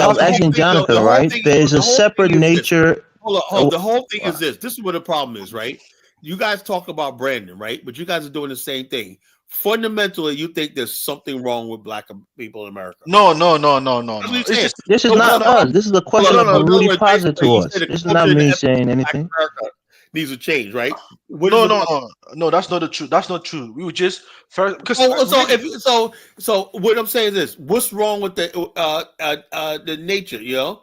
was asking Jonathan, right? There is a separate nature. Hold on. The whole thing is this. This is what the problem is, right? You guys talk about Brandon, right? But you guys are doing the same thing. Fundamentally, you think there's something wrong with black people in America. No. This is not us. This is a question that Baruti posited to us. This is not me saying anything. Needs to change, right? No, that's not the truth. That's not true. We would just first. So what I'm saying is this: what's wrong with the nature? You know,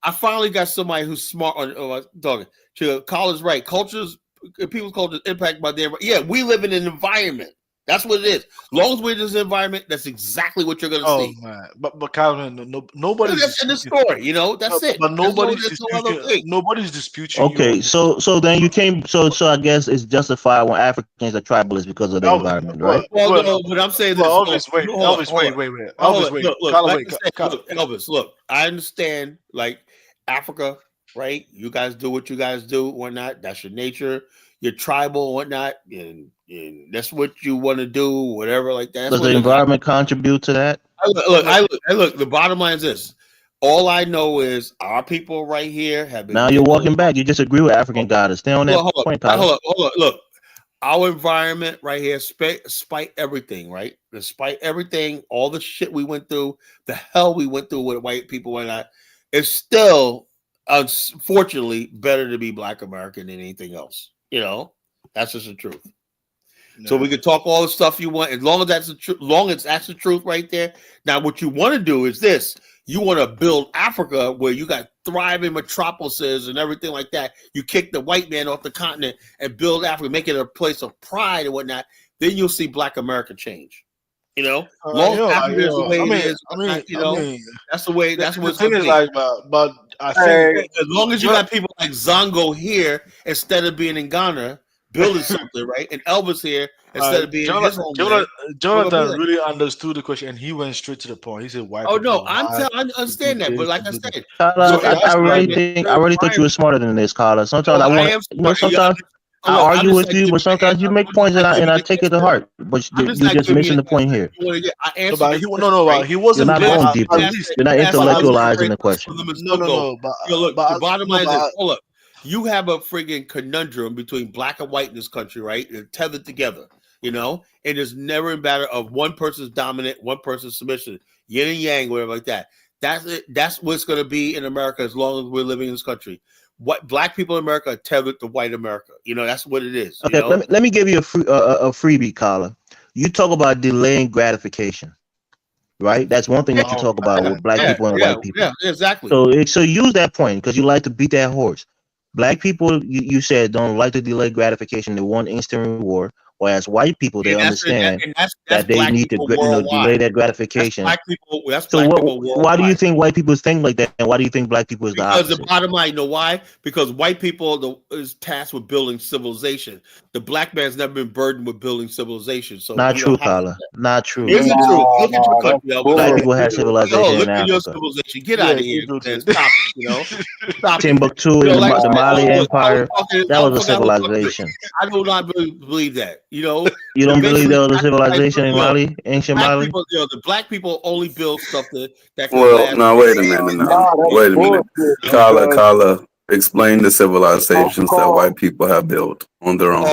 I finally got somebody who's smart on talking. Colin's right. People's cultures impacted by their. Yeah, we live in an environment. That's what it is. As long as we're in this environment, that's exactly what you're going to see. Man. But Calvin, nobody's that's in the story, you know. That's it. But nobody's disputing. Okay, so then you came. So I guess it's justified when Africans are tribalists because of the environment, right? Well, no, but I'm saying this. Elvis, wait. Elvis, look, I understand. Like Africa, right? You guys do what you guys do, whatnot. That's your nature. You're tribal, whatnot, and that's what you want to do, whatever, like that. Does the environment contribute to that? Look. The bottom line is this: all I know is our people right here have been. Now you're walking back. You disagree with African goddess. Stay on that point, Hold on. Look, our environment right here, despite everything, right? Despite everything, all the shit we went through, the hell we went through with white people, whatnot, it's still, unfortunately, better to be Black American than anything else. You know, that's just the truth. No. So we can talk all the stuff you want, as long as that's the truth. Long as that's the truth right there. Now, what you want to do is this: you want to build Africa where you got thriving metropolises and everything like that. You kick the white man off the continent and build Africa, make it a place of pride and whatnot. Then you'll see Black America change. You know, that's the way. That's what the thing is like. But I think as long as you got people like Zongo here instead of being in Ghana building something, right? And Elvis here instead of being Jonathan really understood the question and he went straight to the point. He said, "Why?" Oh no, I understand that, but like I said, I really thought you were smarter than this, Carla. Sometimes sometimes I argue with you, but sometimes you make points and I take it to heart. But you're just missing the point here. He wasn't. You're not going deeper. You're not intellectualizing the question. No. Look, the bottom line is, hold up. You have a friggin' conundrum between black and white in this country, right? They're tethered together, you know? And there's never a matter of one person's dominant, one person's submission, yin and yang, whatever like that. That's it. That's what's going to be in America as long as we're living in this country. What black people in America are tethered to white America. You know, that's what it is. Okay, let me give you a freebie, Carla. You talk about delaying gratification, right? That's one thing that you talk about with black people and white people. Yeah, exactly. So use that point because you like to beat that horse. Black people, you said, don't like to delay gratification. They want instant reward. Whereas white people, they understand that they need to delay that gratification. That's black people. Why do you think white people think like that? And why do you think black people is the opposite? Because the bottom line, you know why? Because white people is tasked with building civilization. The black man's never been burdened with building civilization. So not true, Carla. Not true. Isn't true. Look at your country. Black people have civilization in Africa. Your civilization. Get out of here. Stop it, you know. Stop Timbuktu, the Mali Empire. That was a civilization. I do not believe that. You know, you don't believe there was a civilization in Mali, ancient Mali? People, the black people only build stuff that can well, no, wait a minute. Wait a minute. Carla, explain the civilizations that white people have built on their own.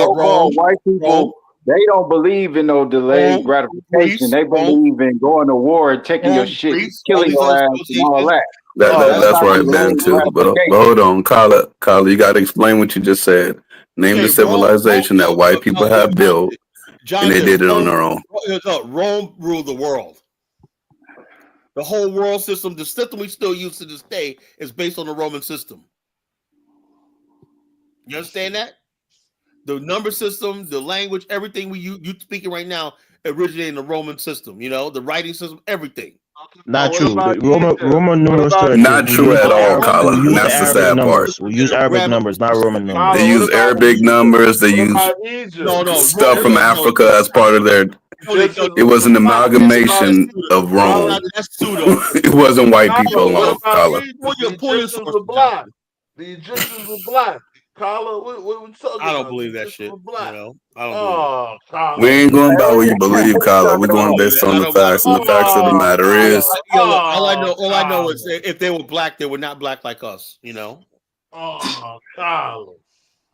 White people, they don't believe in no delayed gratification. They believe in going to war and taking your shit, killing your ass, and all that. That's right, Ben, too. But hold on, Carla, you got to explain what you just said. Name the civilization that white people have built, and they did it on their own. Rome ruled the world. The whole world system, the system we still use to this day, is based on the Roman system. You understand that? The number system, the language, everything you speaking right now originated in the Roman system. You know, the writing system, everything. Not true. The Roman numerals. Not true at all, Colin. That's the sad part. We use Arabic numbers, not Roman numbers. They use Arabic numbers. They use stuff from Africa as part of their. It was an amalgamation of Rome. It wasn't white people alone, Colin. The Egyptians were black. Carla, what talking I don't about? believe that shit. You know, I don't Carla. We ain't going by what you believe, Colin. We're going based on the facts, and the facts of the matter is. All I know is if they were black, they were not black like us. You know. Oh, Carla.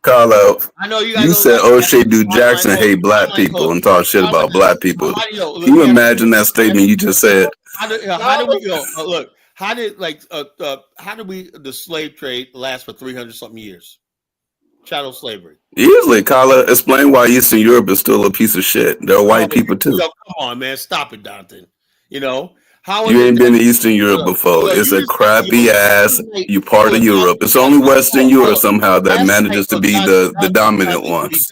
Carla, I know you said O'Shea Do Jackson hate black people and talk shit about black people. Can you imagine that statement you just said? How did we go? Look, how did the slave trade last for 300 something years? Chattel slavery. Easily, Carla. Explain why Eastern Europe is still a piece of shit. There are white people too. Come on, man, stop it, Dante. You know how you ain't been to Eastern Europe before. It's a crappy ass. You part of Europe. It's only Western Europe somehow that manages to be the dominant ones.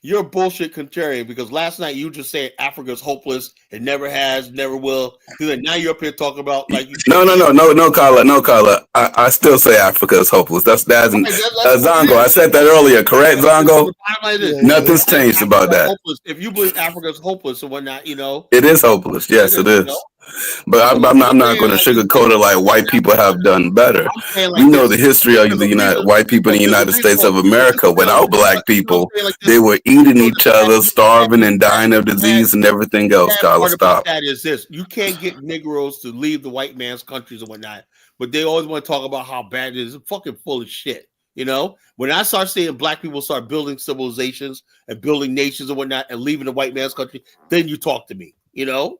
You're a bullshit contrarian because last night you just said Africa's hopeless. It never has, never will. Now you're up here talking about like No, Carla. I still say Africa is hopeless. That's Zongo. I said that earlier, correct, Zongo? Nothing's changed about that. If you believe Africa's hopeless or whatnot, you know it is hopeless. Yes, it is. But I'm not going to sugarcoat it like white people have done better. We know the history of the white people in the United States of America. Without black people, they were eating each other, starving and dying of disease and everything else. Carla, stop. That is this. You can't get Negroes to leave the white man's countries and whatnot, but they always want to talk about how bad it is. It's fucking full of shit. You know, when I start seeing black people start building civilizations and building nations and whatnot and leaving the white man's country, then you talk to me, you know?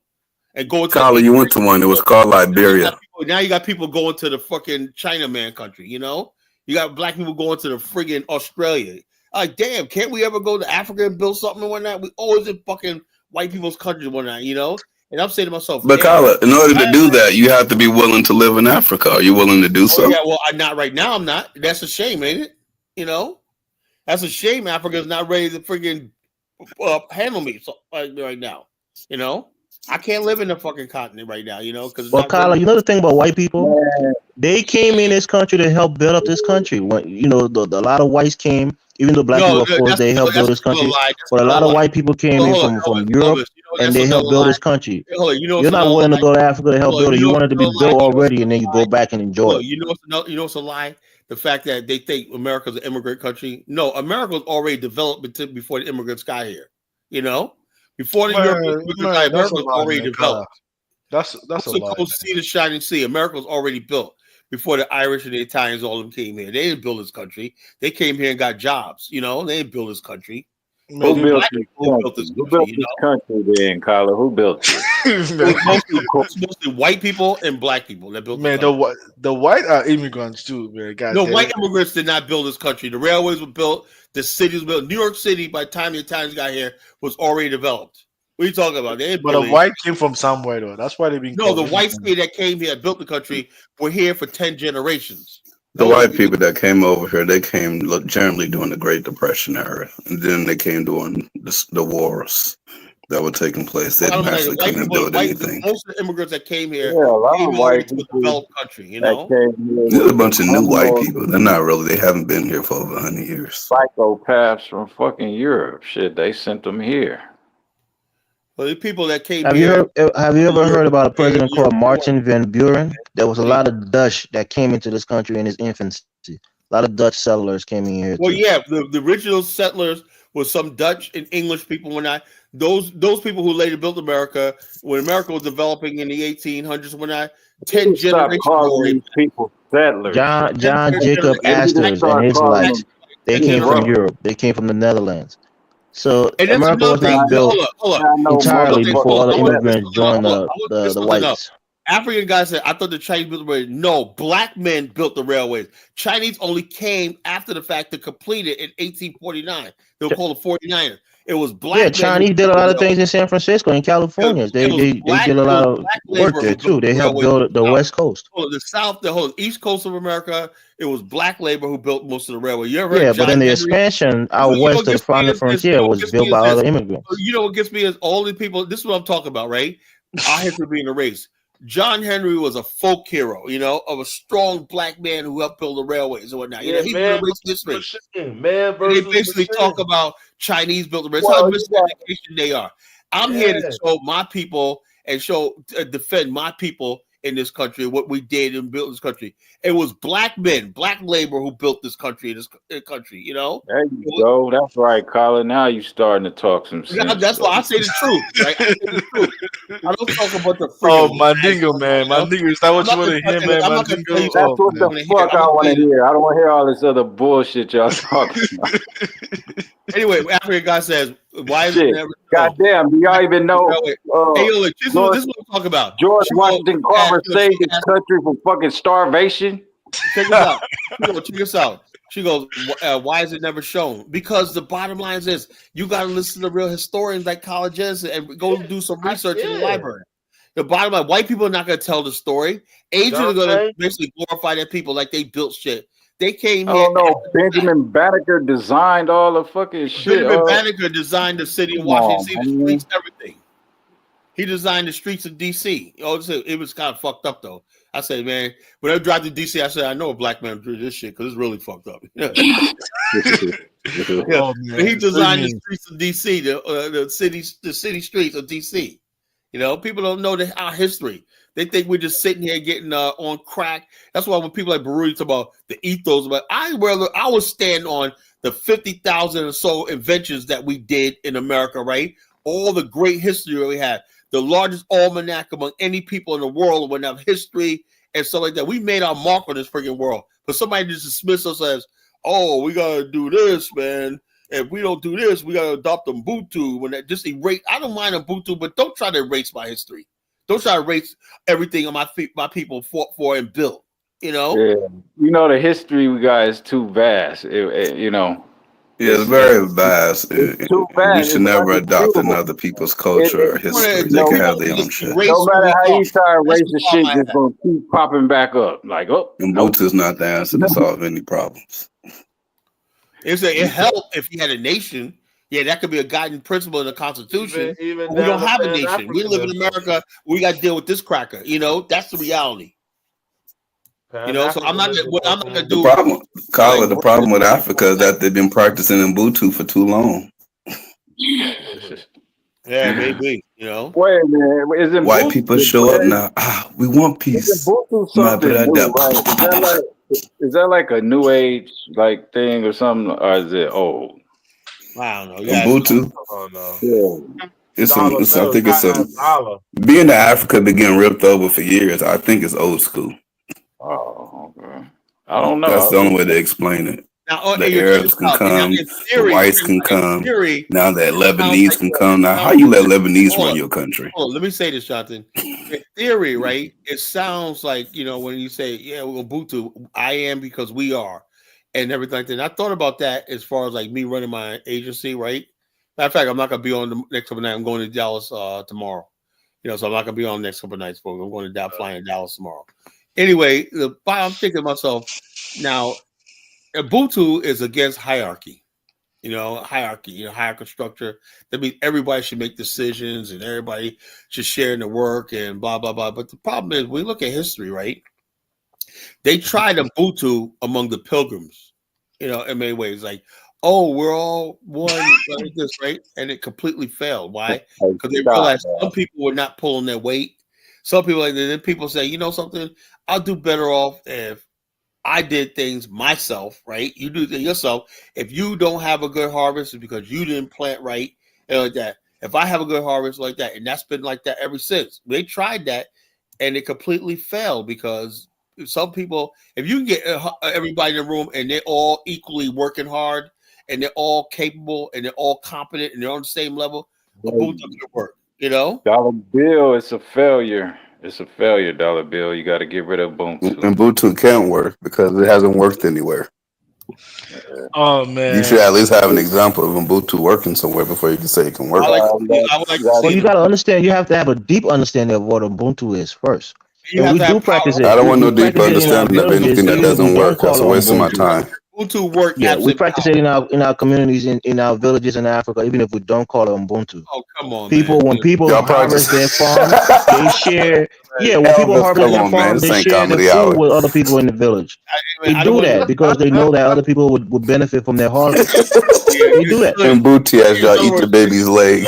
And go to Carla, you went to one. It was called Liberia. Now you got people going to the fucking China man country. You know, you got black people going to the friggin' Australia. Like, damn, can't we ever go to Africa and build something and whatnot? We always in fucking white people's countries and whatnot. You know, and I'm saying to myself, but Carla, in order to do that, you have to be willing to live in Africa. Are you willing to do so? Yeah, well, not right now. I'm not. That's a shame, ain't it? You know, that's a shame. Africa's not ready to friggin' handle me right now. You know. I can't live in the fucking continent right now, you know. Well, Kyla, you know the thing about white people? They came in this country to help build up this country. When, you know, a lot of whites came, even though black people, of course, they helped build this country. But a lot of white people came in from Europe, and they helped build this country. You're not willing to go to Africa to help build it. You want it to be built already, and then you go back and enjoy it. You know what's a lie? The fact that they think America's an immigrant country. No, America was already developed before the immigrants got here. You know. Before the Europeans, America was already developed. That's a lie. See the shining sea. America was already built before the Irish and the Italians, all of them came here. They didn't build this country. They came here and got jobs. You know, they didn't build this country. Who built this country then, Carla? Who built it? It's mostly white people and black people that built. Man, the white are immigrants too, man. No, white immigrants did not build this country. The railways were built. The cities were built. New York City, by the time the Italians got here, was already developed. What are you talking about? But the white came from somewhere though. That's why they been. No, the whites that came here, built the country, were here for 10 generations. The white people that came over here, they came generally during the Great Depression era, and then they came during the wars that were taking place. They didn't actually come and build anything. Most of the immigrants that came here, a lot of white to a developed country, you know. There's a bunch of new white people. They're not really. They haven't been here for over 100 years. Psychopaths from fucking Europe. Shit, they sent them here. Well, the people that came have here. Have you ever heard about a president called Martin van Buren? There was a lot of Dutch that came into this country in his infancy. A lot of Dutch settlers came in here. Well, yeah, the original settlers were some Dutch and English people. When those people who later built America, when America was developing in the 1800s, when 10 generations people settlers. John Jacob Astor and his likes, they came from Europe. They came from the Netherlands. So America was not built entirely before other immigrants joined the whites. African guy said, I thought the Chinese built the railways. No, black men built the railways. Chinese only came after the fact to complete it in 1849. They were called the 49ers. It was black men. Chinese did a lot of things in San Francisco and California. They did a lot of work there too. They helped build the West Coast. The South, the whole East Coast of America, it was black labor who built most of the railway. You ever heard but then the expansion out west of the frontier was built by other immigrants. You know what gets me is all the people, this is what I'm talking about, right? Our history being erased. John Henry was a folk hero, of a strong black man who helped build the railways and whatnot. He erased history. Man versus they basically talk about Chinese built the railways. How miseducation they are. I'm here to show my people and defend my people in this country, what we did and built this country. It was black men, black labor who built this country, There you go. That's right, Colin. Now you're starting to talk some sense. That's why I say the truth. Right? I say the truth. I don't talk about the freaking Mandingo, man. Mandingo, is that what you want to hear, man? Mandingo? That's what the fuck I want to hear. I don't want to hear all this other bullshit y'all talking about. Anyway, African guy says, why is it never goddamn, do y'all even know? Hey, look, this is what I'm talking about. George Washington Carver saved this country from fucking starvation. Check this out. Check this out. She goes, why is it never shown? Because the bottom line is this: you got to listen to real historians like College Jensen and go do some research in the library. The bottom line, white people are not going to tell the story. Asians are going to basically glorify their people like they built shit. They came here. Oh no, Benjamin Banneker designed all the fucking shit. Benjamin Banneker designed the city of Washington, the streets, everything. He designed the streets of DC. It was kind of fucked up though. I say, man, when I drive to DC, I say, I know a black man drew this shit because it's really fucked up. He designed the streets of DC, the city streets of DC. People don't know our history. They think we're just sitting here getting on crack. That's why when people like Baruti talk about the ethos, but I would stand on the 50,000 or so inventions that we did in America, right? All the great history we had. The largest almanac among any people in the world when have history and stuff like that. We made our mark on this freaking world. But somebody just dismiss us as, oh, we gotta do this, man. If we don't do this, we gotta adopt Ubuntu. When that just erase, I don't mind Ubuntu, but don't try to erase my history. Don't try to erase everything on my people fought for and built. Yeah. The history we got is too vast. Yeah, it's very vast. We should never adopt another people's culture or history. They can have their own shit. No matter how you try to erase the shit, it's gonna keep popping back up. Like, Ubuntu's not the answer to solve any problems. It helped if you had a nation. Yeah, that could be a guiding principle in the Constitution. Even we don't have a nation. We live in America. We got to deal with this cracker. That's the reality. So I'm not going to do the problem with Africa is that they've been practicing Ubuntu for too long. Yeah, maybe. Wait a minute. Is it white people show up now? We want peace. Is that like a new age thing or something, or is it old? I don't know. Ubuntu. Oh no. Yeah. I think being that Africa been getting ripped over for years. I think it's old school. Oh, okay. I don't know. That's the only way to explain it. Now, the Arabs can come, the whites can come. Now that Lebanese can come. Now, how you let Lebanese run your country? Let me say this, Jonathan. In theory, right? It sounds like when you say, "Yeah, we're Ubuntu," I am because we are, and everything like that. And I thought about that as far as me running my agency, right? Matter of fact, I'm not gonna be on the next couple of nights. I'm going to Dallas tomorrow. So I'm not gonna be on the next couple of nights, folks. I'm going to flying to Dallas tomorrow. Anyway, I'm thinking to myself now. Ubuntu is against hierarchy, hierarchy structure. That means everybody should make decisions and everybody should share in the work and blah, blah, blah. But the problem is, we look at history, right? They tried Ubuntu among the pilgrims, in many ways. Like, oh, we're all one like this, right? And it completely failed. Why? Because they realized some people were not pulling their weight. Some people then people say, you know something, I'll do better off if I did things myself, right? You do things yourself. If you don't have a good harvest, it's because you didn't plant right and like that. If I have a good harvest like that, and that's been like that ever since. They tried that, and it completely failed because some people, if you can get everybody in the room and they're all equally working hard and they're all capable and they're all competent and they're on the same level, Ubuntu can work. Dollar Bill, it's a failure. It's a failure, Dollar Bill. You got to get rid of Ubuntu. Ubuntu can't work because it hasn't worked anywhere. Oh man! You should at least have an example of Ubuntu working somewhere before you can say it can work. Well, you got to understand. You have to have a deep understanding of what Ubuntu is first. And we do practice it. I don't want no deep understanding of anything that doesn't work. That's a waste of my time. Ubuntu work. Yeah, we practice it in our communities, in our villages in Africa, even if we don't call it Ubuntu. Oh, come on, people, man. When people Y'all harvest their farm, they share. Yeah, when Elvis, people harvest come their on, farm, man. This they ain't share the comedy food hour. with other people in the village. They I do don't that want- because they know that other people would benefit from their harvest. They do that. And booty as y'all eat the baby's leg.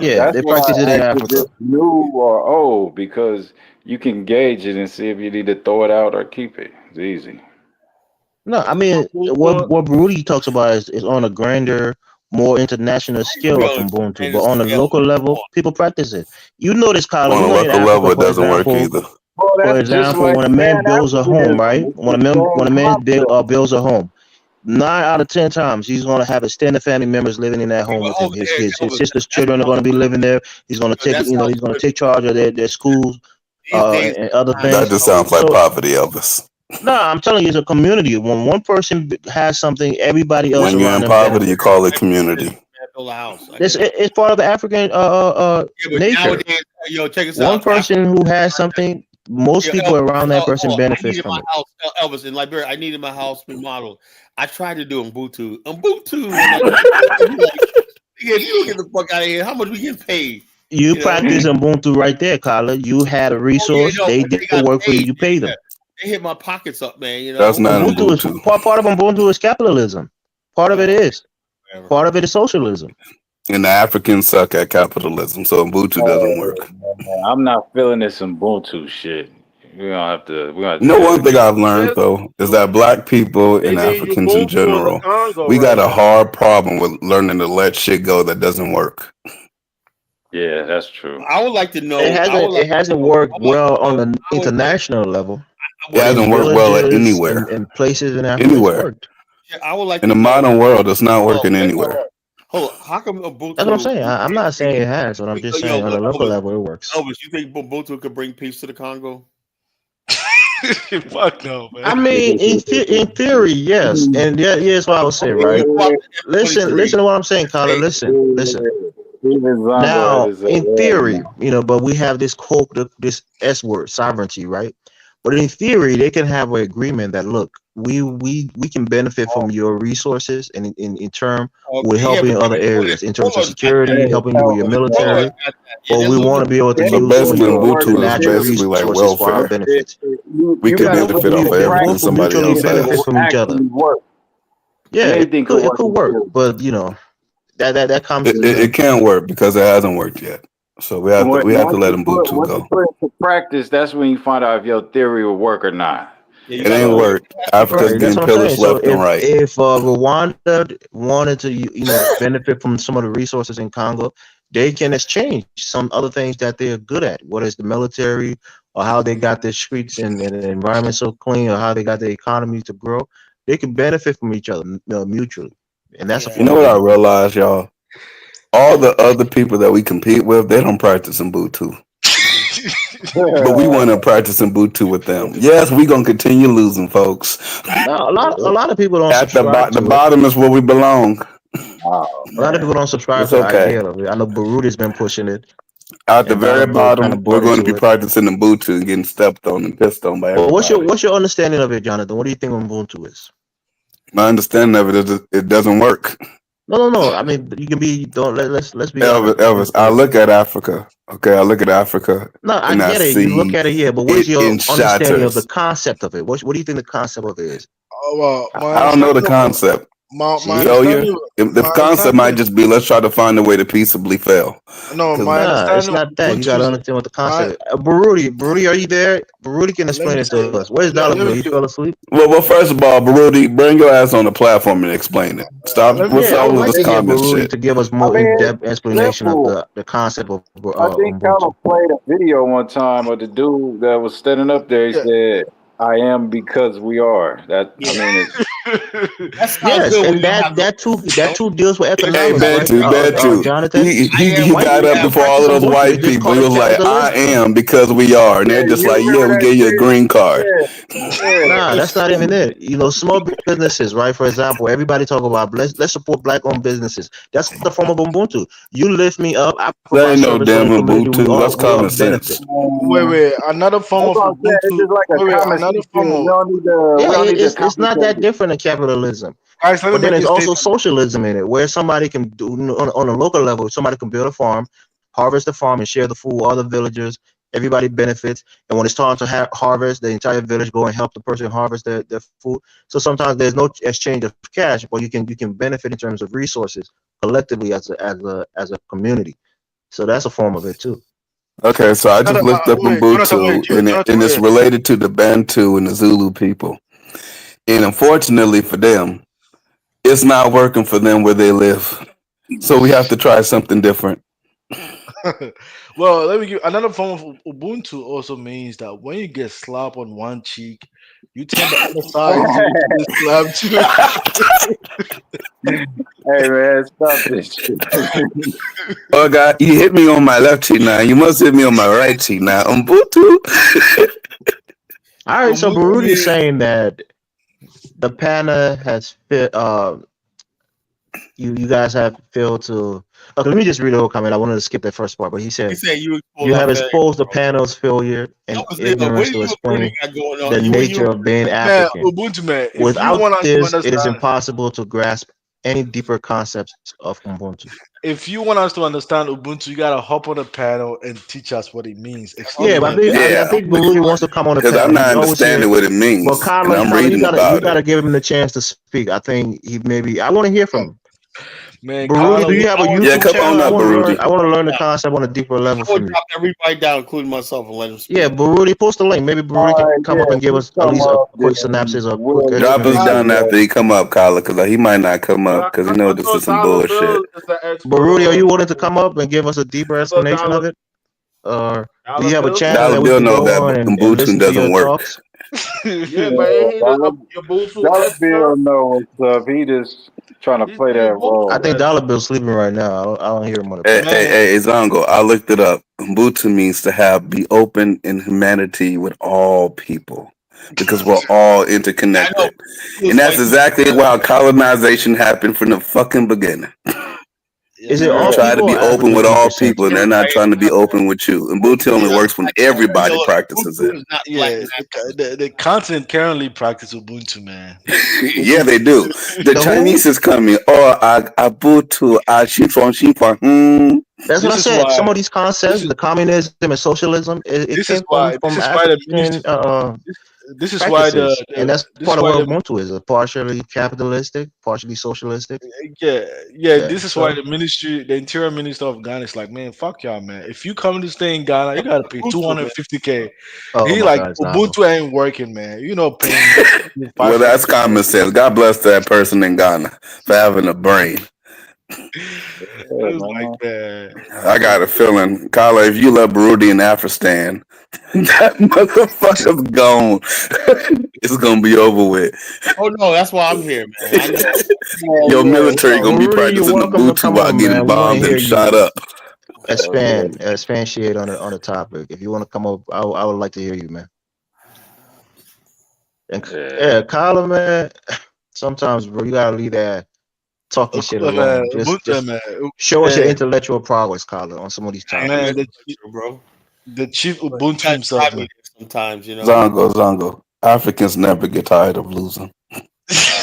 Yeah, they practice it in Africa. New or old, because you can gauge it and see if you need to throw it out or keep it. It's easy. No, I mean what Rudy talks about is on a grander, more international scale of Ubuntu, but on a local level, people practice it. You know this, Kyle. On a You know in local Africa, level, it for doesn't work example, either. For example, when a man builds a home, right? When a man builds a home, 9 out of 10 times he's going to have extended family members living in that home with him. His sister's children are going to be living there. He's going to take he's going to take charge of their schools and other things. That just sounds like So- poverty, Elvis. No, I'm telling you, it's a community. When one person has something, everybody else When you're around in them poverty, benefits. you call it community. It's part of the African nature. Nowadays, yo, check us One out. person who has something, most people around that person I benefits needed from my it. house, Elvis in Liberia. I needed my house remodeled. I tried to do Ubuntu. If you don't get the fuck out of here, how much we get paid? You know? practice Ubuntu right there, Carla. You had a resource. no, They but did they the got work for you. paid. You pay them. They hit my pockets up, man. You know, That's not Ubuntu is Ubuntu. part of Ubuntu is capitalism. Part of it is. Part of it is socialism. And the Africans suck at capitalism, so Ubuntu doesn't work. I'm not feeling this Ubuntu shit. We don't have to. You know, one thing I've learned though is that black people and Africans in general, we got a hard problem with learning to let shit go that doesn't work. Yeah, that's true. I would like to know. It hasn't worked well on the international level. It hasn't worked well at Villages anywhere. and places in Africa. It's Anywhere. worked. I would like In the to know. modern world, it's not working anywhere. Hold on, how come Ubuntu? That's what I'm saying. I'm not saying it has, but I'm just saying on a local level it works. Elvis, you think Ubuntu could bring peace to the Congo? Fuck no, man. I mean, in theory, yes, and here's what I would say, right? Listen to what I'm saying, Carla. Listen. Now, in theory, but we have this this S word, sovereignty, right? But in theory, they can have an agreement that look, we can benefit from your resources, and in turn, we're helping in other areas in terms of security, helping you with your military. But we want to be able to use So basically, Ubuntu is natural basically like resources for our welfare. benefits. We can benefit off of everything somebody else benefit has. from each other. Yeah, it could work, but that comes. It can't work because it hasn't worked yet. So we have to let Ubuntu go. Put it to practice. That's when you find out if your theory will work or not. It ain't worked. Africa's Right, getting that's what I'm pillaged saying. left So and right. If Rwanda wanted to, benefit from some of the resources in Congo, they can exchange some other things that they're good at, whether it's the military or how they got their streets and the environment so clean, or how they got the economy to grow. They can benefit from each other mutually, and that's You know what I realized, y'all? All the other people that we compete with, they don't practice Ubuntu. But we want to practice Ubuntu with them. Yes, we're gonna continue losing, folks. No, a lot of people don't At the, subscribe the to it. bottom is where we belong. A lot of people don't subscribe It's to the okay. idea of it. I know Barudi's been pushing it. At the And very Donald bottom, kinda we're brought going to into be it. practicing Ubuntu and getting stepped on and pissed on by Well, everybody. what's your understanding of it, Jonathan? What do you think Ubuntu is? My understanding of it is it doesn't work. No. I mean, you can be. Let's be. Elvis, I look at Africa. Okay, I look at Africa. No, I and get it. see You look at it here, but what's it your in understanding of shatters. the concept of it? What do you think the concept of it is? Oh, well, I don't know the concept. My Show you. The concept might just be let's try to find a way to peaceably fail. No, 'Cause- my Nah, it's understanding. not that. You gotta Ubuntu- understand what the concept is. Barudi, are you there? Barudi can explain it to us. Where's Dollar Bill? He fell asleep? Well, first of all, Barudi, bring your ass on the platform and explain it. Stop. What's Yeah, I all would of like this to get comment Barudi shit? to give us more in-depth explanation of the concept of I think Ubuntu. Carlo played a video one time of the dude that was standing up there. He said, "I am because we are." That I mean, That sounds Yes, good when and you have that too deals with Hey, economics, right? Bantu. Jonathan, He white got people up have before all of practiced those Ubuntu. They white just people. call He it was like, I capitalism. am because we are. And Yeah, they're just you like, yeah, remember we that gave you a shit? green card. Yeah. Nah, that's not even it. You know, small businesses, right? For example, everybody talk about let's support black-owned businesses. That's the form of Ubuntu. You lift me up, I That provide ain't no service for damn the community. Ubuntu. That's We all common sense. benefit. Wait. Another form That's of what I'm saying. It's Ubuntu. just like a Wait. common Another sense form thing. of We Yeah, don't need to it's not complicate that it. different than capitalism. guys. Let me But then make there's a also statement. socialism in it, where somebody can do on a local level. Somebody can build a farm, harvest the farm, and share the food with all the villagers. Everybody benefits, and when it's time to harvest, the entire village go and help the person harvest their food. So sometimes there's no exchange of cash, but you can benefit in terms of resources collectively as a community. So that's a form of it too. Okay, so I just looked up Wait, Jonathan. Wait, Ubuntu, and Jonathan. it's Yeah. related to the Bantu and the Zulu people. And unfortunately for them, it's not working for them where they live. So we have to try something different. Well, let me give another form of Ubuntu. Also means that when you get slapped on one cheek, you turn the other side so you get slapped too. Hey man, stop this shit. Oh God, you hit me on my left cheek now. You must hit me on my right cheek now. Ubuntu. All right, so Baruti is saying that the PANA has fit. You guys have failed to. Okay, let me just read the whole comment. I wanted to skip that first part, but he said you have exposed the panel's failure and ignorance to explain the nature of being Man, African. Ubuntu man. If you Without want us to this, it is understand, impossible to grasp any deeper concepts of Ubuntu. if you want us to understand Ubuntu, you gotta hop on the panel and teach us what it means. Yeah, but I think Baruti wants to come on the Because panel. I'm not He's always understanding here. what it means. But And I'm Kyler, reading you about gotta it. give him the chance to speak. I think he maybe. I want to hear from him. Man, Baruti, do you have a YouTube Yeah, come channel? on up, Baruti. I want to learn the concept on a deeper level I will from you. drop everybody down, including myself, and let them speak. Yeah, Baruti, post the link. Maybe Baruti can come up and give us at least a quick synopsis or quick Drop us explanation. down after he come up, Kyler, because he might not come up because he know this is some bullshit. Baruti, are you willing to come up and give us a deeper explanation of it? Or do you have a channel that Dollar we Bill can know go that on and Ubuntu listen to your doesn't work. talks? Yeah, Dollar Bill know what's up. He just trying to play that role. I think Dollar Bill's sleeping right now. I don't hear him on the Hey, panel. hey, Zongo, I looked it up. Ubuntu means to be open in humanity with all people because we're all interconnected. And that's exactly how colonization happened from the fucking beginning. Is it all Try to people be or open with African all people? people, and they're not trying to be open with you. Ubuntu only works when everybody practices it. Yeah, the continent currently practice Ubuntu, man. Yeah, they do. The Chinese is coming. Oh, Ubuntu, Xinfang. That's what I said. Some of these concepts, the communism and socialism, it came from African this is why practices, and that's this part is of why what the Ubuntu is: partially capitalistic, partially socialistic. yeah, this is why the interior minister of Ghana is like, man, fuck y'all, man. If you come to stay in Ghana, you gotta pay 250K. Oh He my like God, it's not. Ubuntu ain't working, man. You know, paying. Well, that's common sense. God bless that person in Ghana for having a brain. It's like that. I got a feeling, Kyla, if you love Baruti in Afghanistan, that motherfucker's gone. It's gonna be over with. Oh no, that's why I'm here, man. I know. Your military gonna be practicing Ubuntu while getting bombed and shot up. Expatiate on the topic. If you want to come up, I would like to hear you, man. And yeah, Kyler, man. Sometimes, bro, you gotta leave that talking shit alone. Just show us your intellectual progress, Kyler, on some of these topics. Man, bro. The chief Ubuntu himself. Sometimes, you know. Zongo. Africans never get tired of losing.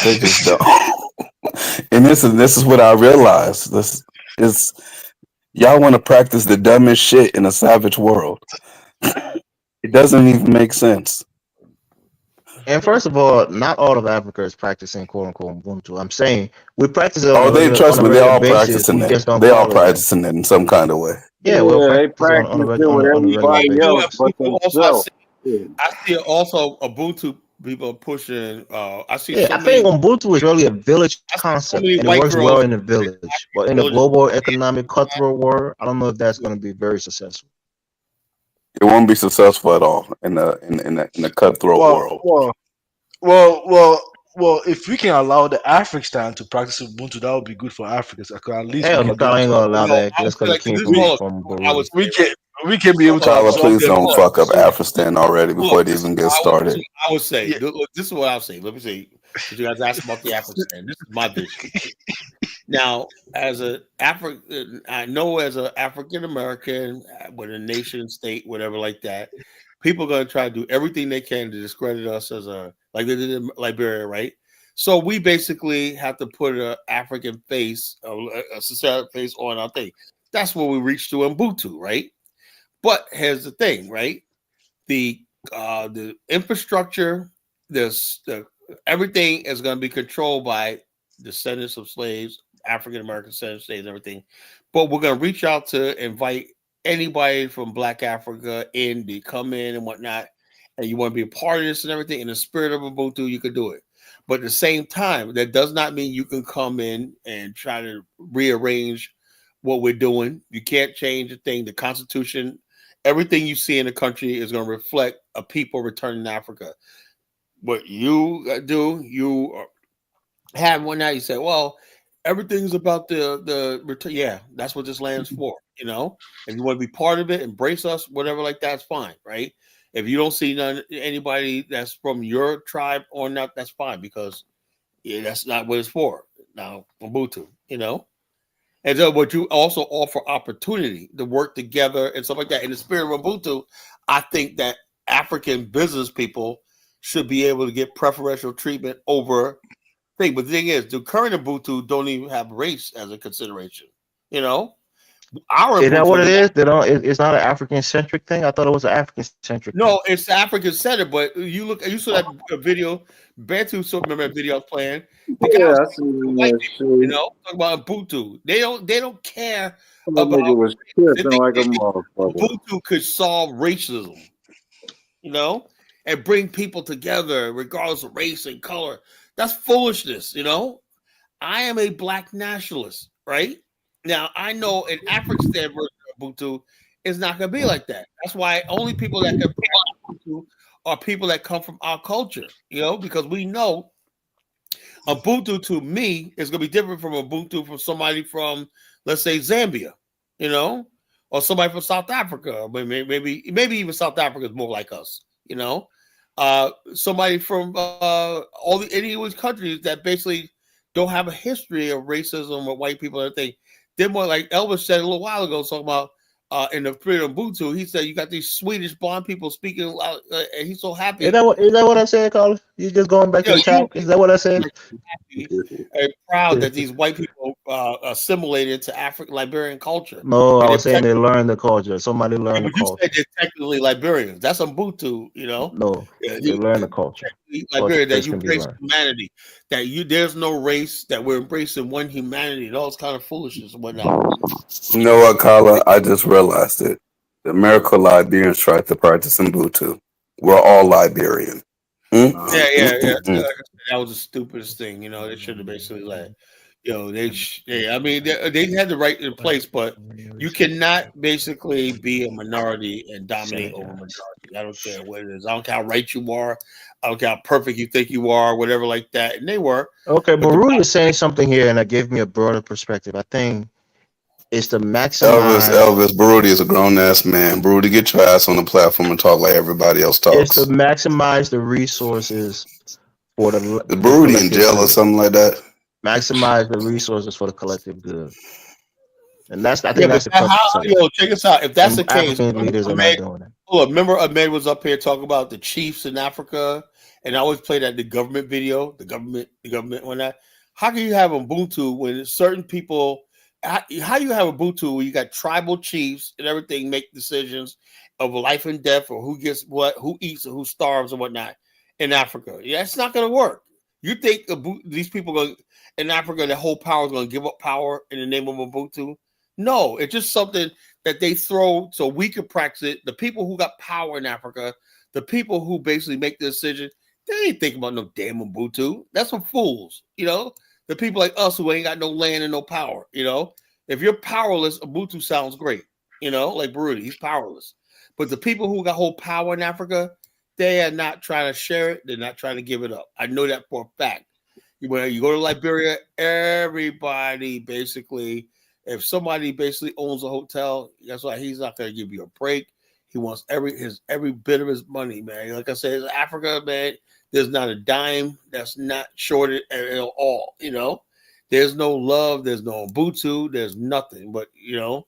They just don't. And this is what I realized. This is y'all want to practice the dumbest shit in a savage world. It doesn't even make sense. And first of all, not all of Africa is practicing "quote unquote" Ubuntu. I'm saying we practice it. Trust me, they're all basis. practicing We just it. don't They're all call it that. practicing it in some kind of way. Yeah, they practice it with everybody else but themselves. I see also Ubuntu people pushing. I see. Yeah, so I think many, Ubuntu is really a village concept, many and it white works girls well in the village. But in the global economic cutthroat world, I don't know if that's going to be very successful. It won't be successful at all in the cutthroat world. Well, Well, if we can allow the African to practice Ubuntu, that would be good for Africans. At least Hell we no, can I be ain't able gonna to allow absorb. that just because it came from Burundi. We can be able to Tyler, absorb please them. don't fuck up Afghanistan already before it even gets started. I would say, look, this is what I'll say. Let me see. Because you guys asked about the Afghanistan. This is my vision. Now, as an African, I know as an African American with a nation state, whatever like that, people are going to try to do everything they can to discredit us as like they did in Liberia, right? So we basically have to put an African face, a society face on our thing. That's where we reach to Ubuntu, right? But here's the thing, right? The infrastructure, everything is going to be controlled by descendants of slaves, African American descendants of slaves, everything. But we're going to reach out to invite anybody from Black Africa in to come in and whatnot. And you want to be a part of this and everything. In the spirit of Ubuntu, you can do it. But at the same time, that does not mean you can come in and try to rearrange what we're doing. You can't change a thing. The Constitution, everything you see in the country is going to reflect a people returning to Africa. What you do, you have one night, you say, well, everything's about the return. Yeah, that's what this land's for. You know, if you want to be part of it, embrace us, whatever like that's fine, right? If you don't see anybody that's from your tribe or not, that's fine, because that's not what it's for. Now, Ubuntu, you know. And so, but you also offer opportunity to work together and stuff like that. In the spirit of Ubuntu, I think that African business people should be able to get preferential treatment over things. But the thing is, the current Ubuntu don't even have race as a consideration. You know, Is that what it is? They don't. It's not an African centric thing. I thought it was an African centric. No, it's African centered. But you saw that video. Bantu, so remember that video I was playing. The guy was white people, you know, talking about Ubuntu. They don't care about. Was like a Ubuntu could solve racism, you know, and bring people together regardless of race and color. That's foolishness, you know. I am a Black nationalist, right? Now I know an African version of Ubuntu is not going to be like that. That's why only people that can Ubuntu are people that come from our culture, you know, because we know Ubuntu to me is going to be different from Ubuntu from somebody from, let's say, Zambia, you know, or somebody from South Africa, or maybe even South Africa is more like us, you know. Somebody from any of these countries that basically don't have a history of racism or white people and everything. They're more like Elvis said a little while ago, talking about in the spirit of Ubuntu. He said you got these Swedish blonde people speaking loud, and he's so happy. Is that what I said, Carlos? You just going back to the top? Is that what I said? And proud that these white people assimilated to African Liberian culture. No, and I was saying they learned the culture. Somebody learned the you culture. said they're technically Liberians. That's Ubuntu, you know. No, they learn the culture. Liberia, that you embrace humanity, that there's no race, that we're embracing one humanity, and all this kind of foolishness and whatnot. You know what, Carla? I just realized it. The American Liberians tried to practice Ubuntu. We're all Liberian. Yeah. That was the stupidest thing. You know, they should have basically let. You know, they had the right in place, but you cannot basically be a minority and dominate over majority. I don't care what it is. I don't care how right you are. I don't care how perfect you think you are, whatever like that. And they were. Okay, but Rudy is saying something here, and that gave me a broader perspective. I think it's to maximize. Elvis, Baruti is a grown ass man. Baruti, get your ass on the platform and talk like everybody else talks. It's to maximize the resources for the Baruti in jail or something like that. Maximize the resources for the collective good, and I think that's the purpose. Check us out. If that's the case, leaders are not doing it. Look, remember Ahmed was up here talking about the chiefs in Africa, and I always play that the government video, the government on that. How can you have Ubuntu when certain people? How you have Ubuntu when you got tribal chiefs and everything make decisions of life and death, or who gets what, who eats, or who starves, and whatnot in Africa? Yeah, it's not going to work. You think these people in Africa, the whole power is going to give up power in the name of Ubuntu? No, it's just something that they throw so we can practice it. The people who got power in Africa, the people who basically make the decision, they ain't thinking about no damn Ubuntu. That's some fools, you know. The people like us who ain't got no land and no power, you know. If you're powerless, Ubuntu sounds great, you know, like Baruti, he's powerless. But the people who got whole power in Africa, they are not trying to share it. They're not trying to give it up. I know that for a fact. When you go to Liberia, everybody basically, if somebody basically owns a hotel, that's why he's not going to give you a break. He wants every bit of his money, man. Like I said, in Africa, man, there's not a dime that's not shorted at all. You know, there's no love, there's no Ubuntu, there's nothing. But you know,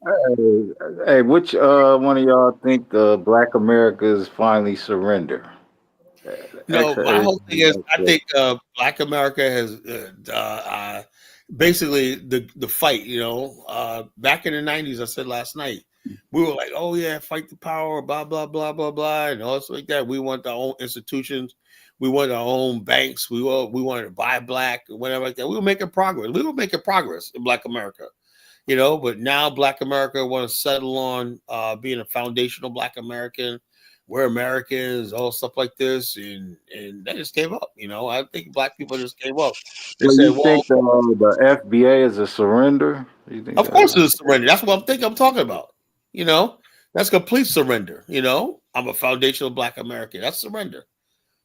Hey, which one of y'all think the Black Americans finally surrender? no, my whole thing is, I think Black America has basically the fight. You know, back in the '90s, I said last night, we were like, oh yeah, fight the power, blah blah blah blah blah, and all stuff like that. We want our own institutions, we want our own banks, we wanted to buy black or whatever like that. We were making progress. We were making progress in Black America, you know. But now Black America want to settle on being a foundational Black American. We're Americans, all stuff like this, and they just gave up. You know, I think Black people just gave up. They So said, you think the FBA is a surrender? You think of course it's a surrender. That's what I'm talking about. You know, that's complete surrender. You know, I'm a foundational Black American. That's surrender.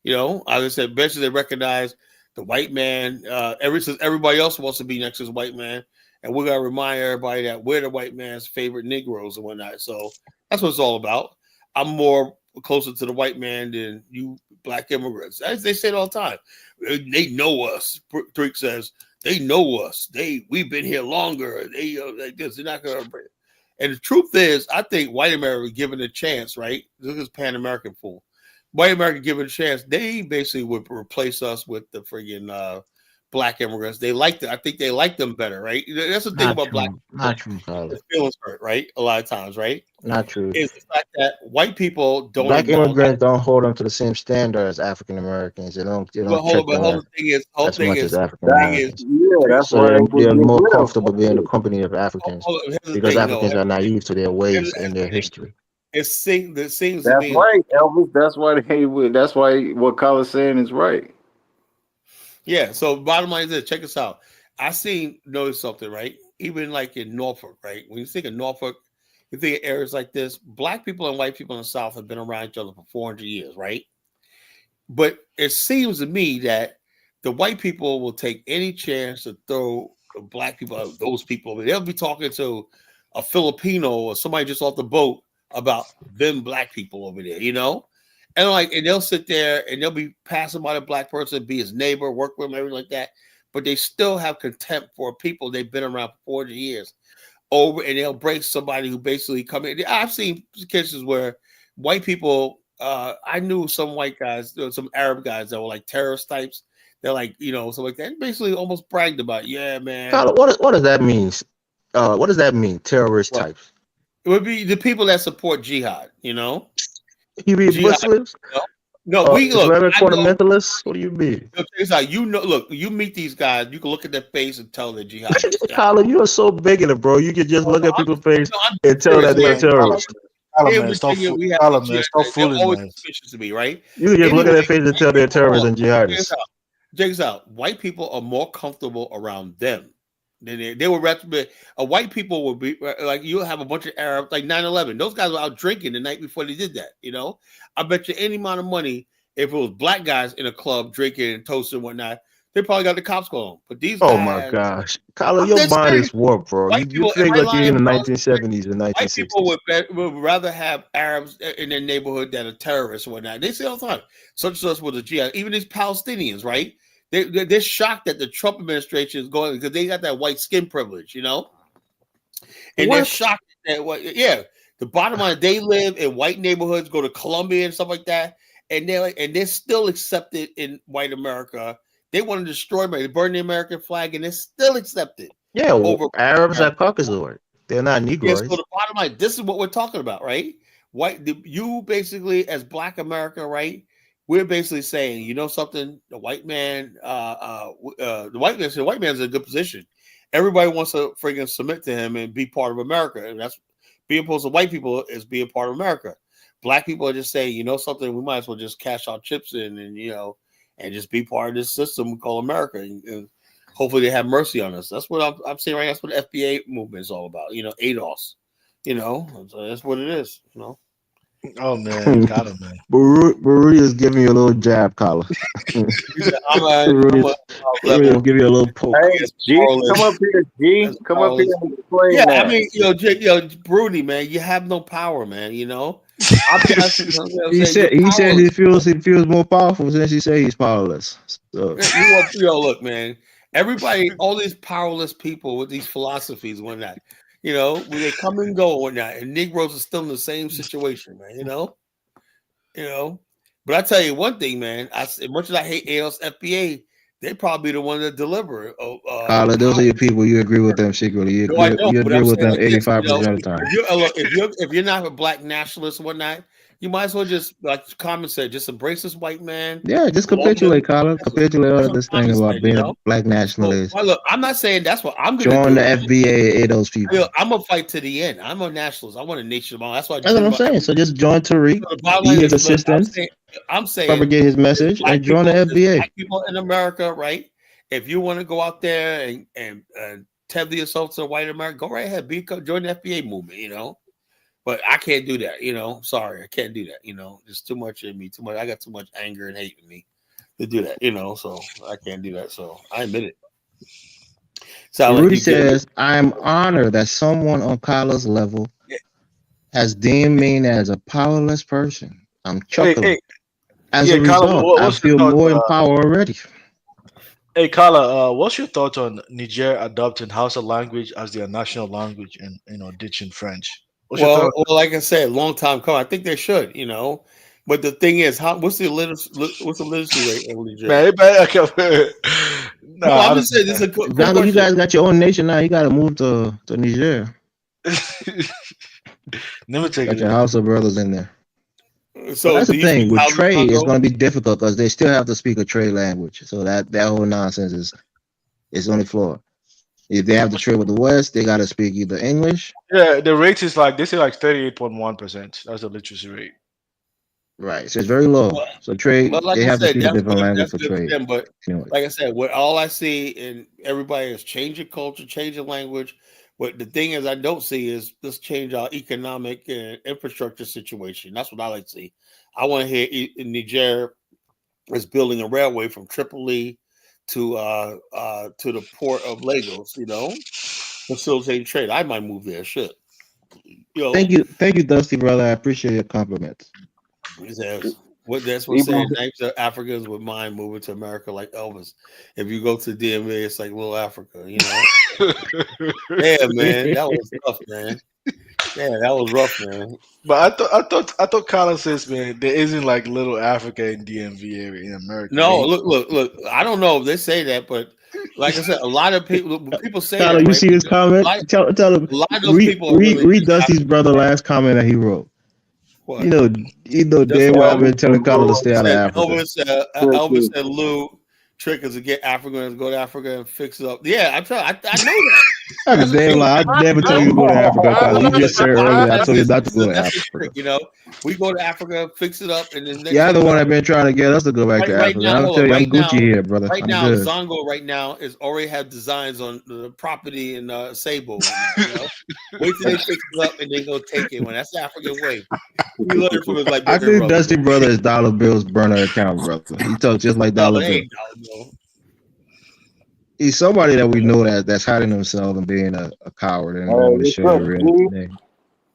You know, as I said, eventually they recognize the white man. Everybody else wants to be next to this white man, and we're gonna remind everybody that we're the white man's favorite Negroes and whatnot. So that's what it's all about. I'm more closer to the white man than you Black immigrants. As they say it all the time. They know us. Tariq says they know us. We've been here longer. They like this. They're not gonna. And the truth is, I think white America given a chance, right? This is Pan-American fool. White America given a chance, they basically would replace us with the friggin' Black immigrants. They like I think they like them better, right? That's the thing Not about true. Black. Not true, Carla. The feelings hurt, right? A lot of times, right? Not true. Is the fact that white people don't. Black immigrants don't hold them to the same standard as African Americans. They don't. They don't check them The thing is, as much as African Yeah, Americans. that's So why they're more comfortable being in the company of Africans because thing, Africans though. are naive to their ways Here's and their history. It seems to That's me. right, Elvis. That's why they would. That's why what Carla's saying is right. Yeah. So bottom line is this. Check this out. I noticed something, right? Even like in Norfolk, right? When you think of Norfolk, you think of areas like this. Black people and white people in the South have been around each other for 400 years, right? But it seems to me that the white people will take any chance to throw the Black people out. Those people, they'll be talking to a Filipino or somebody just off the boat about them Black people over there, you know? And they'll sit there and they'll be passing by the Black person, be his neighbor, work with him, everything like that. But they still have contempt for people they've been around for 40 years. And they'll break somebody who basically come in. I've seen cases where white people, I knew some white guys, some Arab guys that were like terrorist types. They're like, you know, something like that. Basically almost bragged about, yeah, man. Carla, what does that mean? What does that mean? Terrorist types? It would be the people that support jihad, you know? You mean Muslims? No, we look. Islamic fundamentalists? What do you mean? Look, you meet these guys, you can look at their face and tell they're jihadists. Carla, you are so bigoted, bro. You can just look at people's face and tell that they're terrorists. Stop fooling, man. Suspicious to me, right? You can just look at their face and tell they're terrorists and jihadists. Check this out. White people are more comfortable around them. They would rather be, white people would be like, you'll have a bunch of Arabs, like 9/11. Those guys were out drinking the night before they did that, you know? I bet you any amount of money, if it was Black guys in a club drinking and toasting and whatnot, they probably got the cops calling. But these guys, my gosh. Carla, your mind is warped, bro. You think like you're in the 1970s and 1960s. White people would rather have Arabs in their neighborhood than a terrorist or whatnot. They say all the time, such and such with a jihad. Even these Palestinians, right? They're shocked that the Trump administration is going because they got that white skin privilege, you know? And they're shocked that the bottom line, they live in white neighborhoods, go to Columbia and stuff like that, and they're still accepted in white America. They want to destroy America, they burn the American flag, and they're still accepted. Yeah, Arabs are Caucasoid. They're not Negroes. So the bottom line, this is what we're talking about, right? You basically, as Black America, right? We're basically saying, you know something, the white man's in a good position. Everybody wants to friggin' submit to him and be part of America. And that's being opposed to white people is being part of America. Black people are just saying, you know something, we might as well just cash our chips in and, you know, and just be part of this system we call America. And hopefully they have mercy on us. That's what I'm saying right now. That's what the FBA movement is all about. You know, ADOS, you know, so that's what it is, you know. Oh man, got him, man. Baruti is giving you a little jab, collar. Baruti will give you a little poke. Hey, G, come up here, G. Come up here and explain Yeah, that. I mean, Bruni, man, you have no power, man. You know. He said he feels more powerful since he said he's powerless. So. Look, man. Everybody, all these powerless people with these philosophies, whatnot. You know, when they come and go, whatnot, and Negroes are still in the same situation, man. You know. But I tell you one thing, man. As much as I hate ALS-FBA, they're probably the one that deliver. Carla, those are your people. You agree with them secretly. You agree with them 85% of the time. If you're not a black nationalist and whatnot, you might as well just, like Common said, just embrace this white man. Yeah, just capitulate, Carla. Capitulate all this thing about being a black nationalist. Well, look, I'm not saying that's what I'm going to do. Join the FBA, those people. I'm going to fight to the end. I'm a nationalist. I want a nation of all. That's what I'm saying. So just join Tariq, be his assistant, I'm saying propagate his message, and join the FBA. Black people in America, right? If you want to go out there and tether yourself to white America, go right ahead. Join the FBA movement, you know. But I can't do that, you know. Sorry, I can't do that, you know. There's too much in me, too much. I got too much anger and hate in me to do that, you know. So I can't do that. So I admit it. So Rudy says, "I am honored that someone on Carla's level has deemed me as a powerless person. I'm chuckling. As a result, I feel more in power already." Hey, Carla, what's your thoughts on Niger adopting Hausa language as their national language and ditching French? Well, like I said, long time coming. I think they should, you know. But the thing is, what's the literacy rate in Niger? I'm just saying, this is a good question. You guys got your own nation now. You got to move to Niger. Never take got your Hausa brothers in there. So that's the thing with trade. It's going to be difficult because they still have to speak a trade language. So that whole nonsense is only flawed. If they have to trade with the West, they got to speak either English. Yeah, the rate is they say 38.1%. That's the literacy rate. Right. So it's very low. So trade, they have to speak a different language for trade. Them, but like I said, what all I see in everybody is changing culture, changing language. What the thing is I don't see is let's change our economic and infrastructure situation. That's what I like to see. I want to hear Niger is building a railway from Tripoli to the port of Lagos, you know, facilitating trade. I might move there. Shit. You know, thank you, Dusty brother. I appreciate your compliments. That's what saying. Names of Africans with mind moving to America like Elvis. If you go to DMV, it's like little Africa, you know. Yeah, man, that was tough, man. Yeah, that was rough, man. But I thought Colin says, man, there isn't like little Africa in DMV area in America. No, look. I don't know if they say that, but like I said, a lot of people say Tyler, that. You right? see his comment? Tell him. A lot of those people read Dusty's brother last comment that he wrote. What? You know, damn well I've been telling Colin to stay out of Africa. Elvis said, Lou, trick is to get Africans to go to Africa and fix it up. Yeah, I know that. That's a damn lie. I never tell you to go to Africa, Colin. You just said earlier I told you not to go to Africa. You know, we go to Africa, fix it up, and then you're the one I've been trying to get us to go back to Africa. Now, I'll tell you, I'm Gucci here, brother. Right now, Zongo right now is already have designs on the property in Sable. You know? Wait till they fix it up and then go take it. When that's the African way. We learn from it like I think Dusty brother is Dollar Bill's burner account, brother. He talks just like Dollar Bill. He's somebody that we know that's hiding himself and being a coward and want to show you real.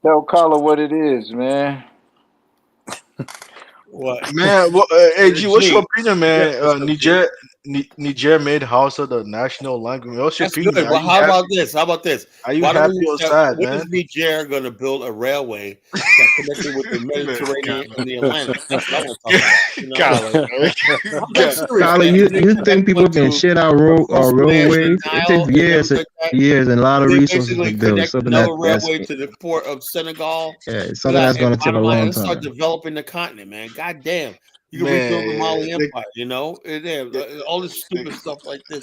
Tell Carla what it is, man. What, man? Hey, G, what's your opinion, man? Niger made Hausa the national language. What's your opinion? Good. Well, how about this? Are you happy or sad, man? When is Niger going to build a railway that connected with the Mediterranean and the Atlantic? That's what I want to talk about. Colin, you think people can shit out roadways? It takes years and a lot of resources to build something railway to the port of Senegal. Yeah, something that's going to take a long time. Start developing the continent, man. God damn. You can rebuild the Mali Empire, you know? All this stupid stuff like this.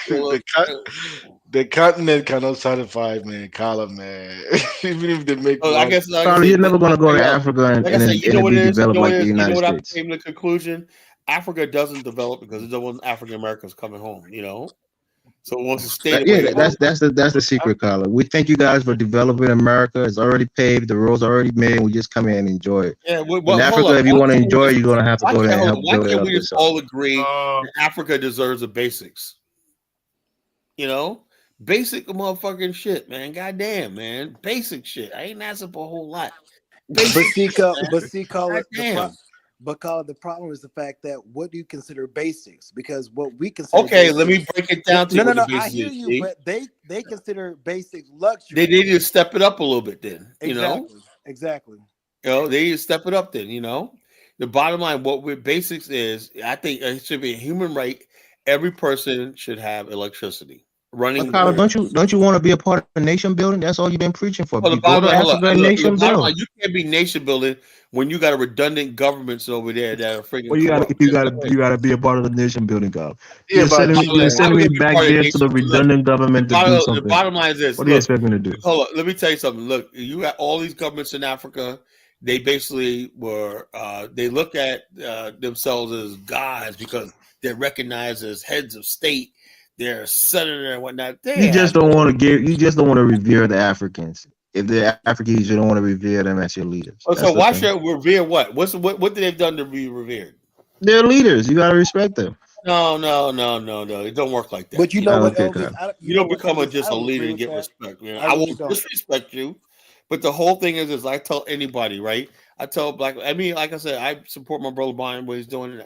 The continent cannot satisfy, man. Colin, man. Even if they make I guess you're never going to go to Africa and be developed like the United States. I came to the conclusion, Africa doesn't develop because there wasn't African Americans coming home, you know? So it wants to stay the Yeah, way it is. that's the secret, Carla. We thank you guys for developing America. It's already paved, the roads are already made. We just come in and enjoy it. Yeah, well, In hold Africa, up. if you Why want to can't we enjoy it, just- you're gonna have to why go there can't- and hold help on. Why build it can't up we just yourself. all agree that Africa deserves the basics? You know, basic motherfucking shit, man. Goddamn, man, basic shit. I ain't asking for a whole lot. Basic shit, man. Goddamn. The problem is the fact that what do you consider basics? Because what we consider Okay, let me basics- break it down to you. No, what the I basics hear is, you, see? but they consider basics luxury. They need to step it up a little bit then, you know? Exactly. You know, they need to step it up then, you know? The bottom line, what we're basics is, I think it should be a human right. Every person should have electricity. Running Carla, water. don't you want to be a part of nation building? That's all you've been preaching for. Well, the Go bottom to line, Africa and look, nation the bottom build. line, you can't be nation building when you got a redundant governments over there that are freaking Well, you corrupt. gotta be a part of the nation building, God. Yeah, You're but sending me back there to the redundant government to do The something. bottom line is this. What do you Look, expect me to do? hold on, let me tell you something. Look, you got all these governments in Africa. They basically were. They look at themselves as gods because they're recognized as heads of state. They're senator and whatnot. You just don't want to revere the Africans. If they're Africans, you don't want to revere them as your leaders. Oh, That's so the why thing. should we revere what? What they've done to be revered? They're leaders. You gotta respect them. No. It don't work like that. But you know what, Okay, Elvis? Kyle. You don't what, become Elvis? just I a don't leader agree and get with that. respect. Man. I I really won't don't. disrespect you, but the whole thing is I tell anybody, right? I tell black. I mean, like I said, I support my brother Brian what he's doing.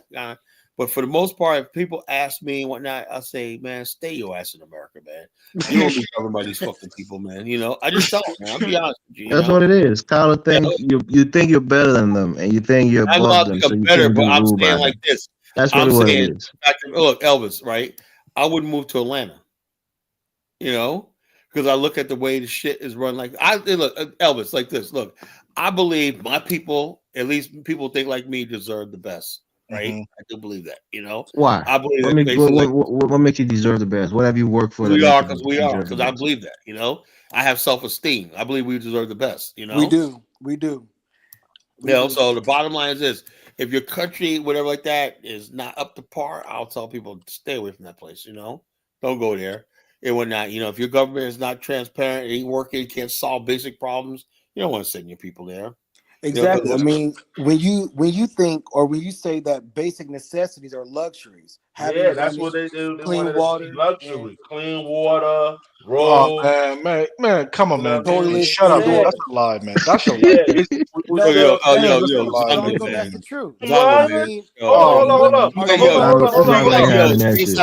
But for the most part, if people ask me and whatnot, I say, man, stay your ass in America, man. You don't be governed by these fucking people, man. You know, I just tell them, man. I'll be honest with you. That's what it is. Kyla think you think you're better than them, and you think you're I know above I them, think so I'm you better, can't but be I'm ruled by saying them. like this. That's I'm really what saying, it is. look, Elvis, right? I wouldn't move to Atlanta, you know, because I look at the way the shit is run. Like look, Elvis, like this. Look, I believe my people, at least people think like me, deserve the best, right? I do believe that, you know. Why? I believe What that makes basically. what makes you deserve the best? What have you worked for? We that are makes because you deserve the I best? believe that, you know. I have self-esteem. I believe we deserve the best, you know. We do. You know, so the bottom line is this: if your country, whatever like that, is not up to par, I'll tell people stay away from that place. You know, don't go there. It would not. You know, if your government is not transparent, ain't working, can't solve basic problems, you don't want to send your people there. Exactly. I mean, when you think or when you say that basic necessities are luxuries, having Yeah, that's what they clean wanted to see water, luxury, clean water, Oh roads. man, come on, man. toilets, Shut up, yeah. that's a lie, man. That's a lie. Yeah. That's a lie, Zongo, man. that's the truth. What? man. Hold on. Are Let's you not like having that shit.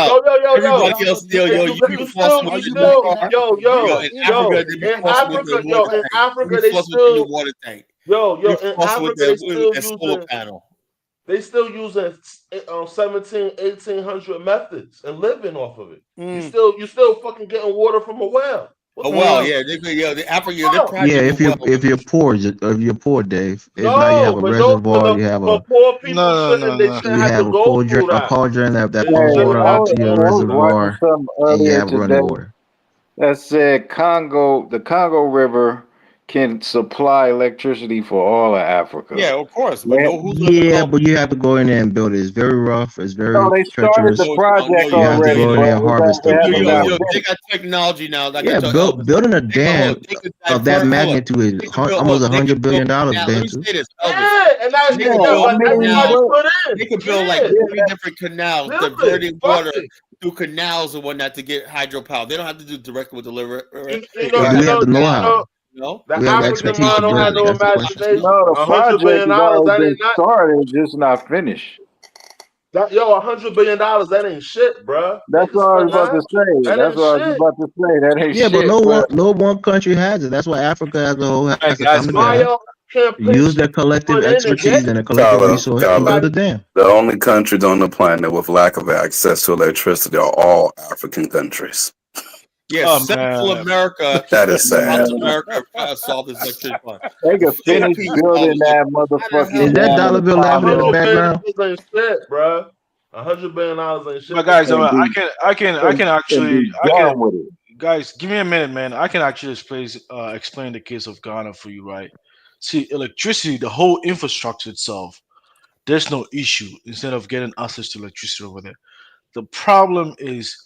Everybody else still, You you floss with the new car. In Africa, they be flossing with the water tank. Africa, You they floss with the new still, water tank. in You floss with Africa, they still that solar using, panel. they still using 1800 methods and living off of it. You still fucking getting water from a well. Oh well, yeah, the Africa, Yeah, if you're poor, Dave. If now you have a but reservoir, you have a poor people shouldn't you have have to a go through that. cauldron that Hey, pumps water I out to your was watching reservoir, something and you earlier have today running water. that said the Congo River can supply electricity for all of Africa. Yeah, of course. But But you have to go in there and build it. It's very rough. It's very No, they started treacherous. the project You have to already, go in but there and harvest they haven't got They finished. got technology now. Like Yeah, I tell Elvis, building a dam of that magnitude is almost $100 billion. Now, let me Dances. say this, Elvis. Yeah, and that's They can but build everybody canals. put in. They can build like 3 different canals, diverting water through canals and whatnot to get hydropower. They don't have to do directly with the river. You But do we have the know-how? No, the We have the African expertise mind to don't build have it. no That's the question. imagination. No, the $100 project billion, has that already ain't been not. started, just not finished. $100 billion, that ain't shit, bruh. That's what I was about to say. That That's ain't what I was shit. about to say. That ain't Yeah, but shit. no one country has it. That's why Africa as a whole has to guys, come Why together, y'all can't use their collective put in and get expertise and their collective resource to build a dam. The only countries on the planet with lack of access to electricity are all African countries. Yes, Central America. That is sad. South America solved this electricity problem. They could finish building that motherfucking Is that dam dollar in bill laughing in the $100 background? billion ain't shit, bruh. $100 billion ain't shit. But guys, and I be, can and actually be done with it. guys, give me a minute, man. I can actually explain the case of Ghana for you, right? See, electricity, the whole infrastructure itself, there's no issue instead of getting access to electricity over there. The problem is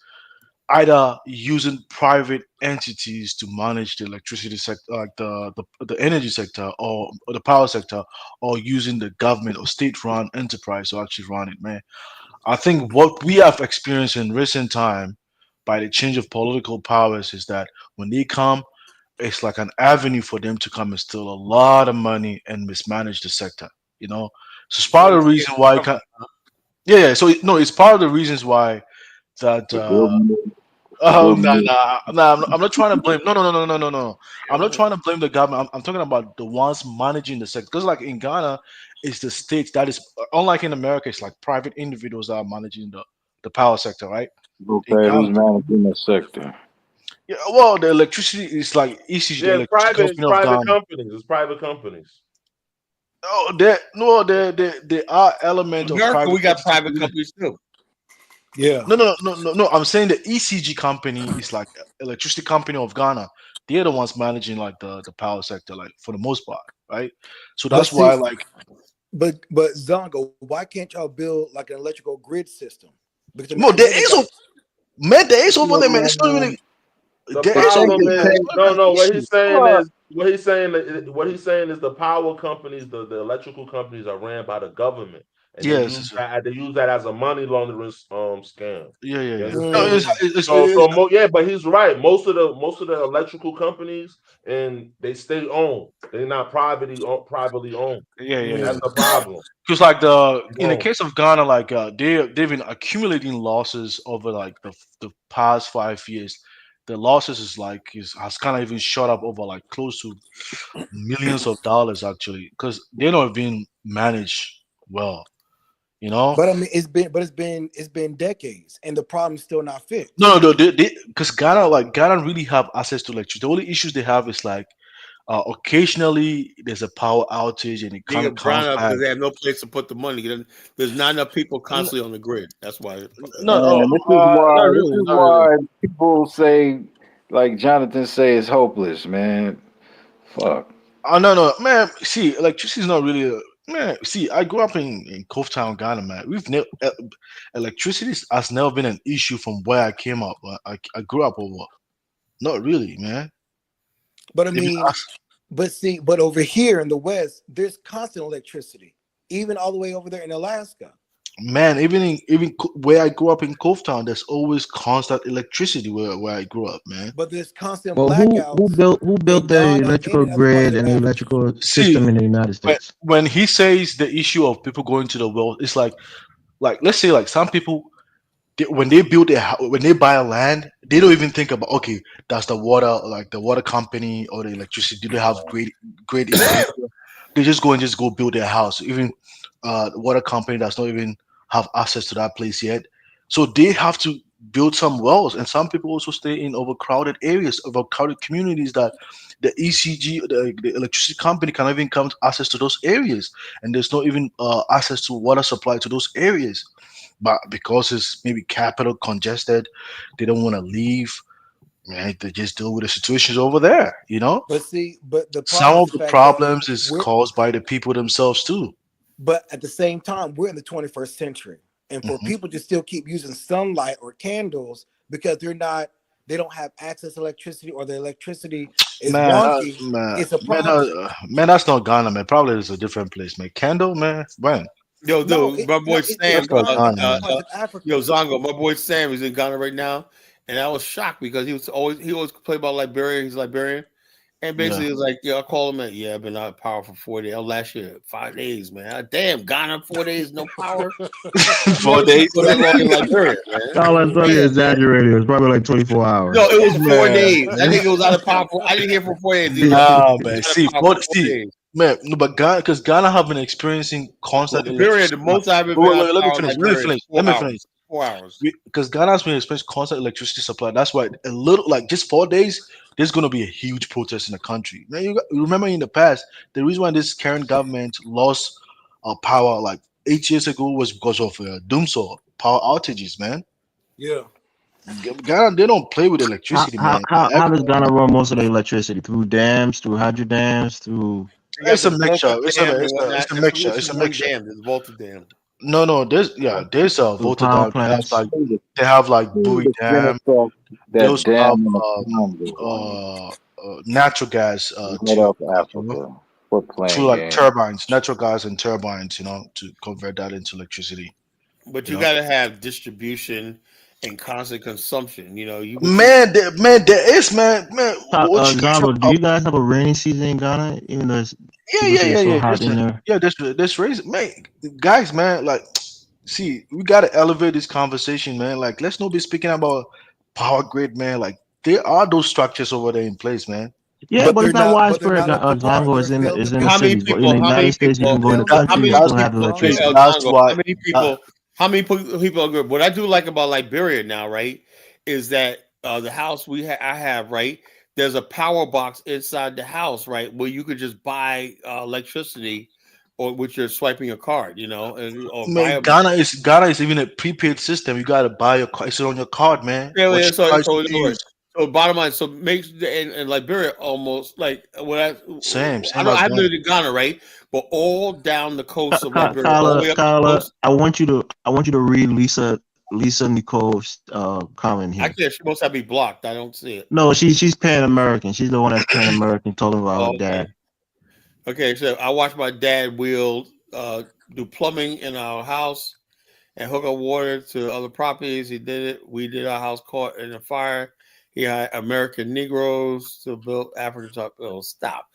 either using private entities to manage the electricity sector, like the energy sector or the power sector, or using the government or state-run enterprise to actually run it, man. I think what we have experienced in recent time by the change of political powers is that when they come, it's like an avenue for them to come and steal a lot of money and mismanage the sector. You know, so it's part of the reason why. Yeah. So no, it's part of the reasons why that. Oh no. I'm not trying to blame. No. I'm not trying to blame the government. I'm talking about the ones managing the sector. Because like in Ghana, it's the states that is unlike in America. It's like private individuals that are managing the power sector, right? Okay, who's managing the sector? Yeah, well, the electricity is like ECG, the electricity company of Ghana. Companies. It's private companies. Oh, there are elements of America. We got private companies too. Yeah. No. I'm saying the ECG company is like electricity company of Ghana. They're the ones managing like the power sector, like for the most part, right? So that's why, like. But Zongo, why can't y'all build like an electrical grid system? Because No, there is over there, man. It's not even. The problem is no. What he's saying is the power companies, the electrical companies are ran by the government. And they use that as a money laundering scam. Yeah. But he's right. Most of the electrical companies and they stay owned. They're not privately owned. Yeah. That's the problem. Because like in the case of Ghana, like they've been accumulating losses over like the past 5 years. The losses has kind of even shot up over like close to millions of dollars actually, because they're not being managed well. You know, but I mean, it's been decades, and the problem's still not fixed. No, because Ghana really have access to electricity. The only issues they have is like occasionally there's a power outage, and it kind of comes back because they have no place to put the money. There's not enough people constantly on the grid. That's why. This is why people say, like Jonathan say, it's hopeless, man. Fuck. No, man. See, electricity is not really. Man, see, I grew up in Cove Town, Ghana, man. Electricity has never been an issue from where I came up. I grew up over. Not really, man. But I mean, but over here in the West, there's constant electricity, even all the way over there in Alaska. Man, even where I grew up in Cove Town, there's always constant electricity where I grew up, man. But there's constant blackouts. Who built the electrical grid and the electrical system in the United States? When he says the issue of people going to the well, it's like let's say like some people when they buy a land, they don't even think about does the water company or the electricity, do they have great they just go build their house. Even the water company does not even have access to that place yet, so they have to build some wells. And some people also stay in overcrowded areas, overcrowded communities that the ECG, the electricity company, cannot even come to access to those areas, and there's not even access to water supply to those areas. But because it's maybe capital congested, they don't want to leave. Man, they just deal with the situations over there, you know. But some of the problems is caused by the people themselves too. But at the same time, we're in the 21st century, and for people to still keep using sunlight or candles because they don't have access to electricity, or the electricity is wonky, it's a problem. Man, that's not Ghana, man. Probably it's a different place, man. Candle, man. When? My boy Sam. Zongo, my boy Sam is in Ghana right now, and I was shocked because he always play about Liberia. He's Liberian. And basically, it was like, I call him. I've been out of power for 4 days. Last year, 5 days, man. Damn, Ghana, 4 days, no power. 4 days. Y'all are exaggerating. It was probably like 24 hours. No, it was 4 days. I think it was out of power. I didn't hear for 4 days. Man. See, man, no, but Ghana, because Ghana have been experiencing constant. The most I've ever been. Let me finish. 4 hours. Because Ghana has been experiencing constant electricity supply. That's why just 4 days. There's going to be a huge protest in the country. Now, you remember in the past, the reason why this current government lost power like 8 years ago was because of doomsday power outages, man. Yeah. Ghana, they don't play with electricity, man. How does Ghana run most of the electricity? Through dams, through hydro dams, through... It's a mixture. It's a mixture. There's Volta Dam. No, there's a Volta power Dam. plants. They have like Bowie Dam. They That also have dam in the Congo. natural gas Right off Africa for through playing like games. turbines, natural gas and turbines, to convert that into electricity. But You you know? got to have distribution and constant consumption. You know, There is man. What you Zabo, do you guys have a rainy season in Ghana? Even though people say it's so hot in there. There's raising, man, guys, man. Like, see, we gotta elevate this conversation, man. Like, let's not be speaking about power grid, man. Like, there are those structures over there in place, man. Yeah, but it's not widespread. Congo is in the cities, but in the United States, you can go in the country and still have electricity. How many people agree? What I do like about Liberia now, right, is that the house I have, right, there's a power box inside the house, right, where you could just buy electricity, or with your swiping your card, you know, or buy a Ghana is even a prepaid system. You gotta buy your card. It's on your card, man. Yeah, so bottom line, so makes in Liberia almost like same. I've lived in Ghana, right? But all down the coast of Liberia, all the way up the Kyla, coast. I want you to read Lisa Nicole's comment here. Actually, she must have me blocked. I don't see it. No, she's Pan American. She's the one that's Pan American. Talking about her dad. Okay, so I watched my dad do plumbing in our house and hook up water to other properties. He did it. We did our house caught in a fire. He had American Negroes to build African top. Oh, stop.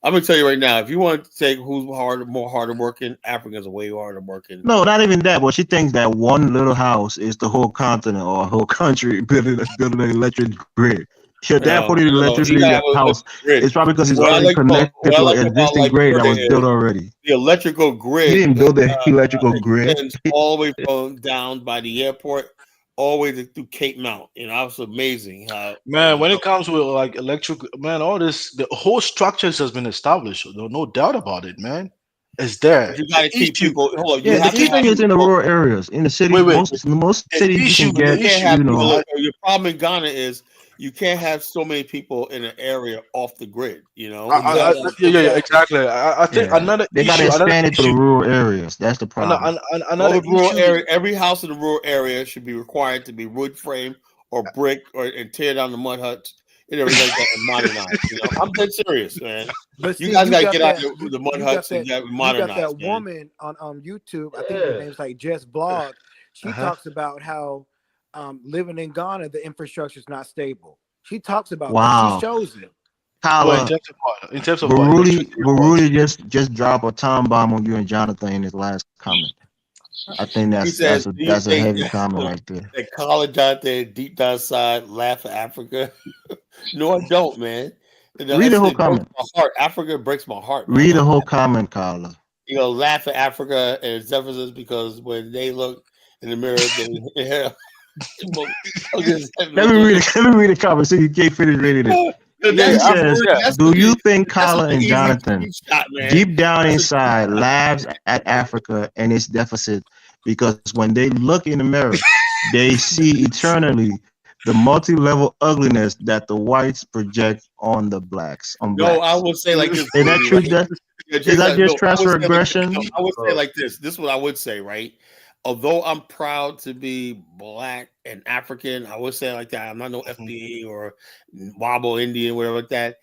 I'm gonna tell you right now, if you want to take who's more harder working, Africans are way harder working. No, not even that. But she thinks that one little house is the whole continent or a whole country building an electric grid. Your dad put in electricity in your house. It's probably because he's already connected to an existing grid that was built already. The electrical grid. He didn't build the electrical grid. All the way from down by the airport, all the way through Cape Mount. You know, it's amazing how. Man, when it comes with like electric, man, all this, the whole structures has been established. No doubt about it, man. It's there. But you gotta keep people. Hold on, Yeah, the key thing is in the rural areas. In the city, most cities you can get. Your problem in Ghana is you can't have so many people in an area off the grid. You know. Exactly. I think another they got to expand it to the rural areas. That's the problem. Another rural area. Every house in the rural area should be required to be wood frame or brick, and tear down the mud huts and everything like that and modernize. You know, I'm dead serious, man. But you guys gotta get out of the mud huts and get modernized. You got that woman on YouTube. I think her name's like Jess Blog. She talks about how living in Ghana, the infrastructure is not stable. She talks about that. She shows it. In terms of Baruti just dropped a time bomb on you and Jonathan in his last comment. I think that's a heavy comment right there. That college out there, deep down side, laugh at Africa. No, I don't, man. Read the whole comment. My heart. Africa breaks my heart. Man. Read the whole comment, Carla. You know, laugh at Africa and its deficits because when they look in the mirror, they Let me read the comment so you can't finish reading it. Do you think Carla and Jonathan deep down inside laughs at Africa and its deficit because when they look in the mirror, they see eternally the multi-level ugliness that the whites project on the blacks? No, I would say like this. Is that true? Is that just transfer aggression? I would say like this. This is what I would say, right? Although I'm proud to be black and African, I would say like that. I'm not no FBE or Wabo Indian, whatever like that.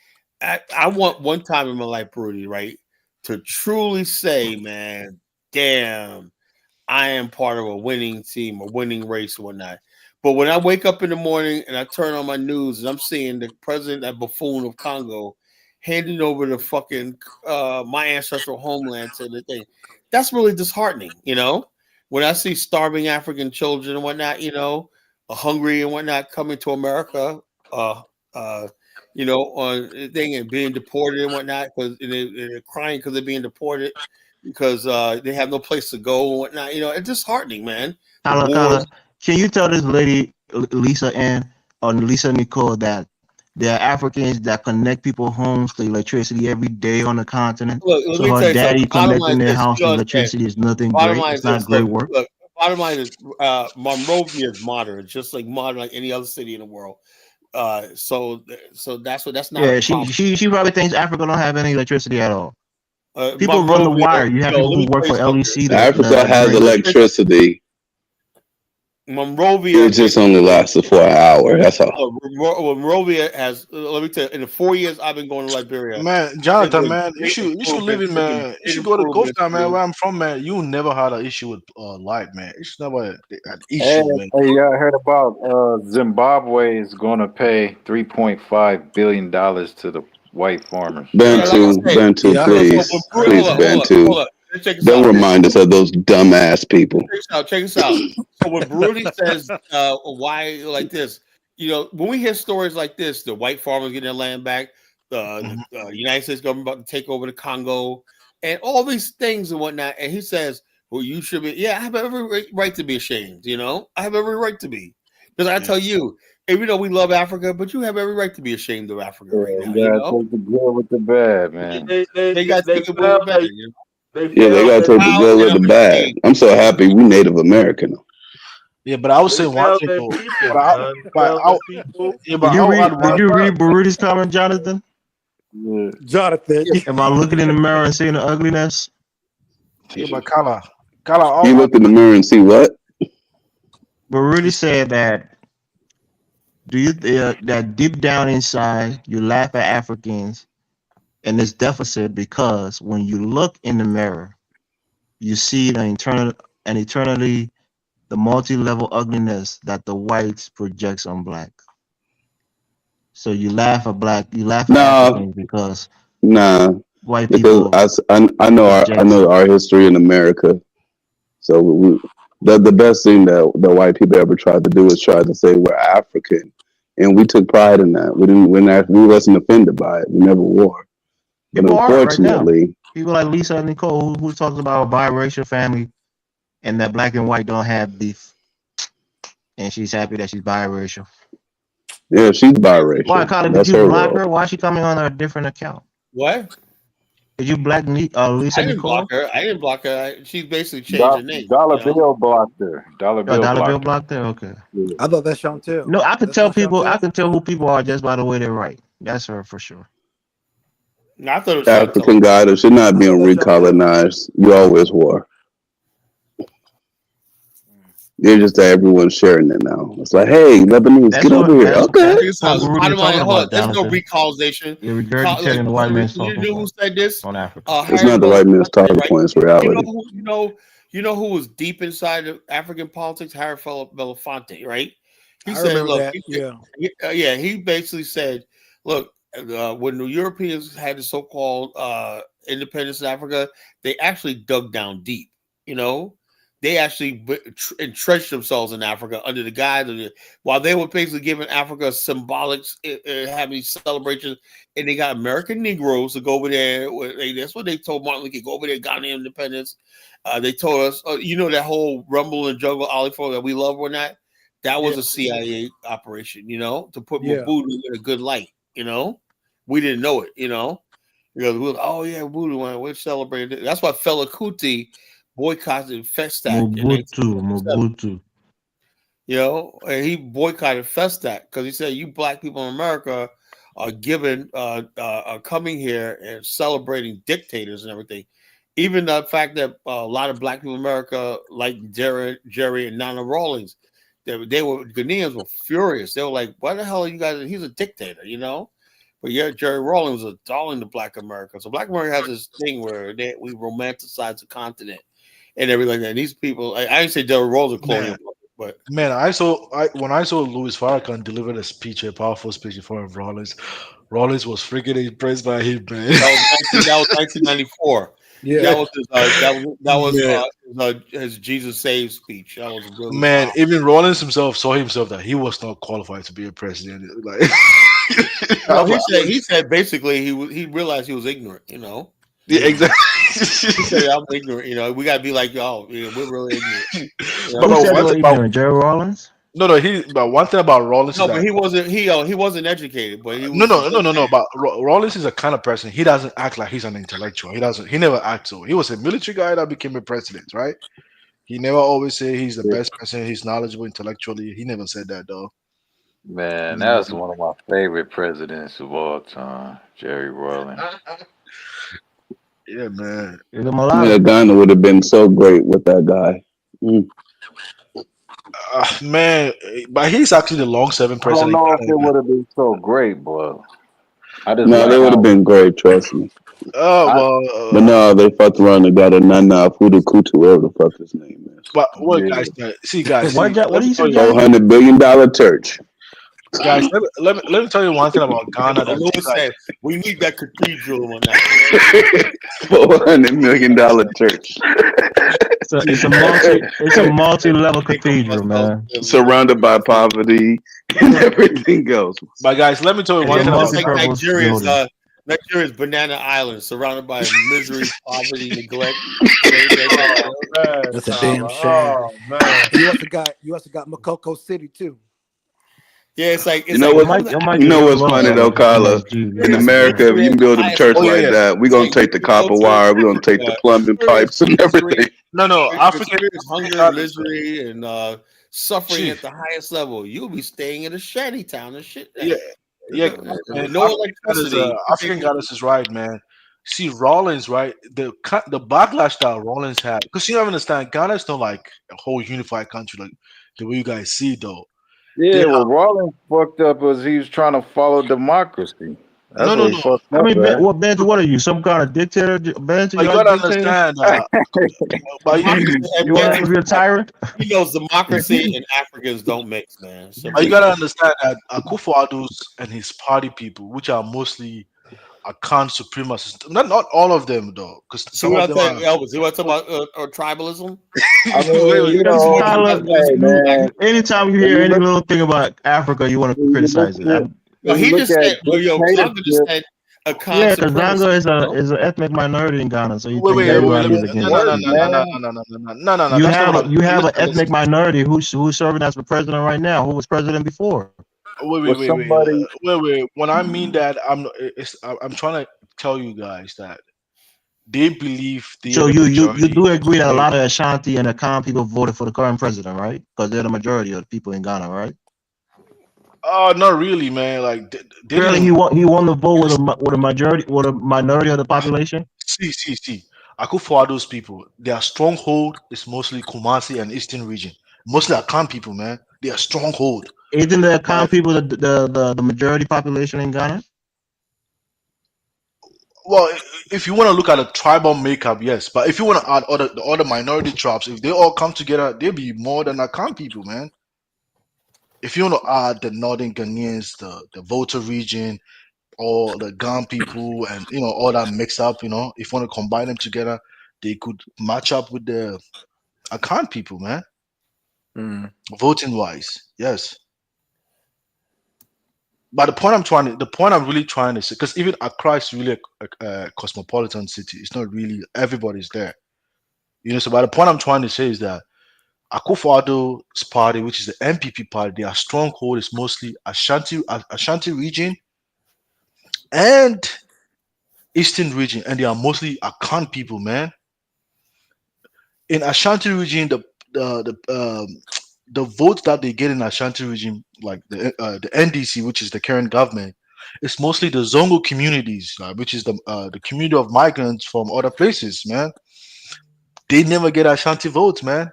I want one time in my life, Brody, right, to truly say, man, damn, I am part of a winning team, a winning race, or whatnot. But when I wake up in the morning and I turn on my news and I'm seeing the president, that buffoon of Congo, handing over the fucking my ancestral homeland to the thing, that's really disheartening, you know. When I see starving African children and whatnot, you know, hungry and whatnot coming to America, you know, on thing and being deported and whatnot, because they're crying because they're being deported because they have no place to go and whatnot. You know, it's disheartening, man. Carla, can you tell this lady Lisa Ann or Lisa Nicole that there are Africans that connect people's homes to electricity every day on the continent? Look, so her daddy connecting their house to electricity is nothing great. It's not great work. Look, bottom line is Monrovia is modern, just like modern like any other city in the world. So that's not. Yeah, she probably thinks Africa don't have any electricity at all. People run the wire. You have people who work for LEC. Africa has electricity. Monrovia. It just only lasted for an hour. That's all. Monrovia has. Let me tell you. In the 4 years I've been going to Liberia, man, Jonathan, man, you should live in, man. You should go to Gulf Town, man, where I'm from, man. You never had an issue with light, man. It's never an issue, man. Hey, y'all heard about Zimbabwe is going to pay $3.5 billion to the white farmers. Bantu, please, Bantu. Don't remind us of those dumbass people. Check this out. So when Brody says why like this, when we hear stories like this, the white farmers getting their land back, the United States government about to take over the Congo, and all these things and whatnot, and he says, well, you should be, I have every right to be ashamed, I have every right to be. Because I tell you, even though we love Africa, but you have every right to be ashamed of Africa right now. You gotta take the good with the bad, man. They got to take the good with the bad. They got to take the good with the bad. I'm so happy we Native American. Yeah, but I was saying one thing though. Did you read Baruti's comment, Jonathan? Yeah. Jonathan, am I looking in the mirror and seeing the ugliness? Yeah, but Kala, you look in the mirror and see what? Baruti said that. Do you that deep down inside you laugh at Africans and this deficit because when you look in the mirror, you see eternally the multi-level ugliness that the whites projects on black. So you laugh at Africans because white people. Because I know our history in America. So the best thing that the white people ever tried to do is try to say we're African, and we took pride in that. We wasn't offended by it. We never wore. But unfortunately, right, people like Lisa Nicole who talks about a biracial family and that black and white don't have beef, and she's happy that she's biracial. Yeah, she's biracial. Why, Colin? Did you block her? Why is she coming on a different account? What? Did you block Lisa I didn't Nicole? block her. I didn't block her. She basically changed her name. Dollar Bill blocked her. Dollar Bill blocked her. Okay. Yeah. I thought that's Sean too. No, I could tell people. I can tell who people are just by the way they write. That's her for sure. No, I thought it was African goddess should not be recolonized. You always were. It's just that everyone's sharing it now. It's like, hey, Lebanese, get over here. Okay. There's no recolonization. You're regurgitating the white man's You know who said this? On Africa. It's not the white man's talking point. It's reality. You know who was deep inside of African politics? Harry Belafonte, right? He said, look, he basically said, look, when the Europeans had the so-called independence in Africa, they actually dug down deep, They actually entrenched themselves in Africa under the guise of while they were basically giving Africa symbolic, having these celebrations, and they got American Negroes to go over there. That's what they told Martin Luther King, go over there, Ghana independence. They told us, that whole Rumble and Jungle Olifant that we love or not, that was a CIA operation, to put Mobutu in a good light, We didn't know it, Because we were, Mobutu, we're celebrating. That's why Fela Kuti boycotted Festac. Mobutu. And he boycotted Festac because he said, you black people in America are coming here and celebrating dictators and everything. Even the fact that a lot of black people in America, like Jerry and Nana Rawlings, Ghanaians were furious. They were like, why the hell are you guys? He's a dictator, But Jerry Rawlings was darling to Black America. So Black America has this thing where we romanticize the continent and everything like that. And these people, I didn't say Jerry Rawlings was colonial, but man, when I saw Louis Farrakhan deliver a powerful speech in front of Rawlings was freaking impressed by him, man. That was 1994. Yeah, that was his Jesus Saves speech. That was really powerful. Even Rawlings himself saw himself that he was not qualified to be a president. Like, he said basically he realized he was ignorant. Yeah, exactly. He said, I'm ignorant. We gotta be like y'all. We're really ignorant. But Jerry Rawlings? No. But one thing about Rawlings. No, but he wasn't. He wasn't educated. But he was no. But Rawlings is a kind of person. He doesn't act like he's an intellectual. He never acts so. He was a military guy that became a president, right? He never always say he's the best person. He's knowledgeable intellectually. He never said that though. Man, that was one of my favorite presidents of all time, Jerry Rawlings. Yeah, man. Yeah, Ghana would have been so great with that guy. Mm. Man, but he's actually the long-serving I don't president. know if it would have been so great, but I just No, like they would have how. been great. Trust me. Oh I, well, But no, they fucked around and got a Nana Fudu Kutu, whatever the fuck his name is. but what yeah. guys? Guys, What, see. what Let do me you tell say, you, Jay? $400 billion church. guys. Let me tell you one thing about Ghana. That Lord like, said we need that cathedral on that. $400 million church. It's a multi-level cathedral, man. Surrounded by poverty and everything else. but guys, let me tell you one It's a thing about It's like Ghana. Nigeria's Nigeria's Banana Island, surrounded by misery, poverty, neglect. That's a damn shame. Oh man. You also got Makoko City too. Yeah, it's like You know what's funny though, Carla? In America, if you can build a church like that, we're gonna take the copper wire, we're gonna take the plumbing pipes and everything. No, African hunger, misery, and suffering at the highest level. You'll be staying in a shanty town and shit. Yeah, man, No electricity. African goddess is right, man. See Rollins, right? The backlash that Rollins had, because you don't understand, Ghana's not like a whole unified country like the way you guys see, though. Yeah, well, Rollins fucked up because he was trying to follow democracy. That's No. what he fucked I up, mean, man. Benji, what are you? Some kind of dictator? Benji, You gotta understand. you want to be a tyrant? He knows democracy and Africans don't mix, man. But you gotta understand that Akufo-Addo's and his party people, which are mostly Akan supremacists, not all of them though, because See some what of I'm them saying, are. Elvis? You want to talk about tribalism? I mean, you know, hey, man, Anytime you hear any little thing about Africa, you want to criticize it. No, he just said, Zanga just said a Yeah, because supremacist. Zanga is an ethnic minority in Ghana, so you Wait, think everybody is against no. You That's have not you have an listen. ethnic minority who's serving as the president right now, who was president before. Wait. When I mean that, I'm trying to tell you guys that they believe they So are the you majority. do agree that a lot of Ashanti and Akan people voted for the current president, right? Because they're the majority of the people in Ghana, right? Oh, not really, man. Like they Really, didn't he won the vote with a minority of the population. see. Akufo-Addo's people, their stronghold is mostly Kumasi and Eastern region. Mostly Akan people, man. They are stronghold. Isn't the Akan people the majority population in Ghana? Well, if you want to look at a tribal makeup, yes. But if you want to add the other minority tribes, if they all come together, they'll be more than Akan people, man. If you want to add the Northern Ghanaians, the Volta region, or the Gan people, and all that mixed up, if you want to combine them together, they could match up with the Akan people, man. Voting wise, yes. But the point I'm really trying to say, because even Accra is really a cosmopolitan city. It's not really everybody's there, So, but the point I'm trying to say is that Akufo-Addo's party, which is the MPP party, their stronghold is mostly Ashanti region and Eastern region, and they are mostly Akan people, man. In Ashanti region, the votes that they get in Ashanti region, like the NDC, which is the current government, it's mostly the Zongo communities, which is the community of migrants from other places, man. They never get Ashanti votes, man.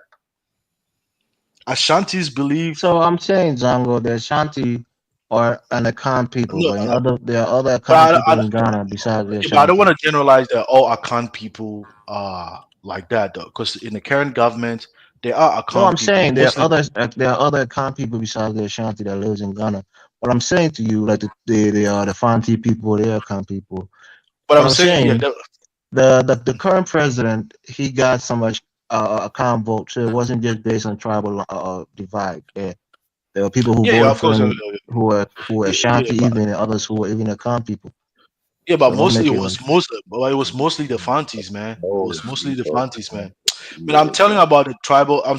Ashantis believe. So I'm saying, Zongo, the Ashanti are an Akan people, but there are other Akan people in Ghana besides the Ashanti. But I don't want to generalize that all Akan people are like that, though, because in the current government, there are Akan No, I'm people. saying there are other Akan people besides the Ashanti that lives in Ghana. But I'm saying to you, like the Fanti people, they are Akan people. But I'm saying, the current president, he got so much Akan vote, so it wasn't just based on tribal divide. There were people who voted for him who were Ashanti, even others who were even Akan people. Yeah, but mostly it was mostly the Fantis, man. It was mostly the Fantis, man. But I'm telling you about I'm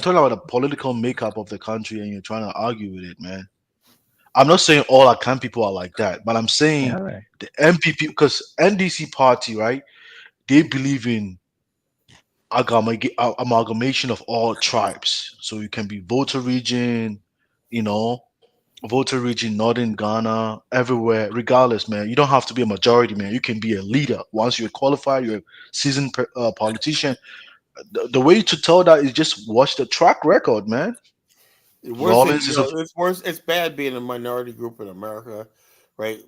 talking about the political makeup of the country, and you're trying to argue with it, man. I'm not saying all Akan people are like that, but I'm saying the MPP, because NDC party, right? They believe in amalgamation of all tribes, so you can be Volta region, Volta region, northern Ghana, everywhere, regardless, man. You don't have to be a majority, man. You can be a leader. Once you're qualified, you're a seasoned politician. The way to tell that is just watch the track record, man. It's worse. It's bad being a minority group in America, right?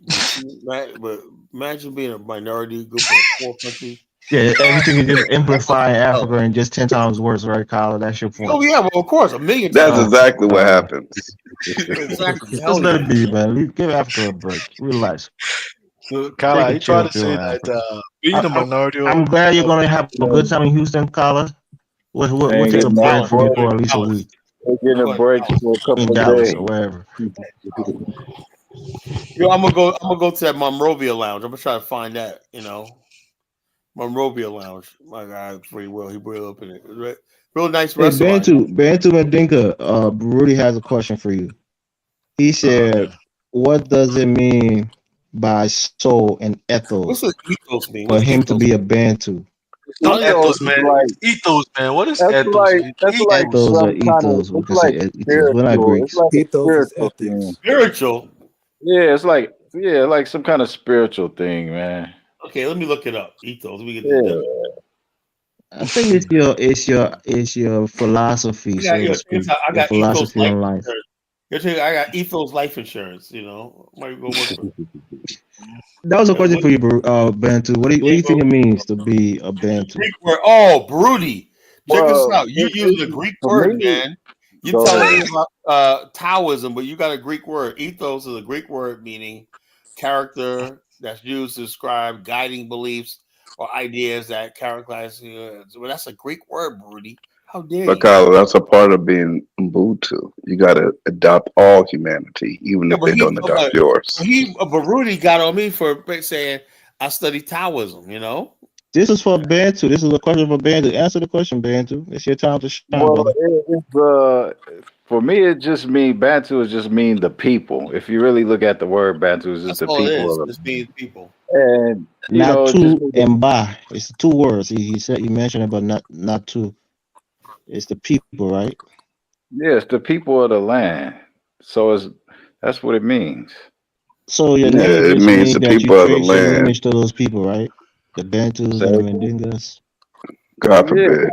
But imagine being a minority group in a poor country. Yeah, everything is just amplifying Africa and just 10 times worse, right, Kyle? That's your point. Oh yeah, well of course, 1,000,000 That's times. exactly what happens. Exactly. Just let it be, man. Give Africa a break. Relax. Kyle, you trying to say that being a minority? I'm glad you're gonna have a good time in Houston, Kyle. We'll take a break from you for at least a week. We're getting a break for a couple in of Dallas days. or wherever. I'm gonna go to that Monrovia Lounge. I'm gonna try to find that. Monrovia Lounge. My guy, pretty well. He blew up in it. Real nice Hey, restaurant. Bantu Mandinka, Rudy has a question for you. He said, "What does it mean by soul and ethos What's the ethos mean? for him to be a Bantu?" Not ethos, man. Ethos, man. What is ethos? That's like Ethos or some kind of, ethos. We it's can like say ethos. We're not spiritual. Greeks. It's like a Ethos is spiritual ethics. thing. Spiritual. Yeah, it's like some kind of spiritual thing, man. Okay, let me look it up. Ethos. Let me get Yeah. that. I think it's your philosophy, so to speak. I Your got ethos philosophy life on life. insurance. I got ethos life insurance. Might go work for it. That was a question for you, Bantu. What do you think it means to be a Bantu? Greek word. Oh, Broody. Check this Well, out. You use a Greek word, man. You're Go telling ahead. me about Taoism, but you got a Greek word. Ethos is a Greek word meaning character that's used to describe guiding beliefs or ideas that characterize. Well, that's a Greek word, Broody. How dare But you? Kyle, that's a part of being Ubuntu. You got to adopt all humanity, even if they don't adopt yours. But Rudy got on me for saying I study Taoism. This is for Bantu. This is a question for Bantu. Answer the question, Bantu. It's your time to shine, Well, brother. for me, it just mean Bantu is just mean the people. If you really look at the word Bantu, it's just That's the all it people is. of It's being people. and Not it's two just and ba. It's 2 words. He said you mentioned it, but not two. It's the people, right? it's the people of the land. So that's what it means. So your Yeah, name it just means means the that people you of the pay some land. homage to those people, right? The Bantus and the Mandingas. God forbid.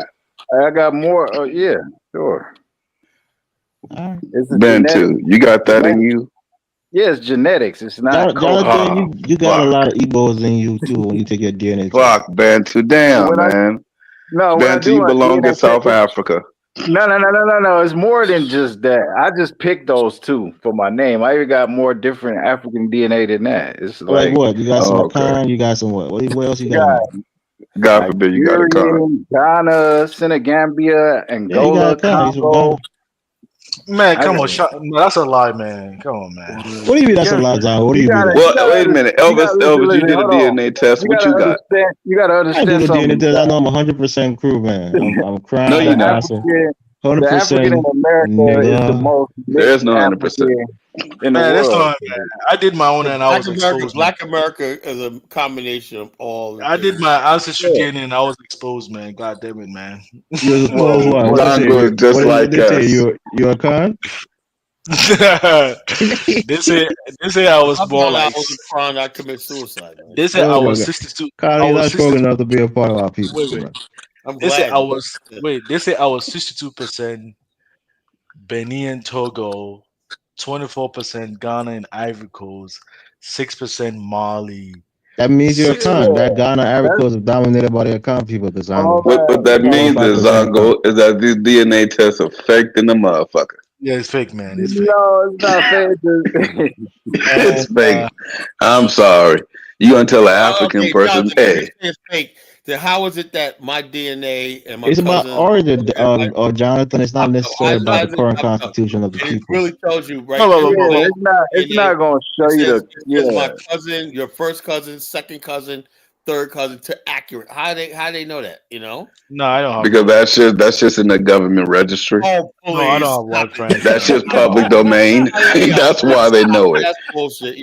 I got more. Yeah, sure. It's a Bantu, genetic. you got that in you? Yeah, it's genetics. It's not Jonathan, you got a fuck. lot of Igbos in you too when you take your DNA test. Fuck, Bantu, damn, When I- man. No, when I Bantu, do you my belong DNA in South test- Africa. No. It's more than just that. I just picked those two for my name. I even got more different African DNA than that. It's Like what? You got some okay. Akan, you got some what? What else you got? God forbid you got a car. Nigerian, Ghana, Senegambia, Angola, Akan. He's from Congo. Man, come on, no, that's a lie, man. Come on, man. What do you mean that's a lie, John? What do you mean? Well, wait a minute, Elvis, you did a DNA test. What you got? You gotta I understand do the something. DNA test. I know I'm 100% crew, man. I'm crying. No, you're not. The 100% African in America is the most There's no mixed 100%. African in the Man, that's world. not, man. I did my own and I was exposed. Black America is a combination of all. I did my ancestry DNA and I was exposed, man. God damn it, man. You was exposed what? What they say? Language just What like did they say? us. You're a con? They say I was born like. I was a crime. I commit suicide. Man. They said I was 62. Kyle, you're not strong enough to be a part of our people. Wait. I'm They said glad. They said I was 62% Benin, Togo, 24% Ghana and Ivory Coast, 6% Mali. That means you're a con. That Ghana, Ivory Coast is dominated by the Akan people. Because What that means is that these DNA tests are fake than the motherfucker. Yeah, it's fake, man. It's fake. No, it's not fake. It's fake. I'm sorry. You gonna tell an African person, Jonathan, hey, it's fake. Then how is it that my DNA and my it's about cousin, origin, Jonathan. It's not necessarily about the current constitution of the it people. really tells you right No, there. it's not going to show you It the. says my cousin, your first cousin, second cousin, third cousin to accurate. How they know that? No, I don't have. because that's just in the government registry. Oh, please. No, I don't have white friends. That's just public domain. That's why they know it. That's bullshit.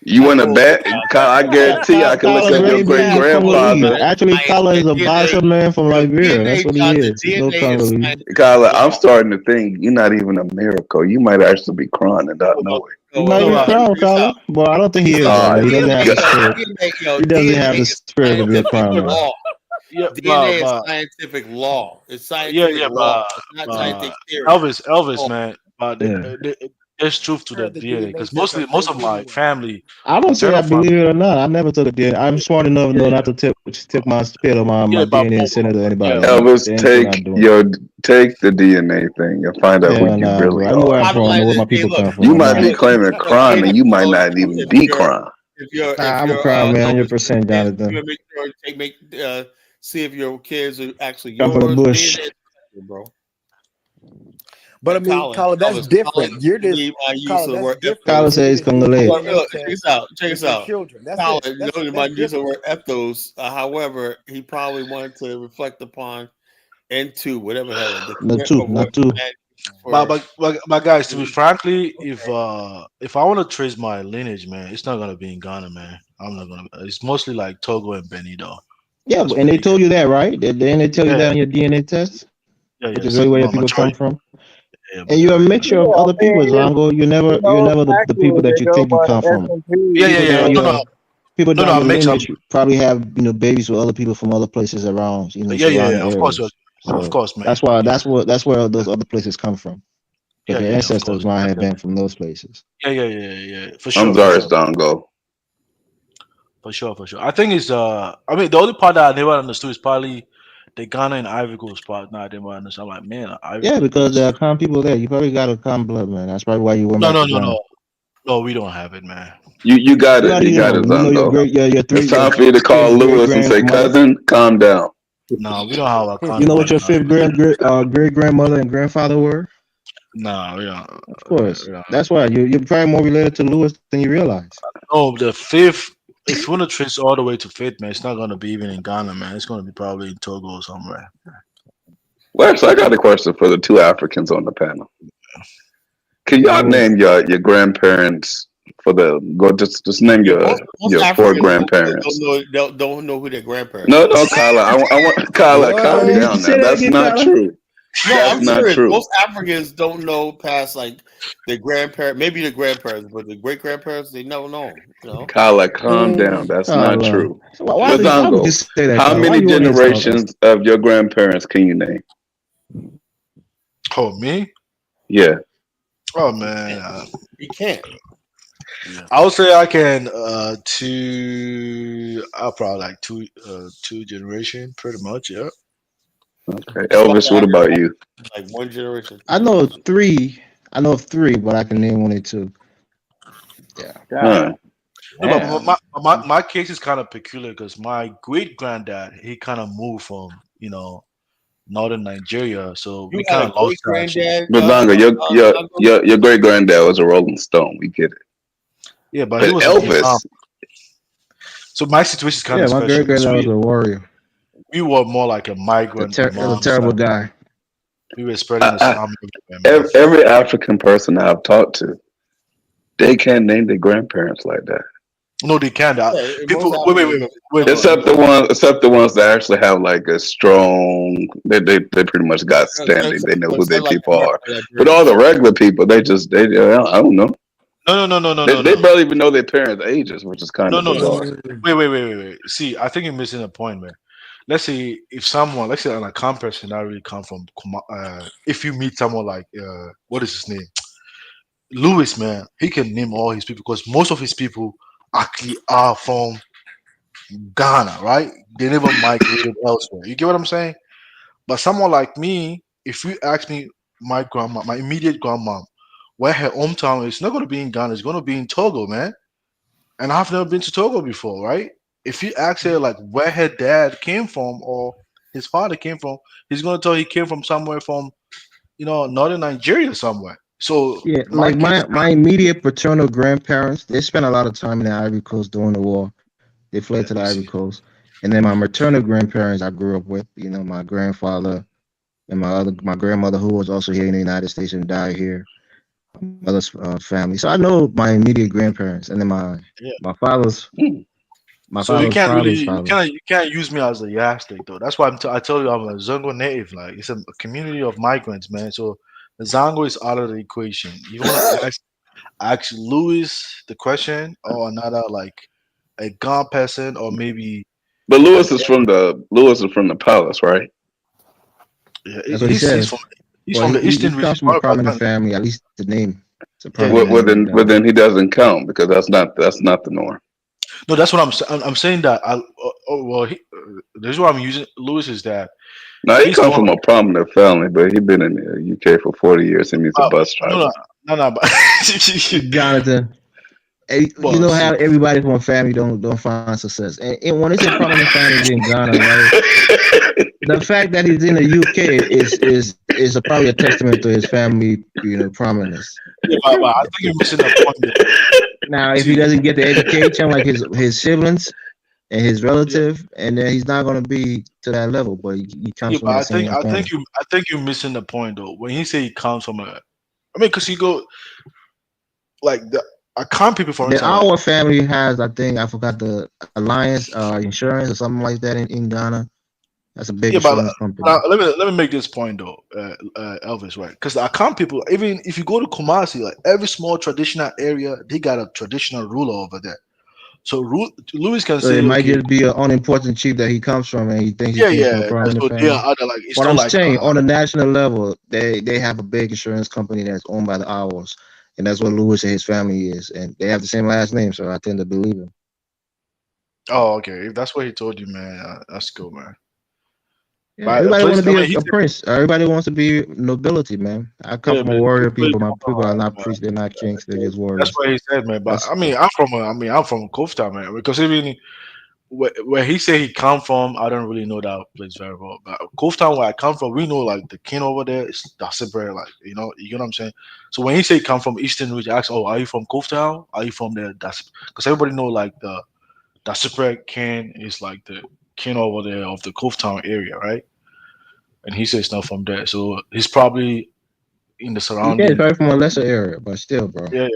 You want to bet? I guarantee I can look up your great grandfather. Actually, Kala is a Bassa man from Liberia. That's what he is. No Congolese. Kala, I'm starting to think you're not even a miracle. You might actually be crying and not know it. He might be crowned, Kala. But I don't think he is. He doesn't have the spirit. He doesn't have the spirit to be a crown man. DNA is scientific law. It's scientific law. It's not scientific theory. Elvis, man. There's truth to that DNA because most of my family. I don't say I believe it or not. I never took a DNA. I'm smart enough to know not to take my spit or my DNA and send it to anybody. Elvis, take the DNA thing and find out who you really are. I know where I'm from. I know where my people come from. You might be claiming crime and you might not even be crime. I'm a crime man, 100%, Jonathan. See if your kids are actually yours. From the bush. Bro. But I mean, Colin, that's different. You're just Colin says Congolese. Check this out. Children. Colin might use the word ethos. However, he probably wanted to reflect upon N2, whatever that is. Not two. But guys, to be frankly, if I want to trace my lineage, man, it's not gonna be in Ghana, man. I'm not gonna. It's mostly like Togo and Benin, though. Yeah, and they told you that, right? Then they tell you that in your DNA test. Which is really where people come from. Yeah, and you're a mixture of other people, Zongo. You're never the people that you think you come from. People down the lineage probably have babies with other people from other places around. Of course, man. That's where those other places come from. Their ancestors might have been from those places. Yeah. For sure. I'm sorry, Zongo. For sure. I think it's I mean the only part that I never understood is probably the Ghana and Ivory Coast part. Now I didn't understand. I'm like, man, because there are calm people there. You probably got a calm blood, man. That's probably why you went. No, we don't have it, man. You got it. You got it, Zongo. It's time for you to call Lewis and say, cousin, calm down. No, we don't have a calm. You know what your fifth great grandmother and grandfather were? No, yeah. Of course. That's why you're probably more related to Lewis than you realize. Oh, the fifth. If you want to trace all the way to fifth, man, it's not going to be even in Ghana, man. It's going to be probably in Togo or somewhere. Wes, I got a question for the two Africans on the panel. Can y'all name your grandparents for just name your four grandparents? Don't know who their grandparents. No, Kyla. I want Kyla. Calm down now. That's not true. No, I'm serious. Most Africans don't know past like their grandparents, maybe the grandparents, but the great grandparents they never know. Kyla, calm down. That's not true. Why would you say that, how many generations of your grandparents can you name? Oh, me? Yeah. Oh man, you can't. I would say I can probably like two generation, pretty much, yeah. Okay, Elvis, what about you? Like one generation. I know of three, but I can name only two. Yeah. No, but my case is kind of peculiar because my great granddad he kind of moved from northern Nigeria, so we kind of lost granddad. But Longa, your great granddad was a Rolling Stone. We get it. Yeah, but he was Elvis. So my situation is kind of special. My great granddad was a warrior. We were more like a migrant. A terrible guy. We were spreading the every African person I've talked to, they can't name their grandparents like that. No, they can't. People, wait. Except the ones that actually have like a strong. They pretty much got standing. They know who their people are. But all the regular people, I don't know. No. They barely even know their parents' ages, which is kind of bizarre. Wait. See, I think you're missing a point, man. Let's say let's say on a calm person that really come from, if you meet someone like, what is his name? Lewis, man, he can name all his people because most of his people actually are from Ghana, right? They never migrated elsewhere. You get what I'm saying? But someone like me, if you ask me, my immediate grandma, where her hometown is, it's not going to be in Ghana, it's going to be in Togo, man. And I've never been to Togo before, right? If you ask her like where her dad came from or his father came from, he's going to tell you he came from somewhere from, northern Nigeria somewhere. So yeah, like my immediate paternal grandparents, they spent a lot of time in the Ivory Coast during the war. They fled to the Ivory Coast, and then my maternal grandparents I grew up with. My grandfather and my grandmother, who was also here in the United States and died here. mother's family. So I know my immediate grandparents, and then Yeah. my father's So you can't really father. you can't use me as a yardstick though. That's why I tell you I'm a Zongo native. Like it's a community of migrants, man. So the Zongo is out of the equation. You want to ask Louis the question or another like a Gon person or maybe But Lewis is from the palace, right? yeah, That's what he he's says. from the He eastern region. comes from a prominent family. At least the name. It's a Yeah, prominent name. Well, then he doesn't count because that's not the norm. No, that's what I'm saying that this is what I'm using. Louis is that Now he he's come more from a prominent family, but he been in the UK for 40 years and he's a bus driver. no, but Jonathan, you know how everybody from a family don't find success, and when it's a prominent family in Ghana, right? The fact that he's in the UK is probably a testament to his family, prominence. Yeah, but I think you're missing the point. Now, if he doesn't get the education like his siblings and his relative, and then he's not going to be to that level. But he comes from the same family. I think you're missing the point though. When he say he comes from because you go like the Akan people for instance. Our family has, I forgot the Alliance Insurance or something like that in Ghana. That's a big insurance company. Let me make this point though, Elvis, right? Because the Akan people, even if you go to Kumasi, like every small traditional area, they got a traditional ruler over there. So Louis can say it might just be an unimportant chief that he comes from, and he thinks he came from a prominent family. But I'm saying on a national level, they have a big insurance company that's owned by the Owls, and that's what Louis and his family is, and they have the same last name, so I tend to believe him. Oh, okay. If that's what he told you, man, that's cool, man. Yeah, everybody wants to be a prince. Everybody wants to be nobility, man. I come from a warrior people. My people are not priests. They're not kings. They're just warriors. That's what he said, man. But I'm from Kofta, man. Because even where he said he come from, I don't really know that place very well. But Kofta, where I come from, we know like the king over there is Dasibre, like you know what I'm saying. So when he say he come from Eastern region, I ask, oh, are you from Kofta? Are you from there? Because everybody know like the Dasibre king is like the king over there of the Koftown area, right? And he says not from there, so he's probably in the surrounding. Yeah, probably from a lesser area, but still, bro. Yeah,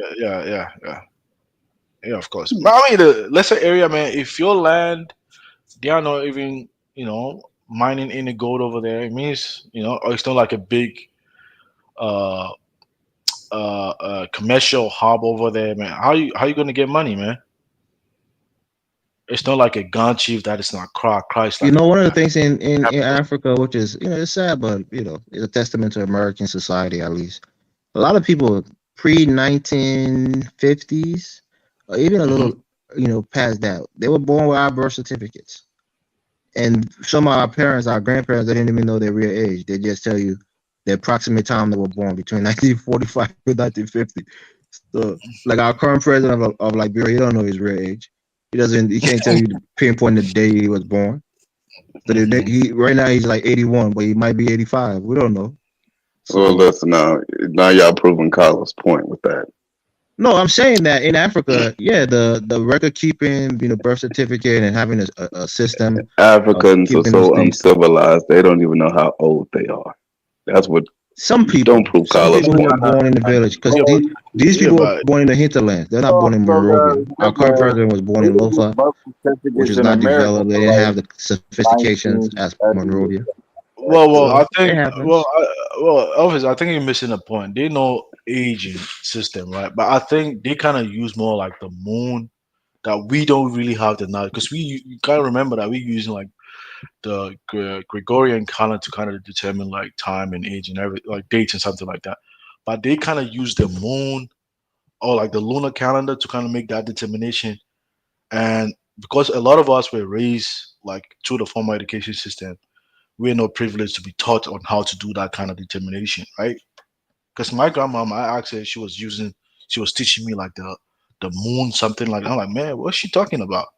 of course. But I mean, the lesser area, man. If your land, they are not even, mining any gold over there. It means, or it's not like a big, commercial hub over there, man. How you gonna get money, man? It's not like a gun chief that is not Christ. One of the things in Africa, which is, it's sad, but, it's a testament to American society, at least. A lot of people pre-1950s, or even a little, past that, they were born with our birth certificates. And some of our parents, our grandparents, they didn't even know their real age. They just tell you the approximate time they were born between 1945 and 1950. So, like our current president of Liberia, he don't know his real age. He can't tell you the pinpoint the day he was born. So right now he's like 81, but he might be 85. We don't know. So, well, listen, now y'all proving Carlos' point with that. No, I'm saying that in Africa, the record keeping, birth certificate and having a system. Africans are so uncivilized; they don't even know how old they are. That's what. Some people don't prove Carlos. Some people were born in the village because these people were born in the hinterlands. They're not born in Monrovia. Our current president was born in Lofa, which is not developed. They didn't have the sophistications as Monrovia. I think Elvis, I think you're missing a point. They know aging system, right? But I think they kind of use more like the moon that we don't really have the knowledge because you gotta remember that we're using like the Gregorian calendar to kind of determine like time and age and like dates and something like that. But they kind of use the moon or like the lunar calendar to kind of make that determination. And because a lot of us were raised like through the formal education system, we're not privileged to be taught on how to do that kind of determination, right? Because my grandma, I asked her, she was teaching me like the moon, something like that. I'm like, man, what's she talking about?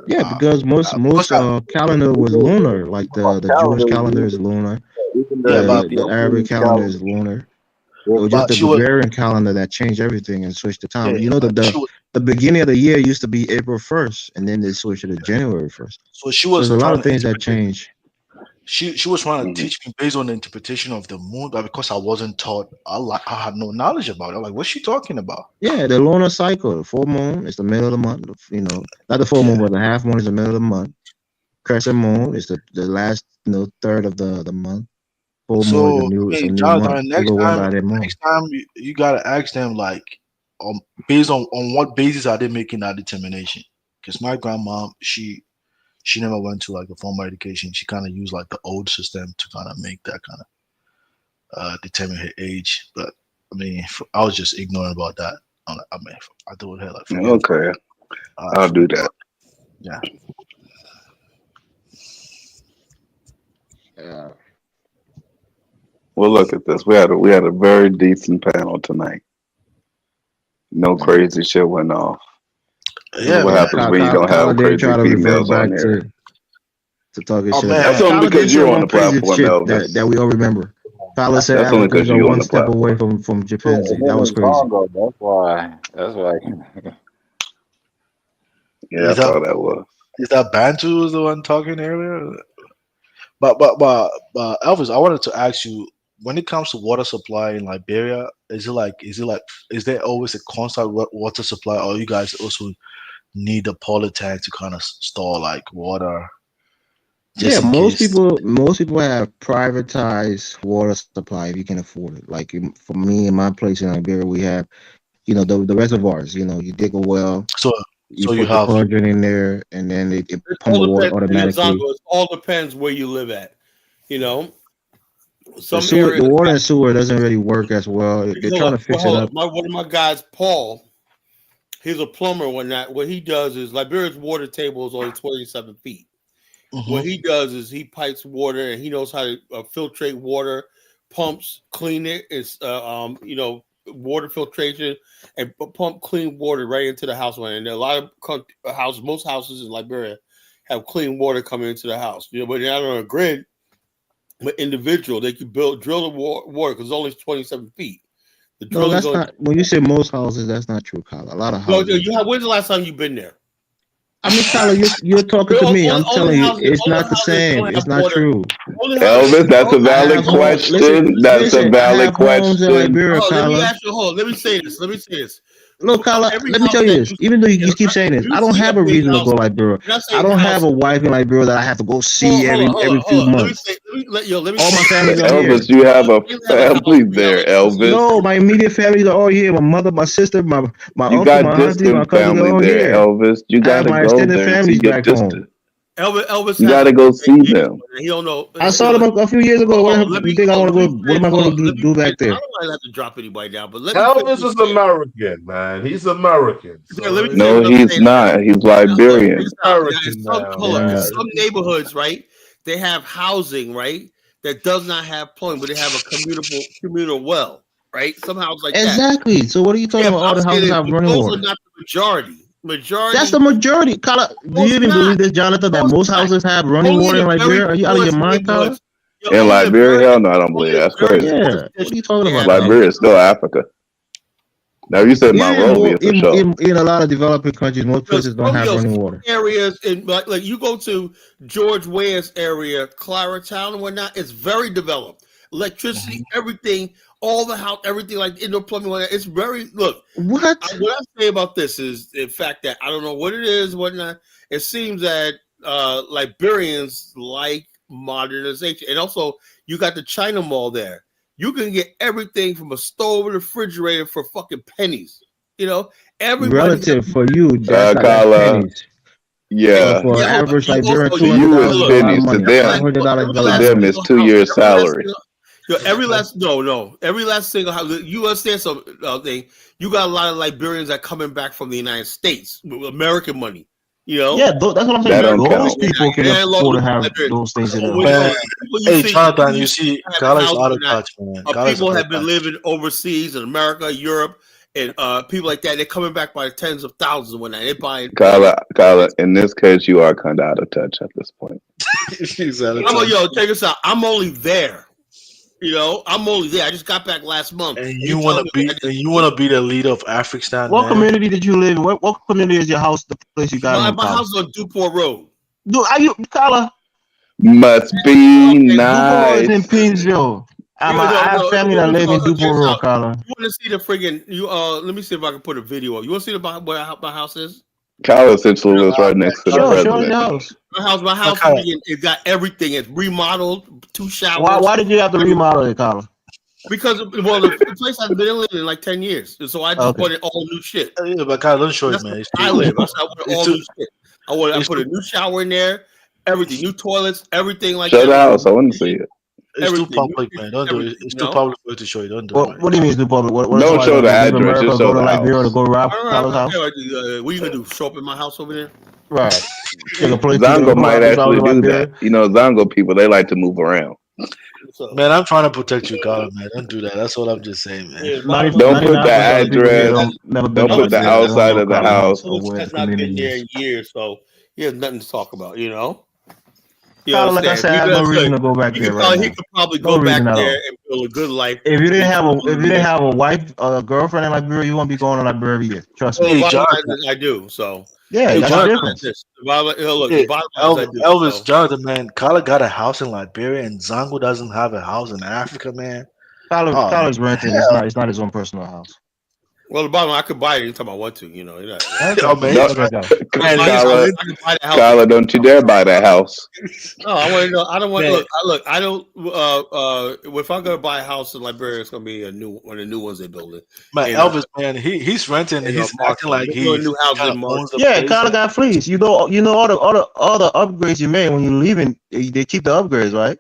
Yeah, because most calendar was lunar, like the Jewish calendar is lunar, the Arabic calendar is lunar. It was just the Gregorian calendar that changed everything and switched the time. The beginning of the year used to be April 1st, and then they switched it to January 1st. So she was there's a lot of things that changed. she was trying to teach me based on the interpretation of the moon, but because I wasn't taught, I had no knowledge about it. I'm like, what's she talking about? Yeah, the lunar cycle. The full moon is the middle of the month. You know, not the full moon, but the half moon is the middle of the month. Crescent moon is the last, third of the month. Full moon is a new Jonathan, month. next time you gotta ask them like, based on what basis are they making that determination? Because my grandma, she never went to like a formal education. She kind of used like the old system to kind of make that kind of determine her age. But I mean, I was just ignorant about that. I mean, I told her like, okay, I'll do that. Yeah. Yeah. Well, look at this. We had a very decent panel tonight. No crazy shit went off. Yeah, what happens when you don't have crazy females on there? To talking Oh, shit. man. That's only because you're on the platform, Elvis. That we all remember. Tyler said That's only because Africans are you're on one the step platform. away from chimpanzee. That was crazy. That's why. Yeah, that's all that was. Is that Bantu was the one talking earlier? But Elvis, I wanted to ask you, when it comes to water supply in Liberia, is there always a constant water supply, or you guys also need a poly tank to kind of store like water? Yeah, most people have privatized water supply if you can afford it. Like for me in my place in Liberia, we have, the reservoirs. You dig a well, you put the hydrant in there, and then it pump the water automatically. It all depends where you live at. The water and sewer doesn't really work as well. They're trying to fix it up. One of my guys, Paul, he's a plumber. What he does is Liberia's water table is only 27 feet. Mm-hmm. What he does is he pipes water, and he knows how to filtrate water, pumps, clean it. It's water filtration and pump clean water right into the house. And a lot of most houses in Liberia have clean water coming into the house. But they're not on a grid. But individual, they could drill the water because it's only 27 feet. No, that's not. When you say most houses, that's not true, Kyle. A lot of houses. When's the last time you've been there? I mean, Tyler, you're talking to me. I'm telling you, it's not the same. It's not true. Elvis, that's a valid question. That's a valid question. Let me say this. Look, Kyle, let me tell you this. Even though you keep saying this, I don't have a reason to go Liberia. I don't have a wife in Liberia that I have to go see every few months. All my family's are here. Elvis, you have a family there, Elvis. No, my immediate families are all here. My mother, my sister, my uncle, my auntie, my cousin are all there, here. Elvis. You gotta my go extended there families to back get home. distant. Elvis, you gotta go see them. He don't know. I saw them a few years ago. What do you think I want to go? What am I going to do back there? I don't have to drop anybody down, but Elvis is American, man. He's American. So No, he's not. He's Liberian. Some neighborhoods, right? They have housing, right? That does not have plumbing, but they have a communal well, right? Some houses like that. Exactly. So what are you talking about? All the houses have running Those water. are not the majority. That's the majority. Kyle, do you even believe this, Jonathan, that most houses have running water in Liberia? Are you out of your mind, Kyle? In Liberia, hell no, I don't believe that. That's crazy. Yeah. What are you talking about? Liberia is still Africa. Now you said Monrovia for sure. In a lot of developing countries, most places don't have running water. Areas in like you go to George Ware's area, Claratown and whatnot, it's very developed. Electricity, everything, all the house, everything like indoor plumbing. It's very What I say about this is the fact that I don't know what it is, whatnot. It seems that Liberians like modernization, and also you got the China Mall there. You can get everything from a stove and a refrigerator for fucking pennies. Everybody relative for you, that's pennies. Yeah, for average Liberian, you is pennies to them. To them, it's 2 years' salary. Every last single house. You understand something? You got a lot of Liberians that coming back from the United States with American money. Yeah, that's what I'm saying. Most people can afford to have those things in their life. Hey, Jonathan, you see, Kala's out of touch, man. People have been living overseas in America, Europe, and people like that. They're coming back by tens of thousands when they buying. Kala, in this case, you are kind of out of touch at this point. She's out of touch. Check this out. I'm only there. I'm only there. I just got back last month. And you want to be the leader of African. What community did you live in? What community is your house? The place you got? My house is on Duport Road. Kala, Must be Dupont is in nice. peace, yo. I have family that live in Dupont Road, Carla. You want to see the friggin' let me see if I can put a video up. You want to see where my house is? Kyle essentially lives right next to the president. My house it got everything. It's remodeled, 2 showers. Why did you have to remodel it, Carla? Because the place I've been living in like 10 years, so I just wanted all new shit. Yeah, but Kyle, don't show it, man. I live. I wanted all new shit. I put a new shower in there, everything, new toilets, everything like that. Show the house. I want to see it. It's too public, man. Don't do it. It's too public for you to show it. Don't do it. What do you mean it's too public? Don't show the address. Just show the house. To go rob Carla's house? What are you gonna do? Show up in my house over there? Right. Zongo might actually do that. You know, Zongo people, they like to move around. Man, I'm trying to protect you, Carla, man. Don't do that. That's what I'm just saying, man. Don't put the address. Don't put the outside of the house. Has not been there in years, so he has nothing to talk about, you know. Carla, like I said, I have no reason to go back there right now. He could probably go back there and build a good life. If you didn't have a wife, a girlfriend in Liberia, you won't be going to Liberia every year. Trust me. I do. So yeah, that's the difference. Elvis, Jonathan, man, Carla got a house in Liberia, and Zongo doesn't have a house in Africa, man. Carla's renting. It's not his own personal house. Well, the bottom line, I could buy it anytime I want to. You know, Carla, don't you dare buy that house. No, I want to know. I don't want. Look, I don't. If I'm gonna buy a house in Liberia, it's gonna be one of the new ones they're building. Man, Elvis, man, he's renting and he's acting like he's a new house in March. Yeah, Carla got fleas. You know all the upgrades you made when you're leaving. They keep the upgrades, right?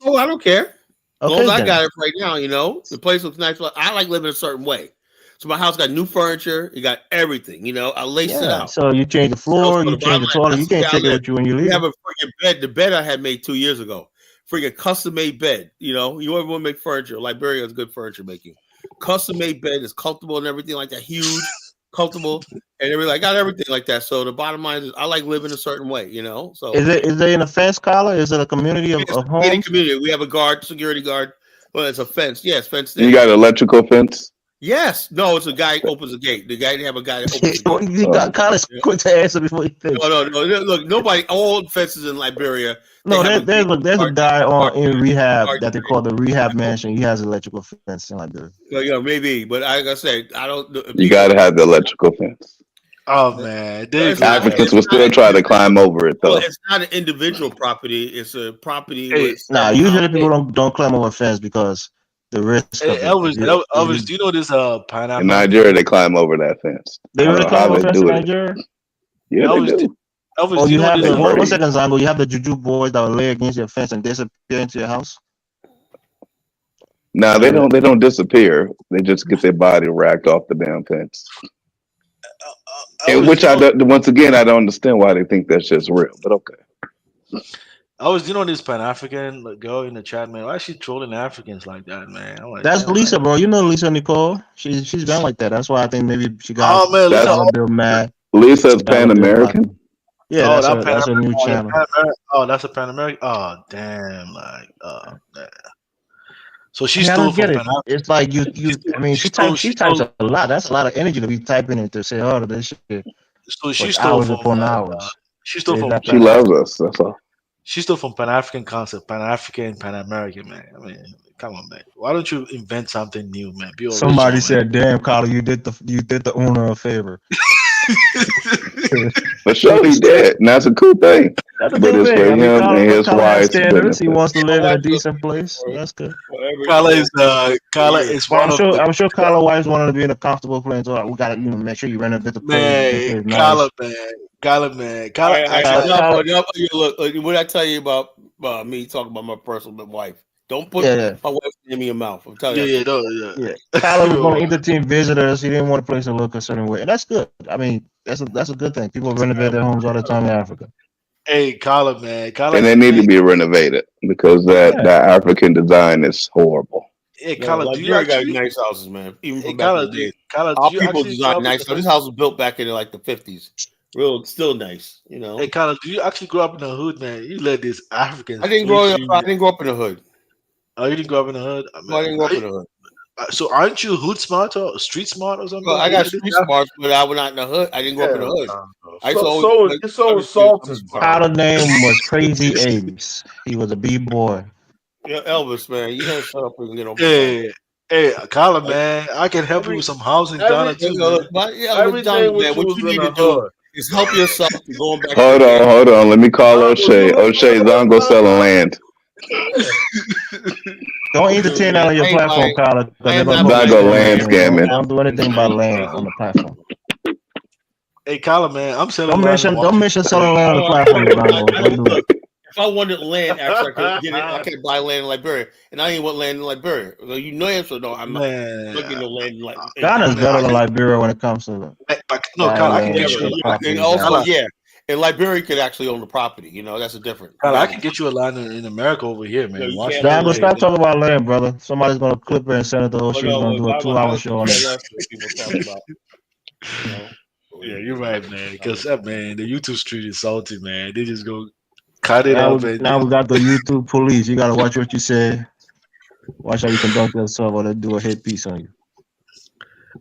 Oh, I don't care. As long as I then. got it right now, you know, the place looks nice. I like living a certain way. So my house got new furniture. You got everything. You know, I laced it out. So you change the floor, you change the toilet. You can't take it with you when you leave. You have a freaking bed. The bed I had made 2 years ago. Freaking custom made bed. You know, you ever want to make furniture? Liberia is good furniture making. Custom made bed is comfortable and everything like that. Huge, comfortable, and everything. I got everything like that. So the bottom line is, I like living a certain way. You know. So is it in a fence, Carla? Is it a community of homes? Community. We have a security guard. Well, it's a fence. Yes, fence. You got electrical fence? Yes. No, it's a guy who opens the gate. The guy have a guy that opens the gate. You got Carla's quick to answer before you think. No. Look, nobody. All fences in Liberia. No, there's a guy in rehab that they call the rehab mansion. He has electrical fence in Liberia. Well, yeah, maybe, but like I said, I don't. You got to have the electrical fence. Oh man, Africans will still try to climb over it though. Well, it's not an individual property; it's a property. Usually people don't climb over a fence because the risk. Hey, Elvis, do you know this pineapple? In Nigeria, they climb over that fence. They really climb over fence in Nigeria? Yeah, Elvis, they do. Elvis, you have one second, Zango. You have the juju boys that will lay against your fence and disappear into your house. No, they don't disappear. They just get their body racked off the damn fence. Which once again, I don't understand why they think that's just real, but okay. You know this Pan-African girl in the chat, man. Why is she trolling Africans like that, man? Like, that's Lisa, bro. You know Lisa Nicole. She's been like that. That's why I think maybe she got Lisa, mad. Lisa's Pan-American. Yeah, that's a new channel. That's a Pan-American. Oh damn! Damn. So she stole from Pan-African. It's like you. I mean, she types a lot. That's a lot of energy to be typing it to say, "Oh, this shit." So she stole from hours. She stole from. She loves us. That's all. She stole from Pan-African concept, Pan-African, Pan-American, man. I mean, come on, man. Why don't you invent something new, man? Be original, Somebody said, "Damn, Carla, you did the owner a favor." For sure he did. And that's a cool thing. But it's for him and his wife. He wants to live in a decent place. So that's good. Carla is one of. I'm sure Carla wives wanted to be in a comfortable place. So we gotta make sure you renovate the place. Man, Carla, man. Look, what I tell you about me talking about my personal wife? Don't put my wife's name in your mouth. I'm telling you. Yeah. Carla was going to entertain visitors. He didn't want a place to look a certain way, and that's good. I mean, that's a good thing. People renovate their homes all the time in Africa. Hey, Carla, man. And they need to be renovated because that African design is horrible. Hey, Carla, do you got nice houses, man? Even from back in the day. Our people design nice. So this house was built back in like the 50s. Real, still nice, you know. Hey, Carla, do you actually grow up in the hood, man? You let this African. I didn't grow up in the hood. Oh, you didn't grow up in the hood? I didn't grow up in the hood. So aren't you hood smart or street smart or something? Well, I got street smarts, but I was not in the hood. I didn't grow up in the hood. I used to always you're so insulting. Our name was Crazy Ace. He was a b-boy. Yeah, Elvis, man, you gotta shut up and get on. Hey, Colin, man, I can help you with some housing, Ghana too. Everything What you need to do is help yourself to going back. Hold on. Let me call O'Shea. O'Shea, Zongo selling land. Don't entertain that on your platform, Colin. Zongo land scamming. Don't do anything about land on the platform. Hey, Colin, man, I'm selling. Don't mention selling land on the platform, Zongo. Don't do it. If I wanted land, actually, I could get it. I could buy land in Liberia, and I ain't want land in Liberia. So you know, answer no. I'm not looking no land in Liberia. Ghana's better than Liberia when it comes to no, Colin, I can get you. And also, and Liberia could actually own the property. You know, that's a different. Colin, I can get you a land in America over here, man. Zongo, stop talking about land, brother. Somebody's gonna clip it and send it to O'Shea. Gonna do a 2-hour show on it. Yeah, you're right, man. Because man, the YouTube street is salty, man. They just go. Cut it out. Now we got the YouTube police. You gotta watch what you say. Watch how you conduct yourself, or they do a hit piece on you.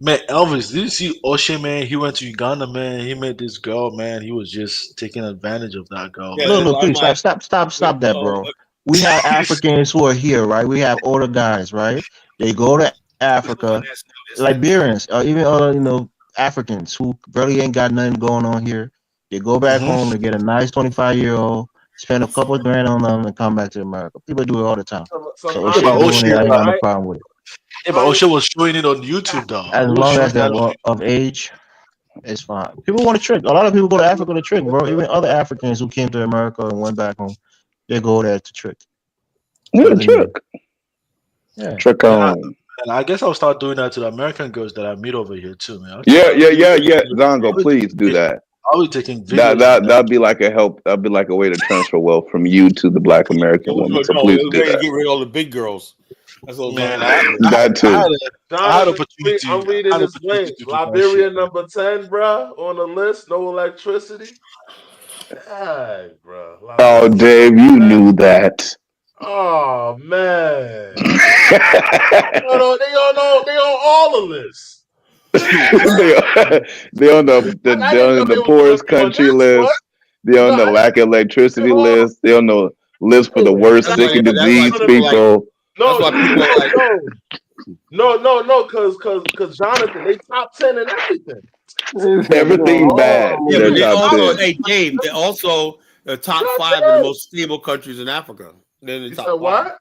Man, Elvis, did you see O'Shea, man? He went to Uganda, man. He met this girl, man. He was just taking advantage of that girl. No, please stop that, bro. We have Africans who are here, right? We have older guys, right? They go to Africa, Liberians, or even other, Africans who really ain't got nothing going on here. They go back home to get a nice 25-year-old, spend a couple of grand on them, and come back to America. People do it all the time. So O'Shea ain't got no problem with it. Yeah, but O'Shea was showing it on YouTube, though. As long as they're of age, it's fine. People want to trick. A lot of people go to Africa to trick, bro. Even other Africans who came to America and went back home, they go there to trick. Trick. Yeah. Trick on. And I guess I'll start doing that to the American girls that I meet over here too, man. Yeah. Zongo, please do that. I'll be taking videos. That'd be like a help. That'd be like a way to transfer wealth from you to the Black American woman. So please do that. Get rid of all the big girls. That's all. Man, that too. I'm reading this link. Liberia number 10, bro, on the list. No electricity. Hey, bro. Oh, Dave, you knew that. Oh man. They on all of this. They're on the poorest country list. They're on the lack of electricity list. They're on the list for the worst sick and disease people. No, because Jonathan, they top 10 and everything. Everything bad. Yeah, but they also, hey Dave, they're also the top 5 of the most stable countries in Africa. They're in the top 5. What?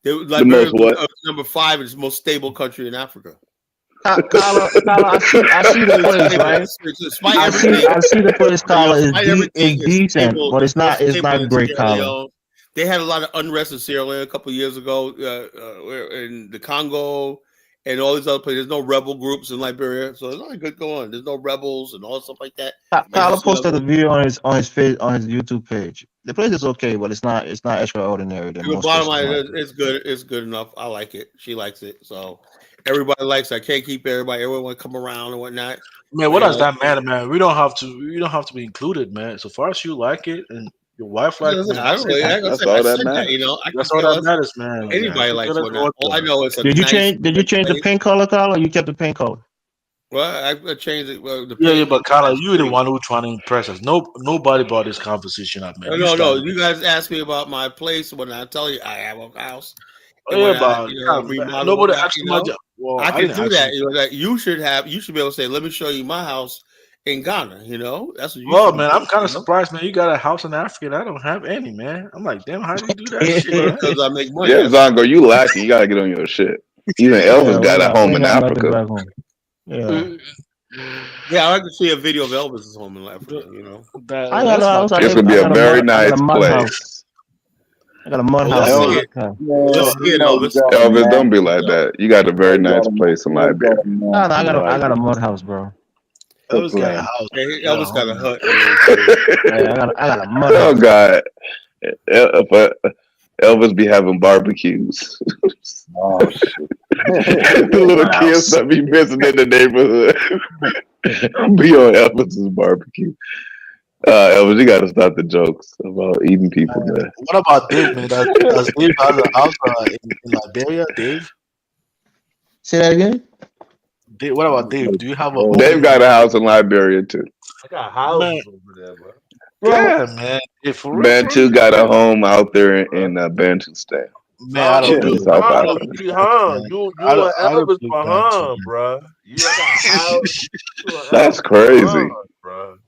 Liberia is number 5 is the most stable country in Africa. I see the place, right? I see the place. Collar is decent, but it's not great. Collar. They had a lot of unrest in Sierra Leone a couple of years ago, in the Congo and all these other places. There's no rebel groups in Liberia, so there's nothing good going on. There's no rebels and all stuff like that. Collar posted a video on his YouTube page. The place is okay, but it's not extraordinary. The bottom line, it's good. It's good enough. I like it. She likes it, so. Everybody likes it. I can't keep everybody. Everyone want to come around and whatnot. Man, what does that matter, man? We don't have to be included, man. So far as you like it and your wife likes it, that's all that matters. That's all that matters, man. Anybody likes whatnot. All I know is Did you change the pink color, or you kept the pink color? Well, I changed it. But Carla, you're the one who's trying to impress us. Nobody brought this conversation up, man. No. You guys asked me about my place when I tell you I have a house. Nobody asked me. Well, I can do that. That you should be able to say, "Let me show you my house in Ghana." That's what you. Well, man, I'm kind of surprised, man. You got a house in Africa. I don't have any, man. I'm like, damn, how do you do that shit? Because I make money. Yeah, Zongo, you lacking. You gotta get on your shit. Even Elvis got a home in Africa. Yeah, I can see a video of Elvis's home in Africa. It's gonna be a very nice place. I got a mud house. Elvis, don't be like that. You got a very nice place in Liberia. No, I got a mud house, bro. Elvis got a house. Elvis got a hut. I got a mud house. Oh God, Elvis be having barbecues. Oh shit! The little kids that be missing in the neighborhood be on Elvis's barbecue. Elvis, you gotta stop the jokes about eating people, man. What about Dave, man? Does Dave have a house in Liberia, Dave? Say that again. What about Dave? Do you have a? They've got a house in Liberia too. I got houses over there, bro. Yeah, man. If for real, Bantu got a home out there in Bantustan. man, I don't do South I Africa. don't be hung. You and Elvis behind, bro. You got house. That's crazy. Bro.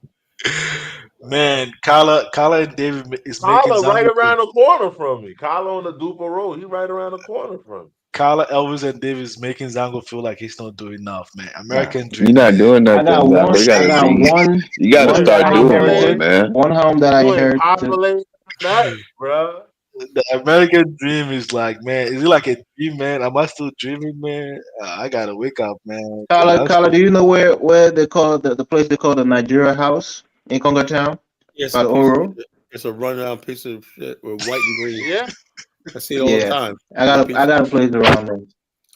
Man, Kala and David is making Kala right Zango around the corner from me. Kala on the Dupa Road. He right around the corner from me. Kala, Elvis, and David is making Zango feel like he's not doing enough, man. American dream. You're not doing I nothing. got Zach. one. They I got gotta one. you gotta One that start I doing more, inherited. man. One home that I You ain't inherited. populating nothing, bro. The American dream is like, man, is it like a dream, man? Am I still dreaming, man? I gotta wake up, man. Kala, do you know where they call the place they call the Nigeria House in Congo Town? Yes, By the Oro? it's a rundown piece of shit with white and green. Yeah. I see it all the Yeah, time. I got a place around there.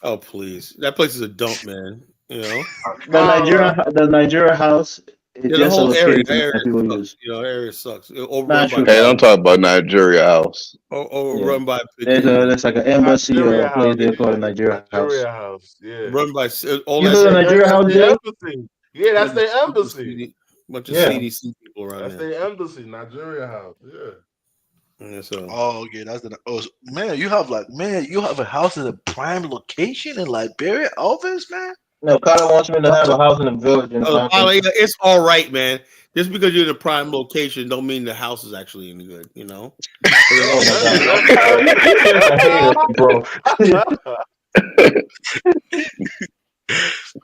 Oh please, that place is a dump, man. You know, The Nigeria House is yeah, the just a whole area, location that people sucks. use. You know, the area sucks. Not Overrun true. by Hey, don't talk about Nigeria House. overrun by There's like an embassy Nigeria place House. they call the Nigeria House. Nigeria House. Yeah. run by all You that know the shit. Nigeria House, That's Jay? their embassy. Yeah, that's their embassy. Bunch of Yeah. CDC people around That's there. their embassy. Nigeria House. Yeah. Yeah, so Oh, okay, that's the. Oh, man, you have a house in a prime location in Liberia, Elvis, man. No, Kala wants me to have a house in a village in it's all right, man. Just because you're in a prime location, don't mean the house is actually any good. You know. bro.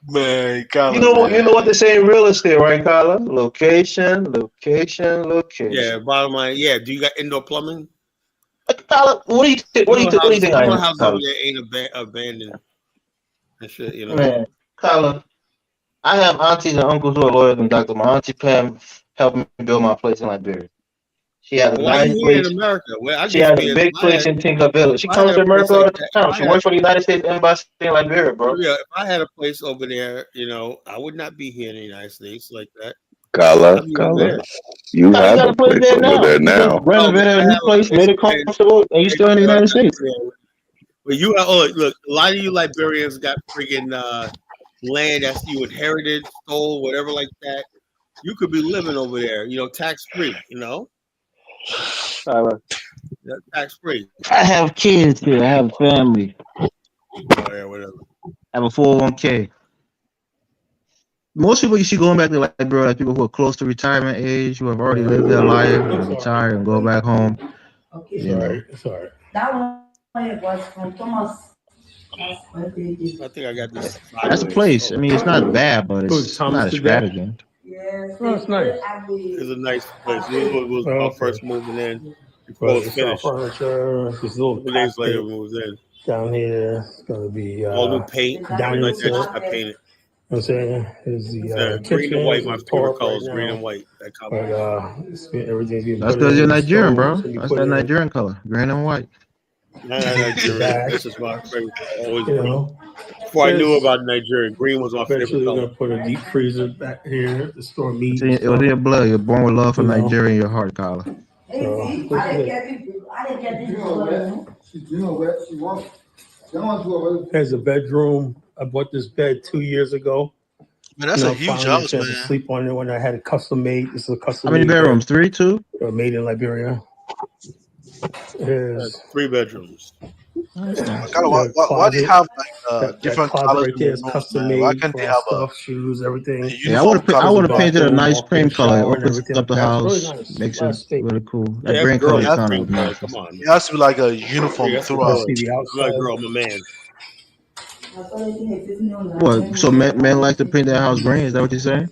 Man, Kala, You know what they say in real estate, right, Kala? Location. Yeah. Bottom line. Yeah. Do you got indoor plumbing? Kala, what do you think? What do you think? I Some am, houses Kala? over there ain't abandoned and shit. You know. Man, Kala, I have aunties and uncles who are lawyers and doctors. My auntie Pam helped me build my place in Liberia. She has a Why are nice you here in place. America? Well, She has a big place in Tinker Village. She comes to America all the time. She works for the United States Embassy in Liberia, bro. Yeah, if I had a place over there, you know, I would not be here in the United States like that. Kala, I'd be over there. you Kala, have got a place over there You now. just renovated a new place, made it comfortable, and you're still in the United States. But you are, look, a lot of you Liberians got freaking land that you inherited, stole, whatever like that. You could be living over there, you know, tax free, you know. Tax free. I have kids here. I have a family. Oh, yeah, whatever. I have a 401k. Most people you see going back to Liberia, like people who are close to retirement age, who have already lived their life and retire and go back home. You know. Sorry. That one was from Thomas. I think I got this. That's a place. I mean, it's not bad, but it's not extravagant. Oh, it's nice. It's a nice place. This was my first moving in. Before it was finished. Furniture, this little 2 days later, cockpit we was in. down here. It's gonna be All new paint, dining like that. set. Just got painted. I'm saying is the Green kitchen and white, my is tore favorite up colors, right green now. and white. That But everything's being That's put because in. you're Nigerian, bro. Stoves will be That's put that in. Nigerian color, green and white. Nigeria. This is my favorite. Always You green. know, Before I knew about Nigeria, green was my favorite eventually we're color. gonna put a deep freezer back here to store meat. It was in your blood. You're born with love for You know. Nigeria in your heart, Kala. So, I didn't get this one. you know what she wants. There's a bedroom. I bought this bed 2 years ago. Man, that's a huge finally house, a chance to man. sleep on it when I had it custom made. This is a custom. How many made bed, bedrooms? 3, 2? made in Liberia. There's 3 bedrooms. Kala, why do you have like different closet colors right in there the is room, custom man? Why made can't for they our have stuff, shoes, everything. Yeah, I would have painted a nice cream color. It Shower and opens everything. up the That's really house, nice. makes Nice it space. really cool. That Yeah, green girl, color is that's kind green of color. nice. Come on. It has to be like a uniform Yeah, that's throughout. See the I'm not a outside. girl, I'm a man. What? So men like to paint their house green? Is that what you're saying?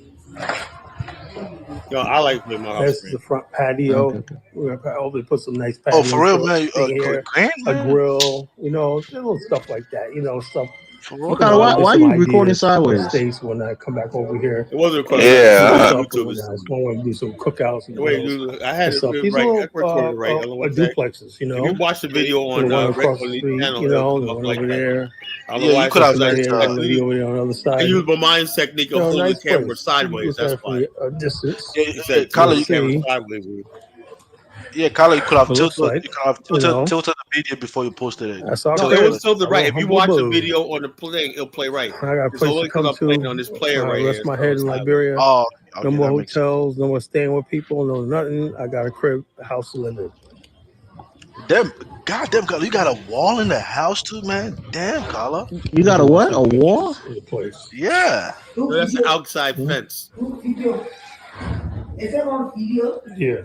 Yo, I like to play my house That's green. the front patio. Okay. We're gonna probably put some nice patio. Oh, for real, man. thing here. Green, A man? grill, you know, little stuff like that. You know, stuff. For What real? kind of? Why are you recording sideways? Space when I come back over here. It wasn't a question. Yeah. YouTube is I want to do some cookouts. And Wait, grills I had and it stuff. right. These I little recorded it right. I don't know what that. duplexes, you If know. you watch the video The on one across the the street, channel, you it'll know, come the up one like over that. there. I don't know Yeah, why you it's could have just Right just here, one over there on the other I side. use my mind technique of holding nice the camera place. sideways. Look That's at it from why. a distance. Yeah, It said Kala, turn the you camera see. sideways. Yeah, Carla, you could have It looks tilted. like, You could have you know. tilted the video before you posted it. That's all No, good. it was tilted I'm right. a If you humble watch the bird. video on the play, it'll play right. I got a It's place only to because come I'm playing on to. this player right Rest here. my So head it's in not Liberia. Oh, No okay, more that makes sense. hotels. No more staying with people. No nothing. I got a crib, a house to live in. Damn, goddamn, Carla, you got a wall in the house too, man. Damn, Carla. You got a what? A wall? In the place. Yeah. No, that's an outside fence. Is that on video? Yeah.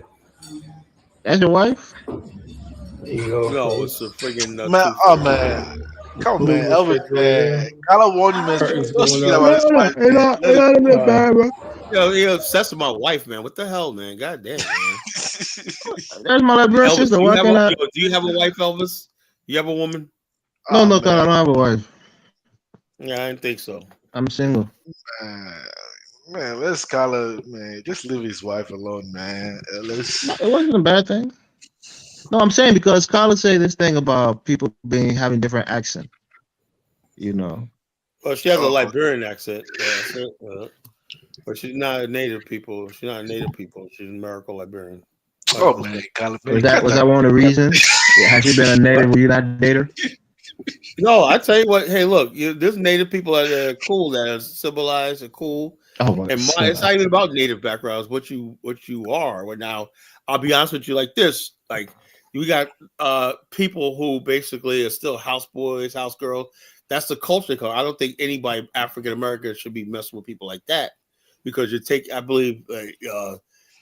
That's your wife? There you go. No, it's a friggin' Man, oh man. Come on, Blue man. Elvis, refrigerator. man. Carla warned you, man. Curtains Don't going speak up. about his wife, man. Let it go. You're obsessed with my wife, man. What the hell, man? God damn, man. That's my little Elvis, sister. do Why can't I? do you have a wife, Elvis? You have a woman? No, Oh, no, man. Carl, I don't have a wife. Yeah, I didn't think so. I'm single. Man, let's Carla, man. Just leave his wife alone, man. Let's. No, it wasn't a bad thing. No, I'm saying because Carla said this thing about people having different accent. You know. Well, she has a Liberian accent, but she's not a native people. She's not a native people. She's American Liberian. Oh man, Carla, Was that one of the reasons? Has she been a native? Were you not date her? No, I tell you what. Hey, look, there's native people that are cool, that are civilized and cool. Oh my! And it's not even about native backgrounds. What you are. Well, now I'll be honest with you, like this. Like you got people who basically are still houseboys, house girls. That's the culture. I don't think anybody African American should be messing with people like that, because I believe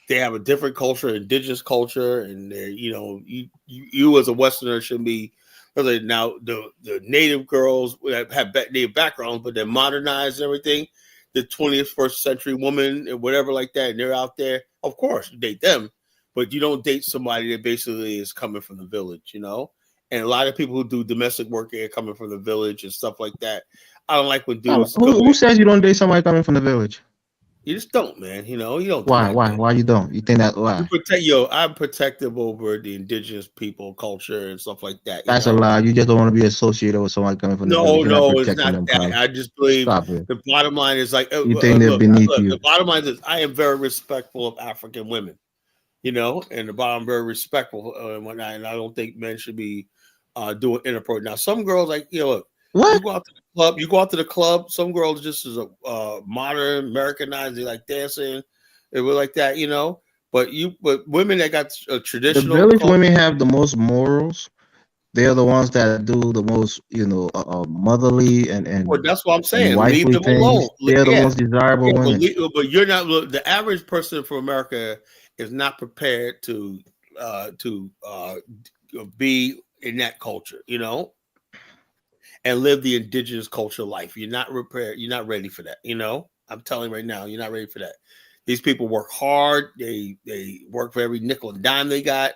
they have a different culture, indigenous culture, and you as a Westerner shouldn't be. Now the native girls have native backgrounds, but they're modernized and everything. The 21st century woman and whatever like that, and they're out there. Of course, you date them, but you don't date somebody that basically is coming from the village, And a lot of people who do domestic work are coming from the village and stuff like that. I don't like when dudes. Who says you don't date somebody coming from the village? You just don't, man. You don't. Why? Why you don't? You think that? Why? I'm protective over the indigenous people, culture, and stuff like that. That's a lie. You just don't want to be associated with somebody coming from the village. No, it's not that. I just believe the bottom line is like you think they're beneath you. The bottom line is I am very respectful of African women, and the bottom I'm very respectful and whatnot. And I don't think men should be doing inappropriate. Now, some girls look. What? You go out to the club. You go out to the club. Some girls just as a modern Americanized. They like dancing. They were like that, But women that got a traditional. The village women have the most morals. They're the ones that do the most, motherly and. Well, that's what I'm saying. Leave them alone. They're the most desirable women. But you're not. The average person from America is not prepared to be in that culture, and live the indigenous culture life. You're not prepared. You're not ready for that. I'm telling you right now, you're not ready for that. These people work hard. They work for every nickel and dime they got,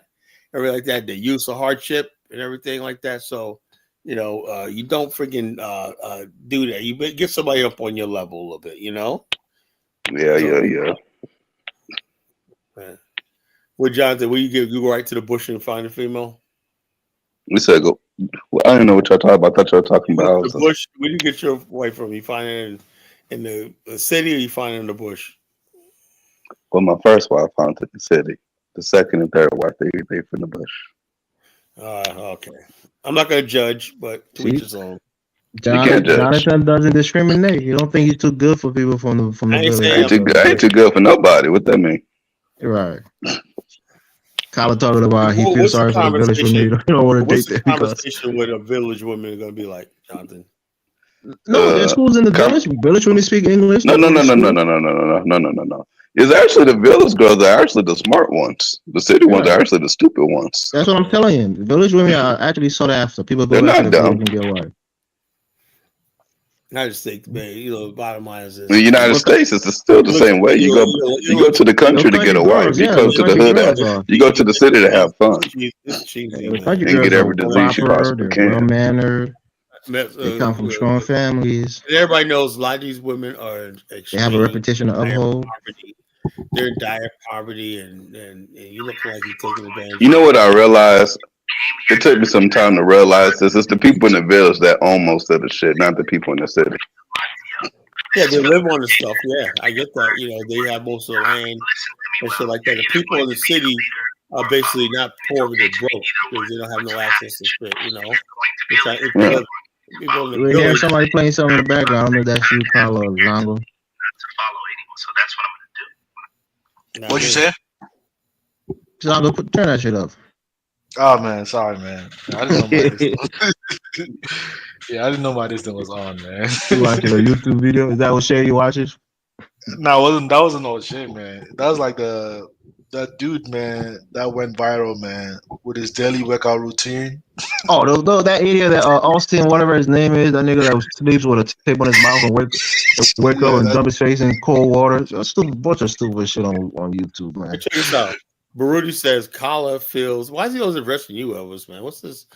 everything like that. They use the hardship and everything like that. So, you don't freaking do that. You get somebody up on your level a little bit, Yeah. Man. Well, Jonathan, you go right to the bush and find a female? We said go. Well, I didn't know what y'all talking about. I thought y'all were talking about the bush. Where do you get your wife from? You find it in the city, or you find it in the bush? Well, my first wife found it in the city. The second and third wife, they from the bush. Okay. I'm not gonna judge, but to each his own. Jonathan doesn't discriminate. You don't think he's too good for people from the village? I ain't too good for nobody. What that mean? Right. Kyler talking about he feels sorry for the village women. You don't want to date them. What's the conversation with a village woman is going to be like, Jonathan? No, there's schools in the village. Village women speak English. No. It's actually the village girls are actually the smart ones. The city ones are actually the stupid ones. That's what I'm telling you. The village women are actually sought after. People go after the village and get wife. I just think, man, the bottom line is this. In the United States, it's still the same way. You go to the country to get a wife. You go to the hood. You go to the city to have fun and get every disease you possibly can. Well-mannered. They come from strong families. And everybody knows a lot of these women are. They have a reputation to uphold. They're in dire poverty, and you look like you're taking advantage. You know what I realized? It took me some time to realize this. It's the people in the village that own most of the shit, not the people in the city. Yeah, they live on the stuff. Yeah, I get that. They have most of the land and shit like that. The people in the city are basically not poor, but they're broke because they don't have no access to shit. You know, people in the We hear village. somebody playing something in the background. I don't know if that's you, Carla or Zongo. What'd you say? Zongo, turn that shit up. Oh man, sorry man. I didn't know my this. Yeah, I didn't know my this thing was on, man. You watching a YouTube video? Is that what Shay you watches? No, that wasn't no shit, man. That was like that dude, man, that went viral, man, with his daily workout routine. Oh, that idiot, that Austin, whatever his name is, that nigga that sleeps with a tape on his mouth and wake up and dump his face in cold water. A bunch of stupid shit on YouTube, man. Hey, check this out. Baruti says Kala feels. Why is he always addressing you, Elvis, man? What's this,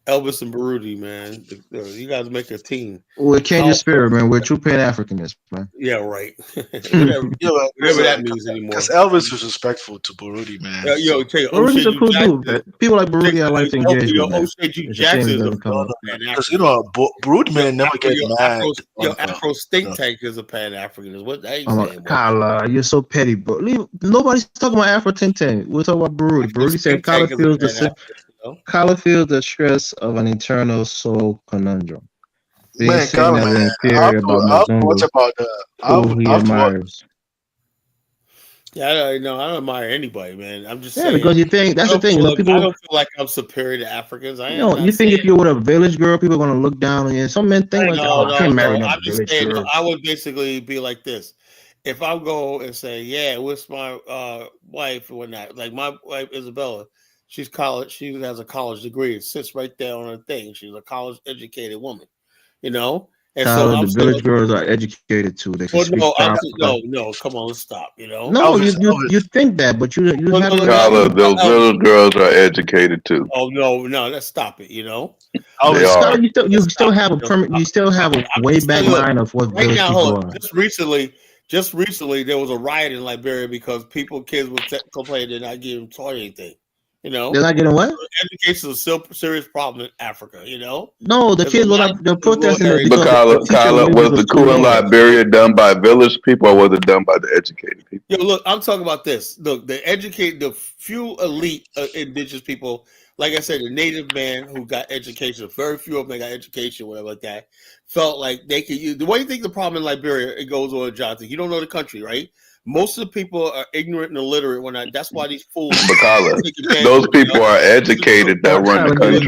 Elvis and Baruti, man? You guys make a team. We're changing spirit, man. We're true Pan-Africanists, man. Yeah, right. whatever that means anymore. Because Elvis was respectful to Baruti, man. Barudi's a cool dude, man. People like Baruti, I like to engage with, man. Jackson is because Baruti, man, never get mad. Afro State Tank is a Pan-African. Is what that saying? Kala, you're so petty, bro. Nobody's talking about Afro Tintin. We're talking about Baruti. Baruti said Kala feels the stress of an internal soul conundrum. Man, Kala, man, I'll watch about who he admires. Yeah, I don't admire anybody, man. I'm just saying. Because you think that's the thing. I don't feel like I'm superior to Africans. You think if you're with a village girl, people are gonna look down on you. Some men think like, I can't marry no village girl. I would basically be like this. If I go and say, yeah, what's my wife or whatnot, like my wife Isabella, she's college, she has a college degree. It sits right there on her thing. She's a college educated woman, you know. And the village girls are educated too. They can no, come on, let's stop. You know, no, you think that, but you have Kala, those little girls are educated too. Oh no, let's stop it. You know, you still have a permit. You still have a way back line of what village people are. Just recently, there was a riot in Liberia because kids were complaining they're not getting taught anything. You know, they're not getting what? Education is still a serious problem in Africa. You know, no, the kids were like they're protesting. But Kala, was the coup in Liberia done by village people or was it done by the educated people? Yo, look, I'm talking about this. Look, the few elite indigenous people, like I said, the native man who got education, very few of them got education, whatever like that, felt like they could use. What do you think the problem in Liberia? It goes on, Jonathan. You don't know the country, right? Most of the people are ignorant and illiterate. That's why these fools. But Kala, those people are educated that run the country.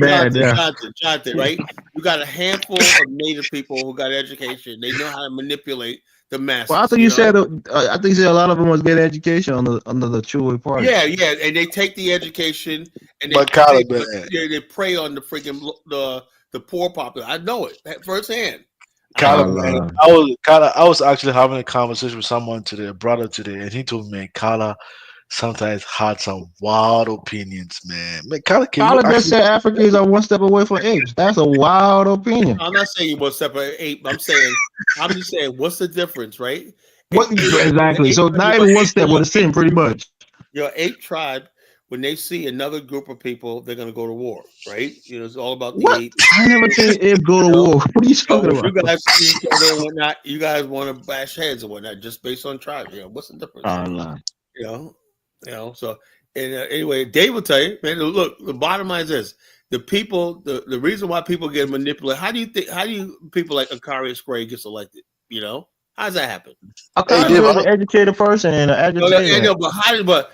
Jonathan, right? You got a handful of native people who got education. They know how to manipulate the masses. Well, I think you said a lot of them was getting education under the Chewy party. Yeah, and they take the education and they prey on the freaking the poor population. I know it firsthand. Kala, man, I was actually having a conversation with someone today, a brother today, and he told me, Kala sometimes had some wild opinions, man. Kala just said Africans are one step away from apes. That's a wild opinion. I'm not saying one step away from ape. I'm just saying, what's the difference, right? Exactly. So not even one step, we're the same, pretty much. Your ape tribe, when they see another group of people, they're gonna go to war, right? You know, it's all about the ape. I never seen ape go to war. What are you talking about? You guys see each other and whatnot. You guys want to bash heads and whatnot, just based on tribes. You know, what's the difference? You know. So anyway, Dave will tell you, man. Look, the bottom line is this: the people, the reason why people get manipulated. How do you people like Akari Spray gets elected? You know, how does that happen? Akari is an educated person and an agitator. But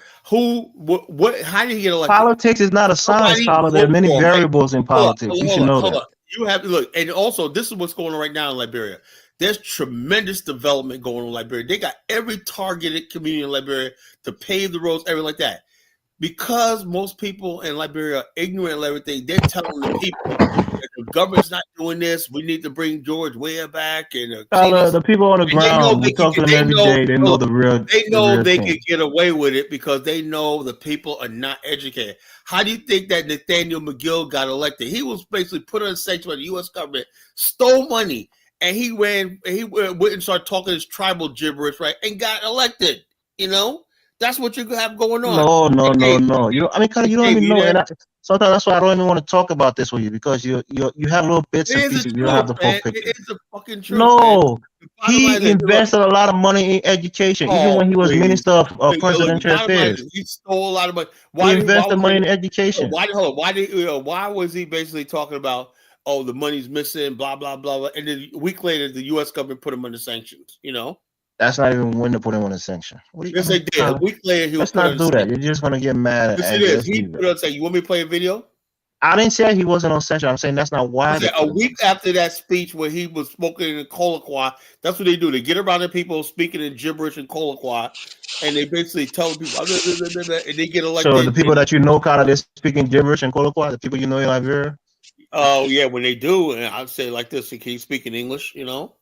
how do you get elected? Politics is not a science, Kala. There are many variables in politics. You should know that. You have to look, and also this is what's going on right now in Liberia. There's tremendous development going on in Liberia. They got every targeted community in Liberia to pave the roads, everything like that. Because most people in Liberia are ignorant of everything, they're telling the people that the government's not doing this. We need to bring George Weah back. And the people on the ground, we talk to them every day. They know the real. They know they can get away with it because they know the people are not educated. How do you think that Nathaniel McGill got elected? He was basically put on sanction by the U.S. government, stole money, and he went and started talking his tribal gibberish, right, and got elected. You know. That's what you have going on. No. You don't even know. Sometimes that's why I don't even want to talk about this with you, because you have little bits and It is pieces. the You don't have the truth, full man. picture. It is the fucking truth, man. No, The bottom line is he that, look, invested a lot of money in education, even oh, when he was please. Minister of Look, the Presidential bottom line Affairs. is he stole a lot of money. He invested money in education. Why was he basically talking about, oh, the money's missing, blah, blah, blah, blah. And then a week later, the U.S. government put him under sanctions, you know? That's not even when to put him on a sanction. What do you, Yes, they did. A week later, he was let's put not under do that. sanctions. You're just gonna get mad and Yes, it angry. is. Let's He leave put it. on saying, you want me to play a video? I didn't say he wasn't on sanction. I'm saying that's not why. I said a week after that speech where he was spoken in colloquy, that's what they do. They get around the people speaking in gibberish and colloquy, and they basically tell people, and they get elected. So the people that you know, kind of, they're speaking gibberish and colloquy. The people you know in Liberia. Oh yeah, when they do, and I'd say like this: can you speak in English? You know.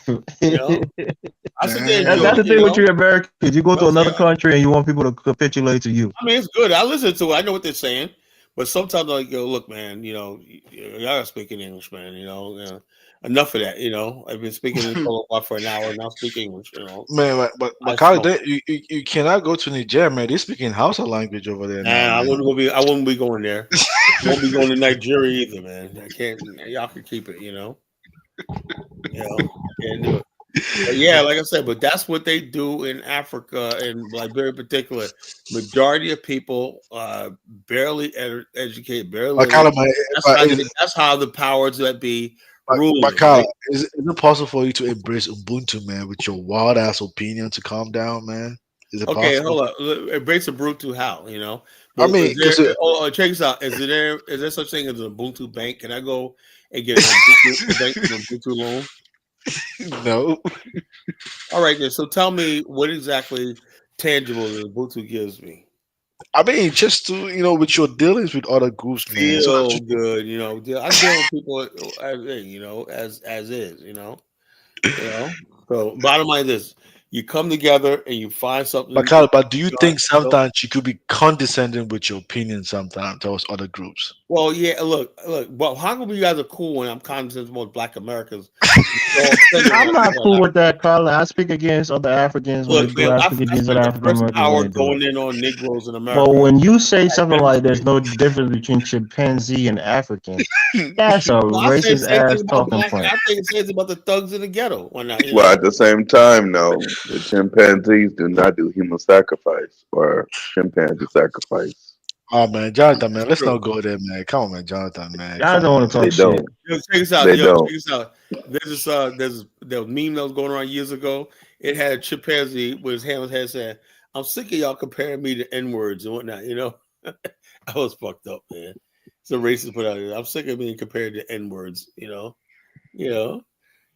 I said That's the thing with you Americans. You go to another country and you want people to capitulate to you. I mean, it's good. I listen to it. I know what they're saying, but sometimes I go, look, man. You know, y'all gotta speak in English, man. You know, enough of that. You know, I've been speaking in colloquy for an hour, now speak English. You know, Man, but Kyle, you cannot go to Nigeria, man. They speak in Hausa language over there. Nah, I wouldn't be going there. I won't be going to Nigeria either, man. I can't. Y'all can keep it. You know, can't do it. But yeah, like I said, but that's what they do in Africa and Liberia in particular. Majority of people barely educated, barely. That's how the powers that be rule. Makala, is it possible for you to embrace Ubuntu, man, with your wild ass opinion to calm down, man? Is it possible? Hold on. Embrace Ubuntu how, you know? I mean, check this out. Is there such thing as an Ubuntu bank? Can I go and get an Ubuntu loan? No. All right, then. So tell me what exactly tangible the Ubuntu gives me. I mean, just to, with your dealings with other groups, man. Feel good, you know. I deal with people as is, you know. So bottom line is this: you come together and you find something. But do you think sometimes you could be condescending with your opinion sometimes towards other groups? Well, yeah, look. Well, how come you guys are cool when I'm condescending towards Black Americans? I'm not cool with that, Carla. I speak against other Africans. Look, man, I speak against other African Americans. Going in on Negroes in America. But when you say something like there's no difference between chimpanzee and African, that's a racist ass talking point. I think it says about the thugs in the ghetto. Well, at the same time, no, the chimpanzees do not do human sacrifice or chimpanzee sacrifice. Oh man, Jonathan, man, let's not go there, man. Come on, man, Jonathan, man. I don't want to talk shit. Check this out. They don't. Check this out. There's meme that was going around years ago. It had a chimpanzee with his hand on his head saying, "I'm sick of y'all comparing me to N-words and whatnot." You know, I was fucked up, man. It's a racist put out there. I'm sick of being compared to N-words. You know,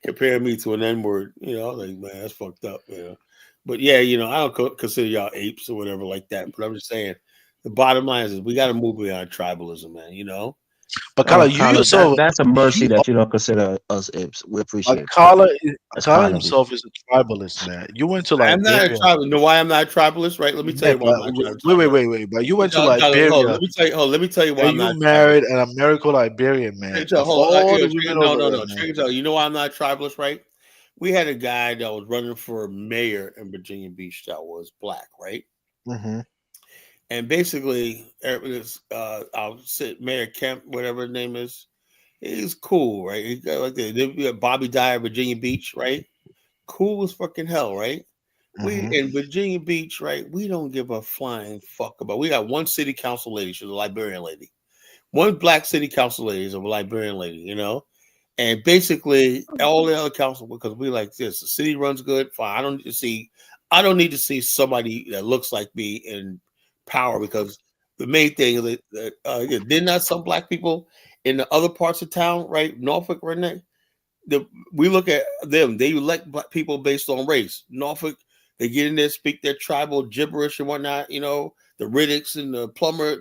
comparing me to an N-word. You know, like, man, that's fucked up. You know, but yeah, I don't consider y'all apes or whatever like that. But I'm just saying. The bottom line is we got to move beyond tribalism, man. But Carla, you yourself, that's a mercy that you don't consider us apes. We appreciate it. Carla himself is a tribalist, man. You went to Liberia. I'm not a tribalist. You know why I'm not a tribalist, right? Let me tell you why. Wait. But you went to Liberia. Let me tell you why I'm not. You married an American-Liberian man. No. Check it out. You know why I'm not a tribalist, right? We had a guy that was running for mayor in Virginia Beach that was Black, right? Mm-hmm. And basically, I'll say Mayor Kemp, whatever his name is, he's cool, right? He got like that. Bobby Dyer, Virginia Beach, right? Cool as fucking hell, right? Mm-hmm. We in Virginia Beach, right? We don't give a flying fuck about. We got one city council lady, she's a Liberian lady. One Black city council lady is a Liberian lady, And basically, all the other council, because we like this, the city runs good. Fine, I don't need to see somebody that looks like me in power, because the main thing is that did not some Black people in the other parts of town, right? Norfolk, Renee. We look at them; they elect Black people based on race. Norfolk, they get in there, speak their tribal gibberish and whatnot. The Riddicks and the Plummer,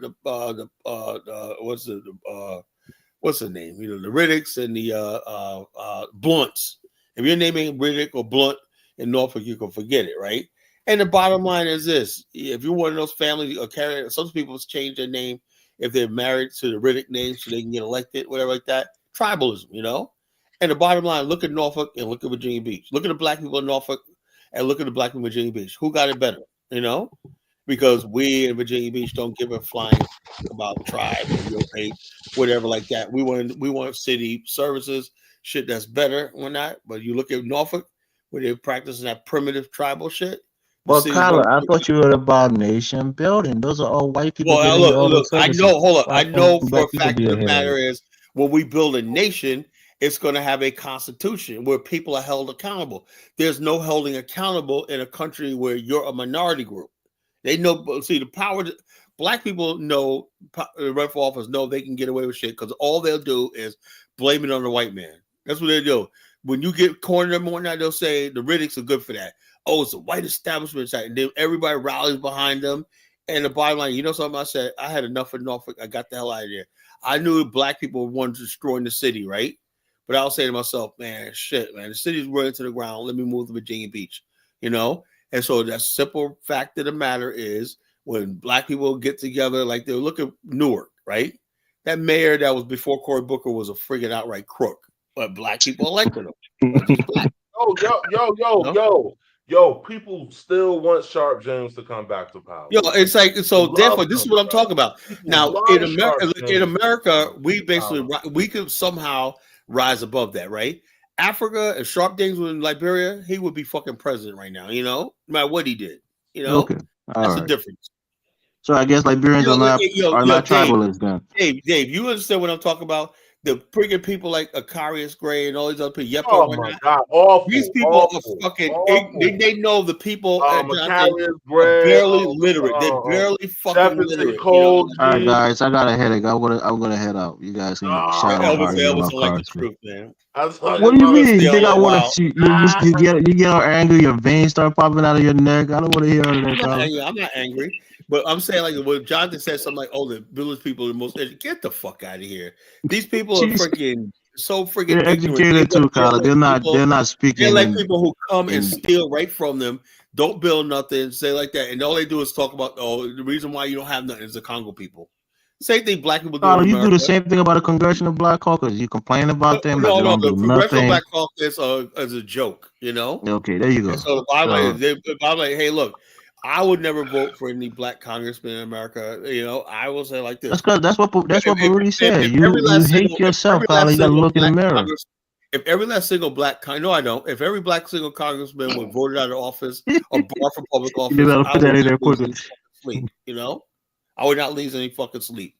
what's the name? The Riddicks and the Blunts. If your name ain't Riddick or Blunt in Norfolk, you can forget it, right? And the bottom line is this: if you're one of those families, some people change their name if they're married to the Riddick name so they can get elected, whatever like that. Tribalism, And the bottom line: look at Norfolk and look at Virginia Beach. Look at the Black people in Norfolk and look at the Black people in Virginia Beach. Who got it better? because we in Virginia Beach don't give a flying about tribe or your faith, whatever like that. We want city services, shit that's better or not. But you look at Norfolk, where they're practicing that primitive tribal shit. Well, Kyler, I thought you were about nation building. Those are all white people. Well, getting all look, the I services. know. Hold up, Why I know can't for a black people fact be of the ahead of matter it? is when we build a nation, it's going to have a constitution where people are held accountable. There's no holding accountable in a country where you're a minority group. They know. See, the power. Black people know. Run for office know they can get away with shit because all they'll do is blame it on the white man. That's what they do. When you get cornered and whatnot, they'll say the Riddick's are good for that. Oh, it's a white establishment site. And then everybody rallies behind them. And the bottom line, you know something I said? I had enough of Norfolk. I got the hell out of there. I knew black people wanted to destroy the city, right? But I'll say to myself, man, shit, man, the city's running to the ground. Let me move to Virginia Beach, you know? And so that simple fact of the matter is when black people get together, like they look at Newark, right? That mayor that was before Cory Booker was a friggin' outright crook, but black people elected him. Yo, people still want Sharp James to come back to power. Yo, it's like so. Love Therefore, this is him, what I'm bro. talking about. People Now, love in America, Sharp in James. America, we basically we could somehow rise above that, right? Africa, if Sharp James was in Liberia, he would be fucking president right now. You know, no matter what he did. You know, Okay, all that's the right. difference. So I guess Liberians Yo, are not Dave, tribalists then. Dave, you understand what I'm talking about? The freaking people like Akarius Gray and all these other people. Oh Yepo and my whatnot. God, awful. These people awful, are fucking. awful. They know the people Macarius are Gray, barely literate. They're barely fucking Jefferson literate. You Cole, know? All right, guys, I got a headache. I'm gonna head out. You guys can shout out Elvis arguing don't about like the cars. truth, man. What do you mean? You think I want Wow. to? You get all angry, your veins start popping out of your neck. I don't want to hear all of that, Colin. I'm not angry, but I'm saying like when Jonathan said something like, "Oh, the village people are the most educated." Get the fuck out of here. These people are freaking so freaking They're ignorant. educated too, Colin. They're not speaking. They're like in- people who come and in- steal right from them, don't build nothing, say like that, and all they do is talk about, oh, the reason why you don't have nothing is the Congo people. Same thing black people do in Colin, you do America. the same thing about the Congressional Black Caucus. You complain about them, but No, they don't the do Congressional nothing. Black Caucus is a joke, you know? Okay, there you go. And so the bottom line is, hey, look, I would never vote for any black congressman in America. You know, I will say like this. That's what Baruti said. If You every last hate single- yourself, every Colin. last You gotta single look in the black mirror. if every last single black, no, I don't. If every black single congressman was voted out of office or barred from public office, You gotta I put that would in there not lose quickly. any fucking sleep. You know, I would not lose any fucking sleep.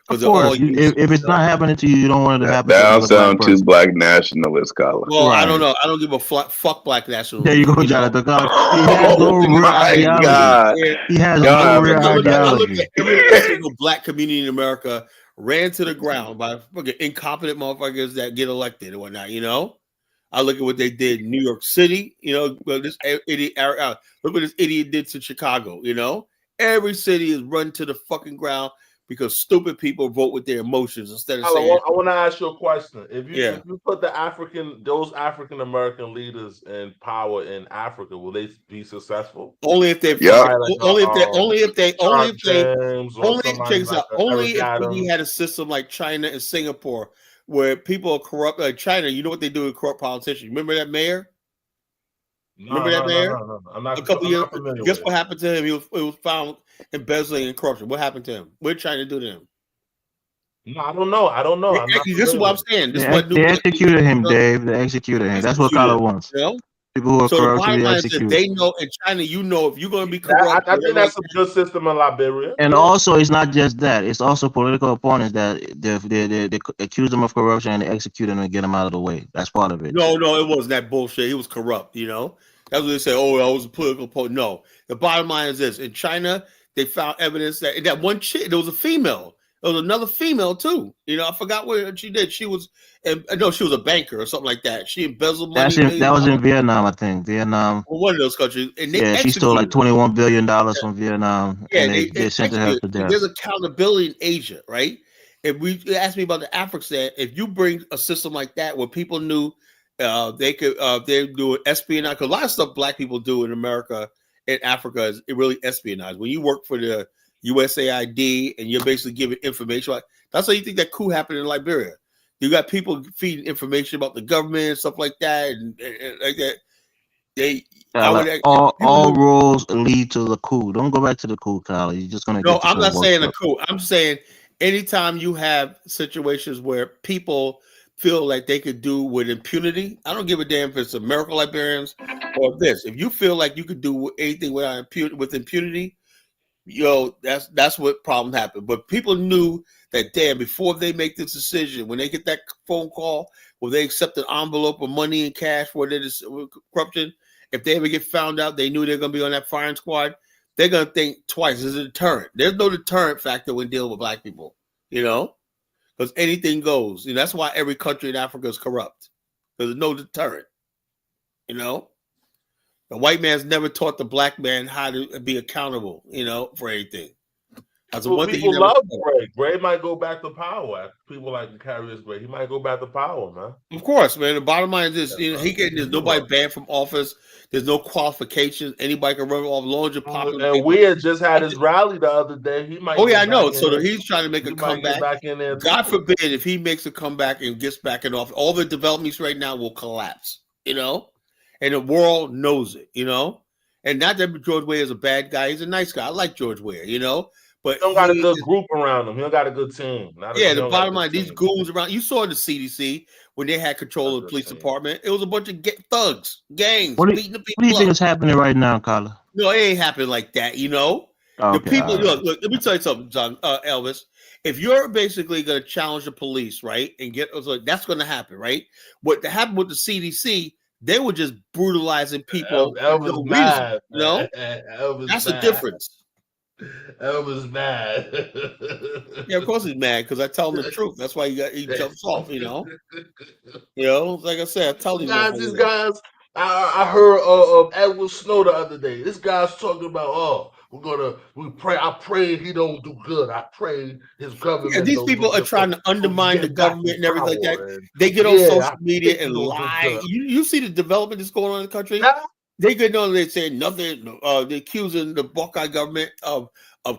Of course, if it's not happening to you, you don't want it to happen to Now another black sound too person. black nationalist, Colin. Well, I don't know. I don't give a fuck black nationalism. There you go, Jonathan. He has no real ideology. God. He has God. no real I look ideology. at every single black community in America ran to the ground by fucking incompetent motherfuckers that get elected and whatnot. You know, I look at what they did in New York City. You know, well, this idiot. Look what this idiot did to Chicago. You know, every city is run to the fucking ground because stupid people vote with their emotions instead of Colin, saying. I want to ask you a question. If you put those African American leaders in power in Africa, will they be successful? Only if they, only if we had a system like China and Singapore where people are corrupt. Like China, you know what they do with corrupt politicians. Remember that mayor? Remember that mayor? No. I'm not. A couple I'm years. not familiar Guess with what happened to him? He was found embezzling and corruption. What happened to him? What are trying to do to him? No, I don't know. This is what I'm saying. They executed him, Dave. They executed him. That's what Colin wants. You know? People who are So the corrupt to bottom be line is that executed. they know in China, you know, if you're going to be corrupt, I think that's a good system in Liberia. And also, it's not just that; it's also political opponents that they accuse them of corruption and they execute them and get them out of the way. That's part of it. No, it wasn't that bullshit. He was corrupt, you know. That's what they say. Oh, I was a political opponent. No, the bottom line is this: in China, they found evidence that one chick, there was a female. There was another female too. You know, I forgot what she did. She was, she was a banker or something like that. She embezzled money. That was in Vietnam, I think. Vietnam. Well, one of those countries, and they she stole like $21 billion from Vietnam, and they sent her to death. There's accountability in Asia, right? If we ask me about the African, if you bring a system like that where people knew they could, they do espionage, because a lot of stuff black people do in America and Africa is really espionage. When you work for the USAID and you're basically giving information, that's how you think that coup happened in Liberia. You got people feeding information about the government and stuff like that, and like that. all roads lead to the coup. Don't go back to the coup, Kyle. You're just gonna. No, I'm not saying a coup. I'm saying anytime you have situations where people feel like they could do with impunity, I don't give a damn if it's American Liberians or this. If you feel like you could do anything without with impunity, that's what problem happened. But people knew that damn before they make this decision, when they get that phone call, will they accept an envelope of money and cash for their corruption? If they ever get found out, they knew they're going to be on that firing squad. They're going to think twice. There's a deterrent. There's no deterrent factor when dealing with black people, because anything goes. That's why every country in Africa is corrupt. There's no deterrent, The white man's never taught the black man how to be accountable, for anything. That's Well, one thing people you never love taught. Gray. Gray might go back to power. People like Carius Gray. He might go back to power, man. Of course, man. The bottom line is this: there's nobody banned from office. There's no qualifications. Anybody can run off long as you're popular. And Weir just had his rally the other day. He might. Oh yeah, I get know. back in So there. he's trying to make a He might get comeback. back in there, God too. forbid if he makes a comeback and gets back in office, all the developments right now will collapse. And the world knows it. And not that George Weah is a bad guy. He's a nice guy. I like George Weah. But He don't got a good group around him. He don't got a good team. the bottom line, these goons around. You saw the CDC when they had control of the police department. It was a bunch of thugs, gangs, beating the people What do you think up. is happening right now, Carla? No, it ain't happening like that. The Okay, people. all right. Look. Let me tell you something, John, Elvis. If you're basically going to challenge the police, right, and that's going to happen, right? What happened with the CDC? They were just brutalizing people. Elvis for no mad, reason, man. Elvis that's mad. the difference. Elvis mad. Yeah, of course he's mad because I tell him the truth. That's why he jumps off. Like I said, I tell you. These guys. I heard of Edward Snow the other day. This guy's talking about, we pray. I pray he don't do good. I pray his government. Yeah, these don't people do are good. trying to undermine the government and everything like that. Power, They get on yeah, I social media think and he don't do lie. good. You see the development that's going on in the country? They get on. They say nothing. They're accusing the Buckeye government of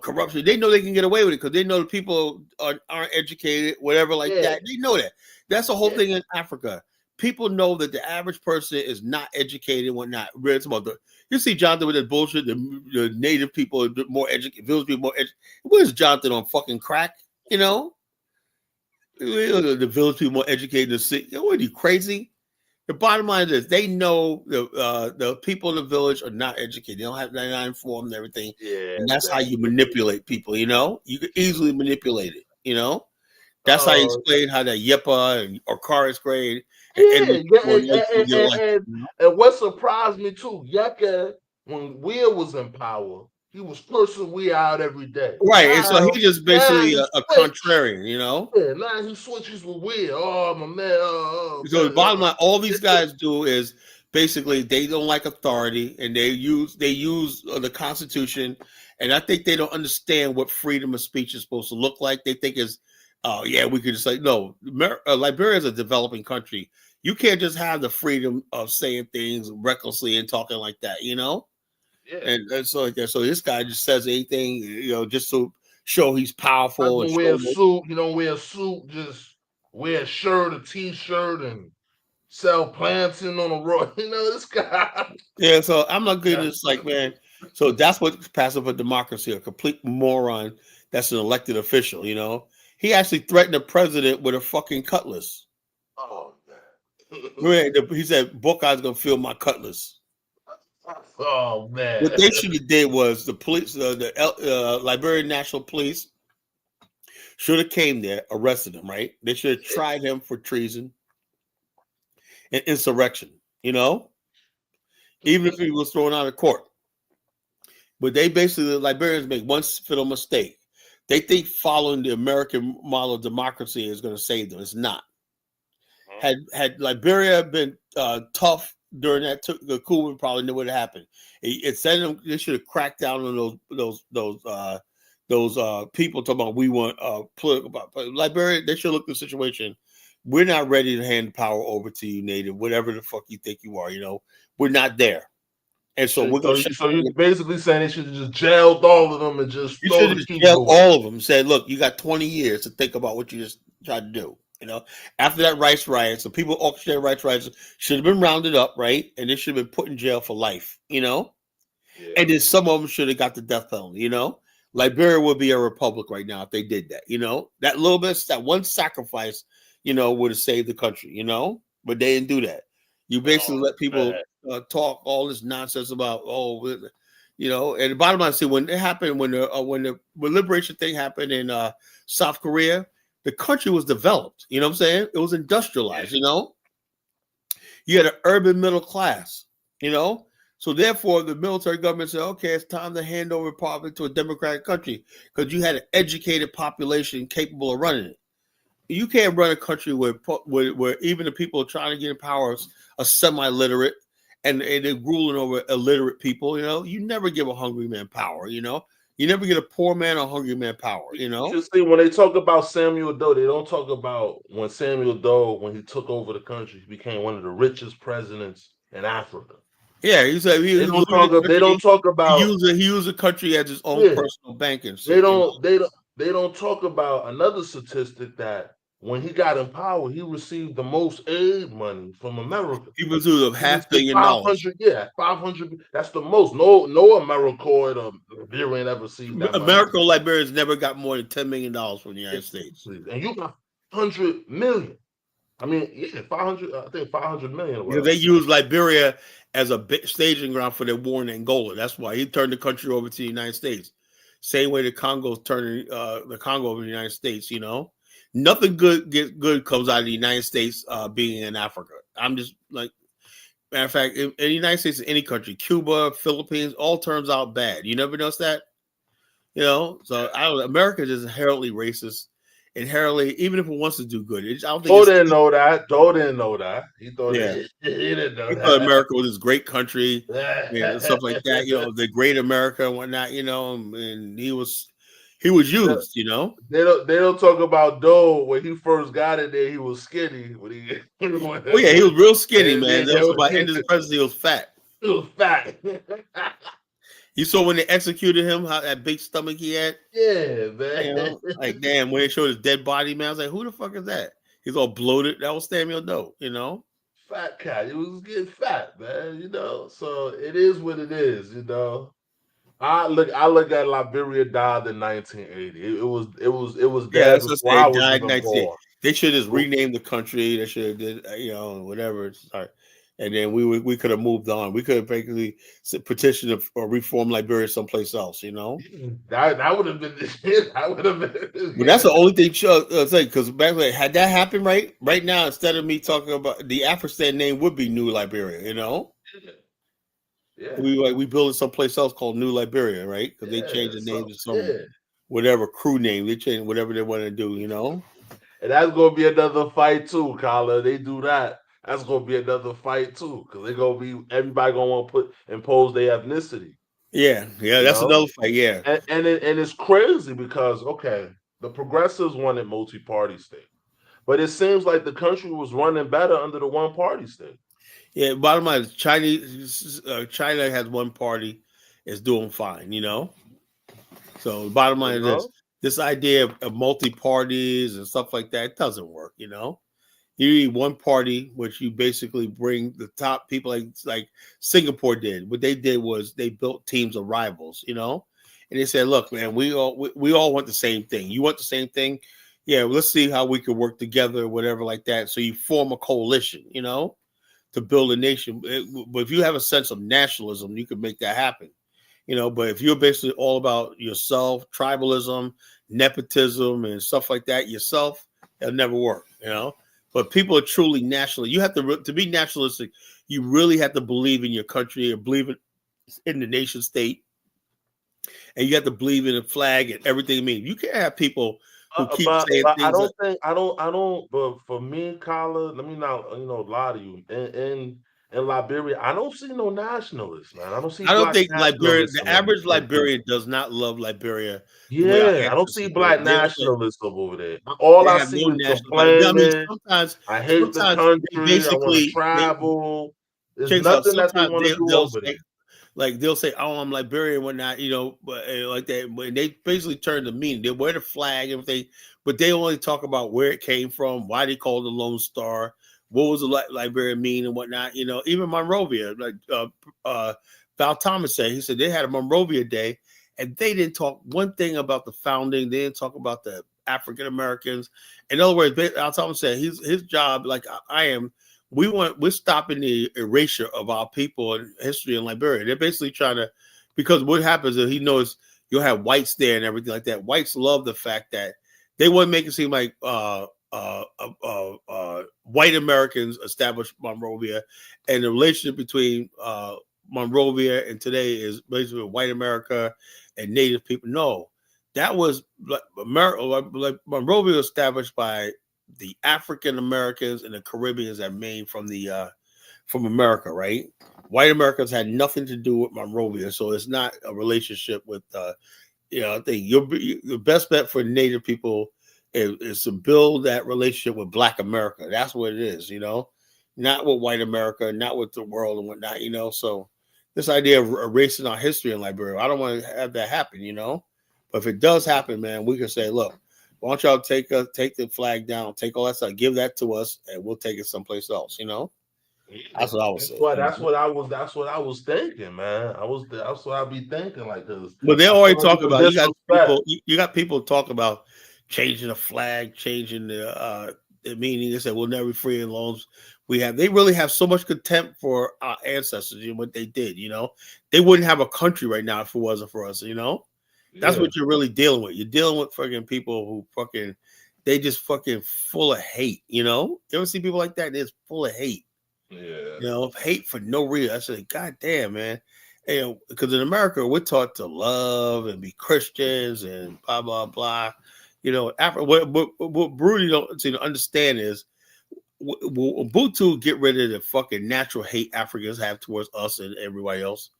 corruption. They know they can get away with it because they know the people aren't educated, whatever like that. They know that. That's the whole thing in Africa. People know that the average person is not educated and whatnot. You see Jonathan with that bullshit. The native people are more educated. Village people more educated. Where's Jonathan on fucking crack? The village people more educated than the city. What are you, crazy? The bottom line is they know the people in the village are not educated. They're not informed and everything. Yeah, and that's how you manipulate people. You can easily manipulate it. That's how you explain how that Yepa or Karis grade. And what surprised me too, Yeka, when Weir was in power, he was cursing Weir out every day. Right, and so he just basically a contrarian, Yeah, now he switches with Weir. Oh my man. So the bottom line, all these guys do is basically they don't like authority, and they use the Constitution, and I think they don't understand what freedom of speech is supposed to look like. They think is, we could just say no. Liberia is a developing country. You can't just have the freedom of saying things recklessly and talking like that, Yeah. And so this guy just says anything, just to show he's powerful. He don't wear a suit. He don't wear a suit. Just wear a shirt, a t-shirt, and sell plantain on a road. This guy. Yeah. So I'm not good at this. Like, man. So that's what passive for democracy, a complete moron. That's an elected official. He actually threatened the president with a fucking cutlass. Oh man. He said Buckeye's gonna feel my cutlass. Oh man! What they should have did was the police, the Liberian National Police, should have came there, arrested him. Right? They should have tried him for treason and insurrection. Even if he was thrown out of court. But they basically, the Liberians make one fatal mistake. They think following the American model of democracy is going to save them. It's not. Had Liberia been tough during the coup, we probably knew what had happened. It said they should have cracked down on those people talking about we want political. Liberia, they should look at the situation. We're not ready to hand the power over to you, Native. Whatever the fuck you think you are, we're not there. And so we're going to. So you're basically saying they should have just jailed all of them and just you should have jailed all of them. Said, look, you got 20 years to think about what you just tried to do. You know, after that rights riot, so people orchestrated rights riots should have been rounded up, right? And they should have been put in jail for life, you know? Yeah. And then some of them should have got the death penalty, you know? Liberia would be a republic right now if they did that, you know? That little bit, that one sacrifice, you know, would have saved the country, you know? But they didn't do that. You basically let people talk all this nonsense about, you know, and the bottom line, see, when it happened, when the liberation thing happened in South Korea, the country was developed, you know what I'm saying? It was industrialized, you know? You had an urban middle class, you know? So therefore, the military government said, okay, it's time to hand over power to a democratic country because you had an educated population capable of running it. You can't run a country where even the people trying to get in power are semi-literate and they're ruling over illiterate people, you know? You never give a hungry man power, you know? You never get a poor man or hungry man power, you know? You see, when they talk about Samuel Doe, they don't talk about when Samuel Doe, when he took over the country, he became one of the richest presidents in Africa. Yeah, he said they don't talk about he used the country as his own personal banking. They don't talk about another statistic that when he got in power, he received the most aid money from America. He received $500 million. 500, yeah, 500. That's the most. No Americoid or Liberian ever seen that. America or Liberians never got more than $10 million from the United States. And you got 100 million. I mean, yeah, 500. I think 500 million. Because they used Liberia as a staging ground for their war in Angola. That's why he turned the country over to the United States. Same way the Congo's turning the Congo over to the United States. You know, nothing good comes out of the United States being in Africa. I'm just like, matter of fact, in the United States, in any country, Cuba, Philippines, all turns out bad. You never notice that? You know, so America is just inherently racist. Inherently, even if it wants to do good, Doe didn't know that. Doe didn't know that. He thought he didn't know that. Thought America was this great country, stuff like that. You know, the great America and whatnot. You know, and he was used. You know, they don't talk about Doe when he first got in there. He was skinny. When he he was real skinny, man. By the end of the presidency, he was fat. He was fat. You saw when they executed him, how that big stomach he had? Yeah, man. You know, like, damn, when they showed his dead body, man, I was like, who the fuck is that? He's all bloated. That was Samuel Doe, you know? Fat cat. He was getting fat, man, you know? So it is what it is, you know? I look at Liberia died in 1980. It was dead before I was even born. They should just rename the country. They should have did, you know, whatever. Sorry. And then we could have moved on. We could have basically petitioned or reform Liberia someplace else, you know. That would have been the shit. That would have been. But that's the only thing. Because back then, had that happened right now, instead of me talking about the Afghanistan name would be New Liberia, you know. Yeah. We built it someplace else called New Liberia, right? Because they changed the name to some whatever crew name. They changed whatever they want to do, you know. And that's gonna be another fight too, Carla. They do that. That's gonna be another fight too, because they're gonna be everybody gonna want to impose their ethnicity. Yeah, that's another fight. Yeah, and it's crazy because the progressives wanted multi-party state, but it seems like the country was running better under the one-party state. Yeah, bottom line is China has one party, is doing fine, you know. So the bottom line is this idea of multi-parties and stuff like that, it doesn't work, you know. You need one party, which you basically bring the top people like Singapore did. What they did was they built teams of rivals, you know, and they said, "Look, man, we all want the same thing. You want the same thing, yeah. Well, let's see how we can work together, whatever like that." So you form a coalition, you know, to build a nation. But if you have a sense of nationalism, you can make that happen, you know. But if you're basically all about yourself, tribalism, nepotism, and stuff like that, it'll never work, you know. But people are truly national. You have to be nationalistic. You really have to believe in your country and believe in the nation state, and you have to believe in the flag and everything it means. You can't have people who keep saying things. I don't. But for me, Carla, let me not lie to you. In Liberia, I don't see no nationalists, man. I don't think Liberia. The average Liberian does not love Liberia. Yeah, I don't see black nationalism over there. All I see is complaining. I hate the country. I want to travel. There's nothing that they want to do over there. like they'll say, "Oh, I'm Liberian," and whatnot, you know, but like that. But they basically turn the meaning. They wear the flag and everything, but they only talk about where it came from, why they called it the Lone Star, what was the Liberian mean and whatnot. You know, even Monrovia, like Val Thomas said, he said they had a Monrovia Day, and they didn't talk one thing about the founding. They didn't talk about the African Americans. In other words, Val Thomas said his job, like I am. We're stopping the erasure of our people and history in Liberia. They're basically trying to, because what happens is he knows you'll have whites there and everything like that. Whites love the fact that they want to make it seem like white Americans established Monrovia, and the relationship between Monrovia and today is basically white America and Native people. No, that was Monrovia was established by the African Americans and the Caribbeans that made from America, right? White Americans had nothing to do with Monrovia, so it's not a relationship with. I think your best bet for Native people is to build that relationship with Black America. That's what it is, you know, not with white America, not with the world and whatnot, you know. So this idea of erasing our history in Liberia, I don't want to have that happen, you know. But if it does happen, man, we can say, look, why don't y'all take the flag down, take all that stuff, give that to us, and we'll take it someplace else, you know? That's what I was saying. That's what I was thinking, man. That's what I be thinking, like, cause. But they already talk about you got people talk about changing the flag, changing the meaning. They said we'll never be free and loans. They really have so much contempt for our ancestors and what they did, you know. They wouldn't have a country right now if it wasn't for us, you know. That's what you're really dealing with. You're dealing with fucking people who they just fucking full of hate, you know? You ever see people like that? They're just full of hate. Yeah. You know, hate for no reason. I said, God damn, man. And because in America, we're taught to love and be Christians and blah, blah, blah. You know, what Broody don't seem to understand is Ubuntu get rid of the fucking natural hate Africans have towards us and everybody else.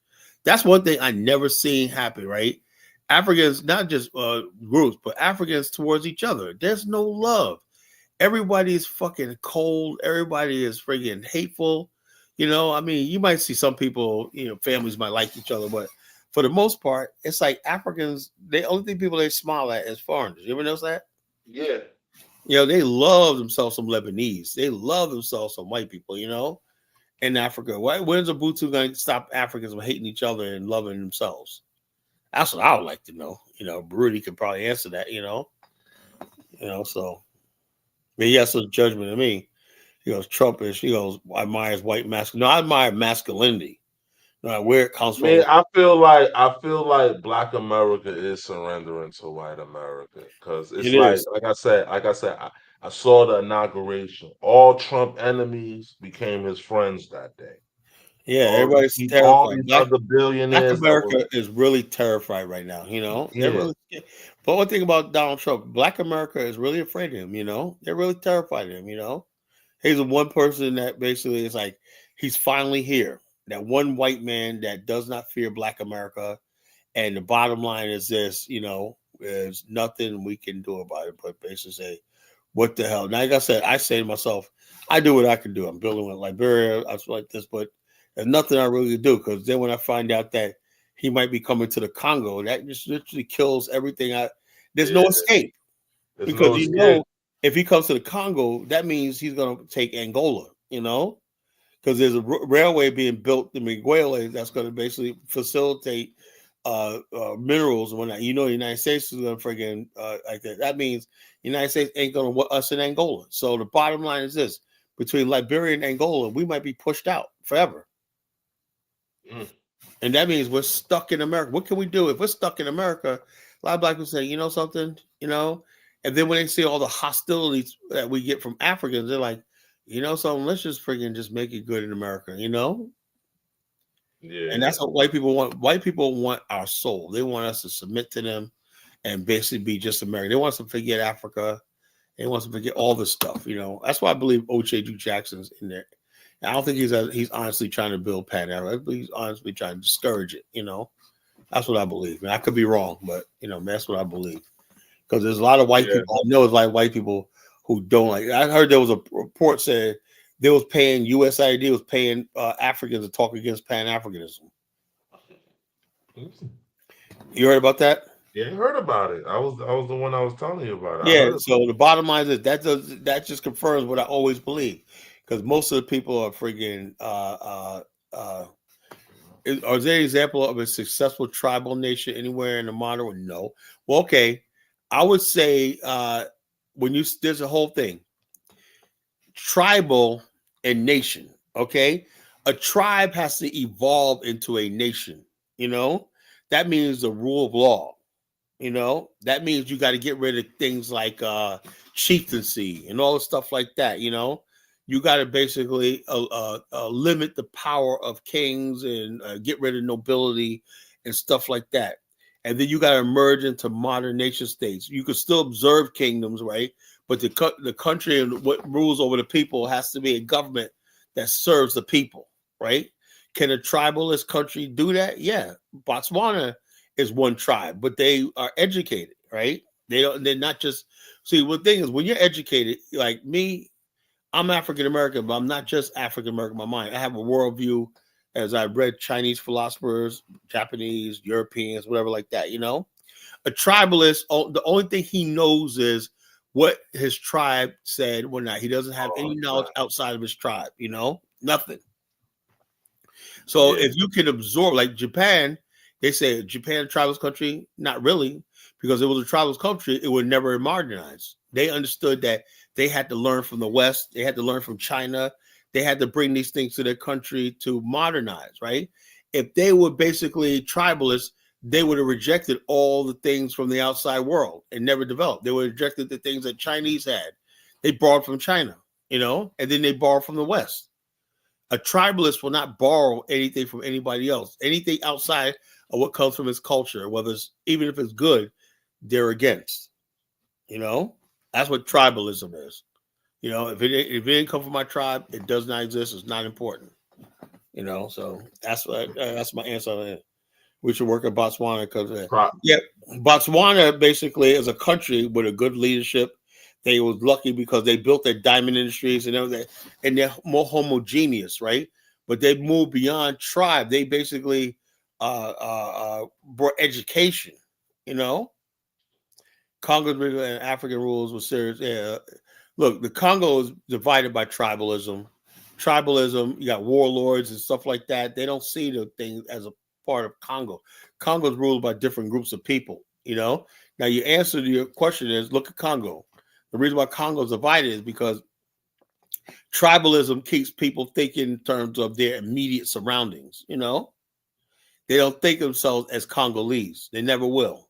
That's one thing I never seen happen, right? Africans, not just groups, but Africans towards each other. There's no love. Everybody is fucking cold. Everybody is friggin' hateful. You know, I mean, you might see some people, you know, families might like each other, but for the most part, it's like Africans, the only thing people they smile at is foreigners. You ever notice that? Yeah. You know, they love themselves some Lebanese. They love themselves some white people, you know, in Africa. When's Ubuntu going to stop Africans from hating each other and loving themselves? That's what I would like to know. You know, Rudy could probably answer that, you know. You know, so but he has some judgment of me. He goes, Trumpish. He goes, admires white masculinity. No, I admire masculinity. No, where it comes from. Man, I feel like Black America is surrendering to white America. Because it's like I said, I saw the inauguration. All Trump enemies became his friends that day. Yeah, everybody's terrified. Black America is really terrified right now, you know. Yeah. They're really scared. But one thing about Donald Trump, Black America is really afraid of him, you know. They're really terrified of him, you know. He's the one person that basically is like, he's finally here. That one white man that does not fear Black America. And the bottom line is this, you know, there's nothing we can do about it, but basically say, what the hell? Now, like I said, I say to myself, I do what I can do. I'm building with Liberia, I was like this, but there's nothing I really do, because then when I find out that he might be coming to the Congo, that just literally kills everything. There's no escape. Because you know, if he comes to the Congo, that means he's going to take Angola, you know, because there's a railway being built in Miguel that's going to basically facilitate minerals and whatnot. You know, the United States is going to friggin' like that. That means the United States ain't going to want us in Angola. So the bottom line is this: between Liberia and Angola, we might be pushed out forever. And that means we're stuck in America. What can we do if we're stuck in America? A lot of Black people say, you know something, you know, and then when they see all the hostilities that we get from Africans, they're like, you know something, let's just friggin' just make it good in America, you know? Yeah. And that's what white people want. White people want our soul. They want us to submit to them and basically be just American. They want us to forget Africa. They want us to forget all this stuff, you know? That's why I believe O.J. Jackson's in there. I don't think he's honestly trying to build Pan-Africa. He's honestly trying to discourage it, you know. That's what I believe. I could be wrong, but you know, that's what I believe. Because there's a lot of white people. I know it's like white people who don't like. I heard there was a report said they was paying USAID was paying Africans to talk against Pan-Africanism. You heard about that? Yeah, I heard about it. I was the one I was telling you about it. Yeah. So the bottom line is that just confirms what I always believe, because most of the people are freaking. Is there an example of a successful tribal nation anywhere in the modern world? No. Well, okay. I would say there's a whole thing. Tribal and nation. Okay. A tribe has to evolve into a nation. You know, that means the rule of law. You know, that means you got to get rid of things like chieftaincy and all the stuff like that. You know, you got to basically limit the power of kings and get rid of nobility and stuff like that. And then you got to emerge into modern nation states. You can still observe kingdoms, right? But the country and what rules over the people has to be a government that serves the people, right? Can a tribalist country do that? Yeah. Botswana is one tribe, but they are educated, right? They're not just, see, the thing is, when you're educated, like me, I'm African American, but I'm not just African American in my mind. I have a worldview as I've read Chinese philosophers, Japanese, Europeans, whatever like that, you know? A tribalist, the only thing he knows is what his tribe said or not. He doesn't have any knowledge outside of his tribe, you know? Nothing. So if you can absorb, like Japan, they say Japan, a tribalist country, not really, because it was a tribalist country, it would never modernize. They understood that they had to learn from the West, they had to learn from China, they had to bring these things to their country to modernize, right? If they were basically tribalists, they would have rejected all the things from the outside world and never developed. They would have rejected the things that Chinese had. They borrowed from China, you know, and then they borrowed from the West. A tribalist will not borrow anything from anybody else. Anything outside of what comes from his culture, whether it's, even if it's good, they're against. You know, that's what tribalism is. You know, if it didn't come from my tribe, it does not exist. It's not important. You know, so that's my answer on it. We should work at Botswana because Botswana basically is a country with a good leadership. They was lucky because they built their diamond industries and everything, and they're more homogeneous, right? But they moved beyond tribe. They basically brought education, you know. Congo's and African rules were serious. Yeah. Look, the Congo is divided by tribalism. Tribalism, you got warlords and stuff like that. They don't see the thing as a part of Congo. Congo is ruled by different groups of people, you know. Now, your answer to your question is, look at Congo. The reason why Congo is divided is because tribalism keeps people thinking in terms of their immediate surroundings, you know. They don't think of themselves as Congolese. They never will.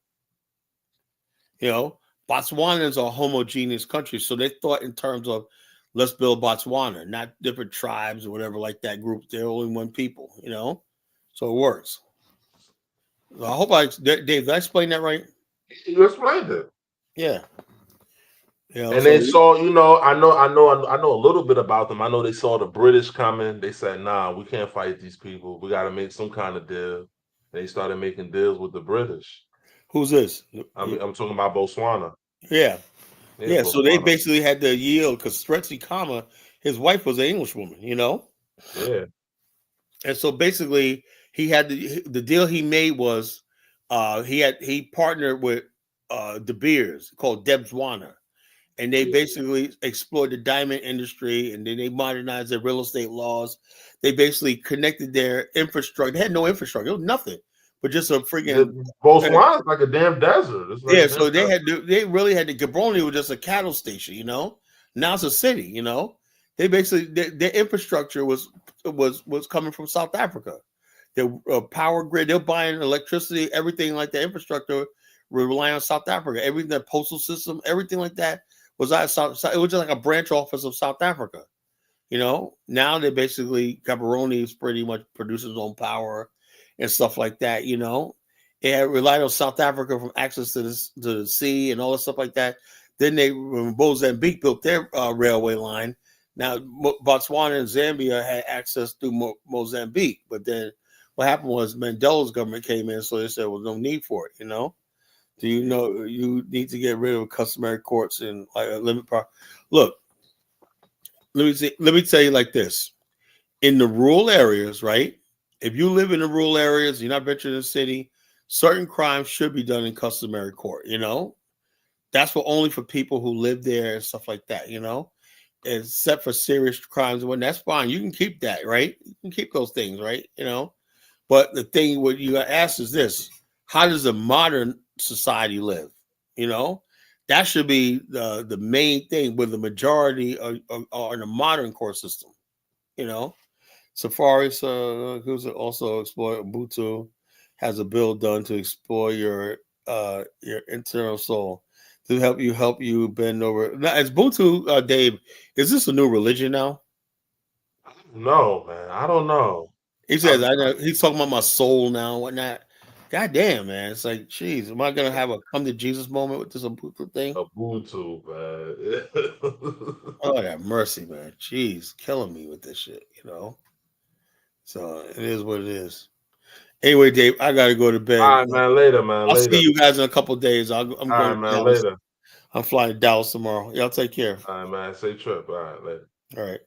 You know, Botswanans are a homogeneous country, so they thought in terms of let's build Botswana, not different tribes or whatever like that group. They're only one people, you know, so it works. So I hope Dave, did I explain that right? You explained it. Yeah. You know, and they saw, you know, I know a little bit about them. I know they saw the British coming. They said, "Nah, we can't fight these people. We got to make some kind of deal." They started making deals with the British. Who's this? I'm talking about Botswana. Yeah. Yeah, So they basically had to yield because Stretchy Kama, his wife was an Englishwoman, you know? Yeah. And so basically he had the deal he made was he partnered with De Beers called Debswana. And they basically explored the diamond industry, and then they modernized their real estate laws. They basically connected their infrastructure. They had no infrastructure. It was nothing, but just a freaking Botswana is like a damn desert. Like so they really had Gaborone was just a cattle station, you know. Now it's a city, you know. They basically their infrastructure was coming from South Africa. Their power grid, they're buying electricity, everything like the infrastructure relying on South Africa. Everything, the postal system, everything like that was out of South. It was just like a branch office of South Africa. You know, now they basically Gaborone is pretty much produces his own power and stuff like that. You know, it had relied on South Africa from access to the sea and all this stuff like that. Then when Mozambique built their railway line, now Botswana and Zambia had access through Mozambique. But then what happened was Mandela's government came in, so they said, "Well, no need for it." You know. Do you know you need to get rid of customary courts and like limit power? Look, let me tell you like this: in the rural areas, right? If you live in the rural areas, you're not venturing in the city. certain crimes should be done in customary court. You know, that's for only for people who live there and stuff like that. You know, except for serious crimes, when that's fine, you can keep that, right? You can keep those things, right? You know, but the thing what you got asked is this: how does a modern society live? You know, that should be the main thing. Where the majority are in a modern court system. You know, Safaris, who's also explore Ubuntu, has a bill done to explore your internal soul to help you bend over. Now, is Ubuntu, Dave? Is this a new religion now? No, man, I don't know. He says I know he's talking about my soul now and whatnot. God damn, man. It's like, geez, am I gonna have a come to Jesus moment with this Ubuntu thing? Ubuntu, man. Oh, have mercy, man. Jeez, killing me with this shit, you know. So it is what it is. Anyway, Dave, I gotta go to bed. All right, man. Later, man. I'll later. see you guys in a couple of days. I'm All going right, to man. Dallas. Later. I'm flying to Dallas tomorrow. Y'all take care. All right, man. Safe trip. All right, later. All right.